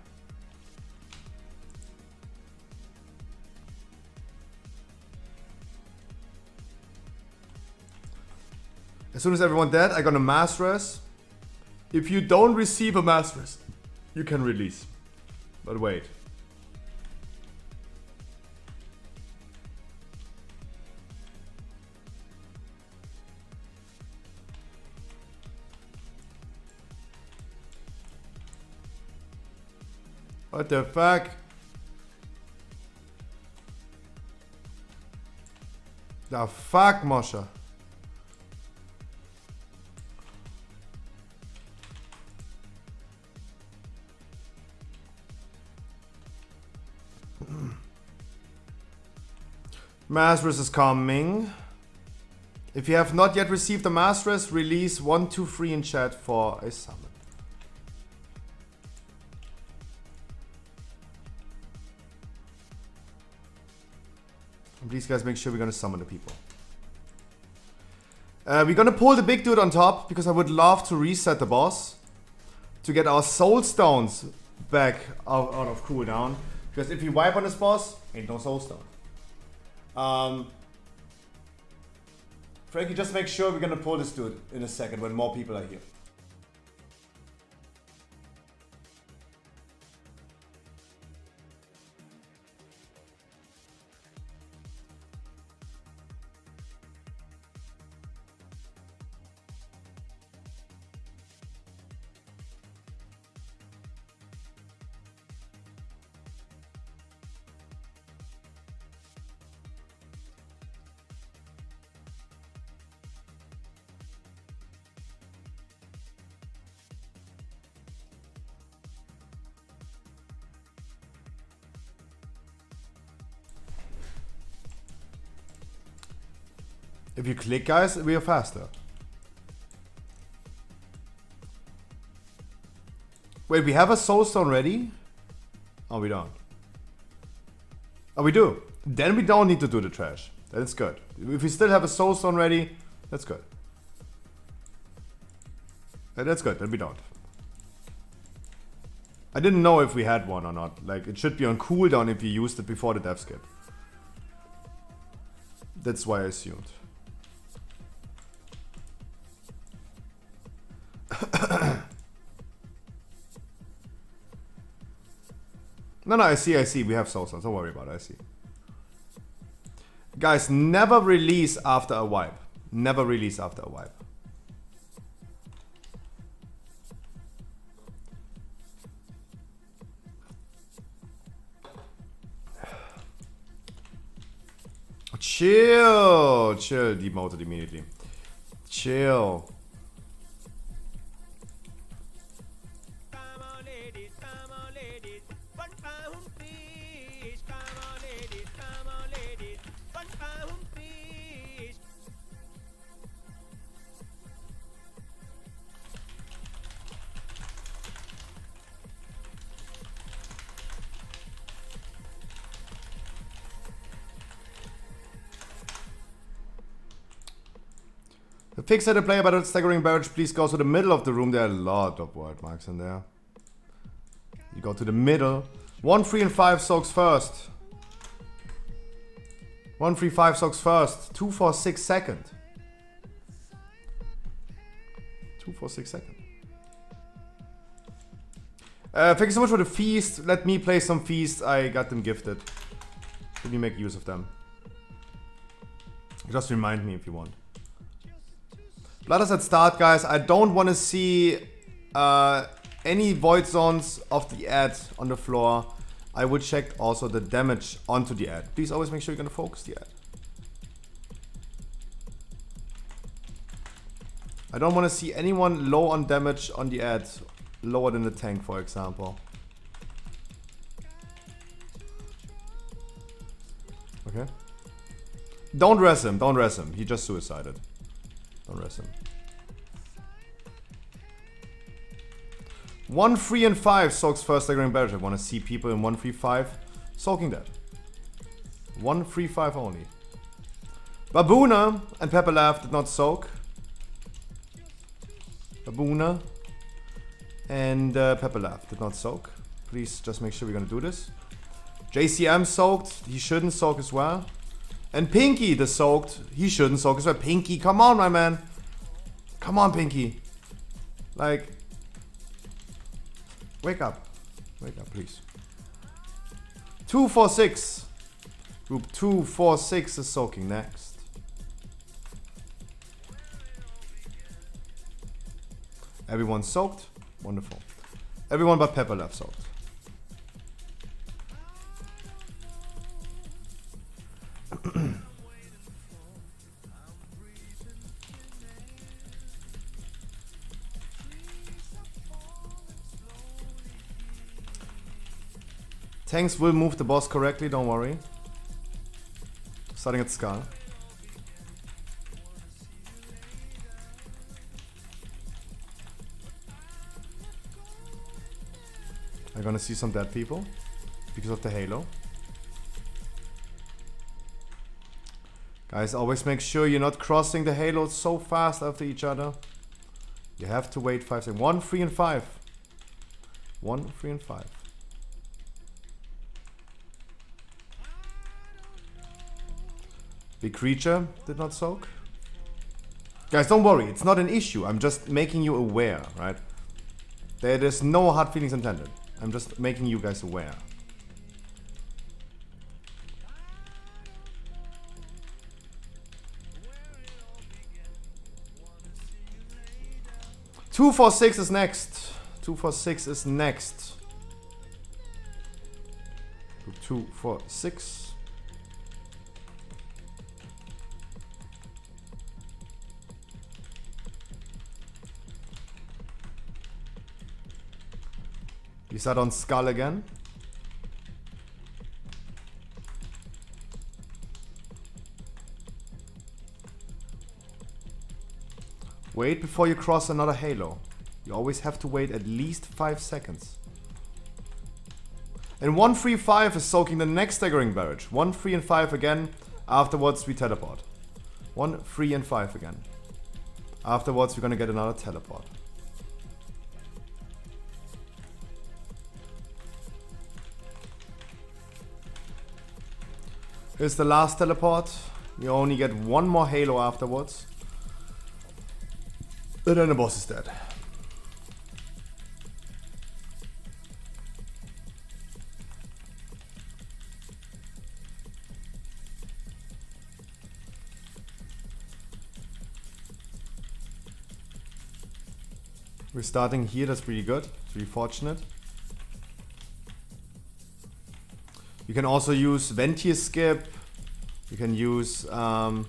As soon as everyone dead, I'm gonna mass res. If you don't receive a mass res, you can release. But wait. What the fuck? The fuck, Moshe? Master's is coming. If you have not yet received the Master's, release 123 in chat for a summon. And please guys, make sure we're gonna summon the people. We're gonna pull the big dude on top because I would love to reset the boss to get our soul stones back out of cooldown. Because if we wipe on this boss, ain't no soul stone. Frankie, just make sure we're gonna pull this dude in a second when more people are here. If you click, guys, we are faster. Wait, we have a soul stone ready? Oh, we don't. Oh, we do. Then we don't need to do the trash. That's good. If we still have a soul stone ready, that's good. That's good, then we don't. I didn't know if we had one or not. Like, it should be on cooldown if you used it before the death skip. That's why I assumed. No, I see. We have soul stones. Don't worry about it. I see. Guys, never release after a wipe. Never release after a wipe. Chill. Demoted immediately. Chill. The fixated player by the staggering barrage, please go to the middle of the room. There are a lot of word marks in there. You go to the middle. 1, 3, and 5 soaks first. 1, 3, 5 soaks first. 2, 4, 6 second. 2, 4, 6 second. Thank you so much for the feast. Let me play some feast. I got them gifted. Let me make use of them. Just remind me if you want. Blood is at start, guys. I don't want to see any void zones of the ad on the floor. I would check also the damage onto the ad. Please always make sure you're going to focus the ad. I don't want to see anyone low on damage on the ad. Lower than the tank, for example. Okay. Don't res him. Don't res him. He just suicided. Don't rest him. 1, 3, and 5 soaks first staggering barrage. I want to see people in 1, 3, 5 soaking that. 1, 3, 5 only. Baboona and Pepperlaugh did not soak. Baboona and Pepperlaugh did not soak. Please just make sure we're gonna do this. JCM soaked. He shouldn't soak as well. And Pinky, the soaked, he shouldn't soak as well. Pinky, come on, my man. Come on, Pinky. Like, wake up. Wake up, please. 246. Group 246 is soaking next. Everyone soaked? Wonderful. Everyone but Pepper left soaked. Tanks will move the boss correctly, don't worry. Starting at Skull. I'm gonna see some dead people because of the halo. Guys, always make sure you're not crossing the halos so fast after each other. You have to wait 5 seconds. 1, 3, and 5. 1, 3, and 5. Big creature did not soak. Guys, don't worry, it's not an issue. I'm just making you aware, right? There is no hard feelings intended. I'm just making you guys aware. Two, 4, 6 is next. 2, 4, 6 is next. 2, 4, 6. We start on Skull again. Wait before you cross another halo. You always have to wait at least 5 seconds. And 1, 3, 5 is soaking the next staggering barrage. 1, 3, and 5 again. Afterwards we teleport. 1, 3, and 5 again. Afterwards we're gonna get another teleport. Here's the last teleport. You only get 1 more halo afterwards. And then the boss is dead. We're starting here, that's pretty good. It's really fortunate. You can also use Ventier skip. You can use a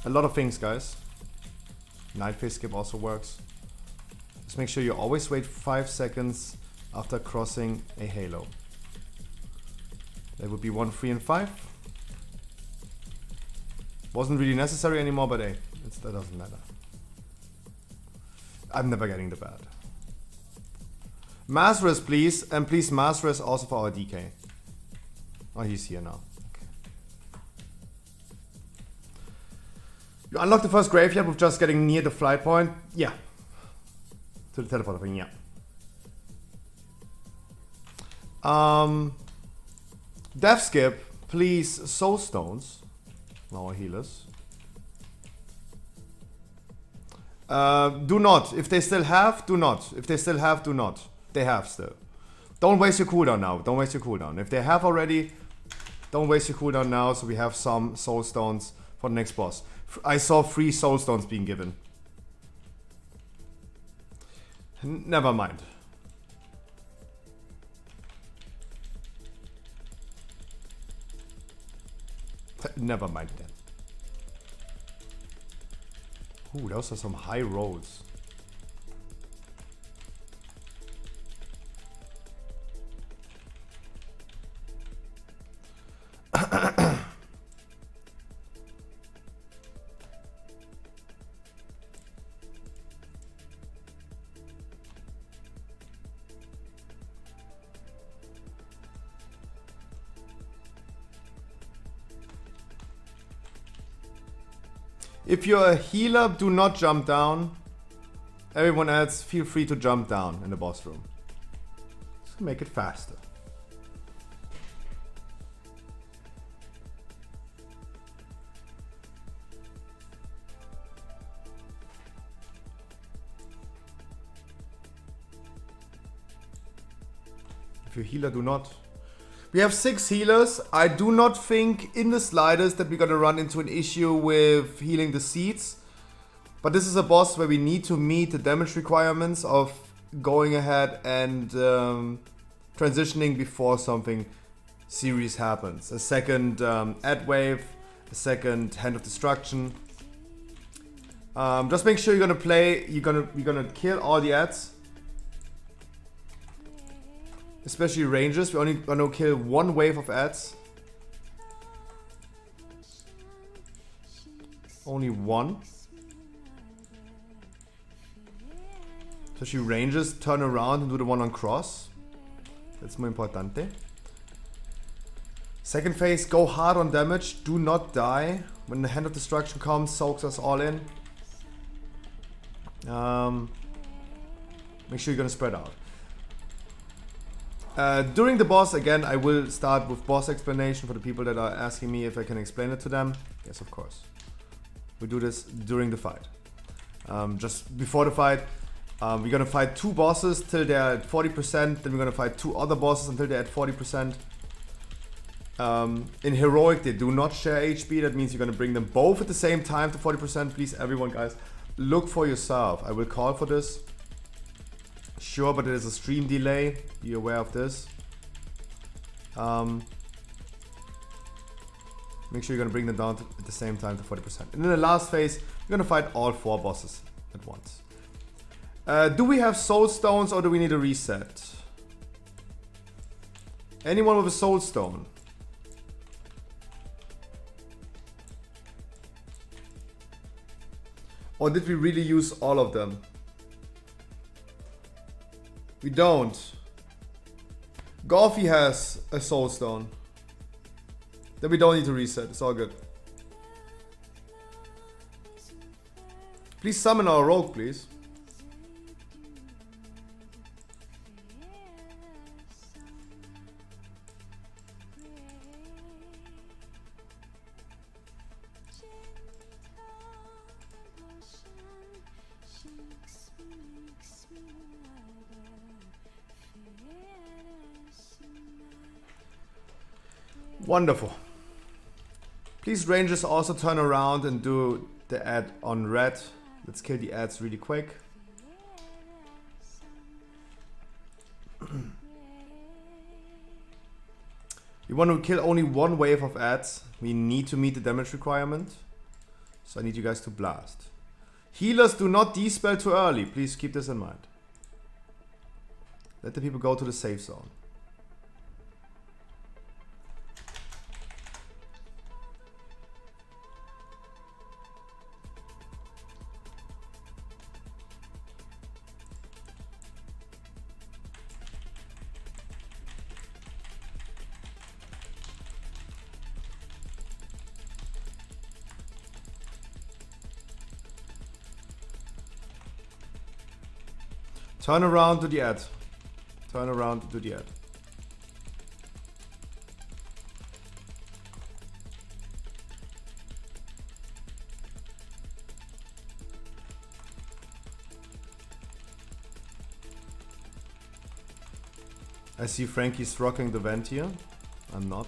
lot of things, guys. Night phase skip also works. Just make sure you always wait 5 seconds after crossing a halo. That would be 1, 3, and 5. Wasn't really necessary anymore, but hey, that doesn't matter. I'm never getting the bad. Mass res, please, and please mass res also for our DK. Oh, he's here now. Okay. You unlock the first graveyard with just getting near the flight point. Yeah. To the teleporter thing, yeah. Death skip, please, soul stones. Our healers. Do not. If they still have, do not. If they still have, do not. They have still. Don't waste your cooldown now. Don't waste your cooldown. If they have already, don't waste your cooldown now, so we have some soul stones for the next boss. I saw 3 soul stones being given. Never mind. Never mind then. Ooh, those are some high rolls. If you're a healer, do not jump down. Everyone else, feel free to jump down in the boss room. Just make it faster. If you're a healer, do not. We have 6 healers. I do not think in the slightest that we're gonna run into an issue with healing the seeds. But this is a boss where we need to meet the damage requirements of going ahead and transitioning before something serious happens. A second ad wave, a second hand of destruction. Just make sure you're gonna kill all the ads. Especially rangers, we're only gonna kill 1 wave of ads. Only 1. Especially rangers, turn around and do the one on cross. That's muy importante. Second phase, go hard on damage, do not die. When the hand of destruction comes, soaks us all in. Make sure you're gonna spread out. During the boss, again, I will start with boss explanation for the people that are asking me if I can explain it to them. Yes, of course. We do this during the fight. Just before the fight, we're gonna fight 2 bosses till they're at 40%, then we're gonna fight 2 other bosses until they're at 40%. In Heroic, they do not share HP, that means you're gonna bring them both at the same time to 40%. Please, everyone, guys, look for yourself. I will call for this. Sure, but there is a stream delay. Be aware of this. Make sure you're gonna bring them down at the same time to 40%. And in the last phase, you're gonna fight all 4 bosses at once. Do we have soul stones or do we need a reset? Anyone with a soul stone? Or did we really use all of them? We don't. Golfy has a soul stone. Then we don't need to reset. It's all good. Please summon our rogue, please. Wonderful. Please, rangers, also turn around and do the ad on red. Let's kill the ads really quick. We want to kill only 1 wave of ads. We need to meet the damage requirement. So I need you guys to blast. Healers, do not dispel too early. Please keep this in mind. Let the people go to the safe zone. Turn around to the ad. Turn around to the ad. I see Frankie's rocking the vent here. I'm not.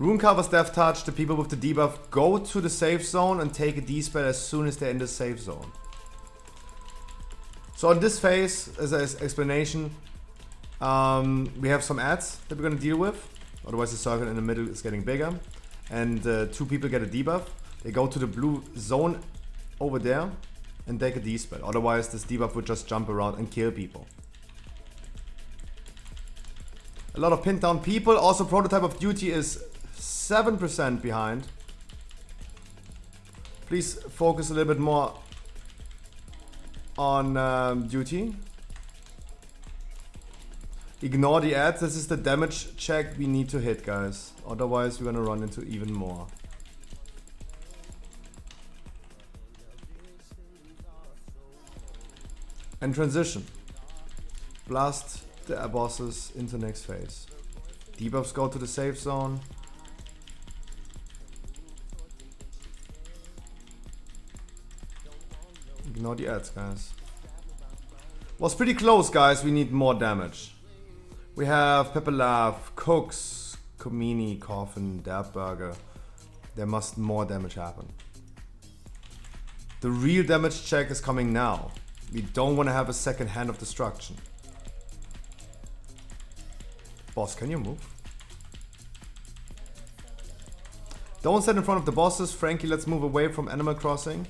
Rune covers Death Touch. The people with the debuff go to the safe zone and take a D-spell as soon as they're in the safe zone. So in this phase, as an explanation, we have some ads that we're going to deal with. Otherwise the circle in the middle is getting bigger. And 2 people get a debuff. They go to the blue zone over there and take a D-spell. Otherwise this debuff would just jump around and kill people. A lot of pinned down people. Also, Prototype of Duty is 7% behind. Please focus a little bit more on duty. Ignore the ads. This is the damage check we need to hit, guys. Otherwise, we're gonna run into even more. And transition. Blast the bosses into next phase. Debuffs go to the safe zone. Ignore the ads, guys. Was pretty close, guys. We need more damage. We have Pepper Laugh, Cooks, Komini, Coffin, Dab Burger. There must more damage happen. The real damage check is coming now. We don't want to have a second Hand of Destruction. Boss, can you move? Don't stand in front of the bosses. Frankie, let's move away from Animal Crossing.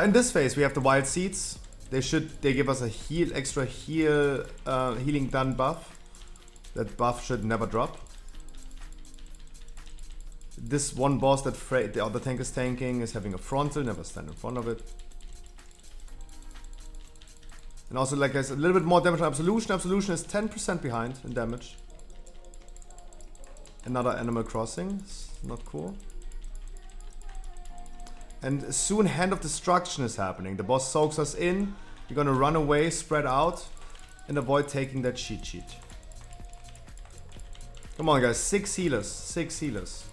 In this phase, we have the Wild Seeds. They give us a extra healing done buff. That buff should never drop. This one boss that the other tank is tanking is having a frontal, never stand in front of it. And also, like, there's a little bit more damage on Absolution. Absolution is 10% behind in damage. Another Animal Crossing, it's not cool. And soon Hand of Destruction is happening. The boss soaks us in. We're gonna run away, spread out, and avoid taking that cheat sheet. Come on, guys. 6 healers. 6 healers.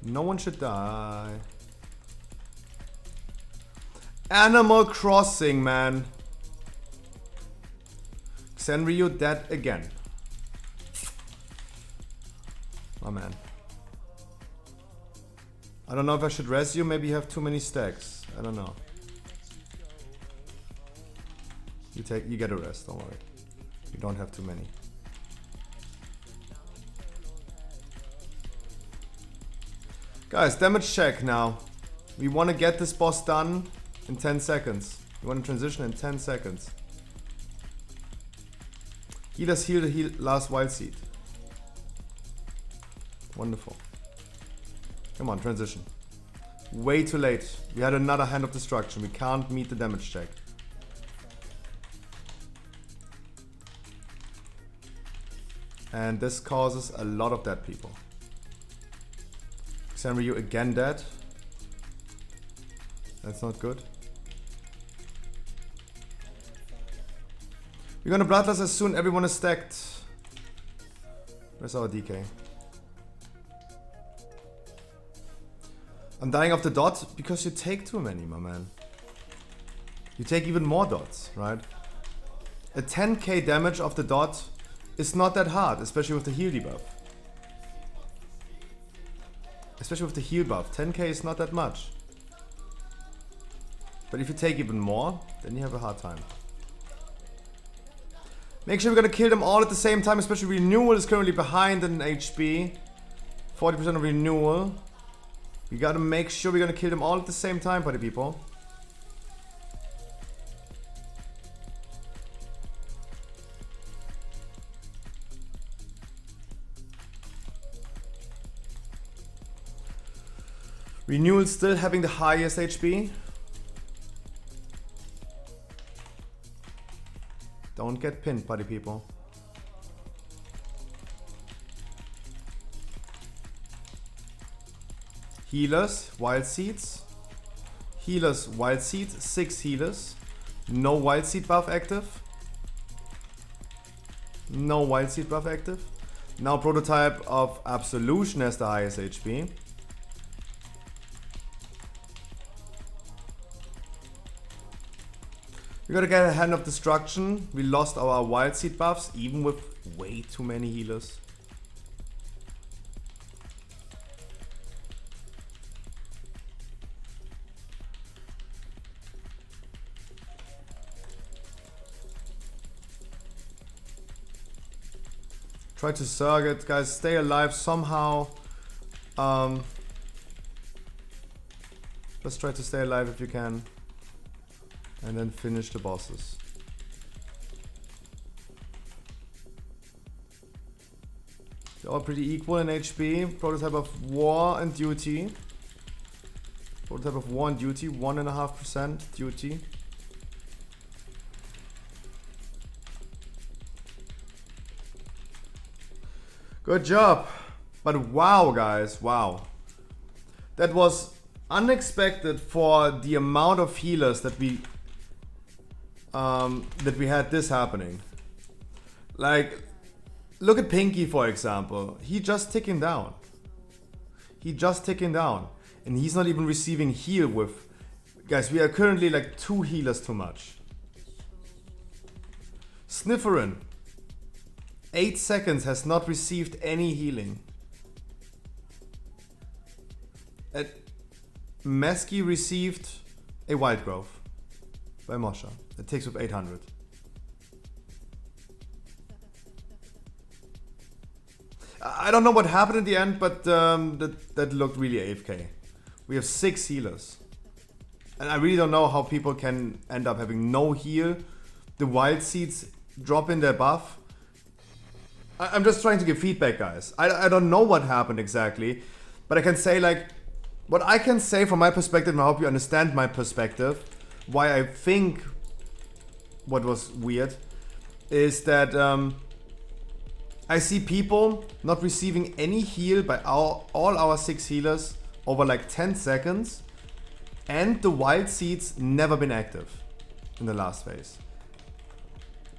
No one should die. Animal Crossing, man. Senryu dead again. Oh man. I don't know if I should res you. Maybe you have too many stacks. I don't know. You get a rest, don't worry. You don't have too many. Guys, damage check now. We want to get this boss done in 10 seconds. We want to transition in 10 seconds. Healers heal the last Wild Seed. Wonderful. Come on, transition. Way too late. We had another Hand of Destruction. We can't meet the damage check. And this causes a lot of dead people. Senryu again dead. That's not good. We're gonna Bloodlust as soon everyone is stacked. Where's our DK? I'm dying of the dot because you take too many, my man. You take even more dots, right? A 10k damage of the dot is not that hard, especially with the heal debuff. Especially with the heal buff. 10k is not that much. But if you take even more, then you have a hard time. Make sure we're gonna kill them all at the same time, especially Renewal is currently behind in HP. 40% of Renewal. We gotta make sure we're gonna kill them all at the same time, party people. Renewal still having the highest HP. Don't get pinned, party people. Healers, Wild Seeds. Healers, Wild Seed, 6 healers. No Wild Seed buff active. No Wild Seed buff active. Now Prototype of Absolution has the highest HP. We gotta get a Hand of Destruction. We lost our Wild Seed buffs, even with way too many healers. Try to surge it, guys. Stay alive somehow. Just try to stay alive if you can. And then finish the bosses. They're all pretty equal in HP. Prototype of War and Duty. Prototype of War and Duty, 1.5% duty. Good job. But wow, guys, wow. That was unexpected for the amount of healers that we had this happening. Like, look at Pinky, for example. He just ticking down. He just ticking down. And he's not even receiving heal with... Guys, we are currently like 2 healers too much. Snifferin. 8 seconds, has not received any healing. Mesky received a Wild Growth by Mosha. It takes with 800. I don't know what happened in the end, but that looked really AFK. We have 6 healers. And I really don't know how people can end up having no heal. The Wild Seeds drop in their buff. I'm just trying to give feedback, guys. I don't know what happened exactly. But I can say, like, what I can say from my perspective, and I hope you understand my perspective, why I think what was weird, is that I see people not receiving any heal by all our 6 healers over like 10 seconds, and the Wild Seeds never been active in the last phase.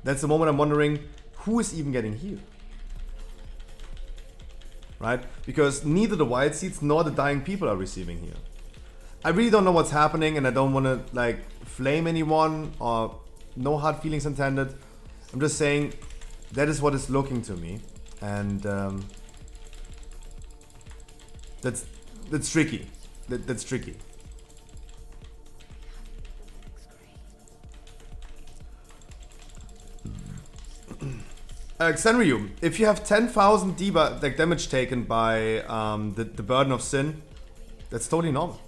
That's the moment I'm wondering, who is even getting healed? Right? Because neither the Wild Seeds nor the dying people are receiving heal. I really don't know what's happening, and I don't want to like flame anyone or no hard feelings intended. I'm just saying that is what is looking to me, and that's tricky. That's tricky. Xenryu, if you have 10,000 like damage taken by the Burden of Sin, that's totally normal.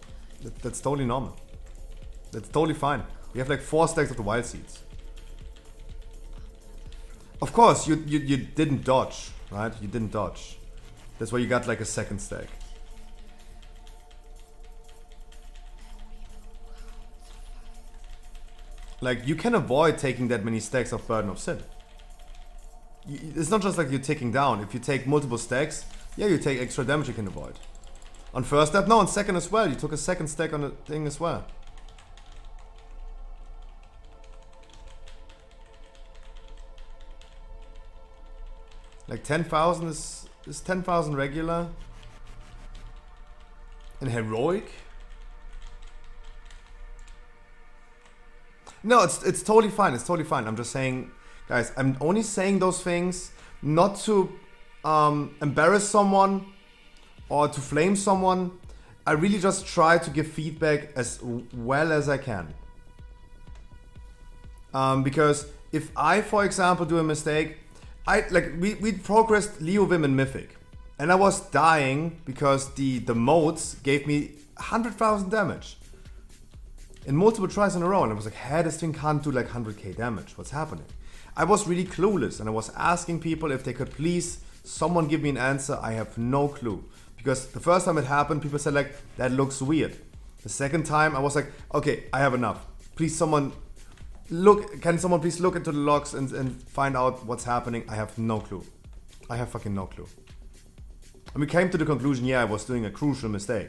That's totally normal. That's totally fine. You have like 4 stacks of the Wild Seeds. Of course, you didn't dodge, right? You didn't dodge. That's why you got like a 2nd stack. Like, you can avoid taking that many stacks of Burden of Sin. It's not just like you're ticking down. If you take multiple stacks, yeah, you take extra damage you can avoid. On first step, no, on second as well. You took a 2nd stack on the thing as well. Like 10,000 is 10,000 regular. And heroic? No, it's totally fine. It's totally fine. I'm just saying, guys, I'm only saying those things not to embarrass someone or to flame someone. I really just try to give feedback as well as I can. Because if I, for example, do a mistake, we progressed Leo Vim in Mythic, and I was dying because the modes gave me 100,000 damage in multiple tries in a row, and I was like, hey, this thing can't do like 100k damage. What's happening? I was really clueless, and I was asking people if they could please someone give me an answer. I have no clue, because the first time it happened, people said like, that looks weird. The second time I was like, okay, I have enough. Please someone look, can someone please look into the logs and find out what's happening? I have no clue. I have fucking no clue. And we came to the conclusion, yeah, I was doing a crucial mistake.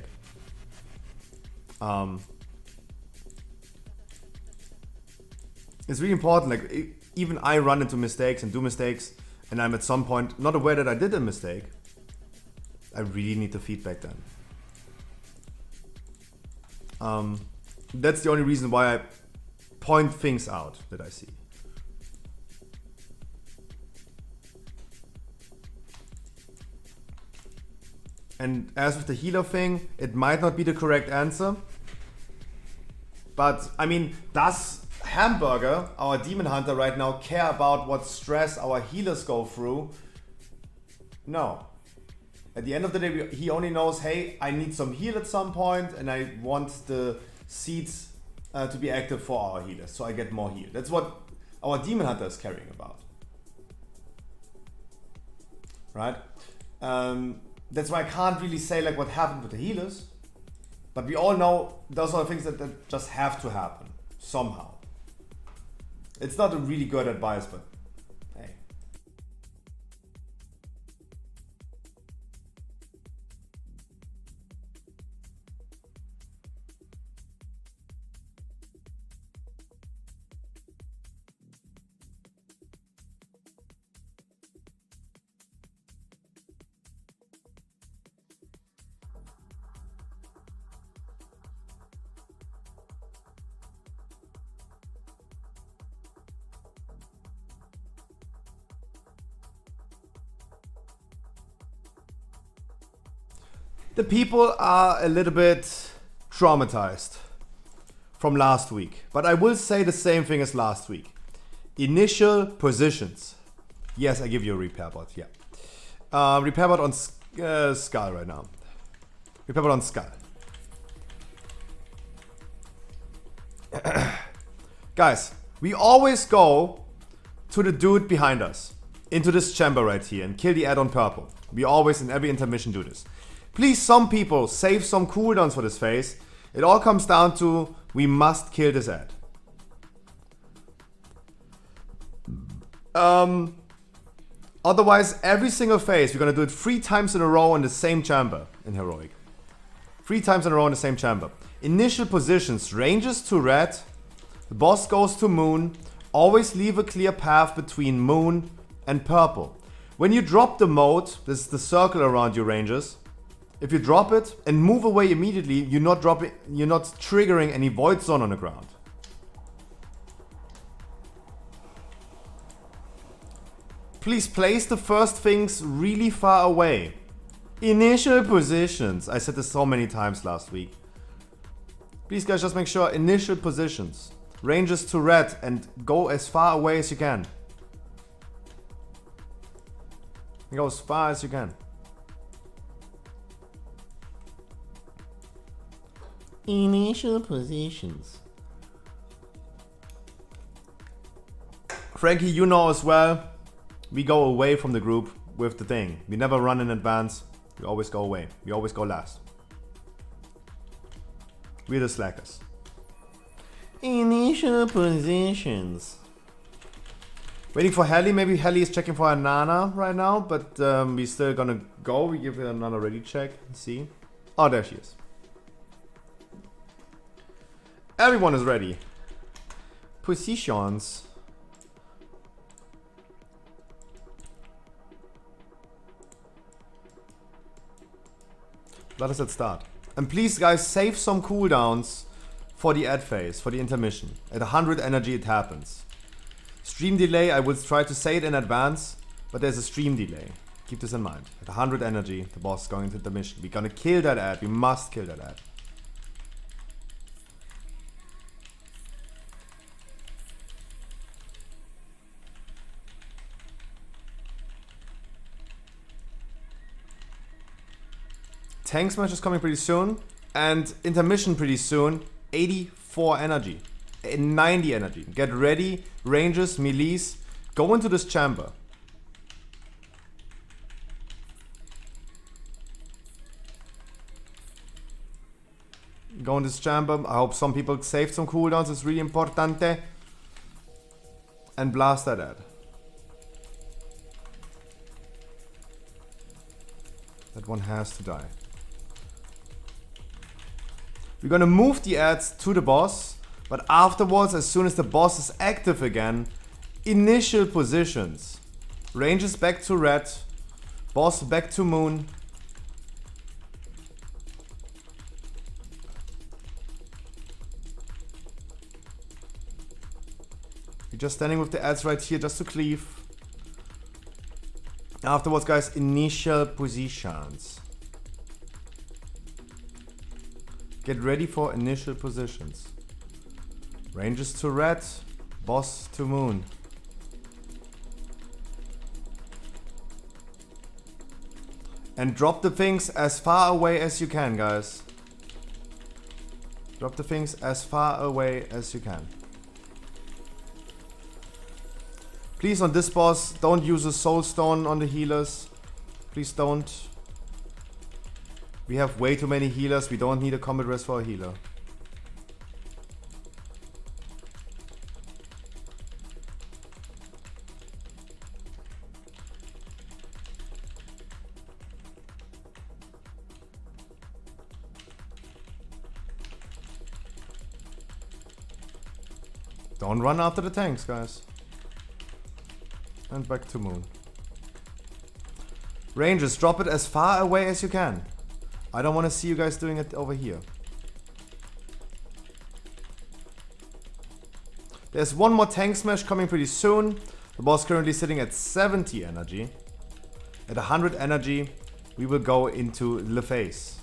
It's really important, like, even I run into mistakes and do mistakes, and I'm at some point not aware that I did a mistake. I really need the feedback then. That's the only reason why I point things out that I see. And as with the healer thing, it might not be the correct answer. But, I mean, does Hamburger, our demon hunter right now, care about what stress our healers go through? No. At the end of the day, he only knows, hey, I need some heal at some point, and I want the seeds to be active for our healers, so I get more heal. That's what our demon hunter is caring about. Right? That's why I can't really say like what happened with the healers. But we all know those are things that just have to happen somehow. It's not a really good advice, but hey. The people are a little bit traumatized from last week, but I will say the same thing as last week. Initial positions. Yes, I give you a repair bot, yeah. Repair bot on Skull right now. Repair bot on Skull. Guys, we always go to the dude behind us, into this chamber right here, and kill the ad on purple. We always in every intermission do this. Please, some people, save some cooldowns for this phase. It all comes down to, we must kill this ad. Otherwise, every single phase, we're gonna do it 3 times in a row in the same chamber in Heroic. 3 times in a row in the same chamber. Initial positions, ranges to red, the boss goes to moon, always leave a clear path between moon and purple. When you drop the mode, this is the circle around your ranges. If you drop it and move away immediately, you're not triggering any void zone on the ground. Please place the first things really far away. Initial positions. I said this so many times last week. Please guys, just make sure initial positions. Ranges to red and go as far away as you can. Go as far as you can. Initial positions. Frankie, you know as well, we go away from the group with the thing. We never run in advance. We always go away. We always go last. We're the slackers. Initial positions. Waiting for Helly. Maybe Helly is checking for a Nana right now, but we're still gonna go. We give her another ready check and see. Oh, there she is. Everyone is ready. Positions. Let us start. And please guys, save some cooldowns for the ad phase, for the intermission. At 100 energy it happens. Stream delay, I will try to say it in advance, but there's a stream delay. Keep this in mind. At 100 energy, the boss is going into intermission. We're gonna kill that ad. We must kill that ad. Tank Smash is coming pretty soon, and intermission pretty soon. 84 energy, 90 energy. Get ready, ranges, melees, go into this chamber. Go in this chamber. I hope some people saved some cooldowns, it's really important. And blast that ad. That one has to die. We're gonna move the ads to the boss, but afterwards, as soon as the boss is active again, initial positions. Ranges back to red, boss back to moon. We're just standing with the ads right here just to cleave. Afterwards, guys, initial positions. Get ready for initial positions. Ranges to red, boss to moon. And drop the things as far away as you can, guys. Drop the things as far away as you can. Please, on this boss, don't use a soul stone on the healers. Please don't. We have way too many healers. We don't need a combat rest for a healer. Don't run after the tanks, guys. And back to moon. Rangers, drop it as far away as you can. I don't want to see you guys doing it over here. There's one more tank smash coming pretty soon. The boss currently sitting at 70 energy. At 100 energy, we will go into the phase.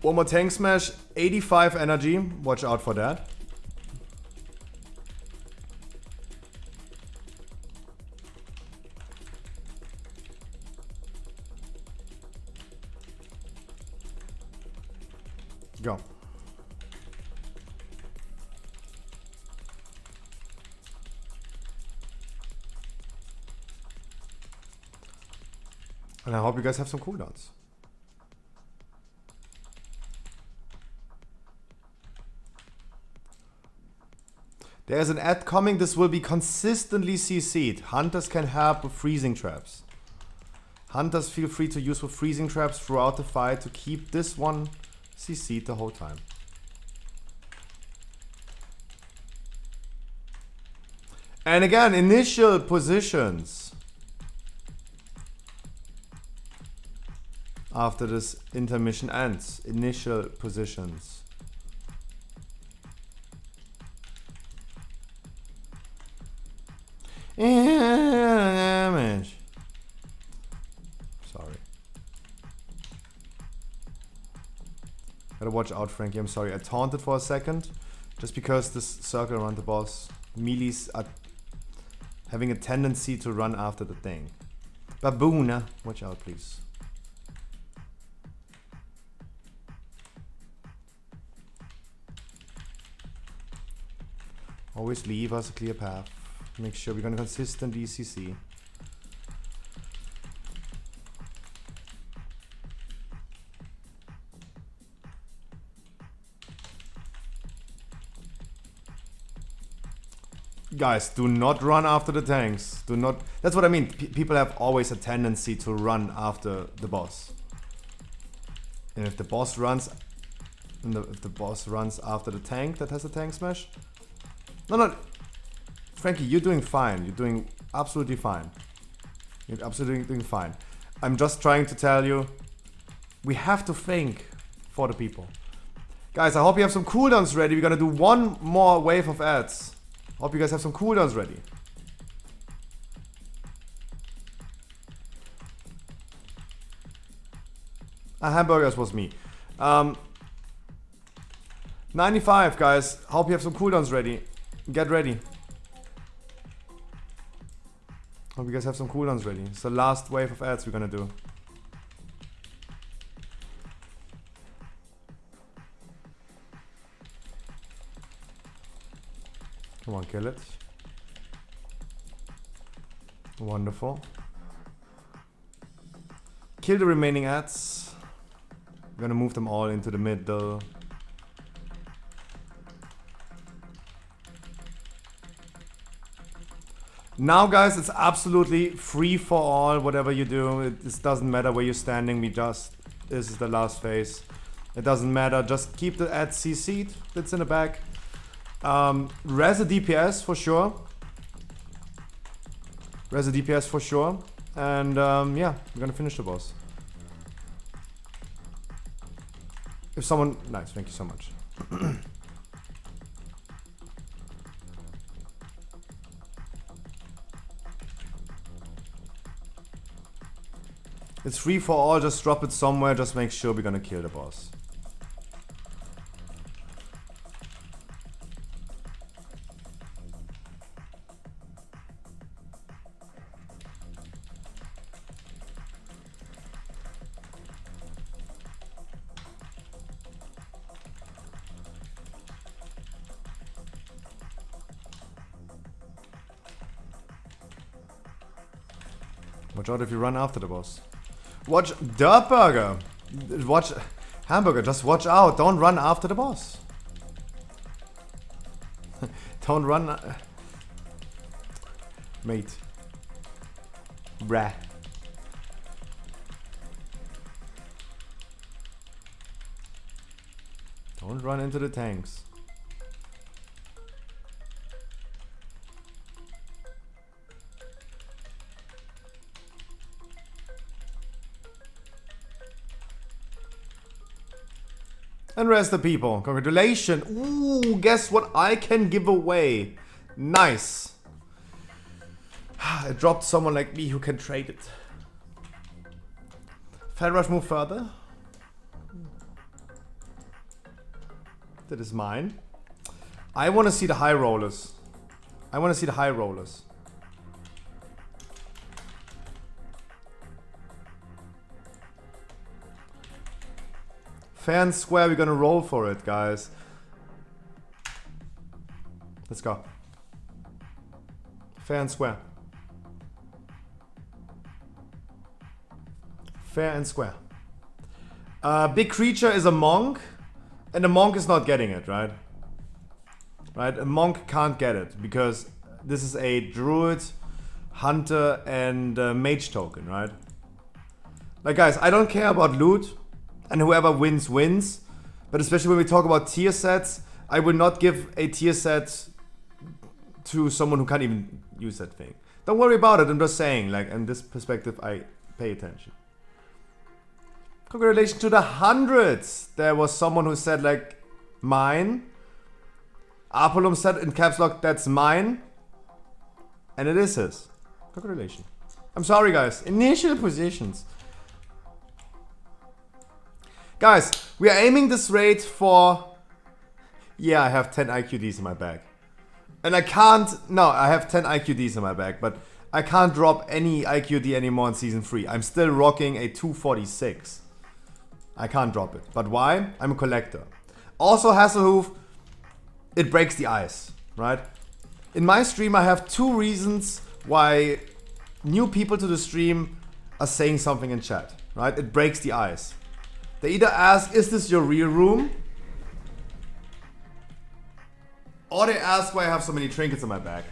One more tank smash, 85 energy. Watch out for that. Go. And I hope you guys have some cooldowns. There's an ad coming. This will be consistently CC'd. Hunters can help with freezing traps. Hunters feel free to use with freezing traps throughout the fight to keep this one CC'd the whole time. And again, initial positions. After this intermission ends. Initial positions. Damage. Sorry. Gotta watch out, Frankie. I'm sorry. I taunted for a second. Just because this circle around the boss. Melees are having a tendency to run after the thing. Baboona. Watch out, please. Always leave us a clear path. Make sure we're gonna consistently CC. Guys, do not run after the tanks. Do not. That's what I mean. People have always a tendency to run after the boss. And if the boss runs, if the boss runs after the tank that has a tank smash, no. Frankie, you're doing fine. You're doing absolutely fine. You're absolutely doing fine. I'm just trying to tell you, we have to think for the people. Guys, I hope you have some cooldowns ready. We're gonna do one more wave of ads. Hope you guys have some cooldowns ready. Hamburgers was me. 95, guys. Hope you have some cooldowns ready. Get ready. Hope you guys have some cooldowns ready. It's the last wave of ads we're gonna do. Come on, kill it. Wonderful. Kill the remaining ads. We're gonna move them all into the middle. Now, guys, it's absolutely free for all. Whatever you do, it doesn't matter where you're standing. This is the last phase. It doesn't matter. Just keep the ad CC'd. It's in the back. Res a DPS for sure. Res a DPS for sure. And yeah, we're gonna finish the boss. If someone, nice, thank you so much. It's free for all, just drop it somewhere, just make sure we're gonna kill the boss. Watch out if you run after the boss. Watch Dirt Burger. Watch Hamburger. Just watch out. Don't run after the boss. Don't run. Mate. Brah. Don't run into the tanks. And rest the people. Congratulations. Ooh, guess what I can give away? Nice. I dropped someone like me who can trade it. Fat Rush move further. That is mine. I want to see the high rollers. I want to see the high rollers. Fair and square, we're gonna roll for it, guys. Let's go. Fair and square. Fair and square. Big creature is a monk, and the monk is not getting it, right? Right? A monk can't get it because this is a druid, hunter, and mage token, right? Like, guys, I don't care about loot. And whoever wins, wins. But especially when we talk about tier sets, I will not give a tier set to someone who can't even use that thing. Don't worry about it, I'm just saying, like, in this perspective, I pay attention. Congratulations to the hundreds! There was someone who said, like, mine. Apolum said in caps lock, that's mine. And it is his. Congratulations. I'm sorry, guys. Initial positions. Guys, we are aiming this raid for... Yeah, I have 10 IQDs in my bag. And I can't... No, I have 10 IQDs in my bag, but I can't drop any IQD anymore in Season 3. I'm still rocking a 246. I can't drop it. But why? I'm a collector. Also, Hasselhoof, it breaks the ice, right? In my stream, I have 2 reasons why new people to the stream are saying something in chat, right? It breaks the ice. They either ask, is this your real room? Or they ask why I have so many trinkets in my bag.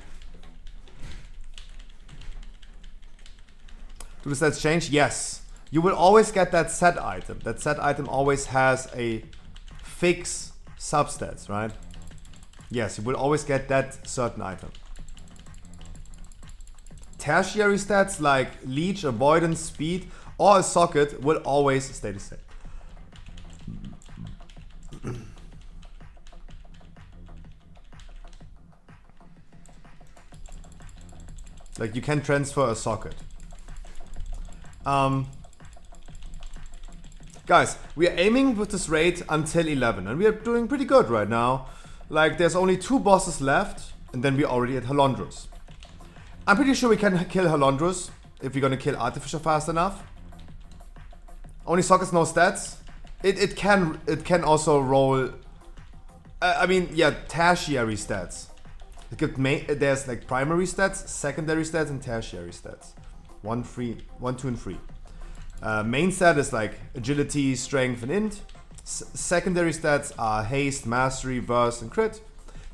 Do the sets change? Yes. You will always get that set item. That set item always has a fixed substats, right? Yes, you will always get that certain item. Tertiary stats like leech, avoidance, speed, or a socket will always stay the same. Like, you can transfer a socket. Guys, we are aiming with this raid until 11, and we are doing pretty good right now. Like, there's only 2 bosses left, and then we're already at Halondrus. I'm pretty sure we can kill Halondrus if we're gonna kill Artificer fast enough. Only sockets, no stats. It can also roll. I mean, yeah, tertiary stats. There's like primary stats, secondary stats, and tertiary stats. 1, 2, and 3. Main stat is like agility, strength, and int. Secondary stats are haste, mastery, verse, and crit.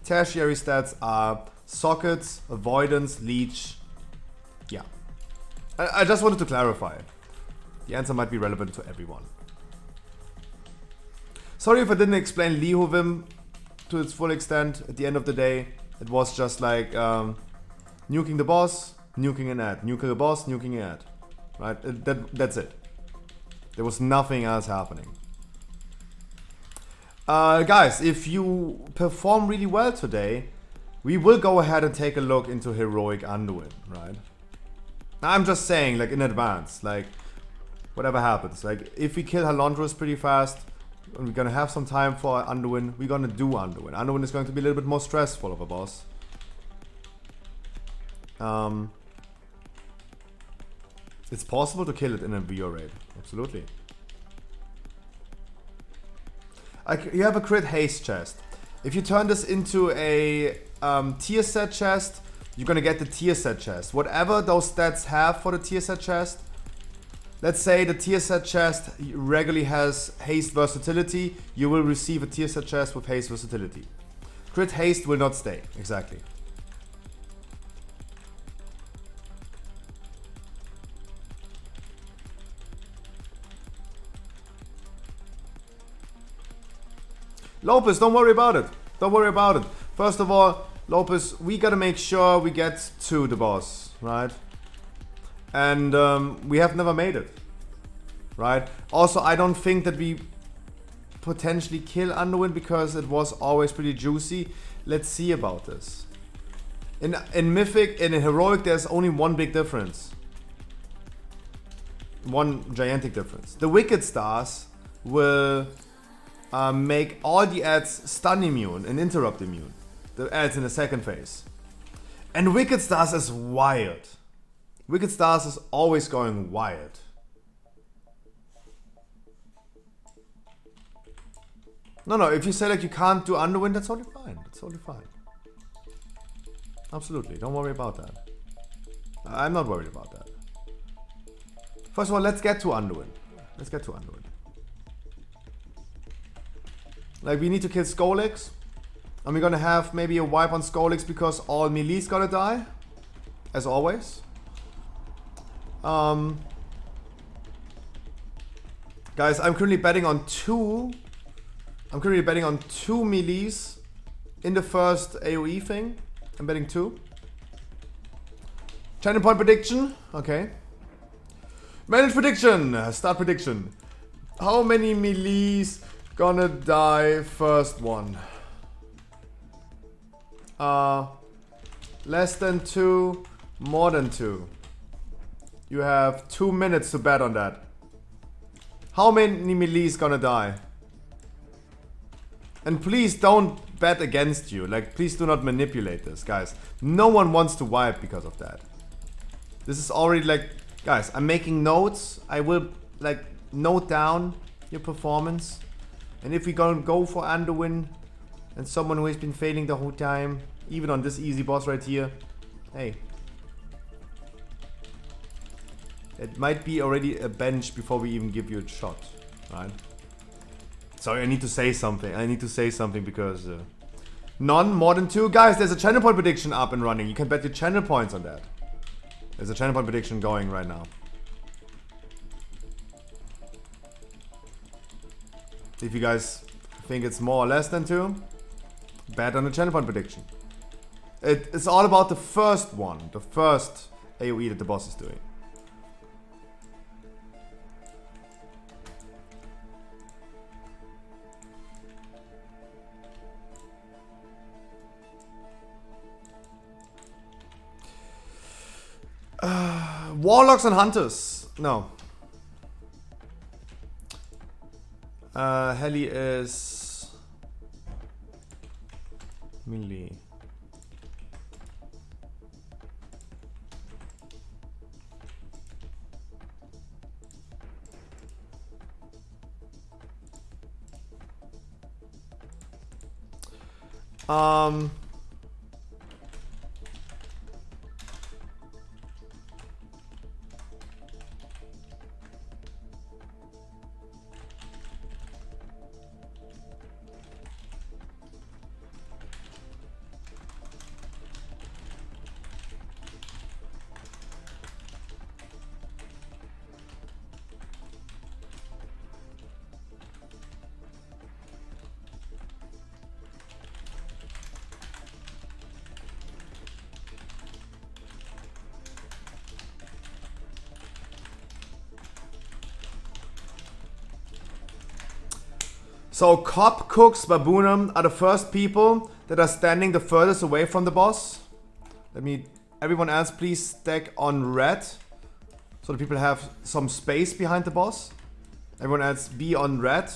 Tertiary stats are sockets, avoidance, leech. Yeah. I just wanted to clarify. The answer might be relevant to everyone. Sorry if I didn't explain Lihuvim to its full extent. At the end of the day, it was just like nuking the boss, nuking an ad. Nuking the boss, nuking an ad. Right? That's it. There was nothing else happening. Guys, if you perform really well today, we will go ahead and take a look into Heroic Anduin, right? I'm just saying, like, in advance, like, whatever happens. Like, if we kill Halondrus pretty fast, and we're gonna have some time for Anduin, we're gonna do Anduin. Anduin is going to be a little bit more stressful of a boss. It's possible to kill it in a VO raid. Absolutely. You have a crit haste chest. If you turn this into a tier set chest, you're gonna get the tier set chest. Whatever those stats have for the tier set chest, let's say the tier set chest regularly has haste versatility, you will receive a tier set chest with haste versatility. Crit haste will not stay, exactly. Lopez, don't worry about it. Don't worry about it. First of all, Lopez, we gotta make sure we get to the boss, right? And we have never made it, right? Also, I don't think that we potentially kill Underwind because it was always pretty juicy. Let's see about this. In Mythic, in Heroic, there's only one big difference. One gigantic difference. The Wicked Stars will make all the ads stun immune and interrupt immune. The ads in the second phase. And Wicked Stars is wild. Wicked Stars is always going wild. No, if you say like you can't do Underwind, that's totally fine. That's totally fine. Absolutely, don't worry about that. I'm not worried about that. First of all, let's get to Underwind. Let's get to Underwind. Like, we need to kill Skolix. And we're gonna have maybe a wipe on Skolix because all melee's gotta die. As always. Guys, I'm currently betting on two melees in the first AoE thing. I'm betting 2. Channel point prediction. Okay. Manage prediction. Start prediction. How many melees gonna die first one? Less than 2, more than 2. You have 2 minutes to bet on that. How many melees gonna die? And please don't bet against you. Like, please do not manipulate this, guys. No one wants to wipe because of that. This is already like, guys, I'm making notes. I will like note down your performance. And if we're gonna go for Underwind and someone who has been failing the whole time, even on this easy boss right here, hey. It might be already a bench before we even give you a shot, right? Sorry, I need to say something. I need to say something because none more than 2. Guys, there's a channel point prediction up and running. You can bet your channel points on that. There's a channel point prediction going right now. If you guys think it's more or less than 2, bet on the channel point prediction. It's all about the first one, the first AoE that the boss is doing. Warlocks and Hunters. No. Heli is melee. So Cop, Cooks, Baboonum are the first people that are standing the furthest away from the boss. Everyone else please stack on red. So the people have some space behind the boss. Everyone else be on red.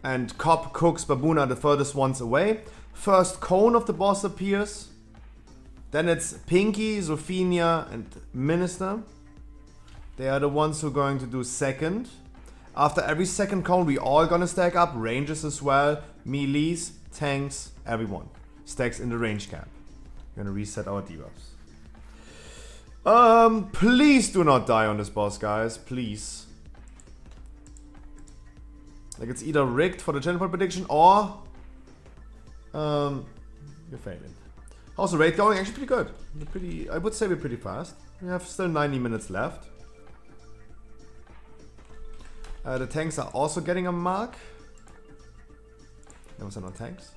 And Cop, Cooks, Baboon are the furthest ones away. First cone of the boss appears. Then it's Pinky, Zophinia and Minister. They are the ones who are going to do second. After every second cone, we all gonna stack up. Rangers as well. Melees, tanks, everyone. Stacks in the range camp. We're gonna reset our debuffs. Please do not die on this boss, guys. Please. Like, it's either rigged for the gen point prediction or you're failing. How's the raid going? Actually pretty good. I would say we're pretty fast. We have still 90 minutes left. The tanks are also getting a mark. Those are not tanks.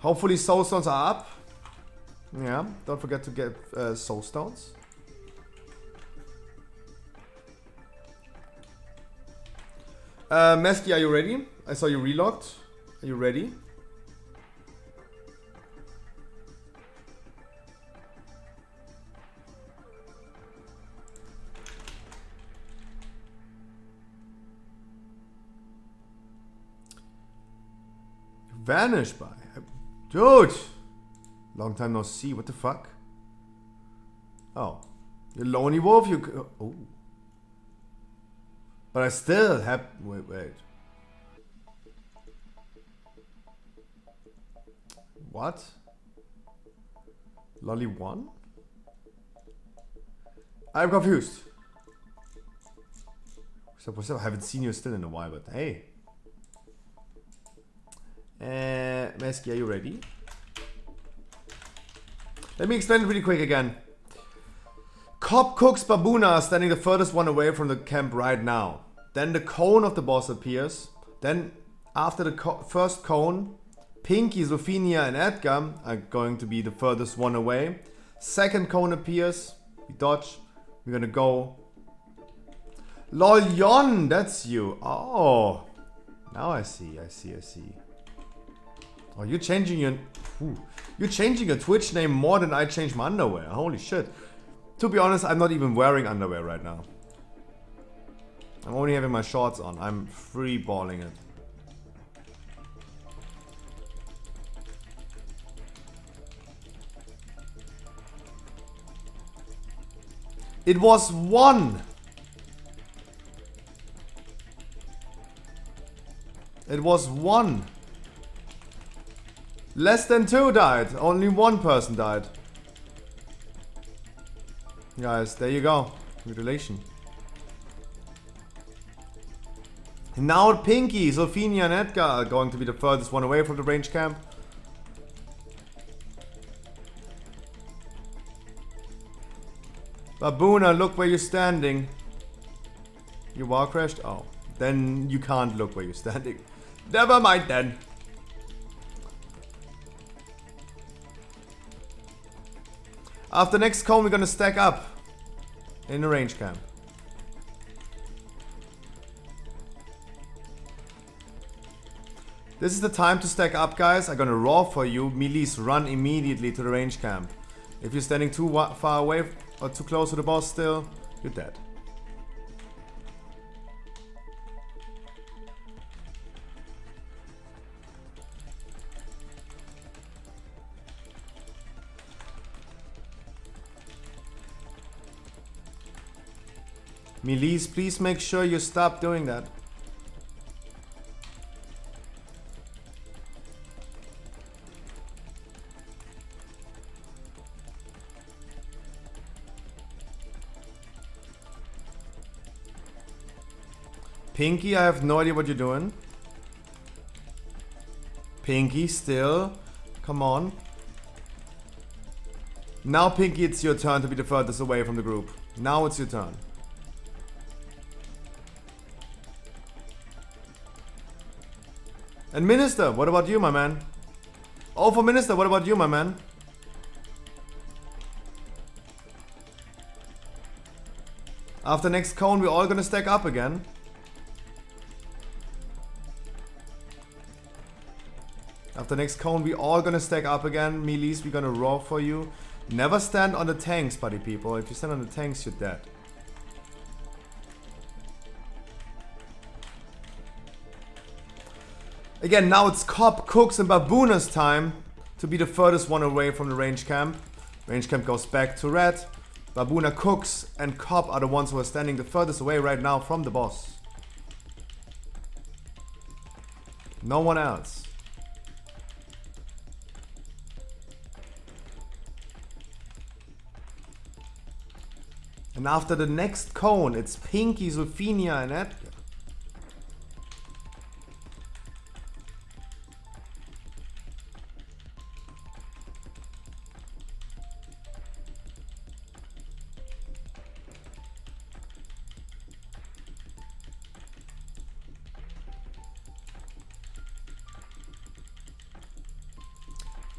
Hopefully soul stones are up. Yeah, don't forget to get soul stones. Mesky, are you ready? I saw you relocked. Are you ready? Vanished by. Dude! Long time no see. What the fuck? Oh. You lonely wolf? You. Oh. But I still have. Wait. What? Lolly 1? I'm confused. So I haven't seen you still in a while, but hey. Mesky, are you ready? Let me explain it really quick again. Cop, Cooks, Baboona are standing the furthest one away from the camp right now. Then the cone of the boss appears. Then after the first cone, Pinky, Zophinia and Edgar are going to be the furthest one away. Second cone appears. We dodge. We're gonna go. Lol Yon, that's you. Oh. Now I see. Oh, you're changing your Twitch name more than I changed my underwear. Holy shit. To be honest, I'm not even wearing underwear right now. I'm only having my shorts on. I'm free balling it. It was 1. It was 1. Less than 2 died. Only 1 person died. Guys, there you go. Congratulations. Now Pinky, Zophinia and Edgar are going to be the furthest one away from the range camp. Baboona, look where you're standing. You war crashed? Oh. Then you can't look where you're standing. Never mind then. After next cone, we're gonna stack up in the range camp. This is the time to stack up, guys. I'm gonna raw for you. Melees, run immediately to the range camp. If you're standing too far away or too close to the boss still, you're dead. Melees, please make sure you stop doing that. Pinky, I have no idea what you're doing. Pinky, still. Come on. Now, Pinky, it's your turn to be the furthest away from the group. Now it's your turn. And Minister, what about you, my man? Oh, for Minister, what about you, my man? After next cone, we're all gonna stack up again. After next cone, we're all gonna stack up again. Melees, we're gonna raw for you. Never stand on the tanks, buddy people. If you stand on the tanks, you're dead. Again, now it's Cop, Cooks and Baboona's time to be the furthest one away from the range camp. Range camp goes back to red. Baboona, Cooks and Cop are the ones who are standing the furthest away right now from the boss. No one else. And after the next cone, it's Pinky, Sophia, and Edgar.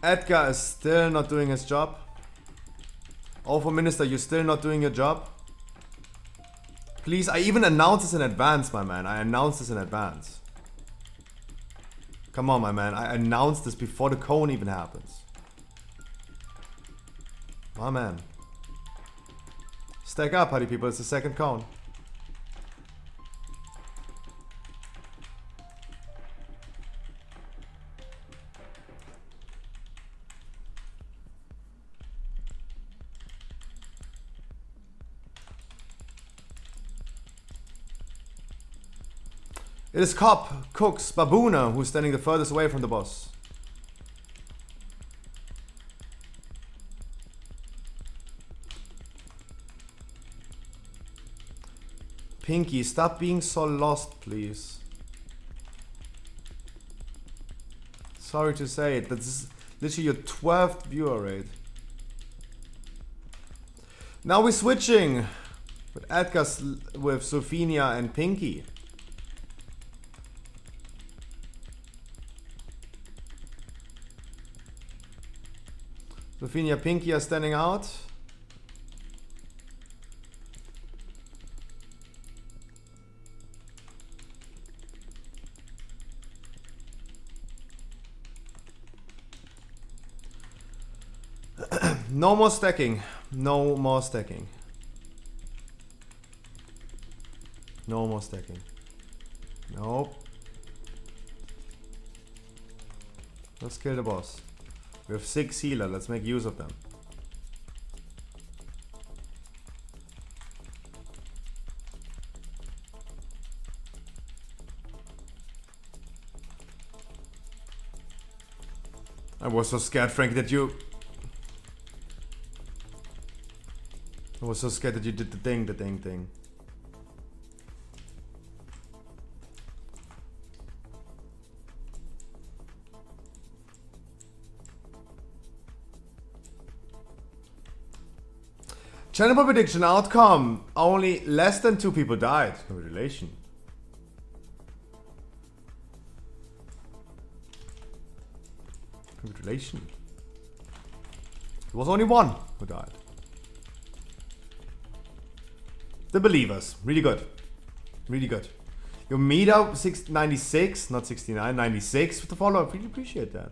Edgar is still not doing his job. Oh, for Minister, you're still not doing your job? Please, I even announced this in advance, my man. I announced this in advance. Come on, my man. I announced this before the cone even happens. My man. Stack up, party people. It's the second cone. It is Cop, Cooks, Baboona who's standing the furthest away from the boss. Pinky, stop being so lost, please. Sorry to say it, that's literally your 12th viewer rate. Now we're switching with Edgar's, with Sophia and Pinky. Sophia, Pinky are standing out. No more stacking. No more stacking. No more stacking. Nope. Let's kill the boss. We have 6 healer, let's make use of them. I was so scared, Frank, that you... I was so scared that you did the thing. Channel prediction outcome. Only less than 2 people died. Congratulations. Congratulations. It was only 1 who died. The Believers. Really good. Really good. Your meter 96, not 69, 96 with the follow. I really appreciate that.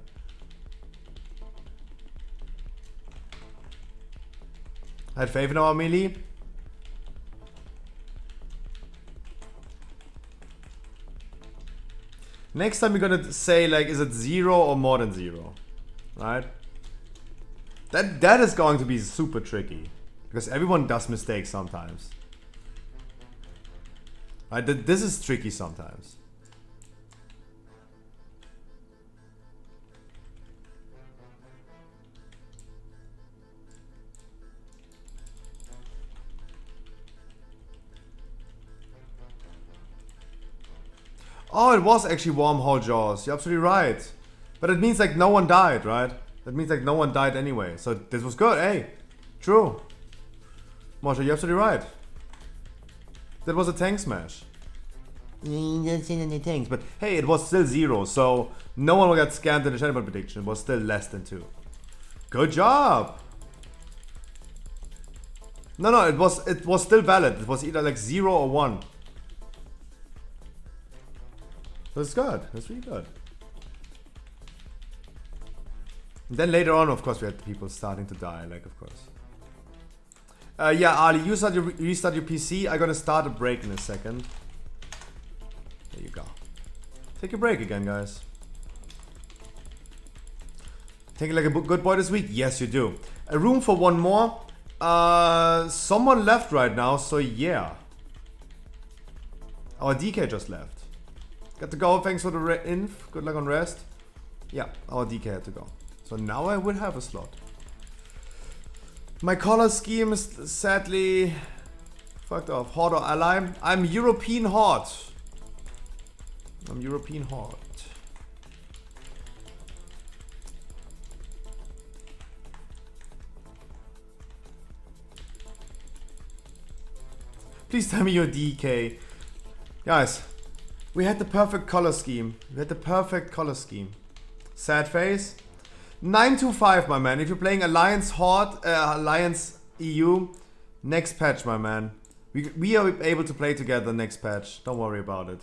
I had faith in our melee. Next time we're gonna say, like, is it 0 or more than 0? Right? That is going to be super tricky. Because everyone does mistakes sometimes. Right? This is tricky sometimes. Oh, it was actually Wormhole Jaws. You're absolutely right. But it means like no one died, right? That means like no one died anyway. So this was good. Hey, true. Moshe, you're absolutely right. That was a tank smash. You didn't see any tanks, but hey, it was still 0. So no one got scammed in the channel prediction. It was still less than 2. Good job. No, it was still valid. It was either like 0 or 1. That's good. That's really good. And then later on, of course, we had people starting to die, like, of course. Yeah, Ali, you restart your PC. I'm gonna start a break in a second. There you go. Take a break again, guys. Taking like a good boy this week? Yes, you do. A room for 1 more. Someone left right now, so yeah. Our DK just left. Got to go, thanks for the inf. Good luck on rest. Yeah, our DK had to go. So now I will have a slot. My color scheme is sadly Fucked off. Horde or ally? I'm European Horde. I'm European Horde. Please tell me you're DK. Guys, we had the perfect color scheme. We had the perfect color scheme. Sad face. 925, my man. If you're playing Alliance Horde, Alliance EU, next patch, my man. We are able to play together next patch. Don't worry about it.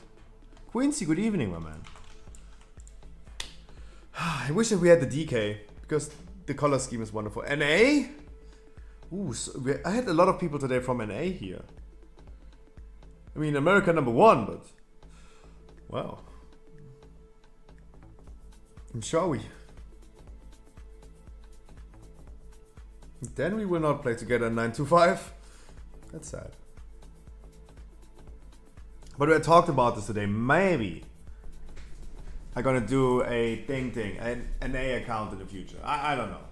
Quincy, good evening, my man. I wish that we had the DK, because the color scheme is wonderful. NA? Ooh, I had a lot of people today from NA here. I mean, America #1, but... Wow. Shall we? Then we will not play together in 925. That's sad. But we talked about this today. Maybe I'm gonna do a an NA account in the future. I don't know.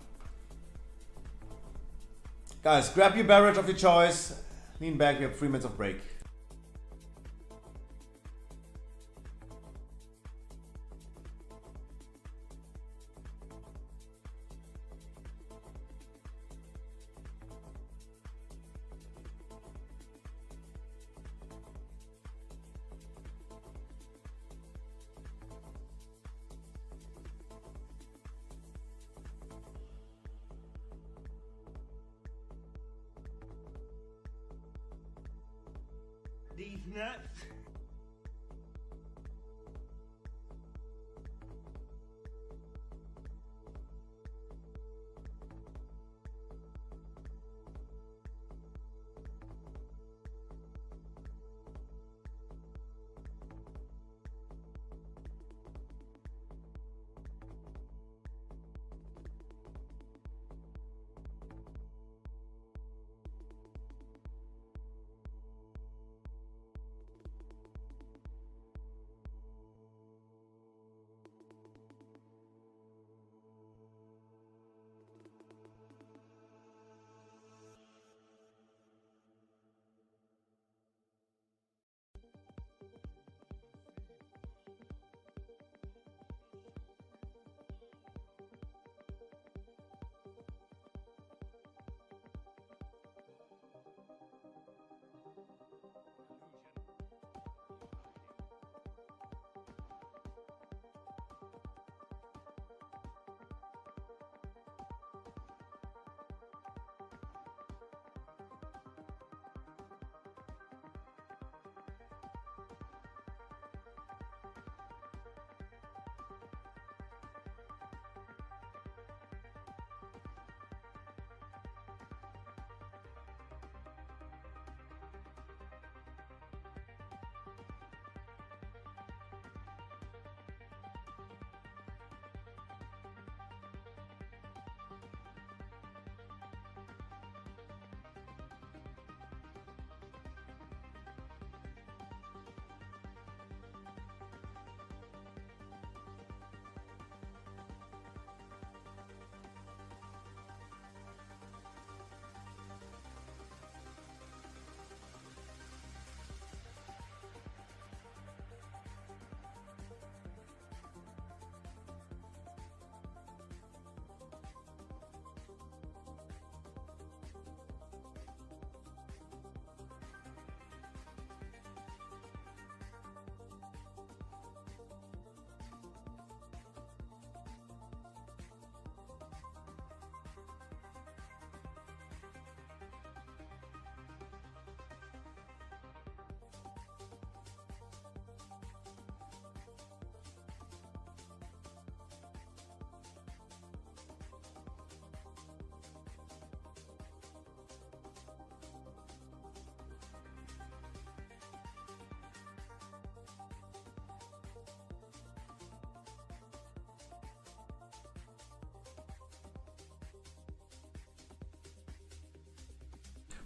Guys, grab your beverage of your choice. Lean back, we have 3 minutes of break. These nuts.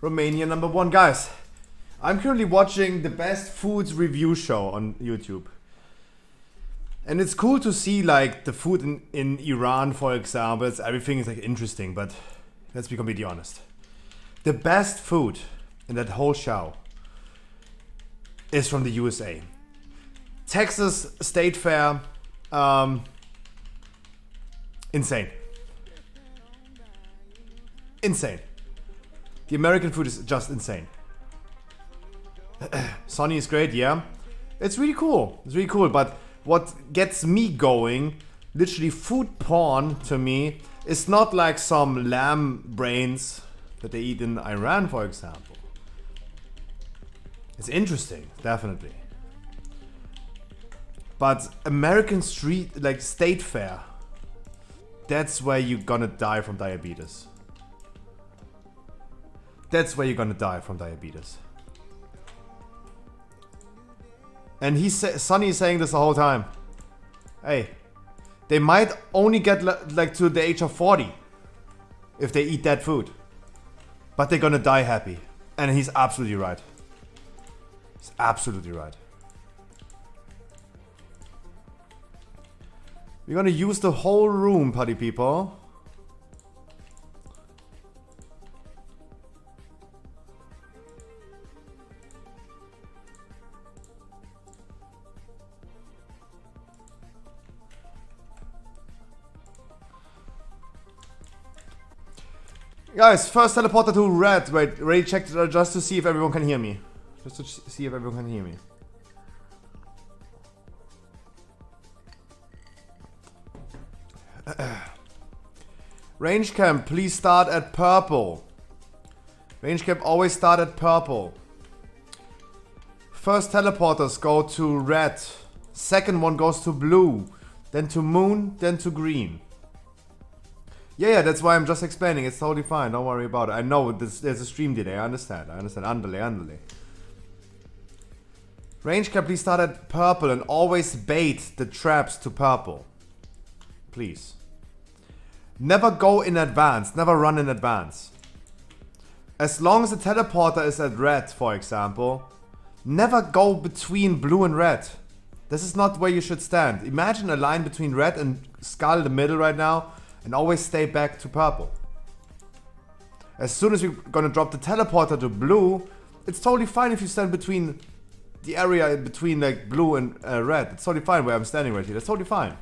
Romania #1. Guys, I'm currently watching the best foods review show on YouTube. And it's cool to see like the food in Iran, for example. Everything is like interesting, but let's be completely honest. The best food in that whole show is from the USA. Texas State Fair, insane. Insane. The American food is just insane. Sonny is great, yeah. It's really cool. It's really cool. But what gets me going, literally food porn to me, is not like some lamb brains that they eat in Iran, for example. It's interesting, definitely. But American street, like state fair, that's where you're gonna die from diabetes. That's where you're gonna die from diabetes. And Sonny is saying this the whole time. Hey, they might only get like to the age of 40 if they eat that food. But they're gonna die happy. And he's absolutely right. He's absolutely right. We're gonna use the whole room, party people. Guys, first teleporter to red. Wait, Ray checked just to see if everyone can hear me. Just to see if everyone can hear me. Range camp, please start at purple. Range camp always start at purple. First teleporters go to red. Second one goes to blue. Then to moon, then to green. Yeah, that's why I'm just explaining. It's totally fine. Don't worry about it. I know there's a stream delay. I understand. Underlay. Range cap, please start at purple and always bait the traps to purple. Please. Never go in advance. Never run in advance. As long as the teleporter is at red, for example, never go between blue and red. This is not where you should stand. Imagine a line between red and skull in the middle right now. And always stay back to purple. As soon as we're gonna drop the teleporter to blue, it's totally fine if you stand between the area between like blue and red. It's totally fine where I'm standing right here. That's totally fine.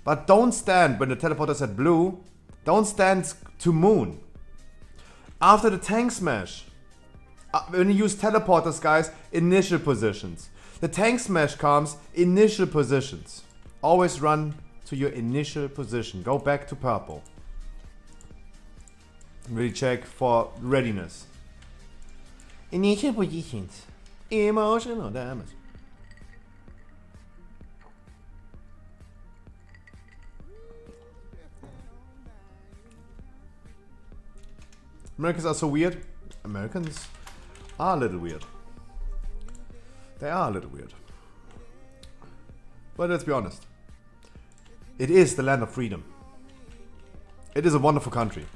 But don't stand when the teleporter's at blue. Don't stand to moon. After the tank smash, when you use teleporters, guys, initial positions. The tank smash comes, initial positions. Always run to your initial position. Go back to purple. Really check for readiness. Initial positions. Emotional damage. Americans are so weird. Americans are a little weird. They are a little weird. But let's be honest. It is the land of freedom. It is a wonderful country.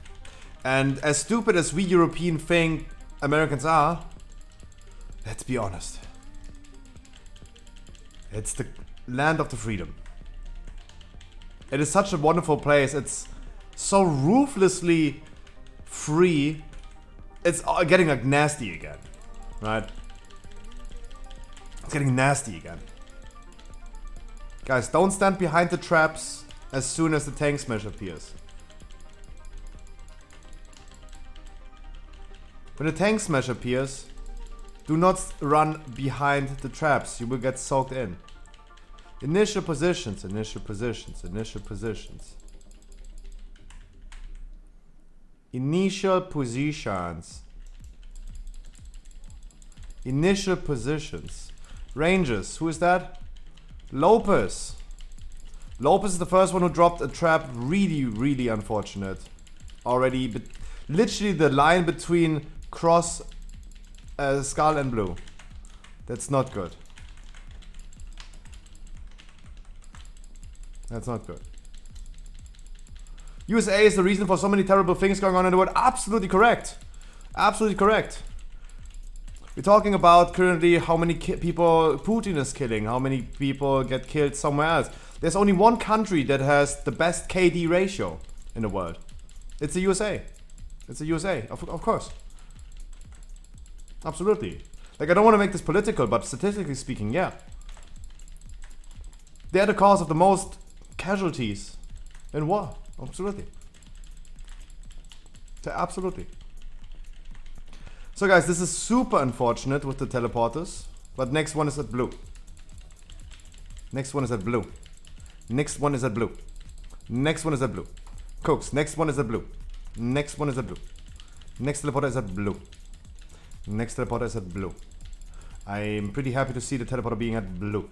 And as stupid as we European think Americans are, let's be honest. It's the land of the freedom. It is such a wonderful place. It's so ruthlessly free. It's getting like nasty again. Right? It's getting nasty again. Guys, don't stand behind the traps as soon as the tank smash appears. When the tank smash appears, do not run behind the traps. You will get soaked in. Initial positions, initial positions, initial positions. Initial positions. Initial positions. Ranges, who is that? Lopez. Lopez is the first one who dropped a trap. Really, really unfortunate. Already, but literally the line between cross, skull and blue. That's not good. That's not good. USA is the reason for so many terrible things going on in the world. Absolutely correct. Absolutely correct. We're talking about currently how many people Putin is killing, how many people get killed somewhere else. There's only one country that has the best KD ratio in the world. It's the USA. It's the USA, of course. Absolutely. Like, I don't want to make this political, but statistically speaking, yeah. They're the cause of the most casualties in war. Absolutely. Absolutely. So guys, this is super unfortunate with the teleporters. But next one is at blue. Next one is at blue. Next one is at blue. Next one is at blue. Cooks, next one is at blue. Next one is at blue. Next teleporter is at blue. Next teleporter is at blue. I'm pretty happy to see the teleporter being at blue.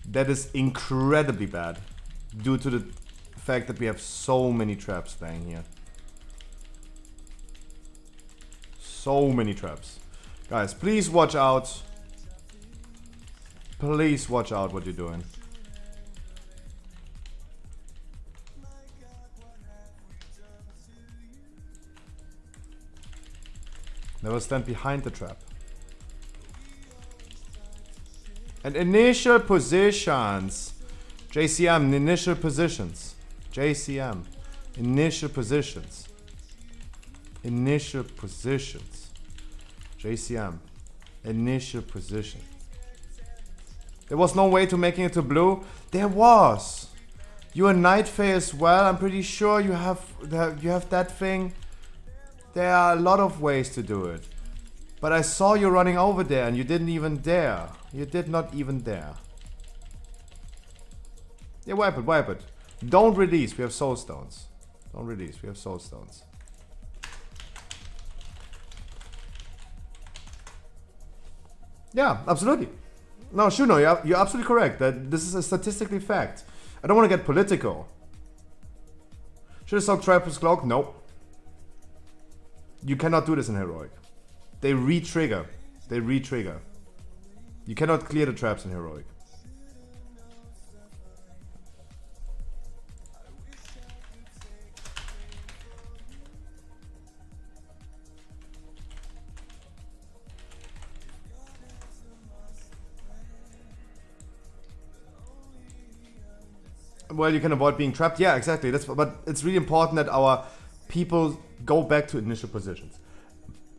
That is incredibly bad due to the fact that we have so many traps laying here. So many traps. Guys, please watch out. Please watch out what you're doing. Never stand behind the trap. And initial positions. JCM, initial positions. JCM, initial positions. Initial positions. JCM, initial position. There was no way to making it to blue. There was. You're a Night Fae as well. I'm pretty sure you have that thing. There are a lot of ways to do it. But I saw you running over there and you didn't even dare. You did not even dare. Yeah, wipe it, wipe it. Don't release, we have soul stones. Don't release, we have soul stones. Yeah, absolutely. No, Shuno, you're absolutely correct. That this is a statistically fact. I don't want to get political. Should I soak Trappers Cloak? Nope. You cannot do this in Heroic. They re-trigger. They re-trigger. You cannot clear the traps in Heroic. Well, you can avoid being trapped. Yeah, exactly. But it's really important that our people go back to initial positions.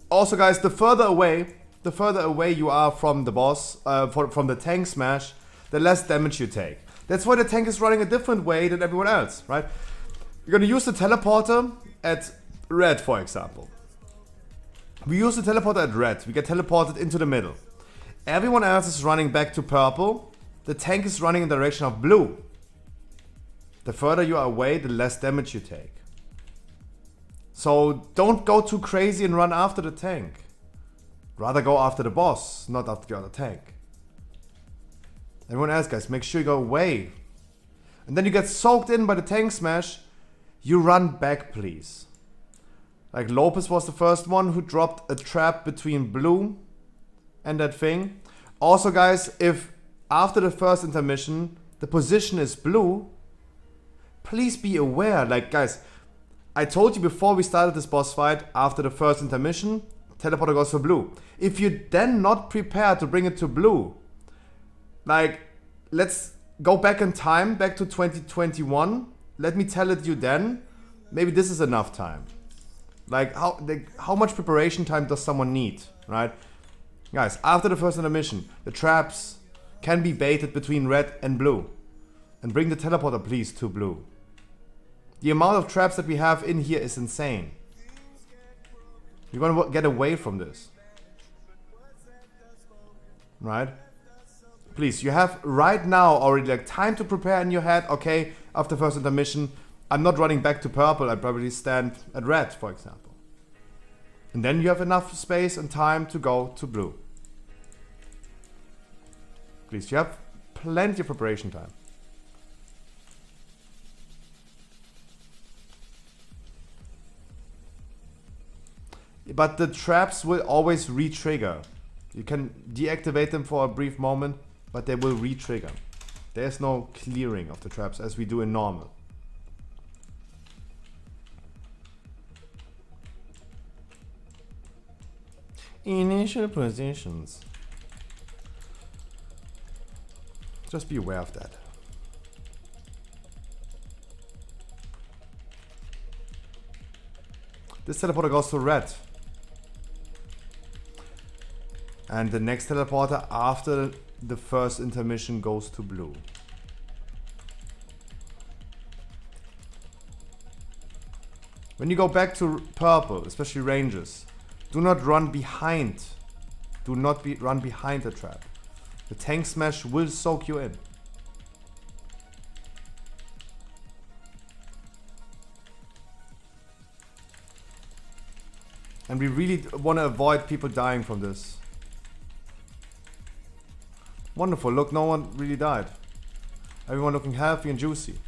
Also, guys, the further away you are from the boss, from the tank smash, the less damage you take. That's why the tank is running a different way than everyone else, right? You're gonna use the teleporter at red, for example. We use the teleporter at red. We get teleported into the middle. Everyone else is running back to purple. The tank is running in the direction of blue. The further you are away, the less damage you take. So don't go too crazy and run after the tank. Rather go after the boss, not after the other tank. Everyone else, guys, make sure you go away. And then you get soaked in by the tank smash. You run back, please. Like Lopez was the first one who dropped a trap between blue and that thing. Also, guys, if after the first intermission the position is blue, please be aware. Like, guys, I told you before we started this boss fight, after the first intermission, teleporter goes for blue. If you're then not prepared to bring it to blue, like, let's go back in time, back to 2021. Let me tell it you then. Maybe this is enough time. Like, how much preparation time does someone need, right? Guys, after the first intermission, the traps can be baited between red and blue. And bring the teleporter, please, to blue. The amount of traps that we have in here is insane. You're gonna get away from this. Right? Please, you have right now already like time to prepare in your head. Okay, after first intermission, I'm not running back to purple. I probably stand at red, for example. And then you have enough space and time to go to blue. Please, you have plenty of preparation time. But the traps will always re-trigger. You can deactivate them for a brief moment, but they will re-trigger. There's no clearing of the traps as we do in normal. Initial positions. Just be aware of that. This teleporter goes to red. And the next teleporter after the first intermission goes to blue. When you go back to purple, especially ranges, do not run behind. Do not run behind the trap. The tank smash will soak you in. And we really want to avoid people dying from this. Wonderful, look, no one really died. Everyone looking healthy and juicy.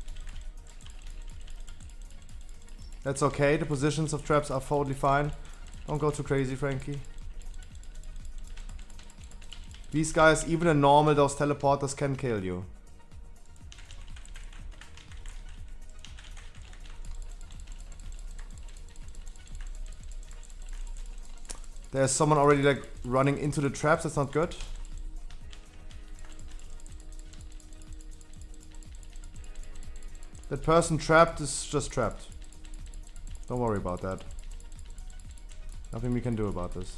That's okay, the positions of traps are totally fine. Don't go too crazy, Frankie. These guys, even in normal, those teleporters can kill you. There's someone already like running into the traps, that's not good. That person trapped is just trapped. Don't worry about that. Nothing we can do about this.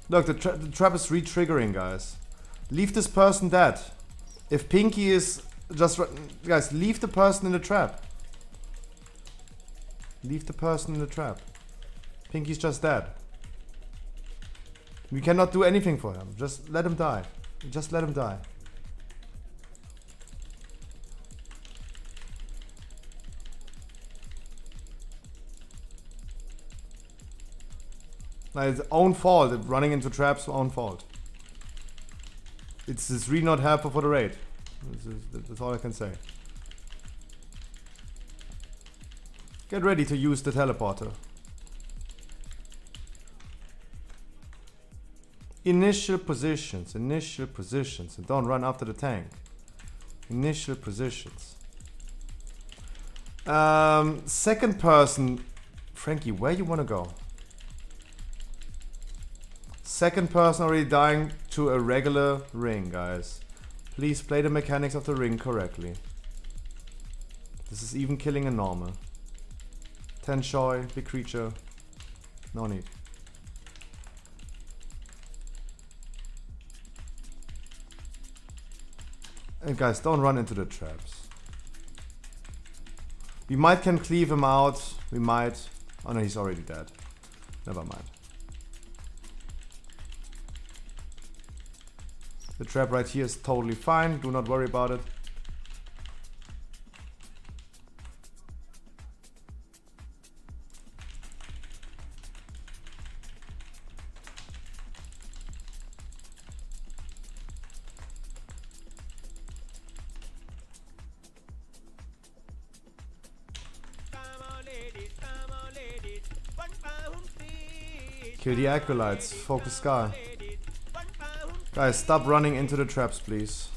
Look, the trap is re-triggering, guys. Leave this person dead. If Pinky is just... Guys, leave the person in the trap. Leave the person in the trap. Pinky's just dead. We cannot do anything for him. Just let him die. Just let him die. Like, it's own fault. Running into traps, own fault. It's really not helpful for the raid. That's all I can say. Get ready to use the teleporter. Initial positions, and don't run after the tank. Initial positions. Second person, Frankie, where you wanna go? Second person already dying to a regular ring, guys. Please play the mechanics of the ring correctly. This is even killing a normal. 10 Shoy, big creature. No need. And guys, don't run into the traps. We might can cleave him out. We might. Oh no, he's already dead. Never mind. The trap right here is totally fine. Do not worry about it. Kill the acolytes. Focus Scar. Guys, stop running into the traps, please.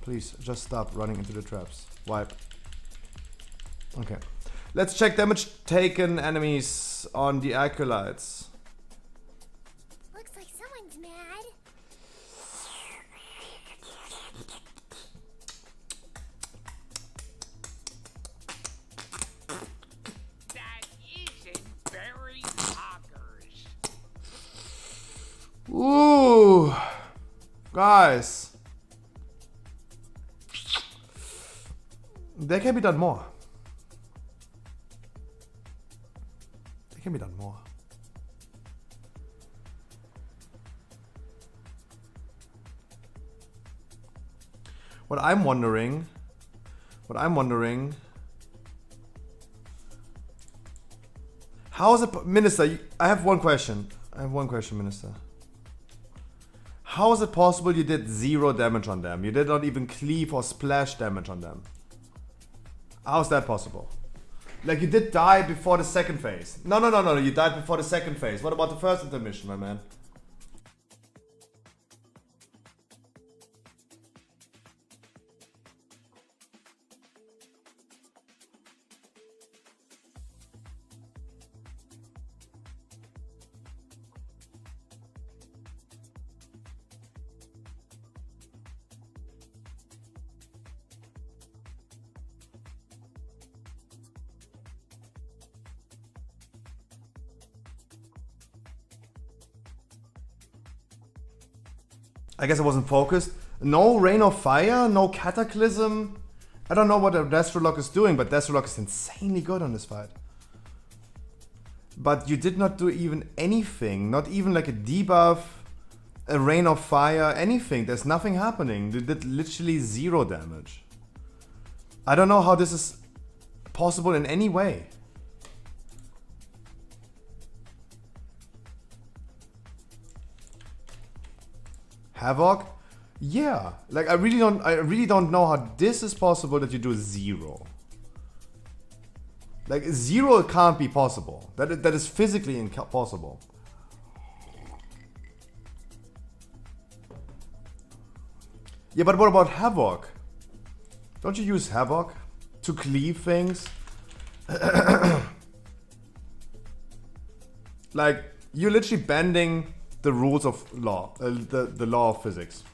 Please, just stop running into the traps. Wipe. Okay. Let's check damage taken enemies on the acolytes. Looks like someone's mad. That isn't very poggers. Ooh. Guys. There can be done more. There can be done more. What I'm wondering, how is it, Minister? I have one question. Minister. How is it possible you did 0 damage on them? You did not even cleave or splash damage on them. How is that possible? Like, you did die before the second phase. No, you died before the second phase. What about the first intermission, my man? I guess I wasn't focused. No Rain of Fire, no Cataclysm. I don't know what a Destrolok is doing, but Destrolok is insanely good on this fight. But you did not do even anything, not even like a debuff, a Rain of Fire, anything. There's nothing happening. You did literally 0 damage. I don't know how this is possible in any way. Havoc? Yeah. Like I really don't know how this is possible that you do 0. Like 0 can't be possible. That is physically impossible. Yeah, but what about Havoc? Don't you use Havoc to cleave things? Like, you're literally bending the rules of law, the law of physics.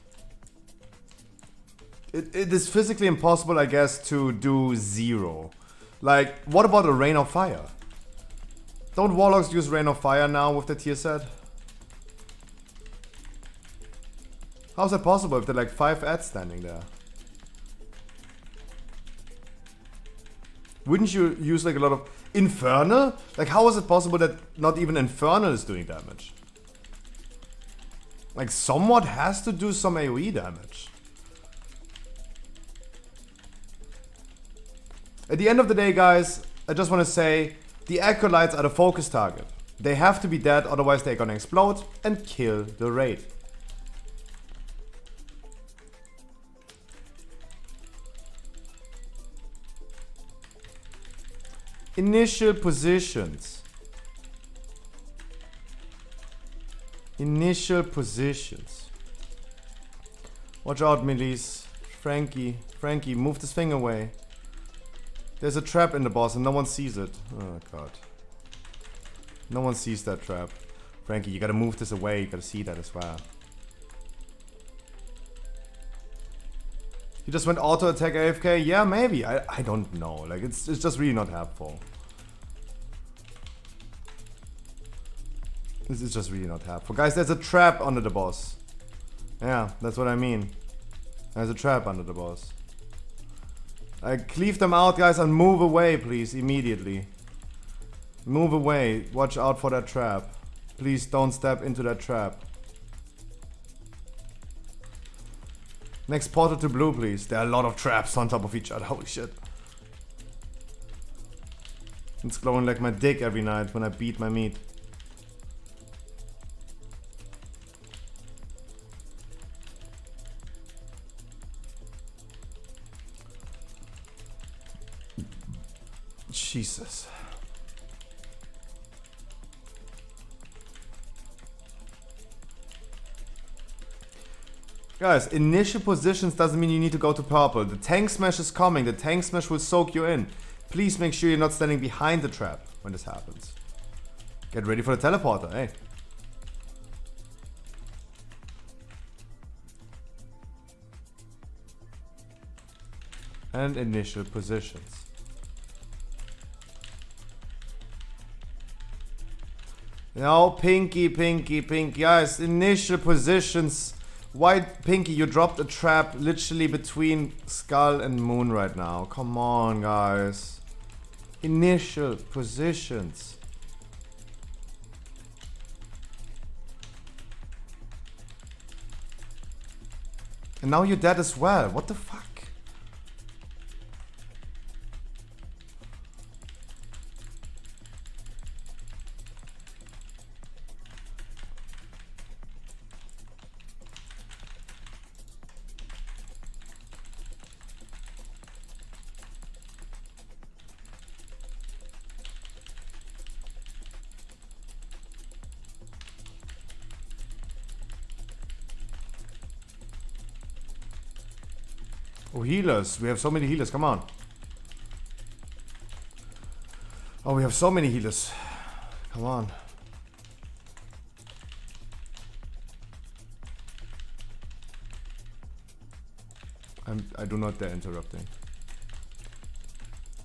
It is physically impossible, I guess, to do 0. Like, what about a Rain of Fire? Don't Warlocks use Rain of Fire now with the tier set? How's that possible if there are like 5 ads standing there? Wouldn't you use like a lot of Infernal? Like how is it possible that not even Infernal is doing damage? Like somewhat has to do some AoE damage. At the end of the day, guys, I just want to say the Acolytes are the focus target. They have to be dead, otherwise they're gonna explode and kill the raid. Initial positions. Initial positions. Watch out, Melis. Frankie, move this thing away. There's a trap in the boss and no one sees it. Oh god. No one sees that trap. Frankie, you gotta move this away. You gotta see that as well. He just went auto attack AFK? Yeah, maybe. I don't know. Like it's just really not helpful. This is just really not helpful. Guys, there's a trap under the boss. Yeah, that's what I mean. There's a trap under the boss. Cleave them out, guys, and move away, please, immediately. Move away. Watch out for that trap. Please don't step into that trap. Next portal to blue, please. There are a lot of traps on top of each other. Holy shit. It's glowing like my dick every night when I beat my meat. Jesus. Guys, initial positions doesn't mean you need to go to purple. The tank smash is coming. The tank smash will soak you in. Please make sure you're not standing behind the trap when this happens. Get ready for the teleporter, hey. And initial positions. No, Pinky. Guys, initial positions. Why, Pinky, you dropped a trap literally between Skull and Moon right now. Come on, guys. Initial positions. And now you're dead as well. What the fuck? Oh, healers. We have so many healers. Come on. Oh, we have so many healers. Come on. I do not dare interrupting.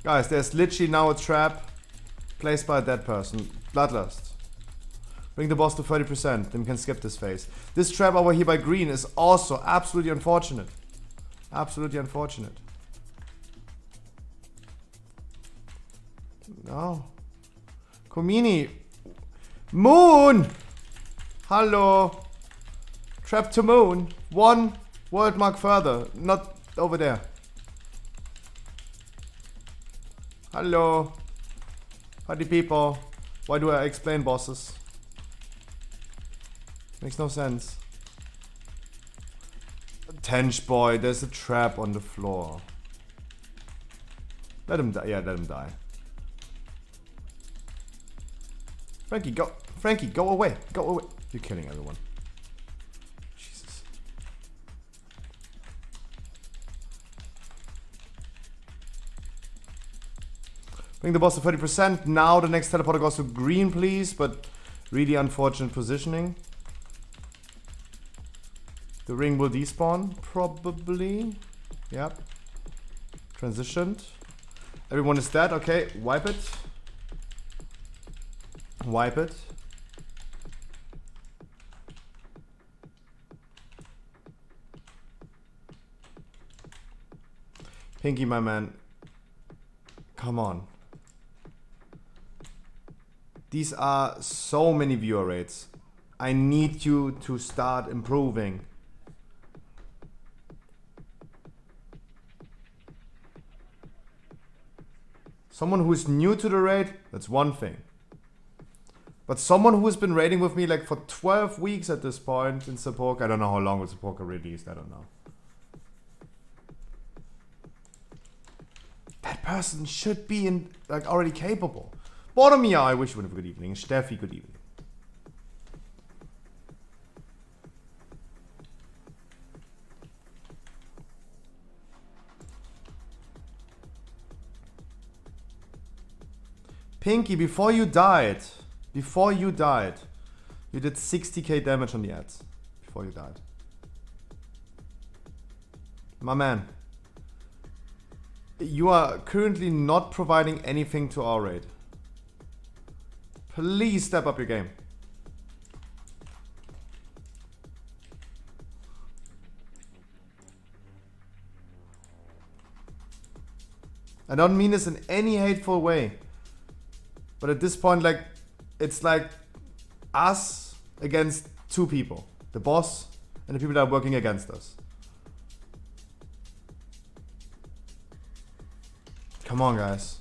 Guys, there's literally now a trap placed by a dead person. Bloodlust. Bring the boss to 30%, then we can skip this phase. This trap over here by green is also absolutely unfortunate. Absolutely unfortunate. No. Komini. Moon! Hello. Trap to moon. 1 world mark further. Not over there. Hello. Party people. Why do I explain bosses? Makes no sense. Tench boy, there's a trap on the floor. Let him die. Yeah, let him die. Frankie, go. Frankie, go away. Go away. You're killing everyone. Jesus. Bring the boss to 30%. Now the next teleporter goes to green, please. But really unfortunate positioning. The ring will despawn, probably. Yep. Transitioned. Everyone is dead. Okay, wipe it. Wipe it. Pinky, my man. Come on. These are so many viewer rates. I need you to start improving. Someone who is new to the raid, that's one thing. But someone who has been raiding with me like for 12 weeks at this point in Sepulka, I don't know how long was Sepulka released, I don't know. That person should be in like already capable. Boromir, I wish you would have a good evening. Steffi, good evening. Pinky, before you died, you did 60k damage on the ads. Before you died. My man. You are currently not providing anything to our raid. Please step up your game. I don't mean this in any hateful way. But at this point, like, it's like us against two people. The boss and the people that are working against us. Come on, guys.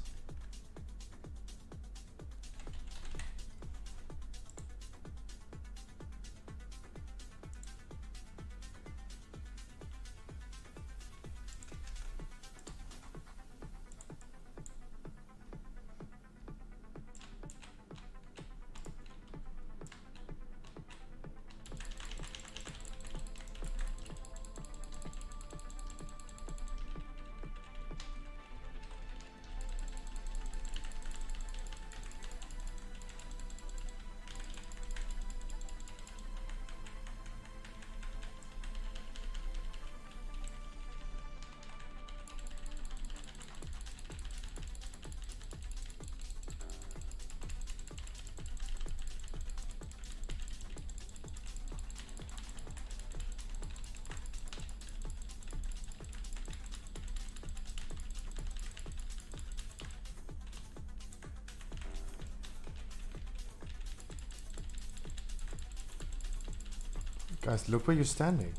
Guys, look where you're standing.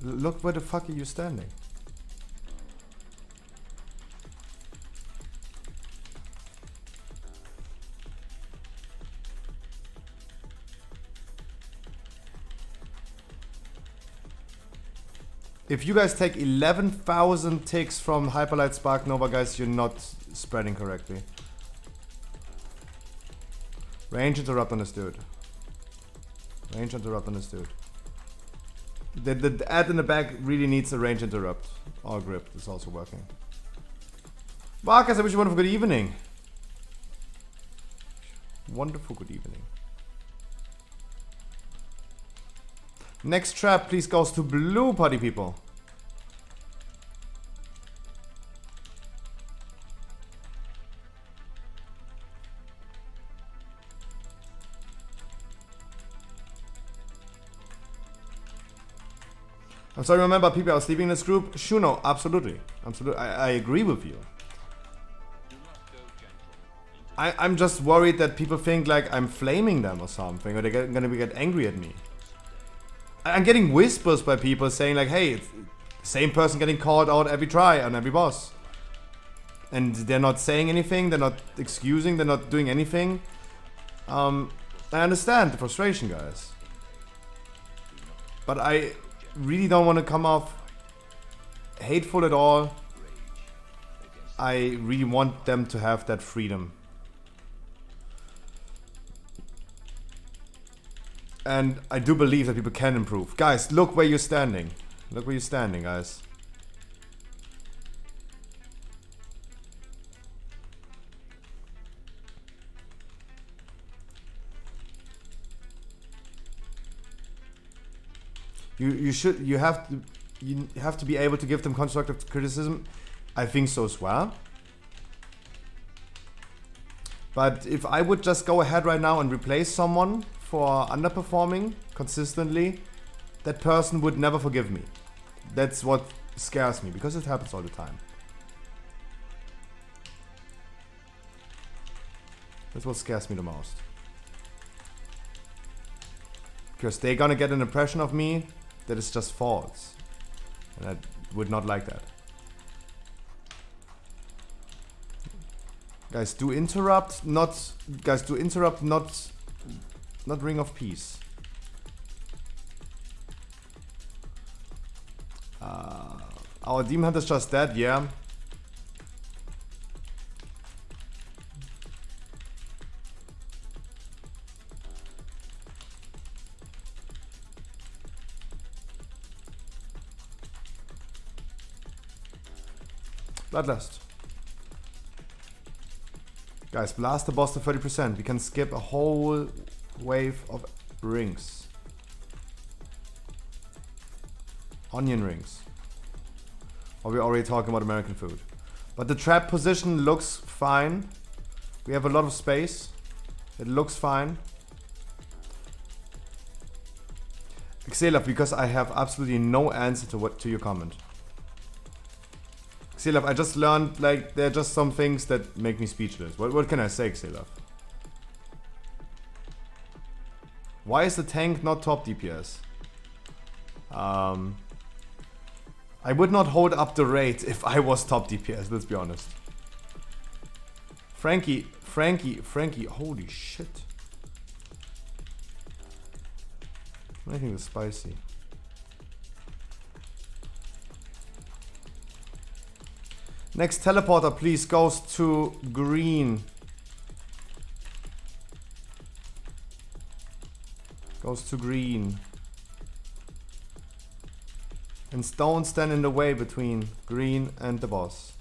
Look where the fuck are you standing? If you guys take 11,000 ticks from Hyperlight Spark Nova, guys, you're not spreading correctly. Range interrupt on this dude. Range interrupt on this dude. The ad in the back really needs a range interrupt. All grip is also working. Marcus, I wish you a wonderful good evening. Wonderful good evening. Next trap, please, goes to blue, party people. I'm sorry, remember people are sleeping in this group? Shuno, absolutely. Absolutely. I agree with you. I'm just worried that people think like I'm flaming them or something, or they're gonna get angry at me. I'm getting whispers by people saying like, hey, it's the same person getting called out every try on every boss. And they're not saying anything, they're not excusing, they're not doing anything. I understand the frustration, guys. But I really don't want to come off hateful at all. I really want them to have that freedom. And I do believe that people can improve. Guys, look where you're standing. Look where you're standing, guys. You have to be able to give them constructive criticism. I think so as well. But if I would just go ahead right now and replace someone for underperforming consistently, that person would never forgive me. That's what scares me, because it happens all the time. That's what scares me the most. Because they're gonna get an impression of me that is just false. And I would not like that. Guys, do interrupt, not Ring of Peace. Our Demon Hunter's just dead, yeah. Bloodlust. Guys, blast the boss to 30%. We can skip a whole wave of rings. Onion rings. Or we're already talking about American food. But the trap position looks fine. We have a lot of space. It looks fine. Xelaf, because I have absolutely no answer to your comment. Xelaf, I just learned, like, there are just some things that make me speechless. What can I say, Xelaf? Why is the tank not top DPS? I would not hold up the raid if I was top DPS, let's be honest. Frankie, holy shit. Making this spicy. Next teleporter, please, goes to green. Goes to green. And don't stand in the way between green and the boss.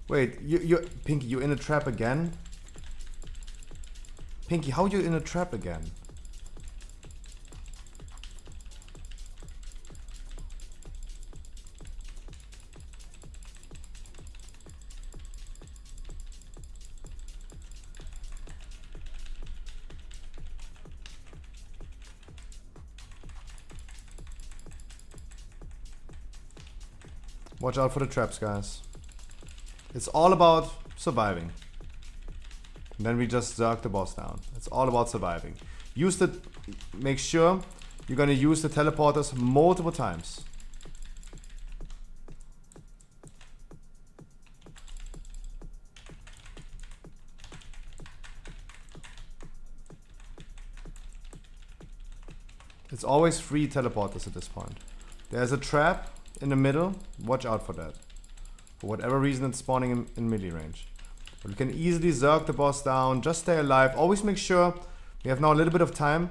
Wait, Pinky, you in a trap again? Pinky, how you in a trap again? Watch out for the traps, guys. It's all about surviving. And then we just zerk the boss down. It's all about surviving. Make sure you're gonna use the teleporters multiple times. It's always 3 teleporters at this point. There's a trap in the middle, watch out for that. For whatever reason it's spawning in melee range. But we can easily zerk the boss down, just stay alive. Always make sure, we have now a little bit of time.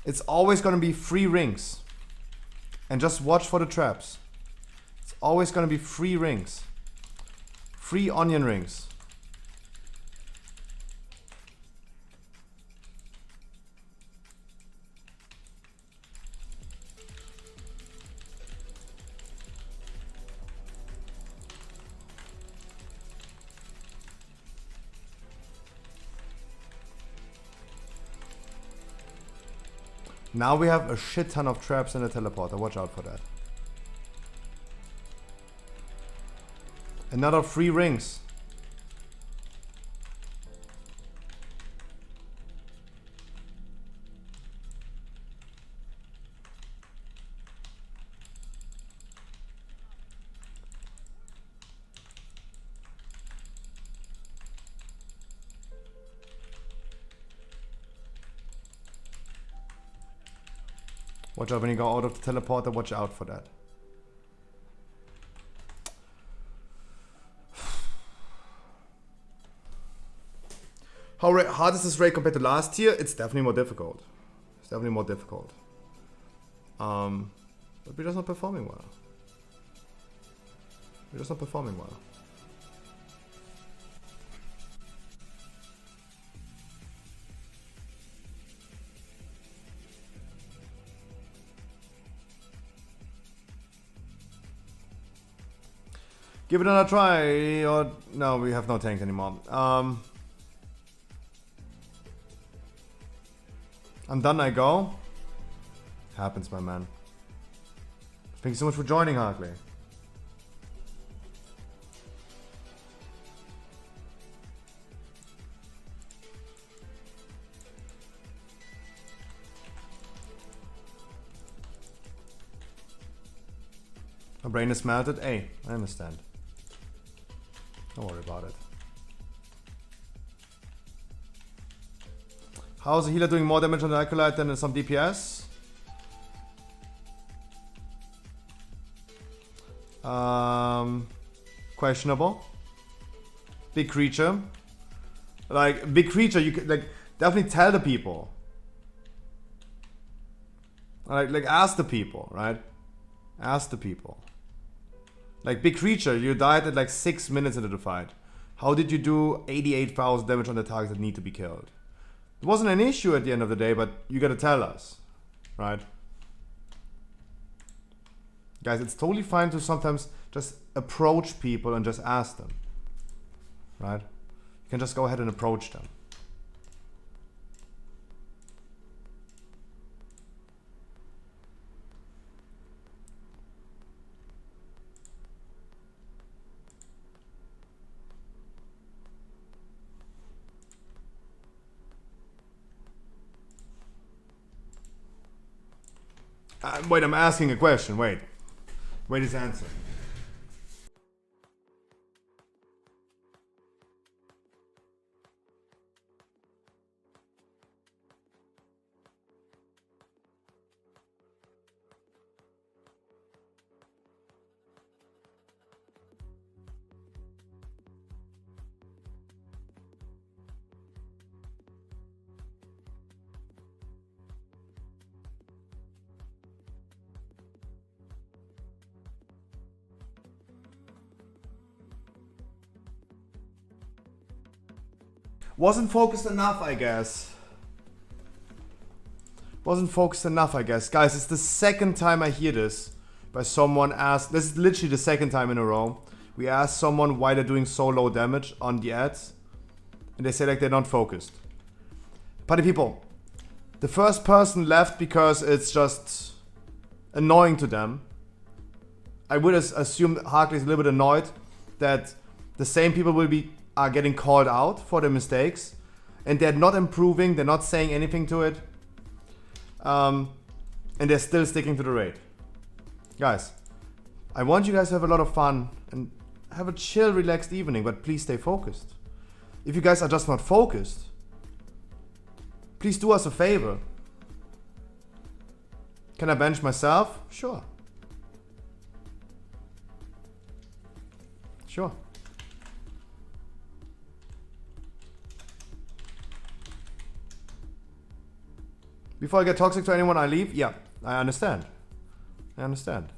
It's always gonna be 3 rings. And just watch for the traps. It's always gonna be 3 rings. 3 onion rings. Now we have a shit ton of traps in the teleporter. Watch out for that. Another 3 rings. Watch out when you go out of the teleporter, watch out for that. How hard is this raid compared to last year? It's definitely more difficult. It's definitely more difficult. But we're just not performing well. We're just not performing well. Give it another try, or no, we have no tank anymore. I'm done, I go. Happens, my man. Thank you so much for joining, Harkley. My brain is melted. Hey, I understand. Don't worry about it. How's a healer doing more damage on the Acolyte than some DPS? Questionable. Big creature. Like, big creature, you could, like, definitely tell the people. Like ask the people, right? Ask the people. Like, big creature, you died at like 6 minutes into the fight. How did you do 88,000 damage on the targets that need to be killed? It wasn't an issue at the end of the day, but you gotta tell us, right? Guys, it's totally fine to sometimes just approach people and just ask them, right? You can just go ahead and approach them. Wait, I'm asking a question. Wait his answer. Wasn't focused enough, I guess. Wasn't focused enough, I guess. Guys, it's the second time I hear this. By someone asked, this is literally the second time in a row. We asked someone why they're doing so low damage on the ads. And they say like they're not focused. Party people, the first person left because it's just annoying to them. I would assume Harkley is a little bit annoyed that the same people are getting called out for their mistakes, and they're not improving, they're not saying anything to it, and they're still sticking to the raid. Guys, I want you guys to have a lot of fun and have a chill, relaxed evening, but please stay focused. If you guys are just not focused, please do us a favor. Can I bench myself? Sure. Sure. Before I get toxic to anyone, I leave? Yeah, I understand. I understand.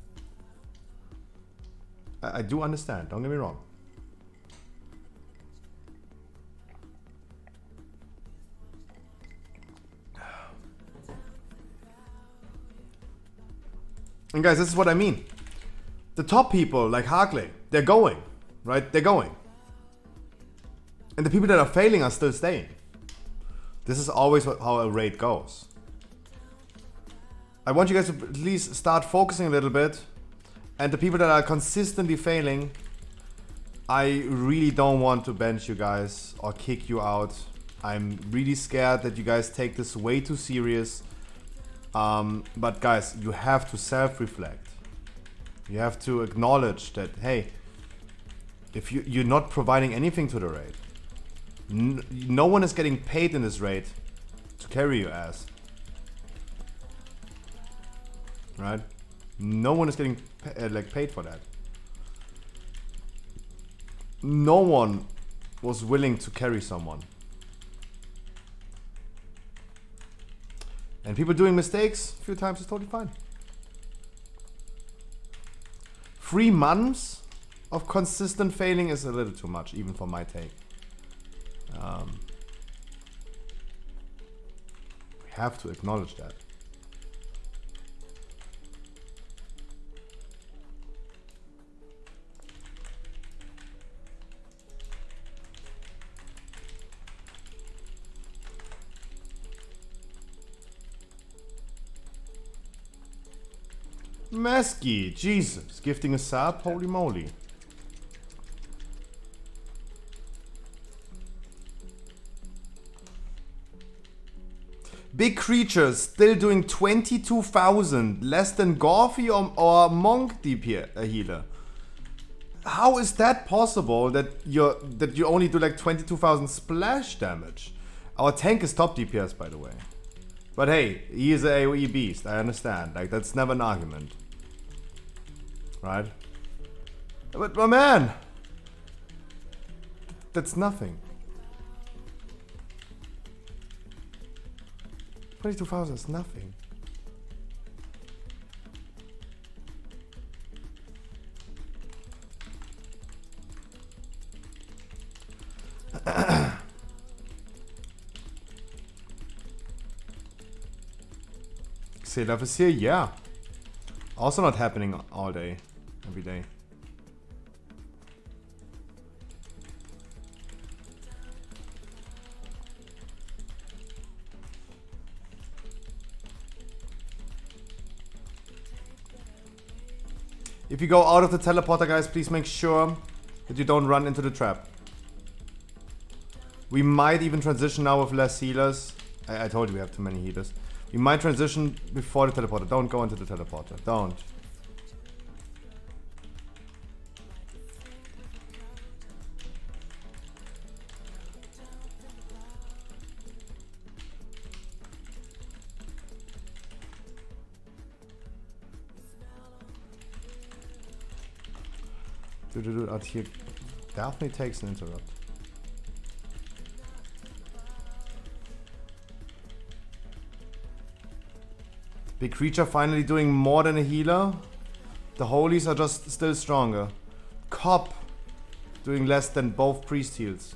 I do understand, don't get me wrong. And guys, this is what I mean. The top people, like Harkley, they're going, right? They're going. And the people that are failing are still staying. This is always how a raid goes. I want you guys to at least start focusing a little bit. And the people that are consistently failing, I really don't want to bench you guys or kick you out. I'm really scared that you guys take this way too serious. But guys, you have to self-reflect. You have to acknowledge that, hey, if you're not providing anything to the raid, no one is getting paid in this raid to carry your ass. Right? No one is getting paid for that. No one was willing to carry someone. And people doing mistakes a few times is totally fine. 3 months of consistent failing is a little too much, even for my take. We have to acknowledge that. Mesky, Jesus, gifting a sub, holy moly. Big creatures still doing 22,000, less than Gorfy or Monk DP healer. How is that possible that you only do like 22,000 splash damage? Our tank is top DPS, by the way. But hey, he is an AoE beast, I understand. Like, that's never an argument. Right? But my man! That's nothing. 22,000 is nothing. Xelaf is here, yeah. Also not happening all day, every day. If you go out of the teleporter, guys, please make sure that you don't run into the trap. We might even transition now with less healers. I told you we have too many healers. We might transition before the teleporter. Don't go into the teleporter. Don't. Out here definitely takes an interrupt. Big creature finally doing more than a healer. The holies are just still stronger. Cop doing less than both priest heals.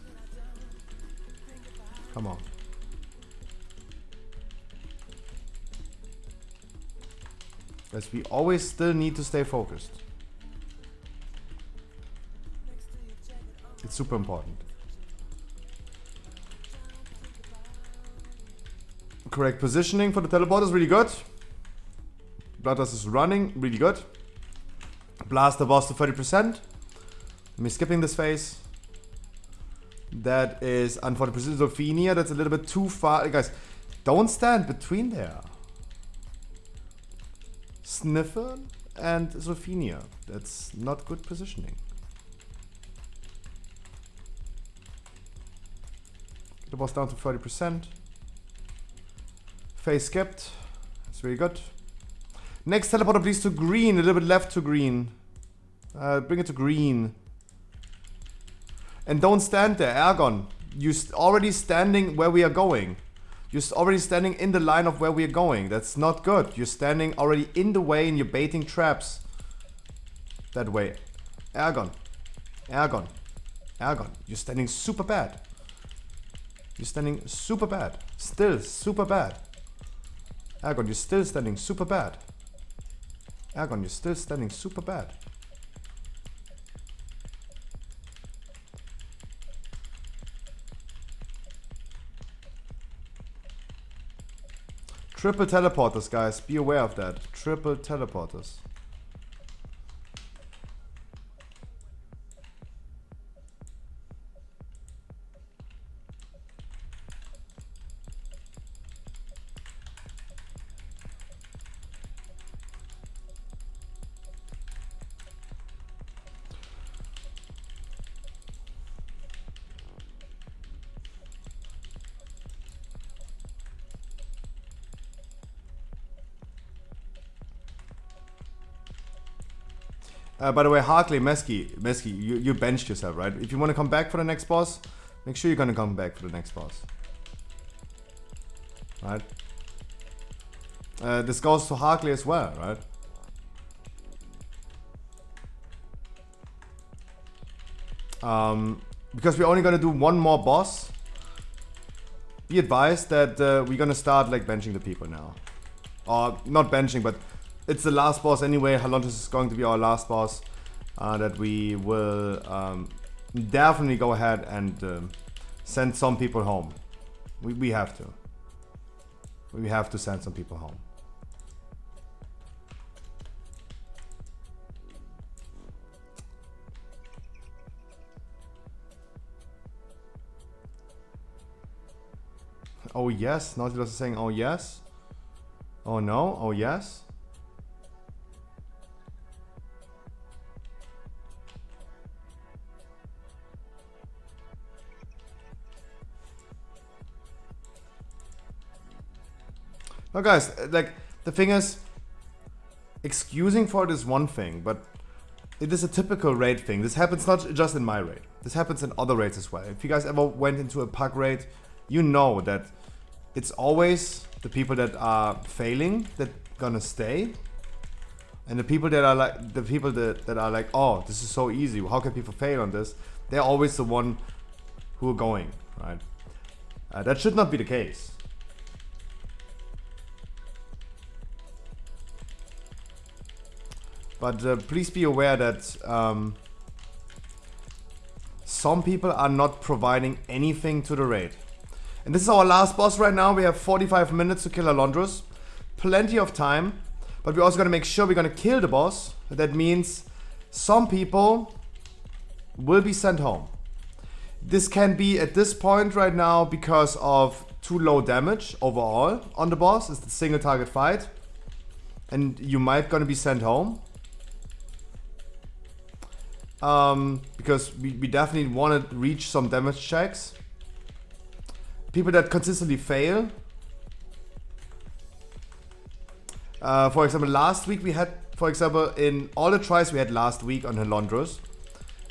Come on. Guys, we always still need to stay focused. It's super important. Correct positioning for the teleporter is really good. Bloodlust is running really good. Blast the boss to 30%. Me skipping this phase. That is unfortunately Sophia. That's a little bit too far. Guys, don't stand between there. Sniffer and Sophia. That's not good positioning. The boss down to 30%. Phase skipped. That's really good. Next teleporter please to green. A little bit left to green. Bring it to green. And don't stand there, Ergon. You're already standing where we are going. You're already standing in the line of where we are going. That's not good. You're standing already in the way and you're baiting traps. That way. Ergon. Ergon. Ergon. You're standing super bad. You're standing super bad. Still super bad. Ergon, you're still standing super bad. Ergon, you're still standing super bad. Triple teleporters, guys. Be aware of that. Triple teleporters. By the way, Harkley, Mesky, you benched yourself, right? If you want to come back for the next boss, make sure you're gonna come back for the next boss. Right? This goes to Harkley as well, right? Because we're only gonna do one more boss. Be advised that we're gonna start like benching the people now. Or not benching, but it's the last boss anyway. Halontis is going to be our last boss. That we will definitely go ahead and send some people home. We have to. We have to send some people home. Oh yes, Nautilus is saying oh yes. Oh no, oh yes. Now guys, like, the thing is, excusing for it is one thing, but it is a typical raid thing. This happens not just in my raid. This happens in other raids as well. If you guys ever went into a pug raid, you know that it's always the people that are failing that gonna stay. And the people that are like, that are like, oh, this is so easy. How can people fail on this? They're always the one who are going, right? That should not be the case. But please be aware that some people are not providing anything to the raid. And this is our last boss right now. We have 45 minutes to kill Alondros. Plenty of time. But we're also going to make sure we're going to kill the boss. That means some people will be sent home. This can be at this point right now because of too low damage overall on the boss. It's the single target fight. And you might going to be sent home. Because we definitely want to reach some damage checks. People that consistently fail. For example, last week we had, for example, in all the tries we had last week on Halondros,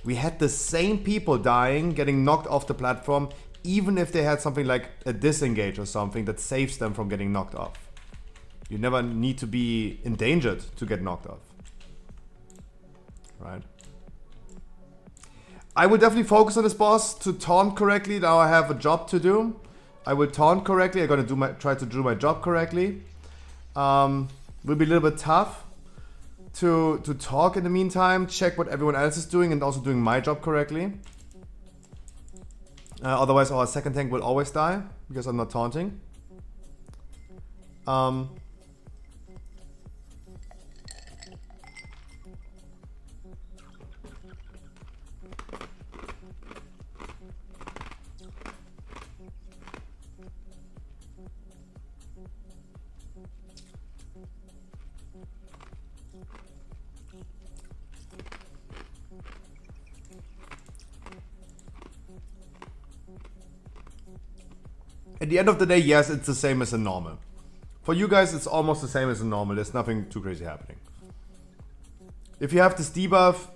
we had the same people dying, getting knocked off the platform, even if they had something like a disengage or something that saves them from getting knocked off. You never need to be endangered to get knocked off. Right? I will definitely focus on this boss to taunt correctly. Now I have a job to do. I will taunt correctly. I'm gonna try to do my job correctly. Will be a little bit tough to talk in the meantime. Check what everyone else is doing and also doing my job correctly. Otherwise, our second tank will always die because I'm not taunting. At the end of the day, yes, it's the same as a normal. For you guys, it's almost the same as a normal. There's nothing too crazy happening. If you have this debuff,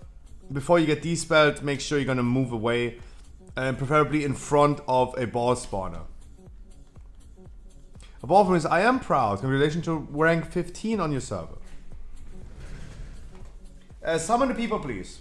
before you get despelled, make sure you're gonna move away. And preferably in front of a ball spawner. Above is, I am proud. Congratulations to rank 15 on your server. Summon the people, please.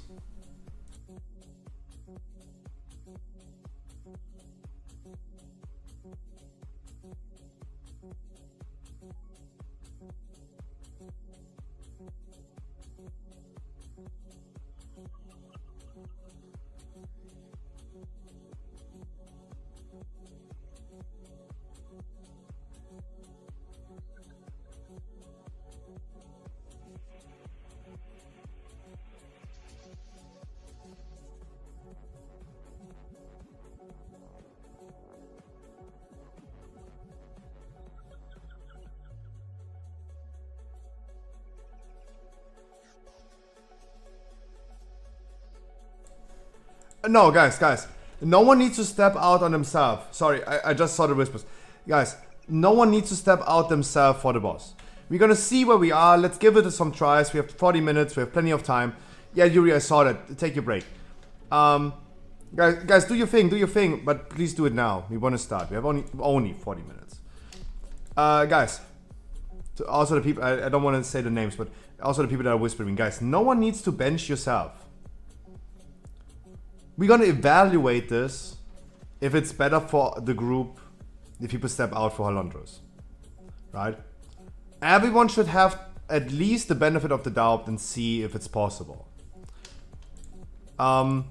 No, guys. No one needs to step out on themselves. Sorry, I just saw the whispers. Guys, no one needs to step out themselves for the boss. We're gonna see where we are. Let's give it some tries. We have 40 minutes. We have plenty of time. Yeah, Yuri, I saw that. Take your break. Guys, do your thing. But please do it now. We want to start. We have only 40 minutes. Guys. Also the people, I don't want to say the names, but also the people that are whispering. Guys, no one needs to bench yourself. We're gonna evaluate this if it's better for the group if people step out for Halondros. Right? Everyone should have at least the benefit of the doubt and see if it's possible. I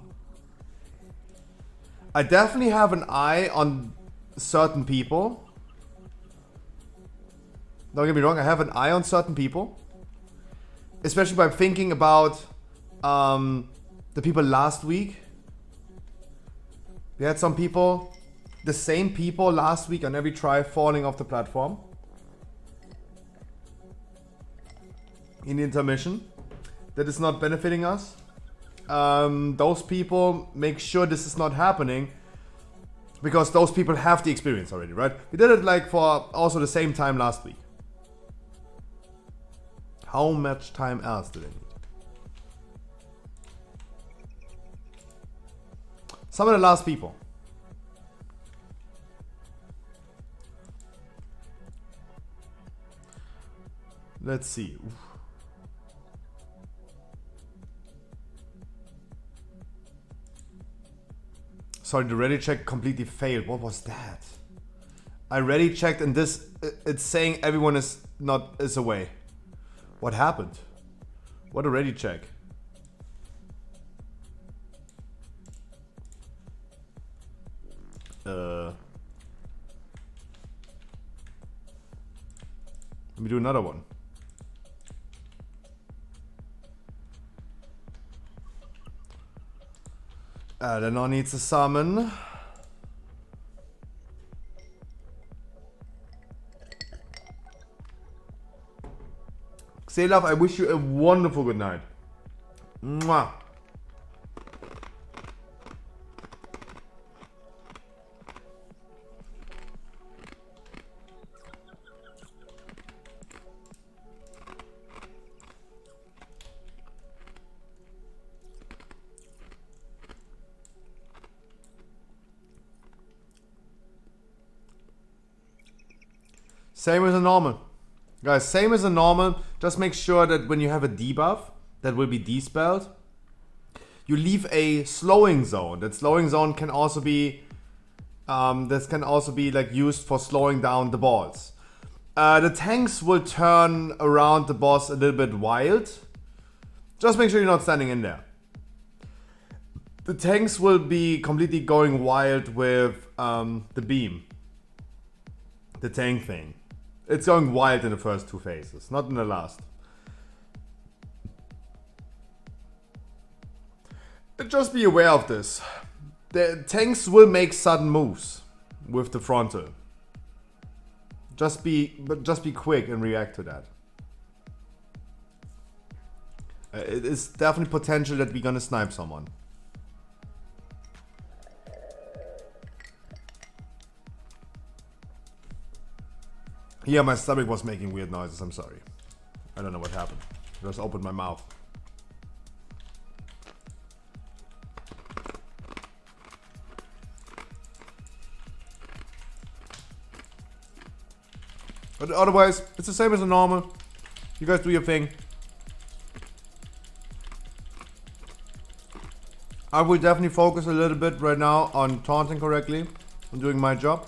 definitely have an eye on certain people. Don't get me wrong, I have an eye on certain people. Especially by thinking about the people last week. We had some people, the same people last week on every try falling off the platform. In the intermission. That is not benefiting us. Those people, make sure this is not happening. Because those people have the experience already, right? We did it like for also the same time last week. How much time else do they need? Some of the last people. Let's see. Oof. Sorry, the ready check completely failed. What was that? I ready checked and this, it's saying everyone is away. What happened? What a ready check. Let me do another one. Adenor needs a summon. Xelaf, I wish you a wonderful good night. Mwah. Same as a normal. Guys, same as a normal. Just make sure that when you have a debuff that will be despelled, you leave a slowing zone. That slowing zone can also be like used for slowing down the balls. The tanks will turn around the boss a little bit wild. Just make sure you're not standing in there. The tanks will be completely going wild with the beam. The tank thing. It's going wild in the first two phases, not in the last. Just be aware of this. The tanks will make sudden moves with the frontal. Just be quick and react to that. It is definitely potential that we're gonna snipe someone. Yeah, my stomach was making weird noises, I'm sorry. I don't know what happened. I just opened my mouth. But otherwise, it's the same as a normal. You guys do your thing. I will definitely focus a little bit right now on taunting correctly and doing my job.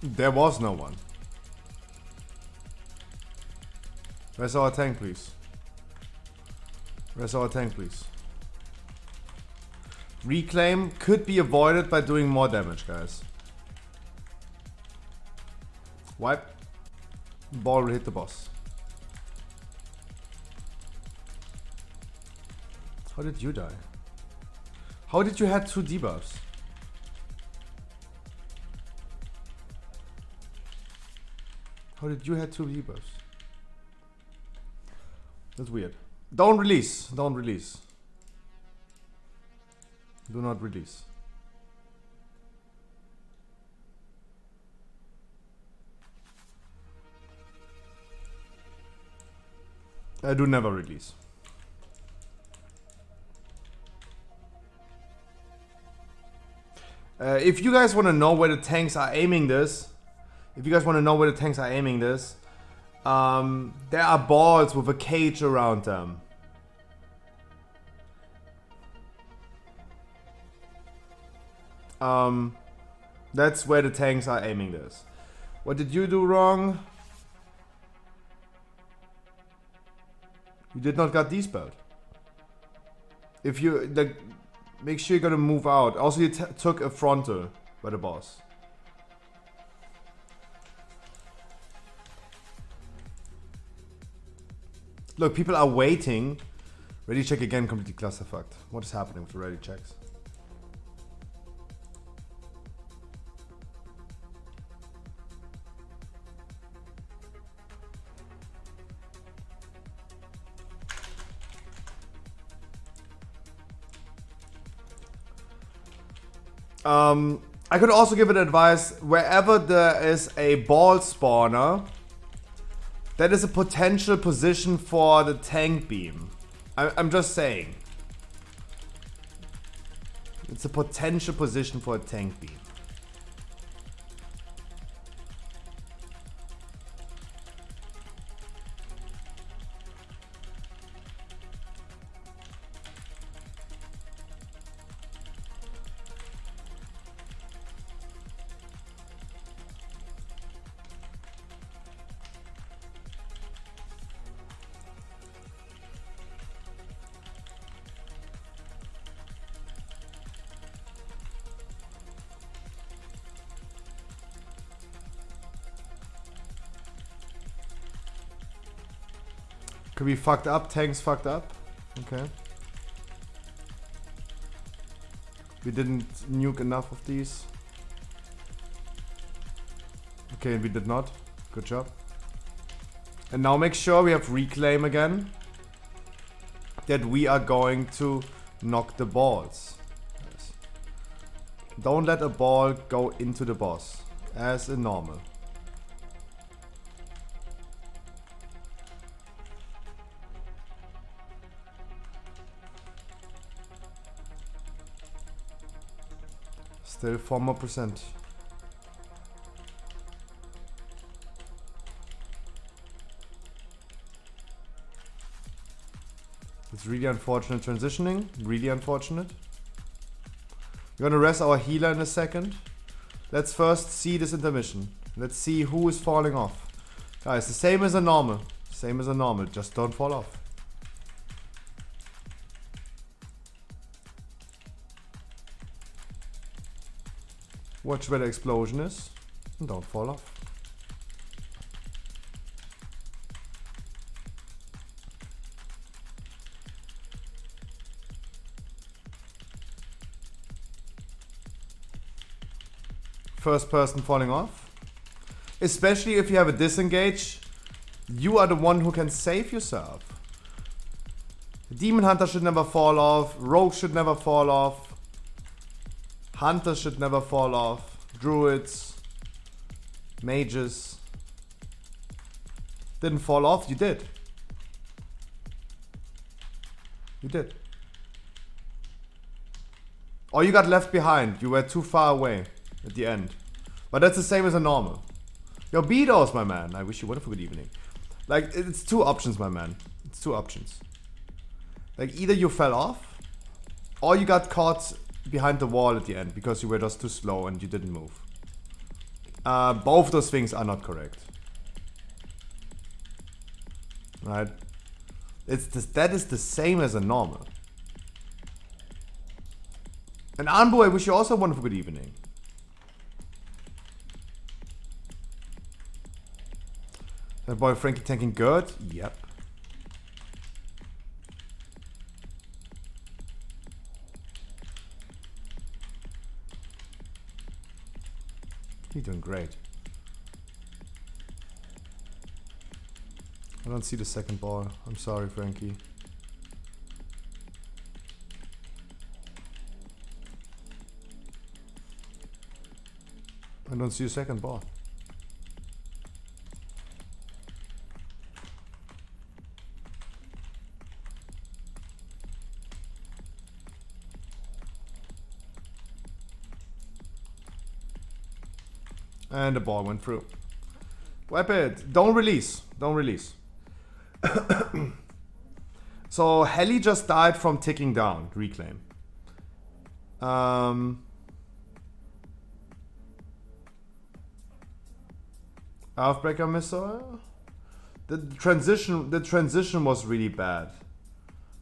There was no one. Where's our tank, please? Where's our tank, please? Reclaim could be avoided by doing more damage, guys. Wipe. Ball will hit the boss. How did you die? How did you have 2 debuffs? How did you have 2 debuffs? That's weird. Don't release. Don't release. Do not release. I do never release. If you guys want to know where the tanks are aiming this, there are balls with a cage around them. That's where the tanks are aiming this. What did you do wrong? You did not got despelled. If you like, make sure you're gonna move out. Also, you took a frontal by the boss. Look, people are waiting. Ready check again, completely clusterfucked. What is happening with the ready checks? I could also give it advice, wherever there is a ball spawner, that is a potential position for the tank beam. I'm just saying. It's a potential position for a tank beam. Could be fucked up, tanks fucked up. Okay. We didn't nuke enough of these. Okay, and we did not. Good job. And now make sure we have reclaim again. That we are going to knock the balls. Yes. Don't let a ball go into the boss. As in normal. Still 4 more %. It's really unfortunate transitioning. Really unfortunate. We're gonna rest our healer in a second. Let's first see this intermission. Let's see who is falling off. Guys, the same as a normal. Same as a normal. Just don't fall off. Watch where the explosion is and don't fall off. First person falling off. Especially if you have a disengage, you are the one who can save yourself. Demon Hunter should never fall off. Rogue should never fall off. Hunters should never fall off. Druids. Mages. Didn't fall off, you did. You did. Or you got left behind. You were too far away at the end. But that's the same as a normal. Yo, Beatos, my man. I wish you a wonderful good evening. Like, it's 2 options, my man. It's 2 options. Like, either you fell off, or you got caught behind the wall at the end because you were just too slow and you didn't move. Both those things are not correct. Right? That is the same as a normal. And Anbu, I wish you also a wonderful good evening. That boy Frankie tanking good? Yep. You're doing great. I don't see the second ball. I'm sorry, Frankie. I don't see a second ball. And the ball went through. Wipe it. Don't release. Don't release. So Heli just died from ticking down. Reclaim. Earthbreaker missile. The transition was really bad.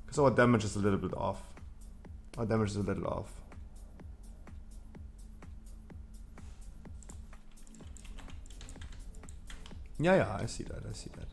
Because our damage is a little bit off. Our damage is a little off. Yeah, I see that. I see that.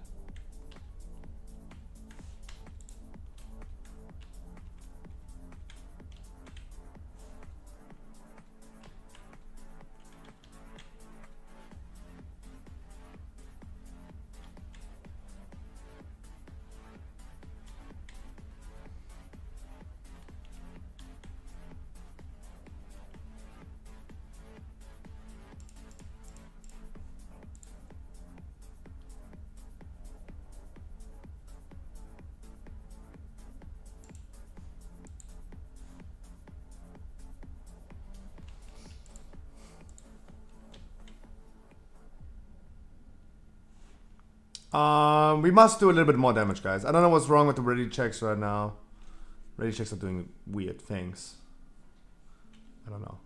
We must do a little bit more damage, guys. I don't know what's wrong with the ready checks right now. Ready checks are doing weird things. I don't know.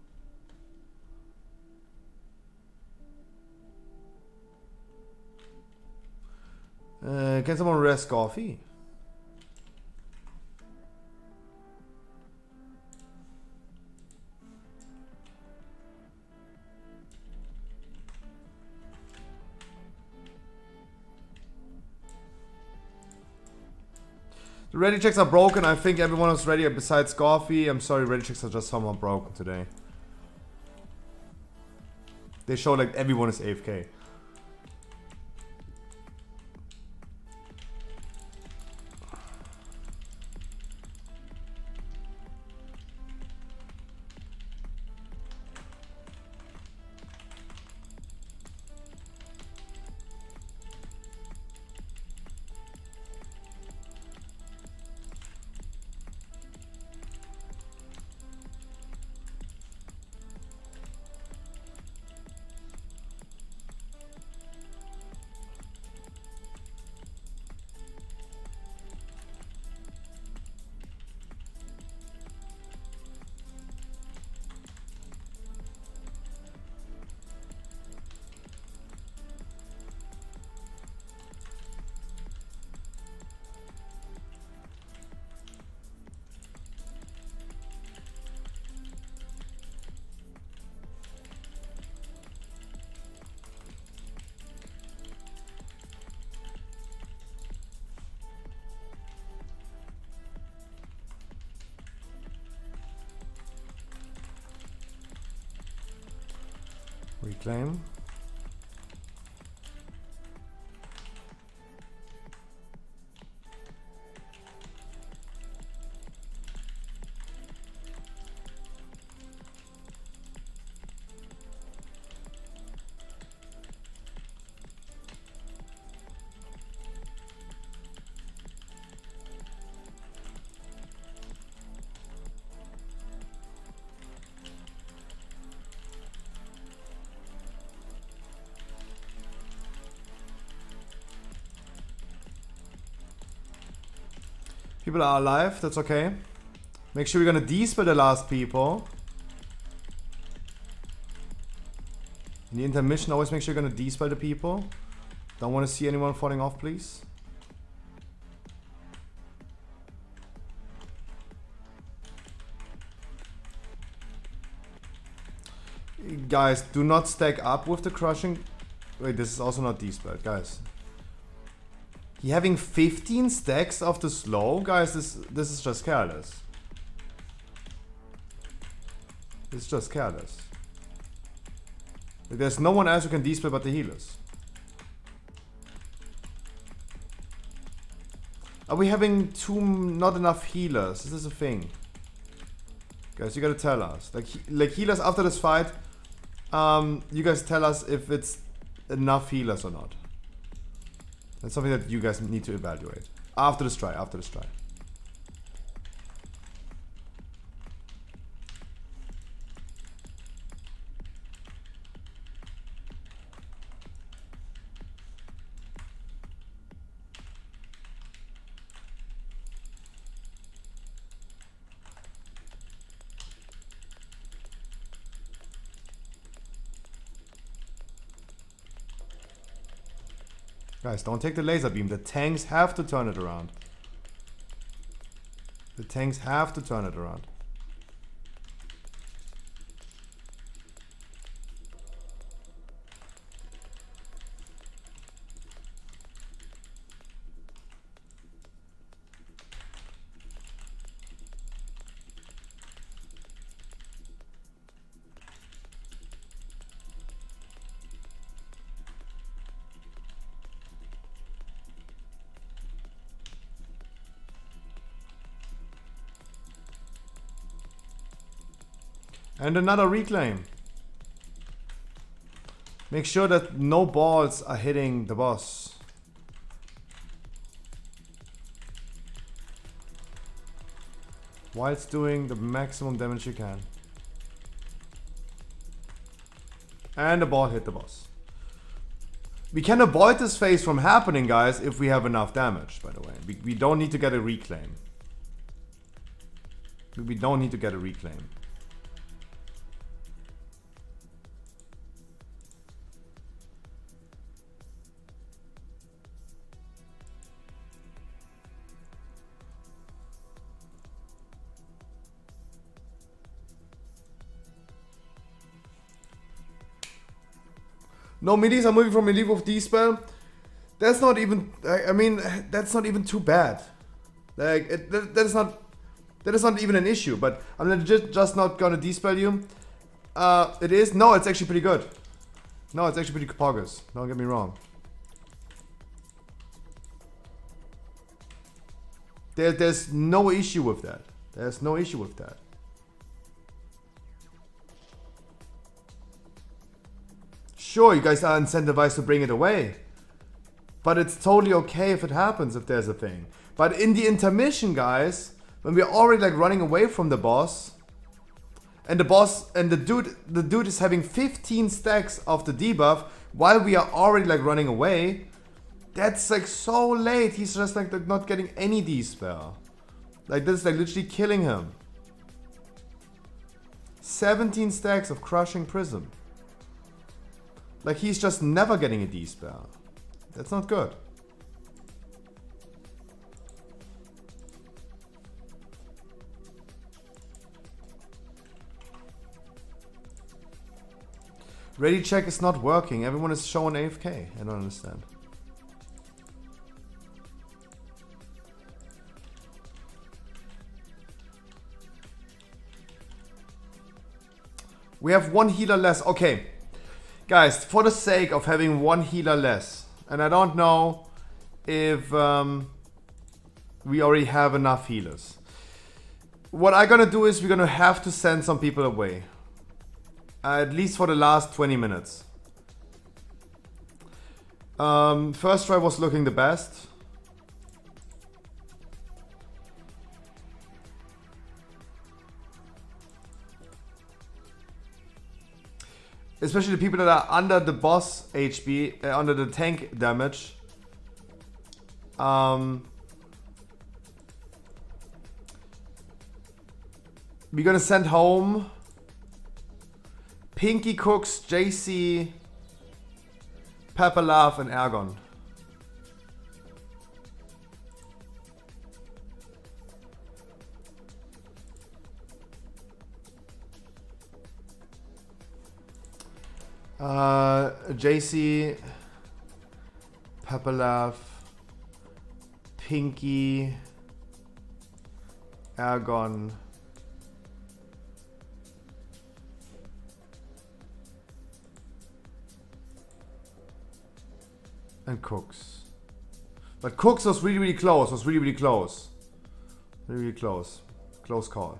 Can someone rest coffee? The ready checks are broken. I think everyone is ready besides Coffee. I'm sorry, ready checks are just somehow broken today. They show like everyone is AFK. Reclaim. People are alive, that's okay. Make sure we're gonna de-spell the last people. In the intermission, always make sure you're gonna de-spell the people. Don't want to see anyone falling off, please. Guys, do not stack up with the crushing. Wait, this is also not de-spelled, guys. He having 15 stacks of the slow? Guys, this is just careless. It's just careless. There's no one else who can de-spell but the healers. Are we having not enough healers? Is this a thing? Guys, you gotta tell us. Like healers after this fight, you guys tell us if it's enough healers or not. That's something that you guys need to evaluate. After this try, after this try. Guys, don't take the laser beam. The tanks have to turn it around. The tanks have to turn it around. And another reclaim. Make sure that no balls are hitting the boss. Whilst doing the maximum damage you can. And the ball hit the boss. We can avoid this phase from happening, guys, if we have enough damage, by the way. We don't need to get a reclaim. We don't need to get a reclaim. No, midis are moving from relief of D-spell. That's not even, I mean, that's not even too bad. Like, that is not even an issue, but I'm just not gonna D-spell you. It is? No, it's actually pretty good. No, it's actually pretty poggers. Don't get me wrong. There's no issue with that. There's no issue with that. Sure, you guys are incentivized to bring it away. But it's totally okay if it happens, if there's a thing. But in the intermission, guys, when we're already like running away from the boss, and the dude is having 15 stacks of the debuff while we are already like running away, that's like so late. He's just like not getting any D-spell. Like this is like literally killing him. 17 stacks of crushing prism. Like he's just never getting a D-spell. That's not good. Ready check is not working. Everyone is showing AFK. I don't understand. We have one healer less. Okay. Guys, for the sake of having one healer less, and I don't know if we already have enough healers. What I'm gonna do is we're gonna have to send some people away. At least for the last 20 minutes. First try was looking the best. Especially the people that are under the boss HP, under the tank damage. We're gonna send home Pinky Cooks, JC, Pepperlav, and Ergon. JC, Pepperlav, Pinky, Ergon, and Cooks. But Cooks was really close. Was really close. Really close. Close call.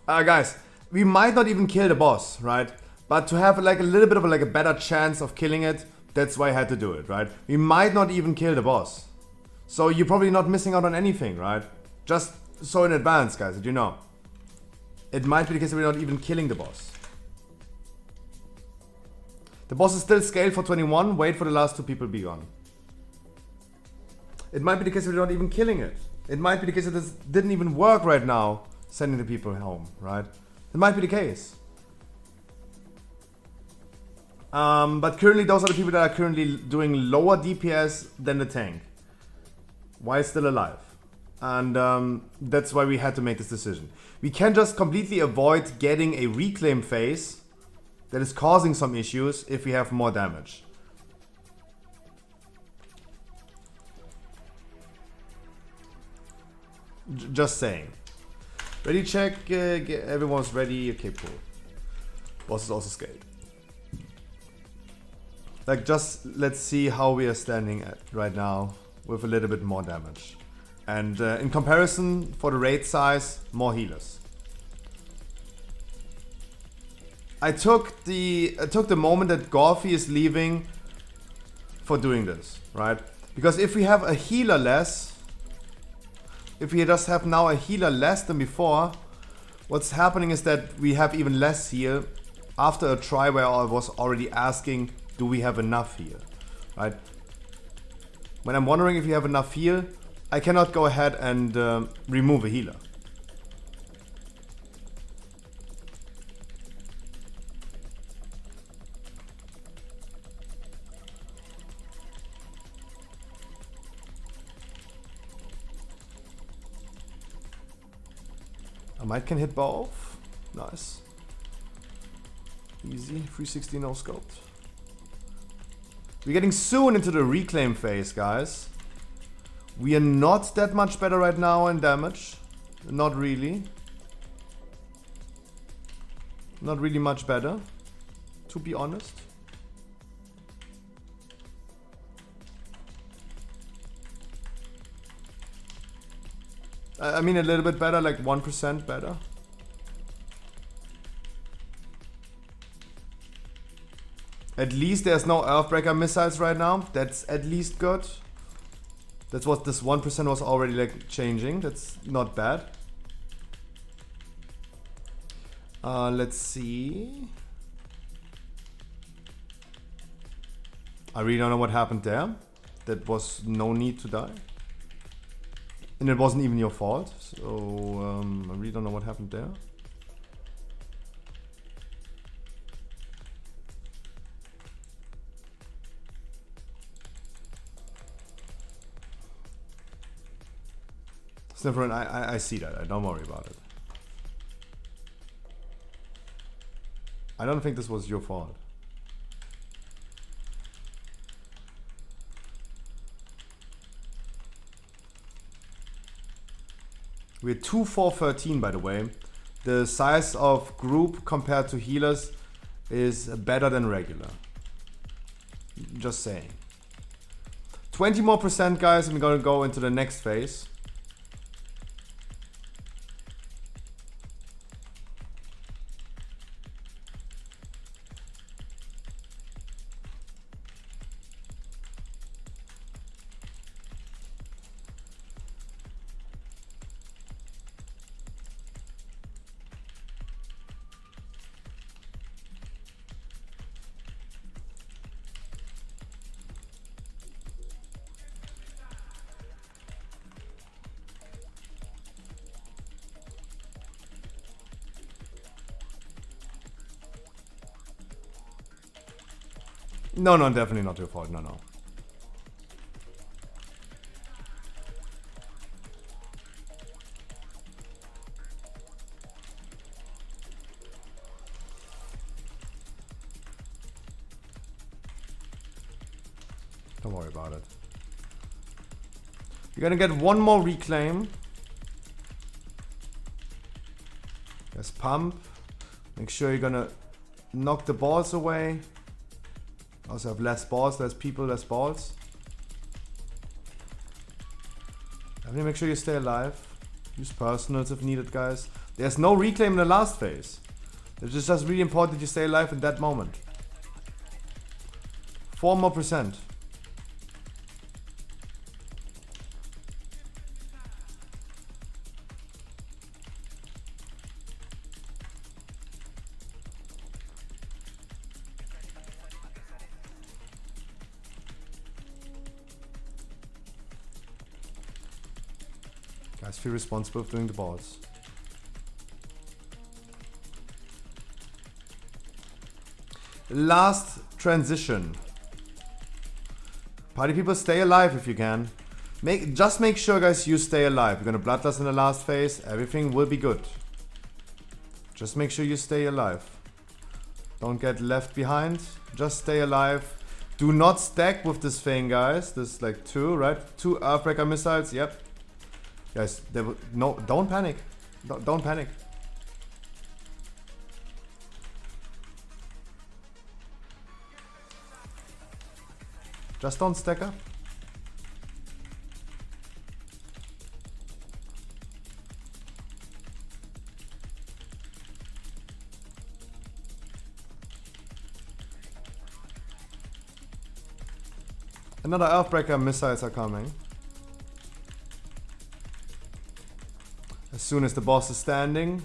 Guys, we might not even kill the boss, right? But to have like a little bit of like a better chance of killing it, that's why I had to do it, right? We might not even kill the boss. So you're probably not missing out on anything, right? Just so in advance, guys, that you know. It might be the case that we're not even killing the boss. The boss is still scaled for 21. Wait for the last 2 people to be gone. It might be the case that we're not even killing it. It might be the case that this didn't even work right now, sending the people home, right? It might be the case. But currently those are the people that are currently doing lower DPS than the tank. While still alive. And that's why we had to make this decision. We can just completely avoid getting a reclaim phase that is causing some issues if we have more damage. Just saying. Ready check, everyone's ready, okay cool. Boss is also scaled. Like just let's see how we are standing at right now with a little bit more damage. And in comparison for the raid size, more healers. I took the moment that Gorfy is leaving for doing this, right? Because if we have a healer less, if we just have now a healer less than before, what's happening is that we have even less heal after a try where I was already asking, do we have enough heal, right? When I'm wondering if you have enough heal, I cannot go ahead and remove a healer. I might can hit both. Nice. Easy. 360 no scoped. We're getting soon into the reclaim phase, guys. We are not that much better right now in damage. Not really. Not really much better, to be honest. I mean a little bit better, like 1% better. At least there's no Earthbreaker missiles right now. That's at least good. That's what this 1% was already like changing. That's not bad. Let's see. I really don't know what happened there. That was no need to die. And it wasn't even your fault. So I really don't know what happened there. Sniffer, I see that. Don't worry about it. I don't think this was your fault. We're 2-4-13 by the way. The size of group compared to healers is better than regular. Just saying. 20 more percent, guys, and we're gonna go into the next phase. No, no, definitely not your fault. No, no. Don't worry about it. You're gonna get one more reclaim. There's pump. Make sure you're gonna knock the balls away. Also have less balls, less people, less balls. Definitely make sure you stay alive. Use personals if needed, guys. There's no reclaim in the last phase. It's just really important that you stay alive in that moment. 4 more %. Guys, feel responsible for doing the balls. Last transition. Party people, stay alive if you can. Just make sure, guys, you stay alive. You're gonna bloodlust in the last phase. Everything will be good. Just make sure you stay alive. Don't get left behind. Just stay alive. Do not stack with this thing, guys. There's like 2, right? 2 Earthbreaker missiles. Yep. Guys, no, don't panic. Don't panic. Just don't stack up. Another Earthbreaker missiles are coming. As soon as the boss is standing,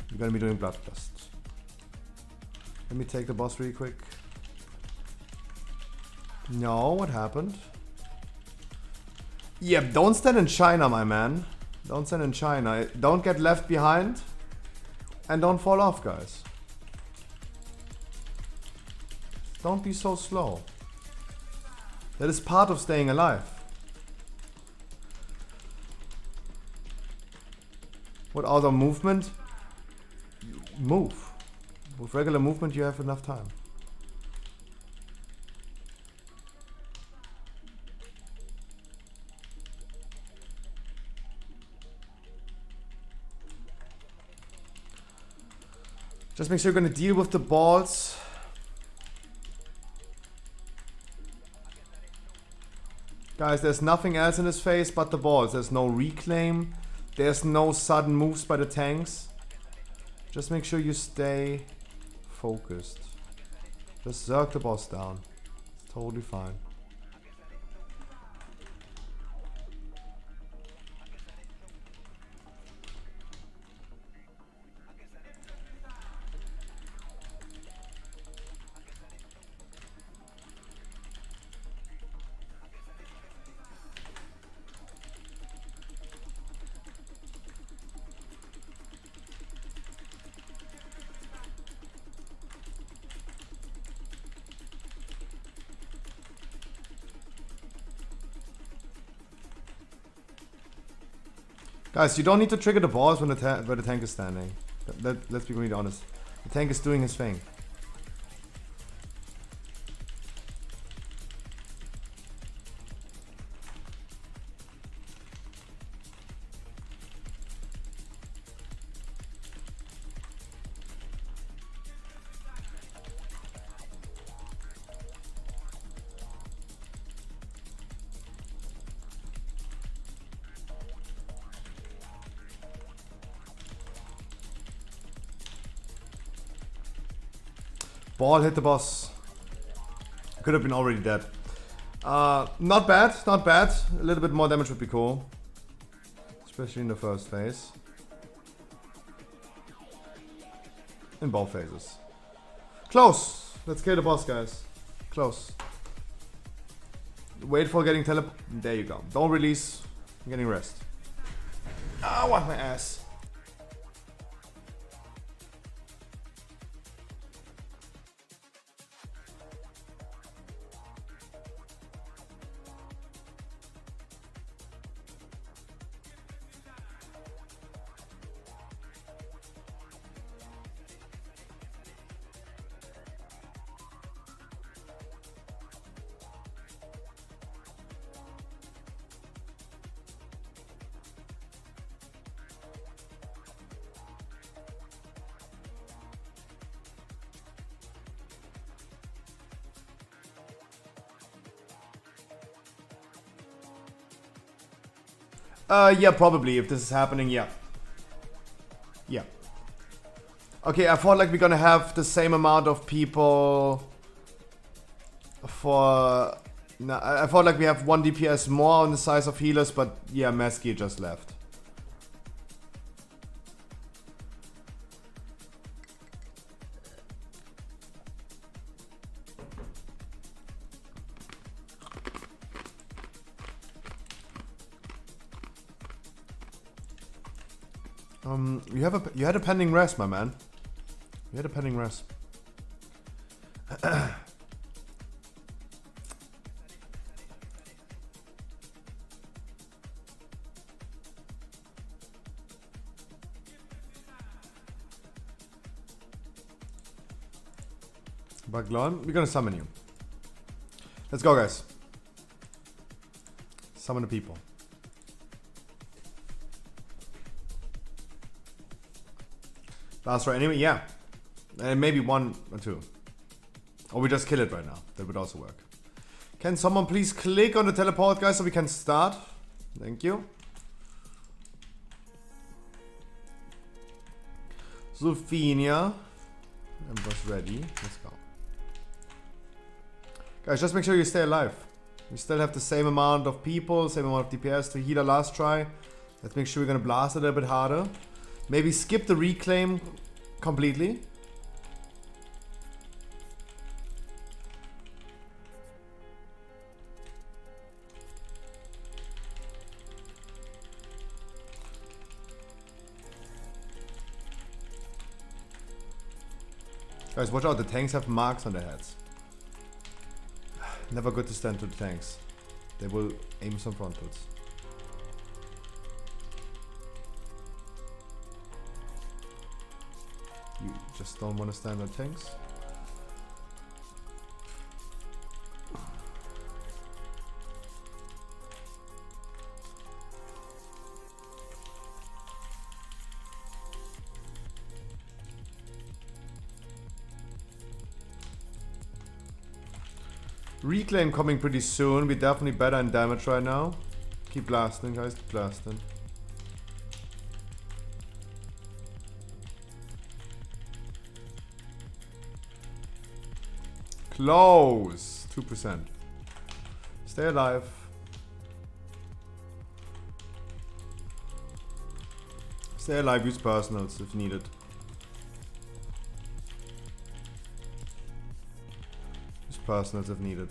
you're gonna be doing Bloodlust. Let me take the boss really quick. No, what happened? Yeah, don't stand in China, my man. Don't stand in China. Don't get left behind. And don't fall off, guys. Don't be so slow. That is part of staying alive. What other movement? Move. With regular movement you have enough time. Just make sure you're gonna deal with the balls. Guys, there's nothing else in this phase but the balls. There's no reclaim. There's no sudden moves by the tanks. Just make sure you stay focused. Just zerg the boss down. It's totally fine. Guys, you don't need to trigger the balls when where the tank is standing. Let's be really honest. The tank is doing his thing. Ball hit the boss. Could have been already dead. Not bad, not bad. A little bit more damage would be cool. Especially in the first phase. In both phases. Close! Let's kill the boss, guys. Close. Wait for getting tele... There you go. Don't release. I'm getting rest. Ah, what my ass. Yeah, probably. If this is happening, yeah. Yeah. Okay, I thought like we're gonna have the same amount of people for... No, I thought like we have 1 DPS more on the size of healers, but yeah, Mesky just left. You had a pending rest, my man. You had a pending rest. Baglon, we're gonna summon you. Let's go, guys. Summon the people. Last right anyway, yeah. And maybe 1 or 2. Or we just kill it right now. That would also work. Can someone please click on the teleport, guys, so we can start? Thank you. Zulfinia. Emperor's ready. Let's go. Guys, just make sure you stay alive. We still have the same amount of people, same amount of DPS to heal our last try. Let's make sure we're gonna blast it a little bit harder. Maybe skip the reclaim completely. Guys, watch out, the tanks have marks on their heads. Never good to stand to the tanks. They will aim some frontals. You just don't want to stand on tanks? Reclaim coming pretty soon. We're definitely better in damage right now. Keep blasting, guys. Keep blasting. Close. 2%. Stay alive. Stay alive. Use personals if needed. Personals if needed.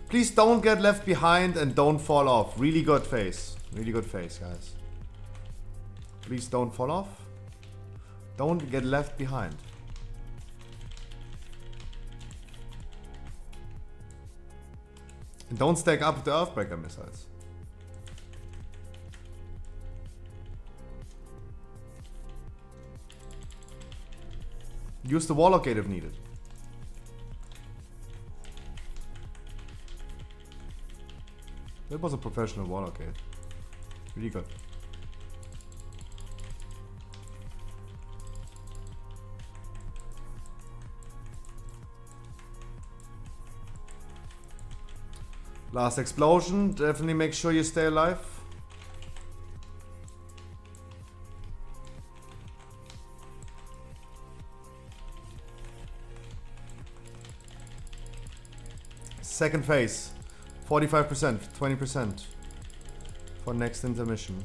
Please don't get left behind and don't fall off. Really good face. Really good face, guys. Please don't fall off. Don't get left behind. And don't stack up the Earthbreaker missiles. Use the Warlock Gate if needed. That was a professional Warlock Gate. Really good. Last explosion. Definitely make sure you stay alive. Second phase. 45%, 20% for next intermission.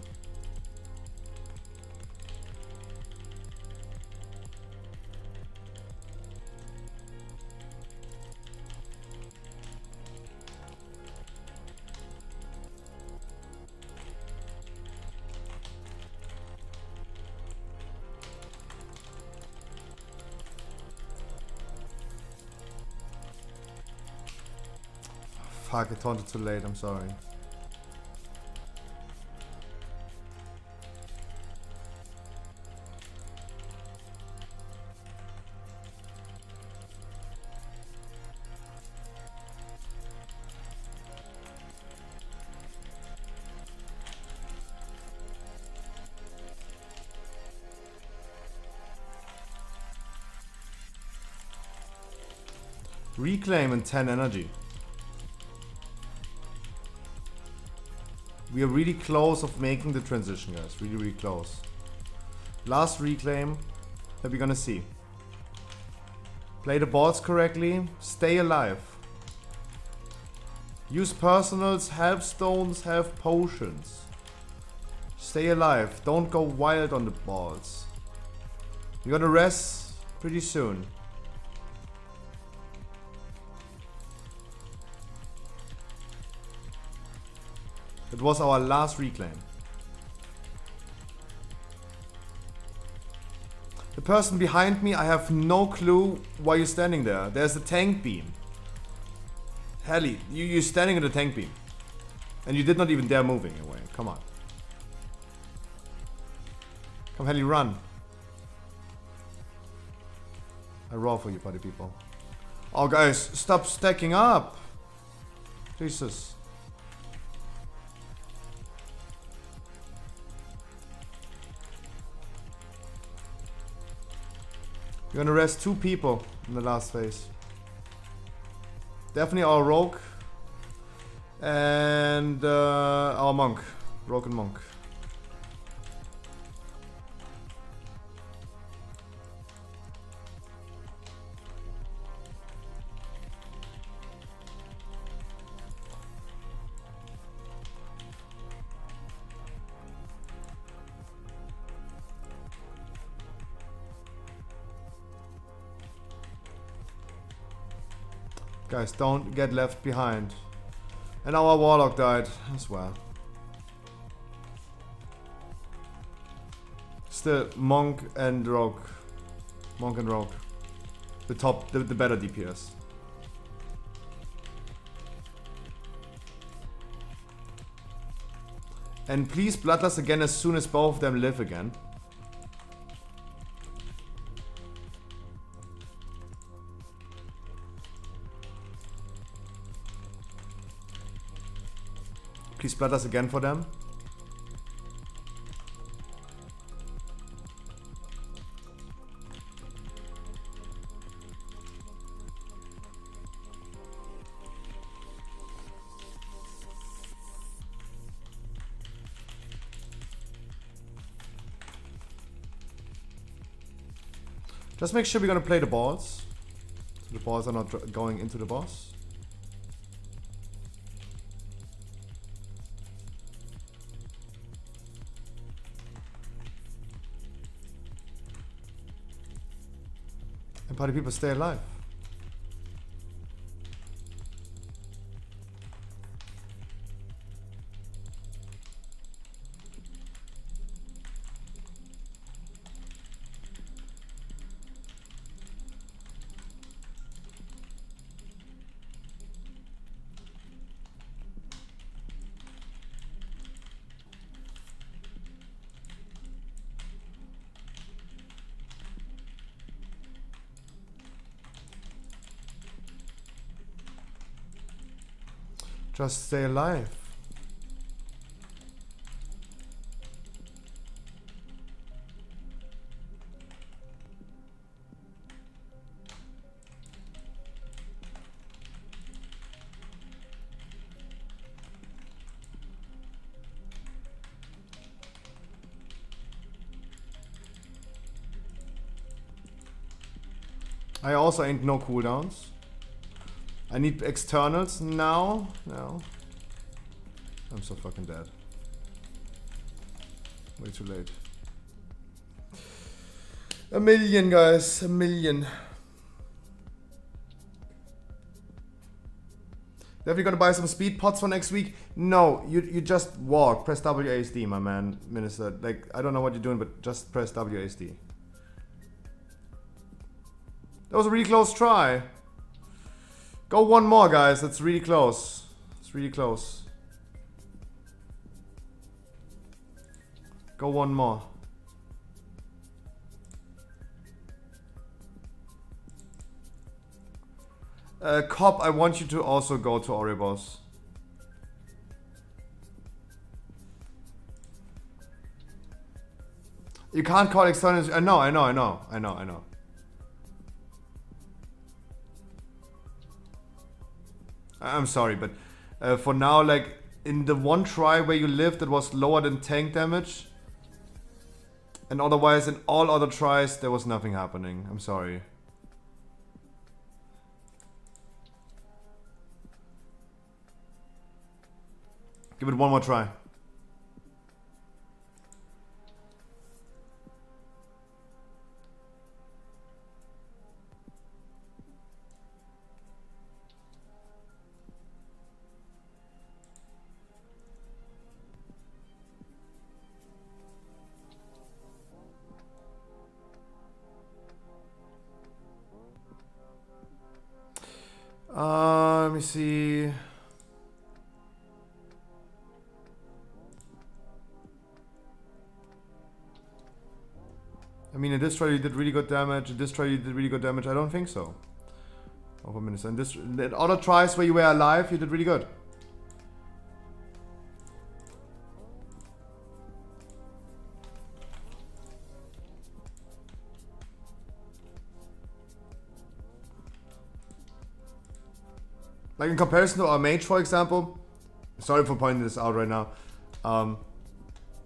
Fuck, I taunted too late, I'm sorry. Reclaim and 10 energy. We are really close of making the transition, guys. Really, really close. Last reclaim that we're gonna see. Play the balls correctly. Stay alive. Use personals, have stones, have potions. Stay alive. Don't go wild on the balls. You're gonna rest pretty soon. It was our last reclaim. The person behind me, I have no clue why you're standing there. There's a tank beam. Heli, you're standing in the tank beam. And you did not even dare moving away. Come on. Come, Heli, run. I roar for you, party people. Oh, guys, stop stacking up. Jesus. You're gonna rest 2 people in the last phase. Definitely our rogue and our monk. Rogue and monk. Guys, don't get left behind. And our warlock died as well. Still, monk and rogue. Monk and rogue. The better DPS. And please bloodlust again as soon as both of them live again. Please blood us again for them. Just make sure we're gonna play the balls. So the balls are not going into the boss. Party people, stay alive. Just stay alive. I also ain't no cooldowns. I need externals now. No. I'm so fucking dead. Way too late. A million, guys. A million. Definitely gonna buy some speed pots for next week? No, you just walk. Press WASD, my man, Minister. Like, I don't know what you're doing, but just press WASD. That was a really close try. Go one more, guys. That's really close. It's really close. Go one more. Cop, I want you to also go to Oribos. You can't call externals. I know. I'm sorry, but for now, like, in the one try where you lived, it was lower than tank damage. And otherwise, in all other tries, there was nothing happening. I'm sorry. Give it one more try. Let me see. I mean, in this try you did really good damage. In this try you did really good damage. I don't think so. Over minutes. And this, the other tries where you were alive, you did really good. Like in comparison to our mage, for example, sorry for pointing this out right now,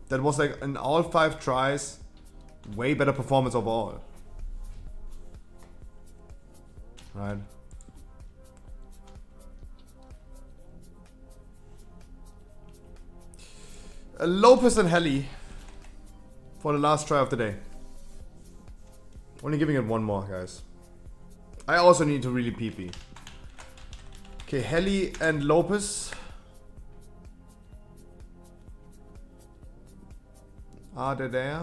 that was like in all 5 tries, way better performance overall. Right. Lopez and Heli for the last try of the day. Only giving it one more, guys. I also need to really pee-pee. Okay, Heli and Lopez. Are they there?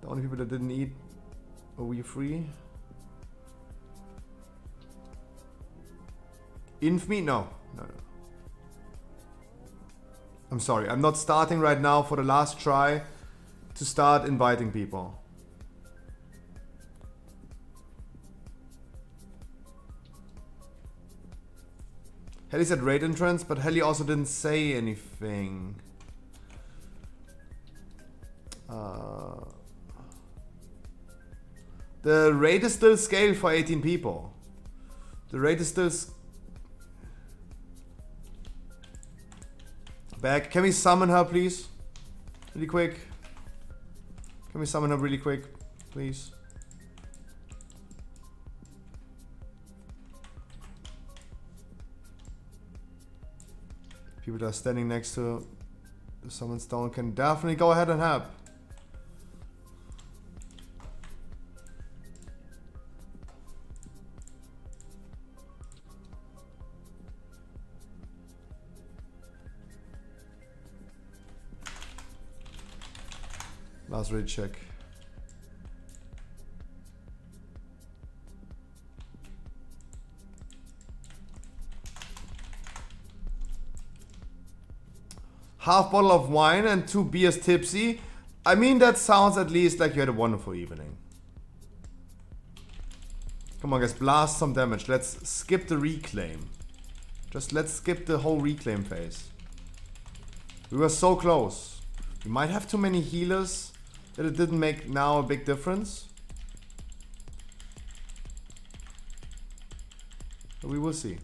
The only people that didn't eat. Are we free? Inf me? No. No. I'm sorry. I'm not starting right now for the last try to start inviting people. Heli said raid entrance, but Heli also didn't say anything. The raid is still scaled for 18 people. The raid is still... Back. Can we summon her, please? Really quick. Can we summon her really quick, please? People that are standing next to the summon stone can definitely go ahead and help. Last raid check. Half bottle of wine and 2 beers tipsy. I mean, that sounds at least like you had a wonderful evening. Come on guys, blast some damage. Let's skip the reclaim. Just let's skip the whole reclaim phase. We were so close. We might have too many healers that it didn't make now a big difference. But we will see.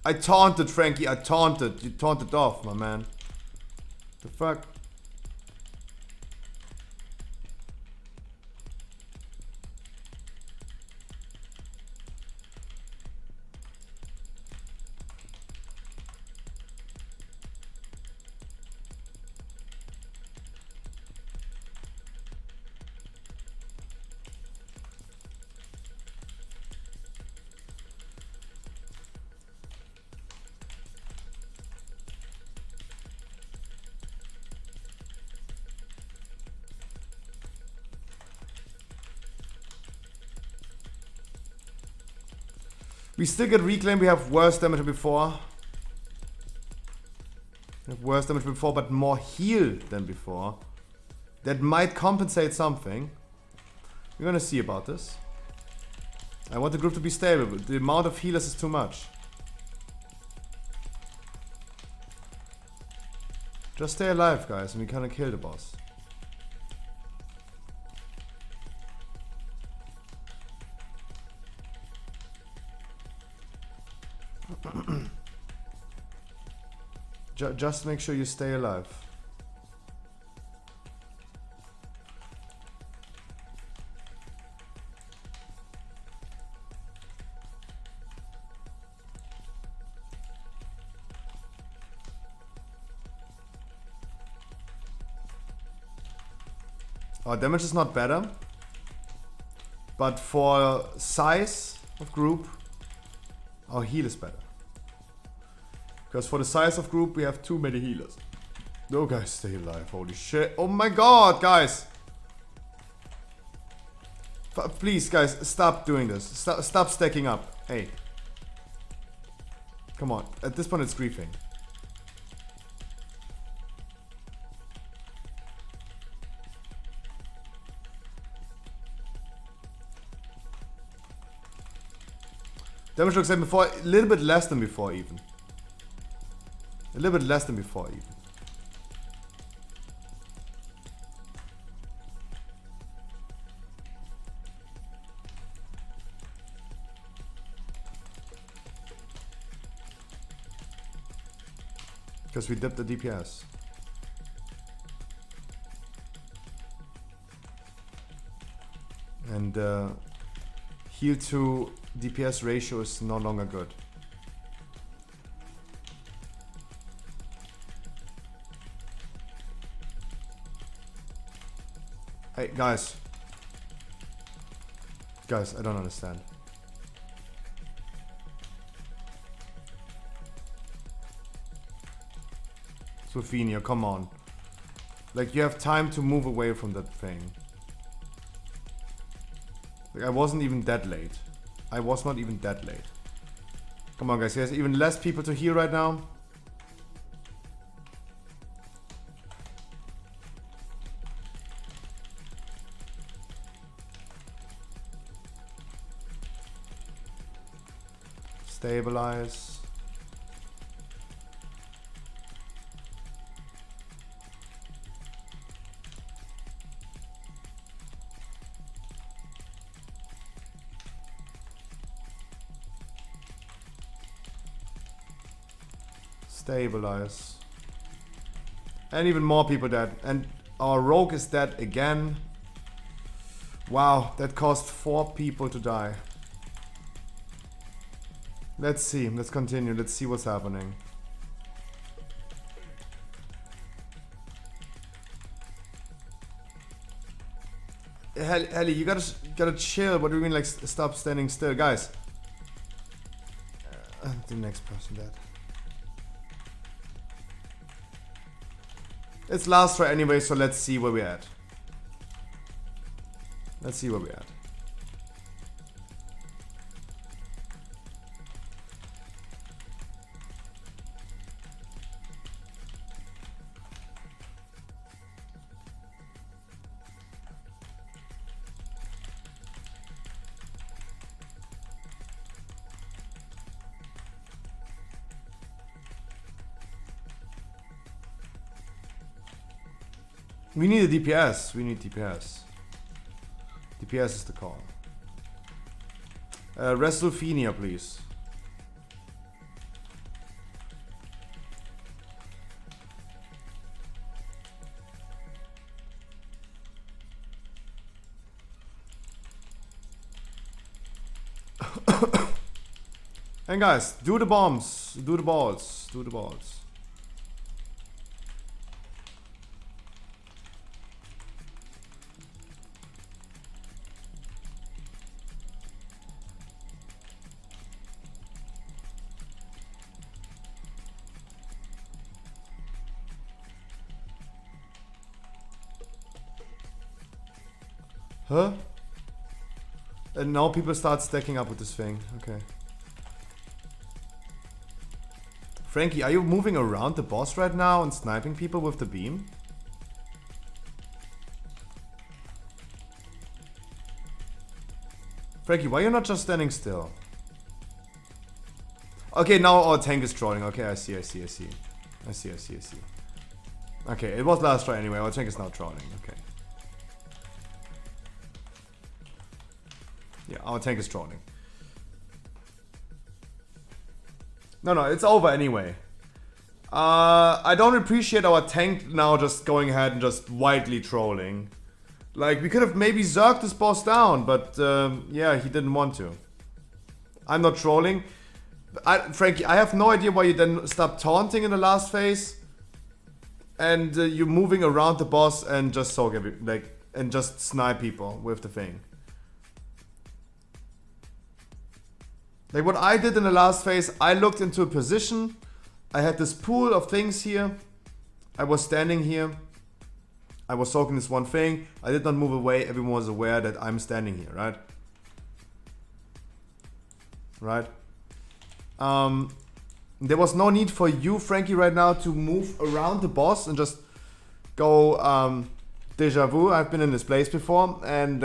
I taunted, Frankie. I taunted. You taunted off, my man. The fuck? We still get reclaim, we have worse damage than before. We have worse damage before, but more heal than before. That might compensate something. We're gonna see about this. I want the group to be stable, but the amount of healers is too much. Just stay alive, guys, and we kinda kill the boss. Just make sure you stay alive. Our damage is not better, but for size of group, our heal is better. Because for the size of group, we have too many healers. No, guys, stay alive. Holy shit. Oh my god, guys. Please, guys, stop doing this. Stop stacking up. Hey. Come on. At this point, it's griefing. Damage looks like before, a little bit less than before even. A little bit less than before even. Because we dipped the DPS. And heal to DPS ratio is no longer good. Hey, guys. Guys, I don't understand. Sophinia, come on. Like, you have time to move away from that thing. Like, I wasn't even that late. I was not even that late. Come on, guys. There's even less people to heal right now. Stabilize. Stabilize. And even more people dead. And our rogue is dead again. Wow, that caused 4 people to die. Let's see. Let's continue. Let's see what's happening. Helly, you gotta chill. What do you mean, like, stop standing still? Guys. The next person dead. It's last try anyway, so let's see where we're at. Let's see where we're at. We need a DPS. We need DPS. DPS is the call. WrestleFenia, please. And guys, do the bombs. Do the balls. Do the balls. Huh? And now people start stacking up with this thing. Okay. Frankie, are you moving around the boss right now and sniping people with the beam? Frankie, why are you not just standing still? Okay, now our tank is trolling. Okay, I see. Okay, it was last try anyway. Our tank is now trolling. Okay. Yeah, our tank is trolling. No, it's over anyway. I don't appreciate our tank now just going ahead and just wildly trolling. Like, we could have maybe zerked this boss down, but yeah, he didn't want to. I'm not trolling. Frankie, I have no idea why you then stopped taunting in the last phase. And you're moving around the boss and just soak and just snipe people with the thing. Like what I did in the last phase, I looked into a position. I had this pool of things here. I was standing here. I was soaking this one thing. I did not move away. Everyone was aware that I'm standing here, right? Right? There was no need for you, Frankie, right now to move around the boss and just go deja vu. I've been in this place before and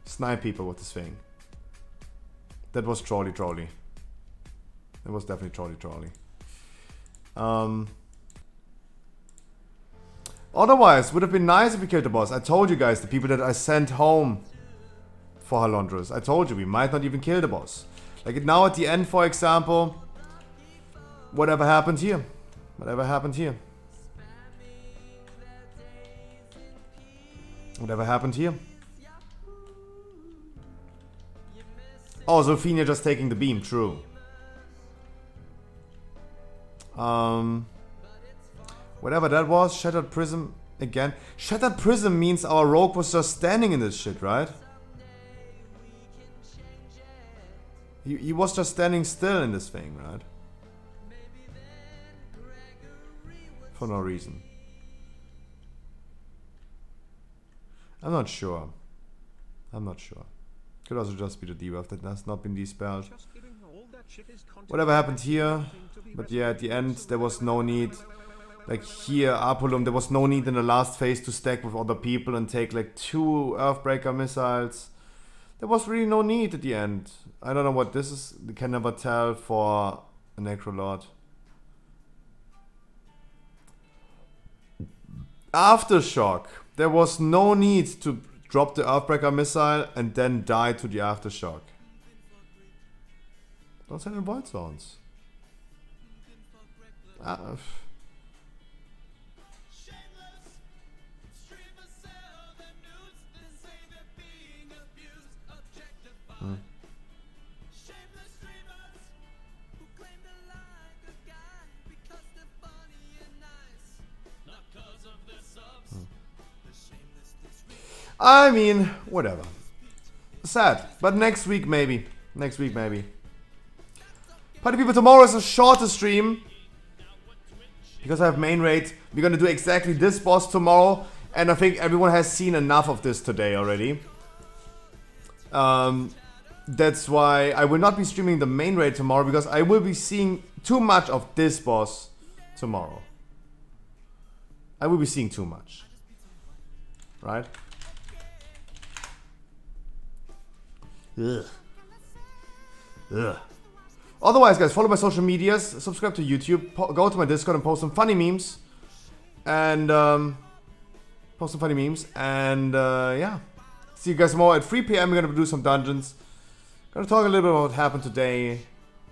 snipe people with this thing. That was trolly. That was definitely trolly. Otherwise, would have been nice if we killed the boss. I told you guys, the people that I sent home for Halondrus. I told you, we might not even kill the boss. Like now at the end, for example, whatever happened here. Whatever happened here. Whatever happened here. Oh, Sophia just taking the beam, true. Whatever that was, Shattered Prism again. Shattered Prism means our rogue was just standing in this shit, right? He was just standing still in this thing, right? For no reason. I'm not sure. Could also just be the debuff that has not been dispelled. Whatever happened here, but yeah, at the end there was no need. Like here, Apolum, there was no need in the last phase to stack with other people and take like 2 Earthbreaker missiles. There was really no need at the end. I don't know what this is. You can never tell for a Necrolord. Aftershock. There was no need to drop the Earthbreaker missile and then die to the Aftershock. Don't send in Void Zones. I mean, whatever. Sad, but next week maybe. Party people, tomorrow is a shorter stream because I have main raid. We're gonna do exactly this boss tomorrow, and I think everyone has seen enough of this today already. That's why I will not be streaming the main raid tomorrow, because I will be seeing too much of this boss tomorrow. I will be seeing too much. Right? Ugh. Otherwise, guys, follow my social medias, subscribe to YouTube, go to my Discord and post some funny memes. And, yeah. See you guys tomorrow at 3 PM. We're gonna do some dungeons. Gonna talk a little bit about what happened today.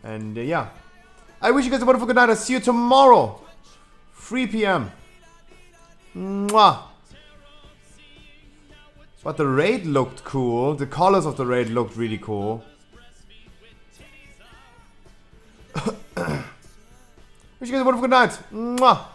And, yeah. I wish you guys a wonderful good night. I'll see you tomorrow. 3 PM. Mwah. But the raid looked cool. The colors of the raid looked really cool. Wish you guys a wonderful good night. Mwah.